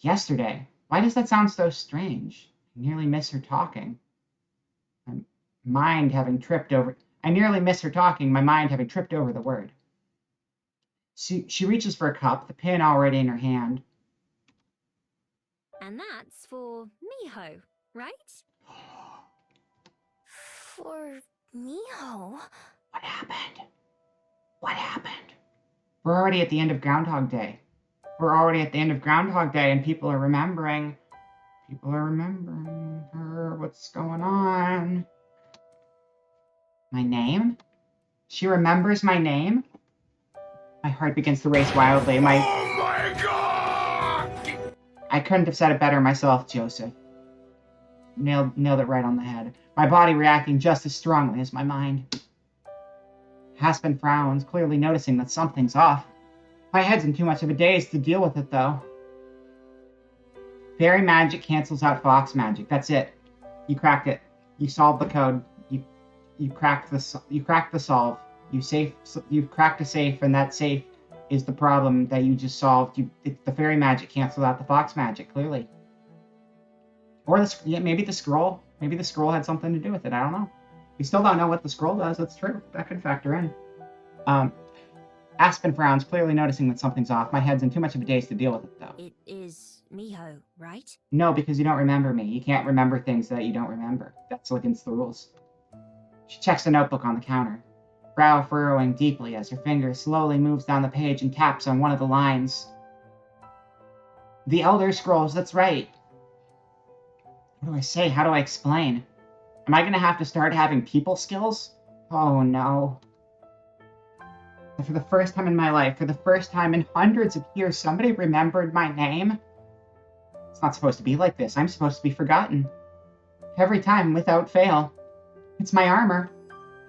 Speaker 2: Yesterday. Why does that sound so strange? I nearly miss her talking. My mind having tripped over... I nearly miss her talking, my mind having tripped over the word. She reaches for a cup, the pin already in her hand.
Speaker 1: And that's for Miho, right?
Speaker 11: For Miho?
Speaker 2: What happened? What happened? We're already at the end of Groundhog Day. We're already at the end of Groundhog Day, and people are remembering. People are remembering her. What's going on? My name? She remembers my name? My heart begins to race wildly. Oh my god! I couldn't have said it better myself, Joseph. Nailed it right on the head. My body reacting just as strongly as my mind. Aspen frowns, clearly noticing that something's off. My head's in too much of a daze to deal with it, though. Fairy magic cancels out fox magic. That's it. You cracked it. You solved the code. You cracked the solve. You've cracked a safe, and that safe is the problem that you just solved. The fairy magic canceled out the fox magic, clearly. Or maybe the scroll. Maybe the scroll had something to do with it. I don't know. We still don't know what the scroll does. That's true. That could factor in. Aspen frowns, clearly noticing that something's off. My head's in too much of a daze to deal with it, though.
Speaker 1: It is Miho, right?
Speaker 2: No, because you don't remember me. You can't remember things that you don't remember. That's against the rules. She checks the notebook on the counter, brow furrowing deeply as her finger slowly moves down the page and taps on one of the lines. The Elder Scrolls, that's right. What do I say? How do I explain? Am I going to have to start having people skills? Oh no. For the first time in my life, for the first time in hundreds of years, somebody remembered my name? It's not supposed to be like this. I'm supposed to be forgotten. Every time, without fail. It's my armor.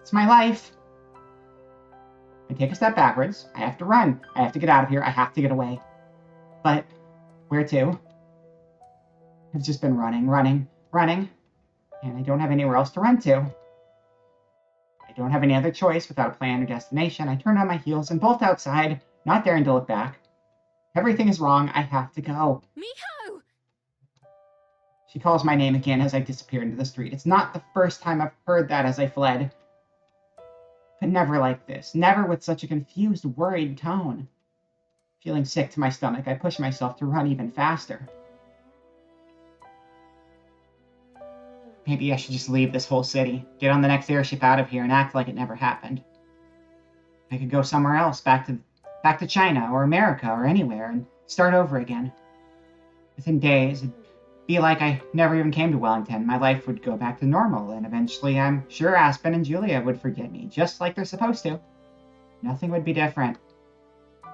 Speaker 2: It's my life. I take a step backwards. I have to run. I have to get out of here. I have to get away. But where to? I've just been running, and I don't have anywhere else to run to. I don't have any other choice without a plan or destination. I turn on my heels and bolt outside, not daring to look back. Everything is wrong. I have to go.
Speaker 1: Miho!
Speaker 2: She calls my name again as I disappear into the street. It's not the first time I've heard that as I fled. But never like this. Never with such a confused, worried tone. Feeling sick to my stomach, I push myself to run even faster. Maybe I should just leave this whole city, get on the next airship out of here, and act like it never happened. I could go somewhere else, back to China, or America, or anywhere, and start over again. Within days, it'd be like I never even came to Wellington. My life would go back to normal, and eventually I'm sure Aspen and Julia would forget me, just like they're supposed to. Nothing would be different.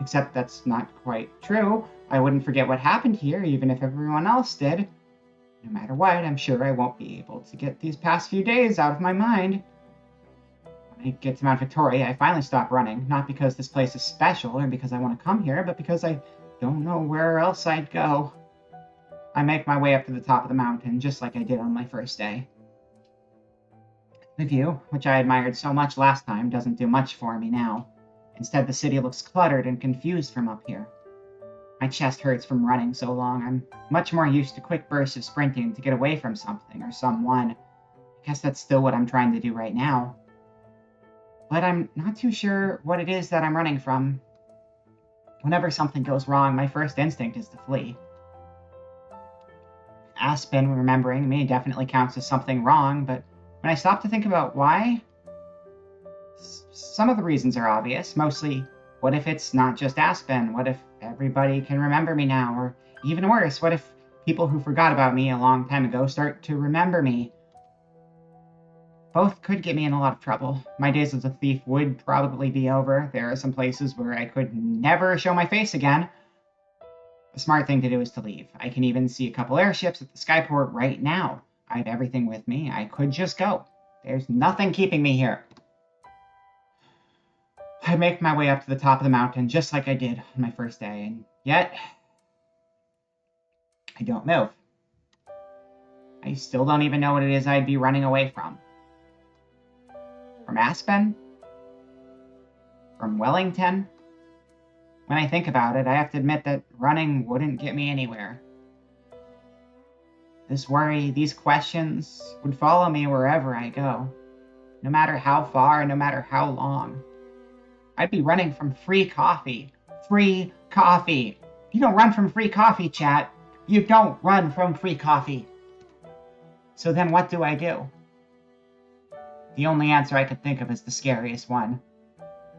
Speaker 2: Except that's not quite true. I wouldn't forget what happened here, even if everyone else did. No matter what, I'm sure I won't be able to get these past few days out of my mind. When I get to Mount Victoria, I finally stop running, not because this place is special or because I want to come here, but because I don't know where else I'd go. I make my way up to the top of the mountain, just like I did on my first day. The view, which I admired so much last time, doesn't do much for me now. Instead, the city looks cluttered and confused from up here. My chest hurts from running so long. I'm much more used to quick bursts of sprinting to get away from something or someone. I guess that's still what I'm trying to do right now. But I'm not too sure what it is that I'm running from. Whenever something goes wrong, my first instinct is to flee. Aspen remembering me definitely counts as something wrong, but when I stop to think about why, some of the reasons are obvious. Mostly, what if it's not just Aspen? What if everybody can remember me now? Or even worse, what if people who forgot about me a long time ago start to remember me? Both could get me in a lot of trouble. My days as a thief would probably be over. There are some places where I could never show my face again. The smart thing to do is to leave. I can even see a couple airships at the skyport right now. I have everything with me. I could just go. There's nothing keeping me here. I make my way up to the top of the mountain just like I did on my first day, and yet I don't move. I still don't even know what it is I'd be running away from. From Aspen? From Wellington? When I think about it, I have to admit that running wouldn't get me anywhere. This worry, these questions, would follow me wherever I go. No matter how far, no matter how long. I'd be running from free coffee. Free coffee! You don't run from free coffee, chat. You don't run from free coffee. So then what do I do? The only answer I could think of is the scariest one.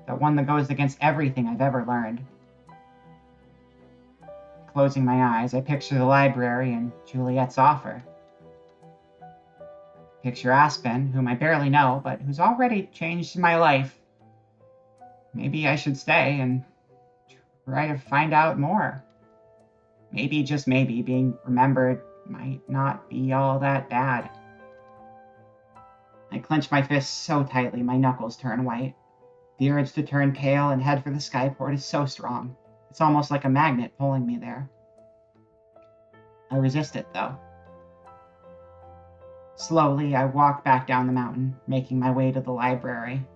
Speaker 2: The one that goes against everything I've ever learned. Closing my eyes, I picture the library and Juliet's offer. Picture Aspen, whom I barely know, but who's already changed my life. Maybe I should stay and try to find out more. Maybe, just maybe, being remembered might not be all that bad. I clench my fists so tightly my knuckles turn white. The urge to turn pale and head for the skyport is so strong. It's almost like a magnet pulling me there. I resist it, though. Slowly, I walk back down the mountain, making my way to the library.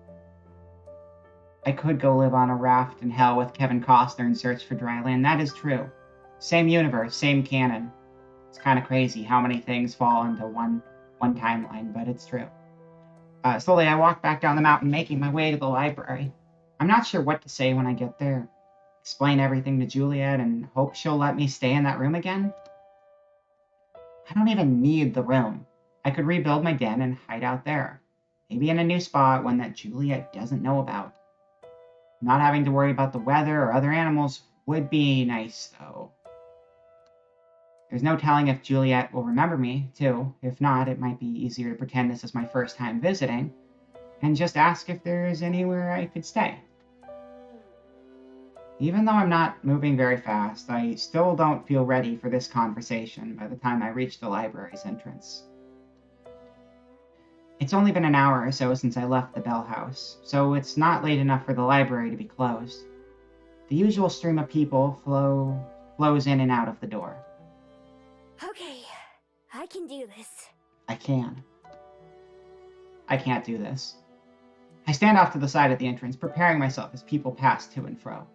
Speaker 2: I could go live on a raft in hell with Kevin Costner and search for dryland. That is true. Same universe, same canon. It's kind of crazy how many things fall into one timeline, but it's true. Slowly, I walk back down the mountain, making my way to the library. I'm not sure what to say when I get there. Explain everything to Juliet and hope she'll let me stay in that room again? I don't even need the room. I could rebuild my den and hide out there. Maybe in a new spot, one that Juliet doesn't know about. Not having to worry about the weather or other animals would be nice, though. There's no telling if Juliet will remember me, too. If not, it might be easier to pretend this is my first time visiting, and just ask if there's anywhere I could stay. Even though I'm not moving very fast, I still don't feel ready for this conversation by the time I reach the library's entrance. It's only been an hour or so since I left the Bell House, so it's not late enough for the library to be closed. The usual stream of people flows in and out of the door.
Speaker 11: Okay, I can do this.
Speaker 2: I can. I can't do this. I stand off to the side of the entrance, preparing myself as people pass to and fro.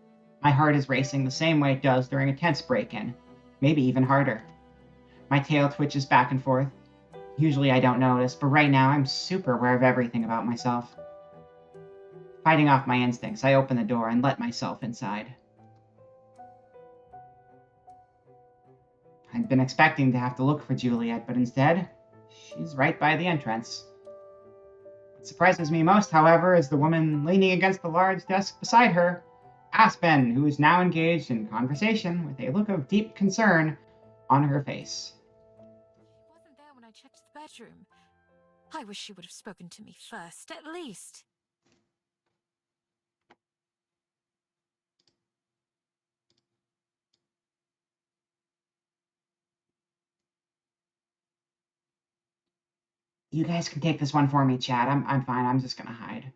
Speaker 2: My heart is racing the same way it does during a tense break-in, maybe even harder. My tail twitches back and forth. Usually I don't notice, but right now I'm super aware of everything about myself. Fighting off my instincts, I open the door and let myself inside. I'd been expecting to have to look for Juliet, but instead, she's right by the entrance. What surprises me most, however, is the woman leaning against the large desk beside her, Aspen, who is now engaged in conversation with a look of deep concern on her face.
Speaker 3: He wasn't there when I checked the bedroom. I wish she would have spoken to me first, at least.
Speaker 2: You guys can take this one for me, chat. I'm fine. I'm just gonna hide.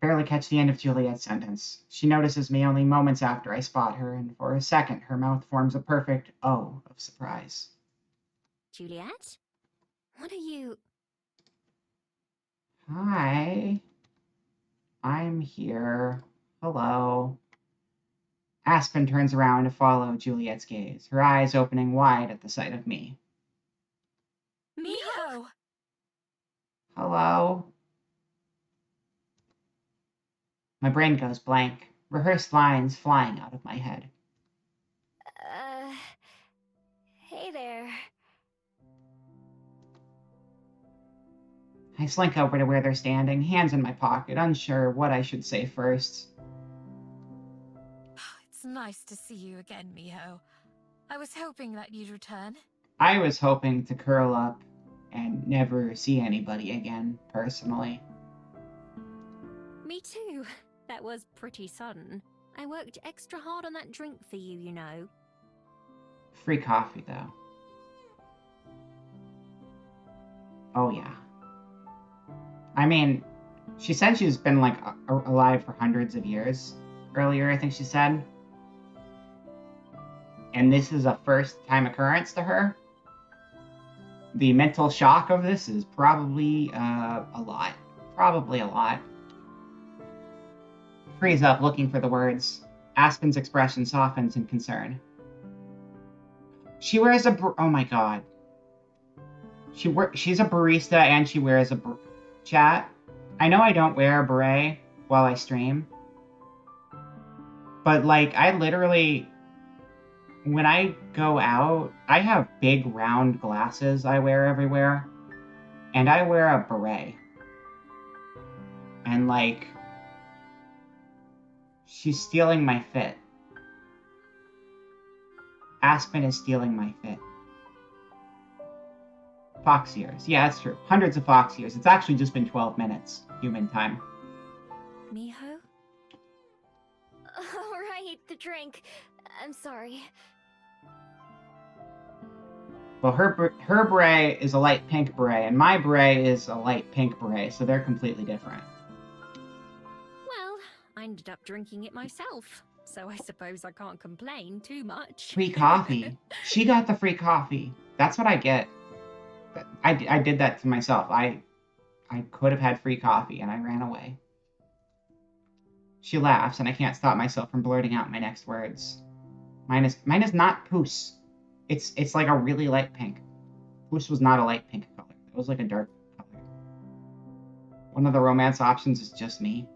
Speaker 2: barely catch the end of Juliet's sentence. She notices me only moments after I spot her, and for a second her mouth forms a perfect O of surprise.
Speaker 1: Juliet? What are you...
Speaker 2: Hi. I'm here. Hello. Aspen turns around to follow Juliet's gaze, her eyes opening wide at the sight of me.
Speaker 3: Miho!
Speaker 2: Hello? My brain goes blank, rehearsed lines flying out of my head.
Speaker 11: Hey there.
Speaker 2: I slink over to where they're standing, hands in my pocket, unsure what I should say first.
Speaker 3: It's nice to see you again, Miho. I was hoping that you'd return.
Speaker 2: I was hoping to curl up and never see anybody again, personally.
Speaker 1: Me too. That was pretty sudden. I worked extra hard on that drink for you, you know.
Speaker 2: Free coffee, though. Oh, yeah. I mean, she said she's been, like, alive for hundreds of years. Earlier, I think she said. And this is a first-time occurrence to her. The mental shock of this is probably a lot. Probably a lot. Freeze up, looking for the words. Aspen's expression softens in concern. She wears a... oh my god. She's a barista and she wears a... Chat, I know I don't wear a beret while I stream. But, like, I literally... when I go out, I have big round glasses I wear everywhere. And I wear a beret. And, like... she's stealing my fit. Aspen is stealing my fit. Fox years. Yeah, that's true. Hundreds of fox years. It's actually just been 12 minutes. Human time.
Speaker 1: Miho?
Speaker 11: Alright, the drink. I'm sorry.
Speaker 2: Well, her beret is a light pink beret, and my beret is a light pink beret, so they're completely different.
Speaker 1: Well, I ended up drinking it myself, so I suppose I can't complain too much.
Speaker 2: Free coffee. She got the free coffee. That's what I get. I did that to myself. I could have had free coffee, and I ran away. She laughs, and I can't stop myself from blurting out my next words. Mine is not puce. It's like a really light pink. Puce was not a light pink color. It was like a dark color. One of the romance options is just me.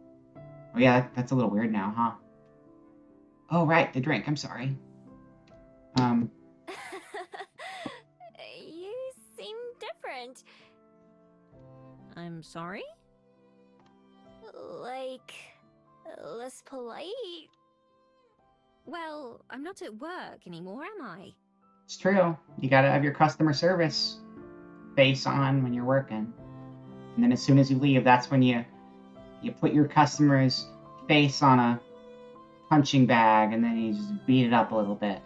Speaker 2: Oh yeah, that's a little weird now, huh? Oh right, the drink. I'm sorry.
Speaker 11: You seem different.
Speaker 1: I'm sorry?
Speaker 11: Like, less polite?
Speaker 1: Well, I'm not at work anymore, am I?
Speaker 2: It's true. You gotta have your customer service face on when you're working. And then as soon as you leave, that's when you put your customer's face on a punching bag and then you just beat it up a little bit.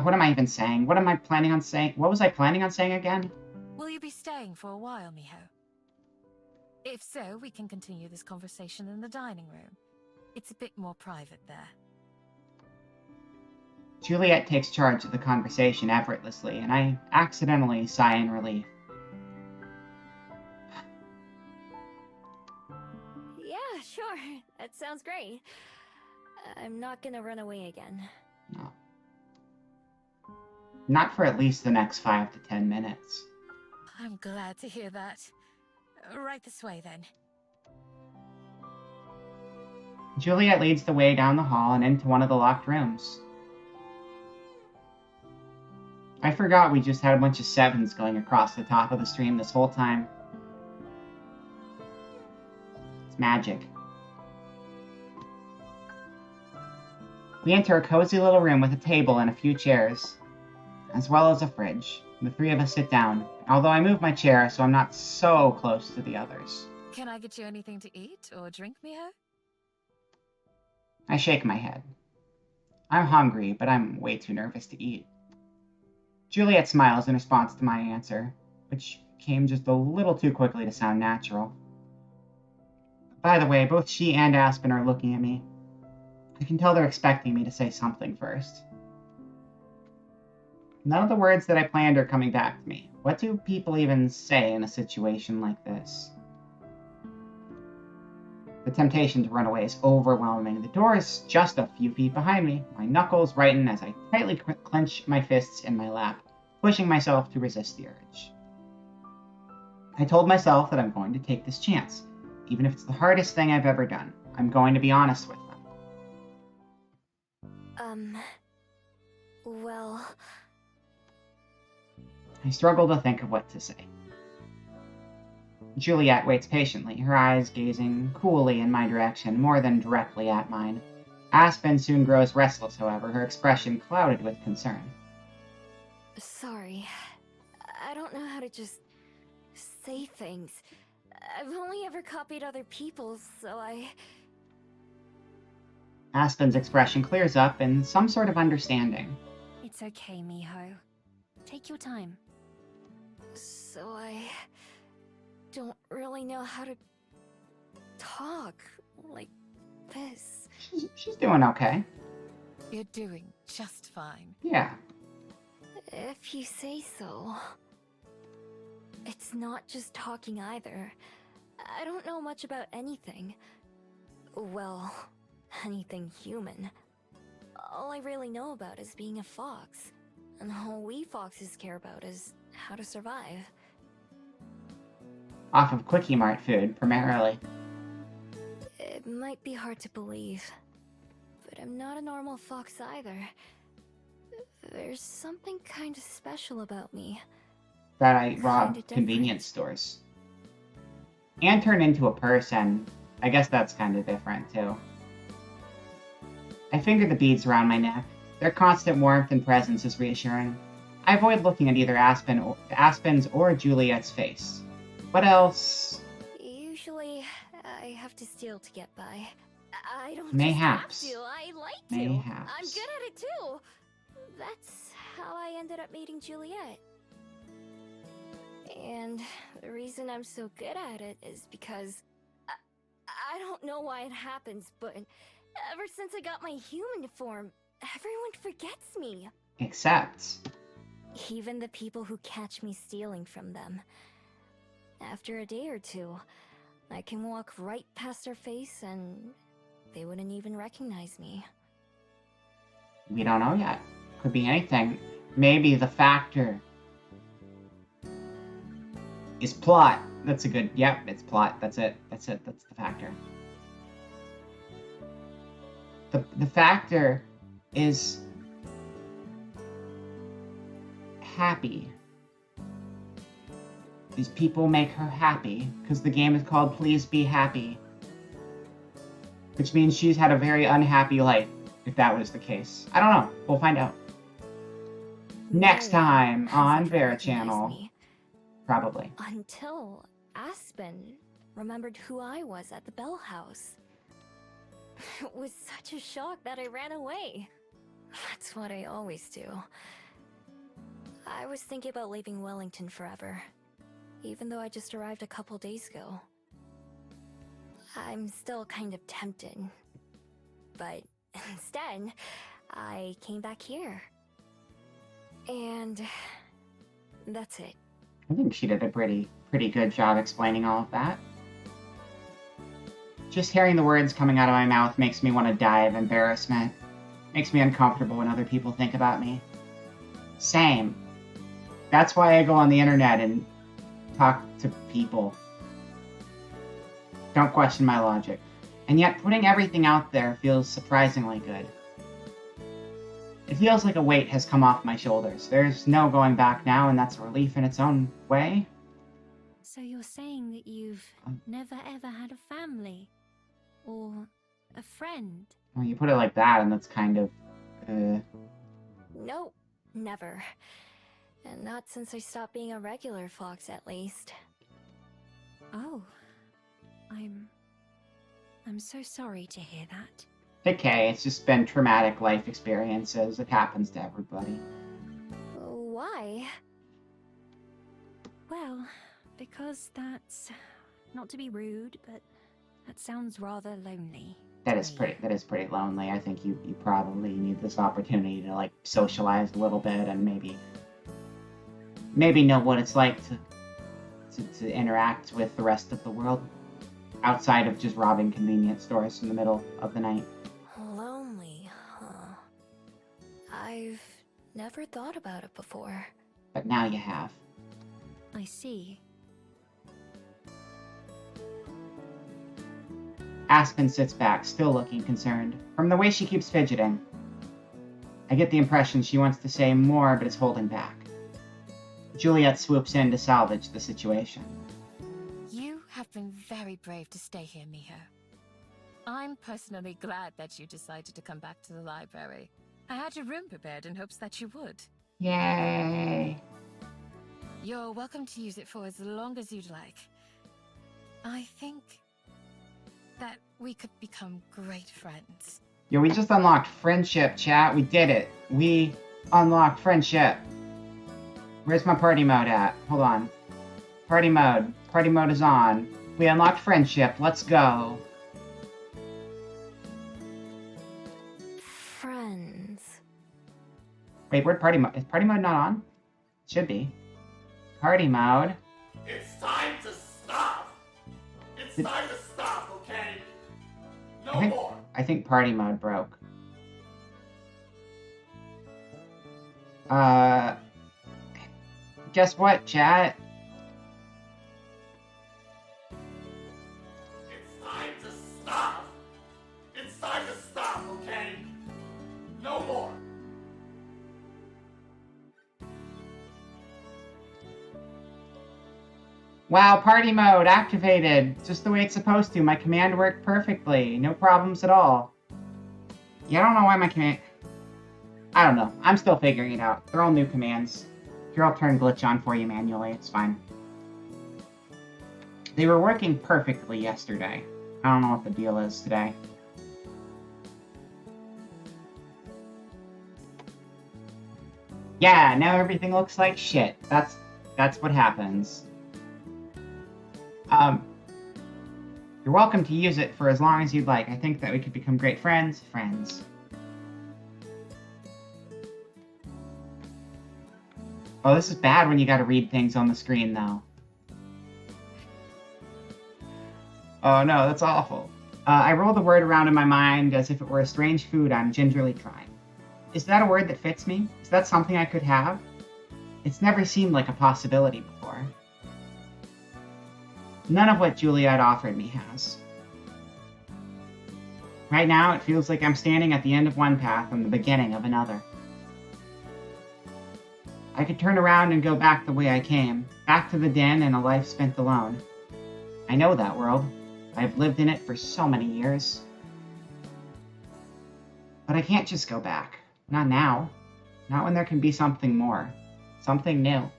Speaker 2: What am I even saying? What am I planning on saying? What was I planning on saying again?
Speaker 3: Will you be staying for a while, Miho? If so, we can continue this conversation in the dining room. It's a bit more private there.
Speaker 2: Juliet takes charge of the conversation effortlessly, and I accidentally sigh in relief.
Speaker 11: Yeah, sure. That sounds great. I'm not gonna run away again.
Speaker 2: No. Not for at least the next 5 to 10 minutes.
Speaker 3: I'm glad to hear that. Right this way, then.
Speaker 2: Juliet leads the way down the hall and into one of the locked rooms. I forgot we just had a bunch of 7s going across the top of the stream this whole time. It's magic. We enter a cozy little room with a table and a few chairs, as well as a fridge. The three of us sit down, although I move my chair so I'm not so close to the others.
Speaker 3: Can I get you anything to eat or drink, Miho?
Speaker 2: I shake my head. I'm hungry, but I'm way too nervous to eat. Juliet smiles in response to my answer, which came just a little too quickly to sound natural. By the way, both she and Aspen are looking at me. I can tell they're expecting me to say something first. None of the words that I planned are coming back to me. What do people even say in a situation like this? The temptation to run away is overwhelming. The door is just a few feet behind me. My knuckles brighten as I tightly clench my fists in my lap, pushing myself to resist the urge. I told myself that I'm going to take this chance. Even if it's the hardest thing I've ever done, I'm going to be honest with them.
Speaker 11: Well...
Speaker 2: I struggle to think of what to say. Juliet waits patiently, her eyes gazing coolly in my direction, more than directly at mine. Aspen soon grows restless, however, her expression clouded with concern.
Speaker 11: Sorry. I don't know how to just say things. I've only ever copied other people's, so
Speaker 2: Aspen's expression clears up in some sort of understanding.
Speaker 1: It's okay, Miho. Take your time.
Speaker 11: So I don't really know how to talk like this.
Speaker 2: She's doing okay.
Speaker 3: You're doing just fine.
Speaker 2: Yeah.
Speaker 11: If you say so. It's not just talking either. I don't know much about anything. Well, anything human. All I really know about is being a fox. And all we foxes care about is how to survive.
Speaker 2: Off of Quickie Mart food, primarily.
Speaker 11: It might be hard to believe, but I'm not a normal fox either. There's something kind of special about me.
Speaker 2: That I rob convenience stores. And turn into a person. I guess that's kind of different, too. I finger the beads around my neck. Their constant warmth and presence is reassuring. I avoid looking at either Aspen's or Juliet's face. What else?
Speaker 11: Usually, I have to steal to get by. I don't
Speaker 2: Mayhaps.
Speaker 11: just have to, I like to.
Speaker 2: Mayhaps.
Speaker 11: I'm good at it too. That's how I ended up meeting Juliet. And the reason I'm so good at it is because I don't know why it happens, but ever since I got my human form, everyone forgets me.
Speaker 2: Except...
Speaker 11: even the people who catch me stealing from them. After a day or two, I can walk right past their face and they wouldn't even recognize me.
Speaker 2: We don't know yet. Could be anything. Maybe the factor is plot. That's a good... Yep, it's plot. That's it. That's it. That's the factor. The factor is... happy. These people make her happy, because the game is called Please Be Happy. Which means she's had a very unhappy life, if that was the case. I don't know. We'll find out. Next time on Vera Channel. Probably.
Speaker 11: Until Aspen remembered who I was at the Bell House. It was such a shock that I ran away. That's what I always do. I was thinking about leaving Wellington forever, even though I just arrived a couple days ago. I'm still kind of tempted, but instead, I came back here. And that's it.
Speaker 2: I think she did a pretty good job explaining all of that. Just hearing the words coming out of my mouth makes me want to die of embarrassment. Makes me uncomfortable when other people think about me. Same. That's why I go on the internet and talk to people. Don't question my logic. And yet, putting everything out there feels surprisingly good. It feels like a weight has come off my shoulders. There's no going back now, and that's a relief in its own way.
Speaker 1: So you're saying that you've never ever had a family? Or a friend?
Speaker 2: Well, you put it like that, and that's kind of...
Speaker 11: Nope, never. And not since I stopped being a regular fox, at least.
Speaker 1: Oh. I'm so sorry to hear that.
Speaker 2: Okay, it's just been traumatic life experiences. It happens to everybody.
Speaker 11: Why? Why?
Speaker 1: Well, because that's... not to be rude, but that sounds rather lonely.
Speaker 2: That is pretty lonely. I think you probably need this opportunity to like socialize a little bit and maybe know what it's like to interact with the rest of the world outside of just robbing convenience stores in the middle of the night.
Speaker 11: Lonely, huh? I've never thought about it before.
Speaker 2: But now you have.
Speaker 1: I see.
Speaker 2: Aspen sits back, still looking concerned. From the way she keeps fidgeting, I get the impression she wants to say more, but is holding back. Juliet swoops in to salvage the situation.
Speaker 3: You have been very brave to stay here, Miho. I'm personally glad that you decided to come back to the library. I had your room prepared in hopes that you would.
Speaker 2: Yay!
Speaker 3: You're welcome to use it for as long as you'd like. I think that we could become great friends.
Speaker 2: Yo, we just unlocked friendship, chat. We did it. We unlocked friendship. Where's my party mode at? Hold on. Party mode. Party mode is on. We unlocked friendship. Let's go.
Speaker 11: Friends.
Speaker 2: Wait, where'd party mode? Is party mode not on? Should be. Party mode.
Speaker 14: It's time to stop. It's time to stop, okay? No more.
Speaker 2: I think party mode broke. Guess what, chat?
Speaker 14: It's time to stop. It's time to stop, okay? No more.
Speaker 2: Wow, party mode activated. Just the way it's supposed to. My command worked perfectly. No problems at all. Yeah, I don't know why my command... I don't know. I'm still figuring it out. They're all new commands. Here, I'll turn glitch on for you manually. It's fine. They were working perfectly yesterday. I don't know what the deal is today. Yeah, now everything looks like shit. That's what happens. You're welcome to use it for as long as you'd like. I think that we could become great friends. Oh, this is bad when you gotta read things on the screen, though. Oh no, that's awful. I roll the word around in my mind as if it were a strange food I'm gingerly trying. Is that a word that fits me? Is that something I could have? It's never seemed like a possibility before. None of what Juliet offered me has. Right now, it feels like I'm standing at the end of one path and the beginning of another. I could turn around and go back the way I came, back to the den and a life spent alone. I know that world. I've lived in it for so many years. But I can't just go back. Not now. Not when there can be something more. Something new.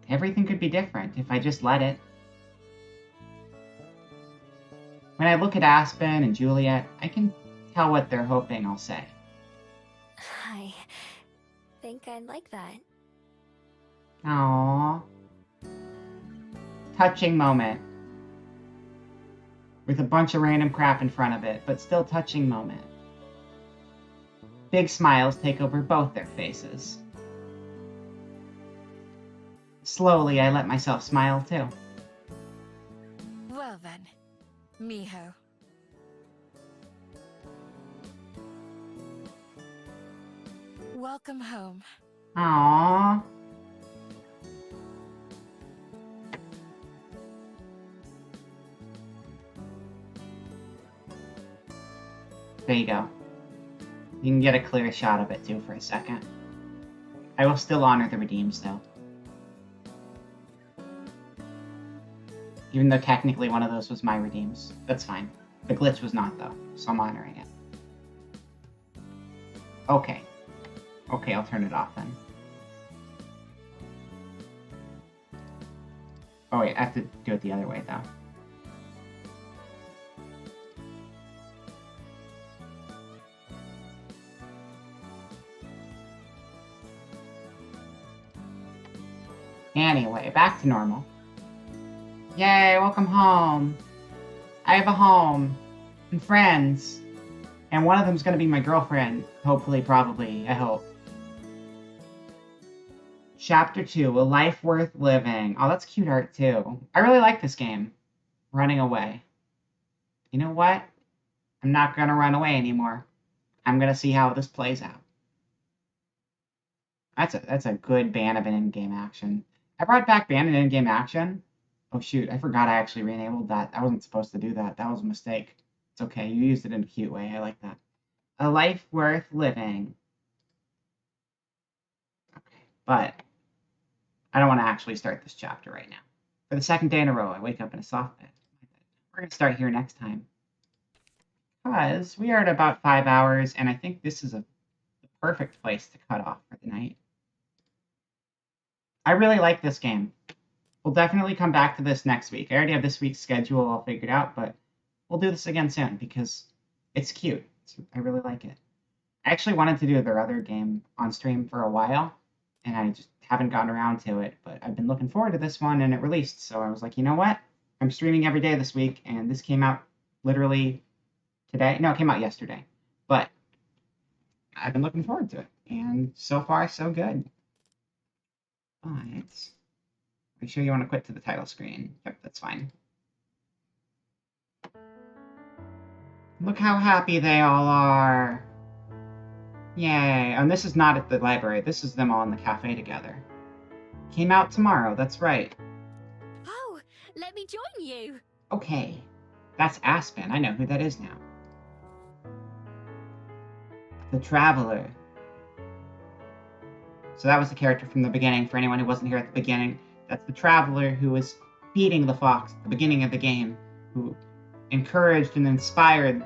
Speaker 2: Everything could be different if I just let it. When I look at Aspen and Juliet, I can tell what they're hoping I'll say.
Speaker 11: I think I'd like that.
Speaker 2: Aww. Touching moment. With a bunch of random crap in front of it, but still touching moment. Big smiles take over both their faces. Slowly, I let myself smile too.
Speaker 3: Well then, Miho. Welcome home.
Speaker 2: Aww. There you go. You can get a clear shot of it too for a second. I will still honor the redeems though. Even though technically one of those was my redeems. That's fine. The glitch was not though, so I'm honoring it. Okay. Okay, I'll turn it off then. Oh wait, I have to do it the other way though. Anyway, back to normal. Yay, welcome home. I have a home. And friends. And one of them's gonna be my girlfriend. Hopefully, probably, I hope. Chapter 2, A Life Worth Living. Oh, that's cute art, too. I really like this game. Running away. You know what? I'm not gonna run away anymore. I'm gonna see how this plays out. That's a good ban of an in-game action. I brought back ban of in-game action. Oh shoot, I forgot I actually re-enabled that. I wasn't supposed to do that. That was a mistake. It's okay, you used it in a cute way. I like that. A Life Worth Living. Okay, but I don't want to actually start this chapter right now. For the second day in a row, I wake up in a soft bed. We're going to start here next time. Because we are at about 5 hours, and I think this is the perfect place to cut off for the night. I really like this game. We'll definitely come back to this next week. I already have this week's schedule all figured out, but we'll do this again soon because it's cute. I really like it. I actually wanted to do their other game on stream for a while, and I just haven't gotten around to it, but I've been looking forward to this one, and it released, so I was like, you know what? I'm streaming every day this week, and this came out literally today. No, it came out yesterday, but I've been looking forward to it, and so far, so good. But are you sure you want to quit to the title screen? Yep, that's fine. Look how happy they all are. Yay. And this is not at the library. This is them all in the cafe together. Came out tomorrow, that's right.
Speaker 1: Oh, let me join you.
Speaker 2: Okay. That's Aspen. I know who that is now. The Traveler. So that was the character from the beginning. For anyone who wasn't here at the beginning, that's the Traveler who was feeding the fox at the beginning of the game, who encouraged and inspired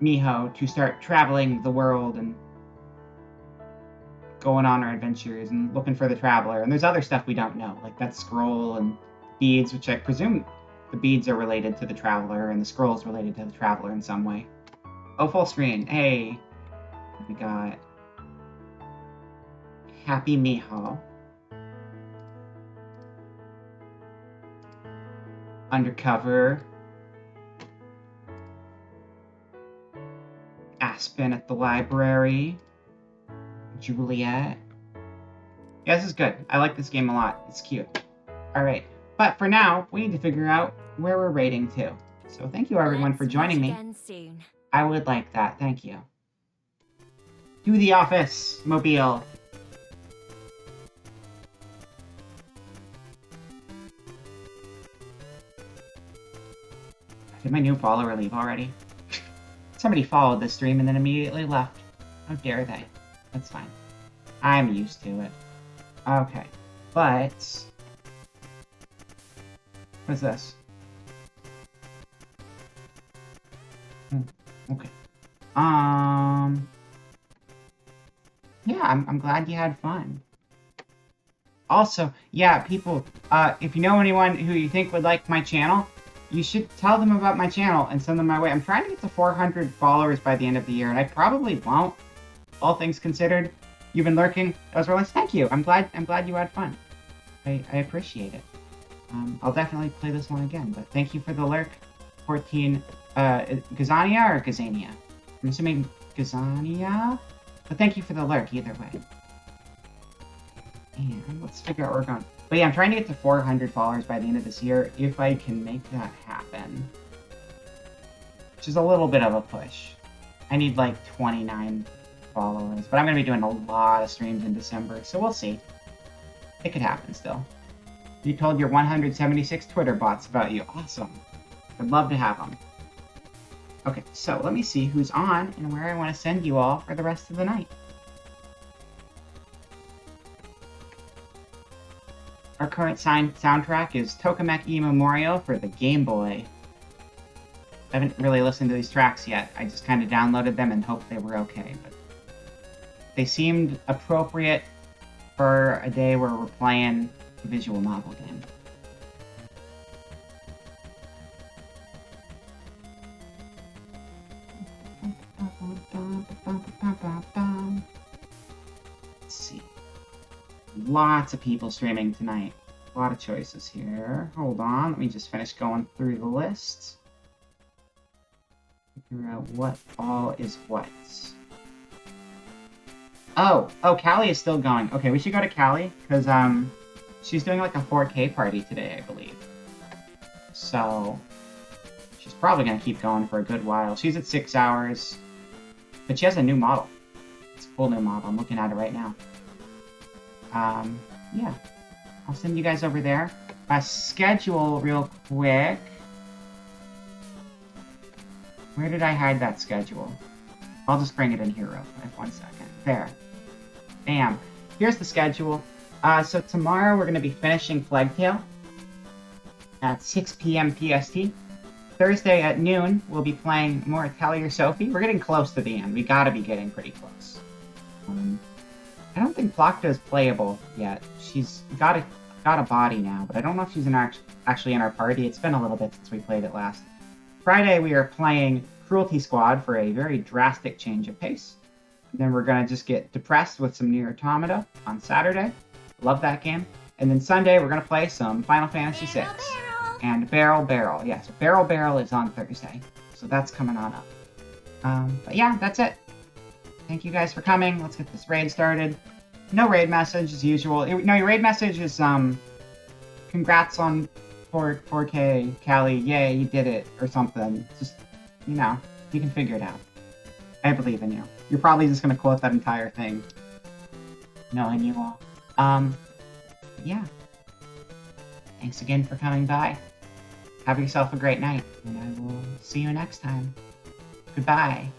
Speaker 2: Miho to start traveling the world and going on our adventures and looking for the Traveler. And there's other stuff we don't know, like that scroll and beads, which I presume the beads are related to the Traveler and the scroll's related to the Traveler in some way. Oh, full screen. Hey. We got Happy Miho. Undercover. Aspen at the library. Juliet. Yeah, this is good. I like this game a lot. It's cute. Alright. But for now, we need to figure out where we're raiding to. So thank you everyone for joining me.
Speaker 1: Soon.
Speaker 2: I would like that. Thank you. To the office, Mobile. Did my new follower leave already? Somebody followed this stream and then immediately left. How dare they? That's fine. I'm used to it. Okay. But... what is this? Okay. Yeah, I'm glad you had fun. Also, yeah, people, if you know anyone who you think would like my channel, you should tell them about my channel and send them my way. I'm trying to get to 400 followers by the end of the year, and I probably won't, all things considered. You've been lurking. That was really nice. Thank you. I'm glad you had fun. I appreciate it. I'll definitely play this one again, but thank you for the lurk. 14, Gazania or Gazania? I'm assuming Gazania? But thank you for the lurk, either way. And let's figure out where we're going. But yeah, I'm trying to get to 400 followers by the end of this year, if I can make that happen. Which is a little bit of a push. I need like 29 followers, but I'm going to be doing a lot of streams in December, so we'll see. It could happen still. You told your 176 Twitter bots about you. Awesome. I'd love to have them. Okay, so let me see who's on and where I want to send you all for the rest of the night. Our current soundtrack is Tokimeki Memorial for the Game Boy. I haven't really listened to these tracks yet. I just kind of downloaded them and hoped they were okay. But they seemed appropriate for a day where we're playing a visual novel game. Let's see. lots of people streaming tonight. A lot of choices here. Hold on, let me just finish going through the list. Figure out what all is what. Oh, Callie is still going. Okay, we should go to Callie, because, she's doing, like, a 4K party today, I believe. So, she's probably gonna keep going for a good while. She's at 6 hours, but she has a new model. It's a cool new model. I'm looking at it right now. Yeah. I'll send you guys over there. Schedule real quick. Where did I hide that schedule? I'll just bring it in here real quick. 1 second. There. Bam. Here's the schedule. So tomorrow we're going to be finishing Plague Tale at 6 p.m. PST. Thursday at noon, we'll be playing more Atelier Sophie. We're getting close to the end. We gotta be getting pretty close. I don't think Plachta is playable yet. She's got a body now, but I don't know if she's actually in our party. It's been a little bit since we played it last. Friday, we are playing Cruelty Squad for a very drastic change of pace. And then we're gonna just get depressed with some Nier Automata on Saturday. Love that game. And then Sunday, we're gonna play some Final Fantasy VI. And Barrel. Yeah, so Barrel is on Thursday. So that's coming on up. But yeah, that's it. Thank you guys for coming. Let's get this raid started. No raid message as usual. No, your raid message is congrats on 4K, Callie. Yay, you did it, or something. Just, you know, you can figure it out. I believe in you. You're probably just gonna quote that entire thing, knowing you all. Yeah. Thanks again for coming by. Have yourself a great night, and I will see you next time. Goodbye.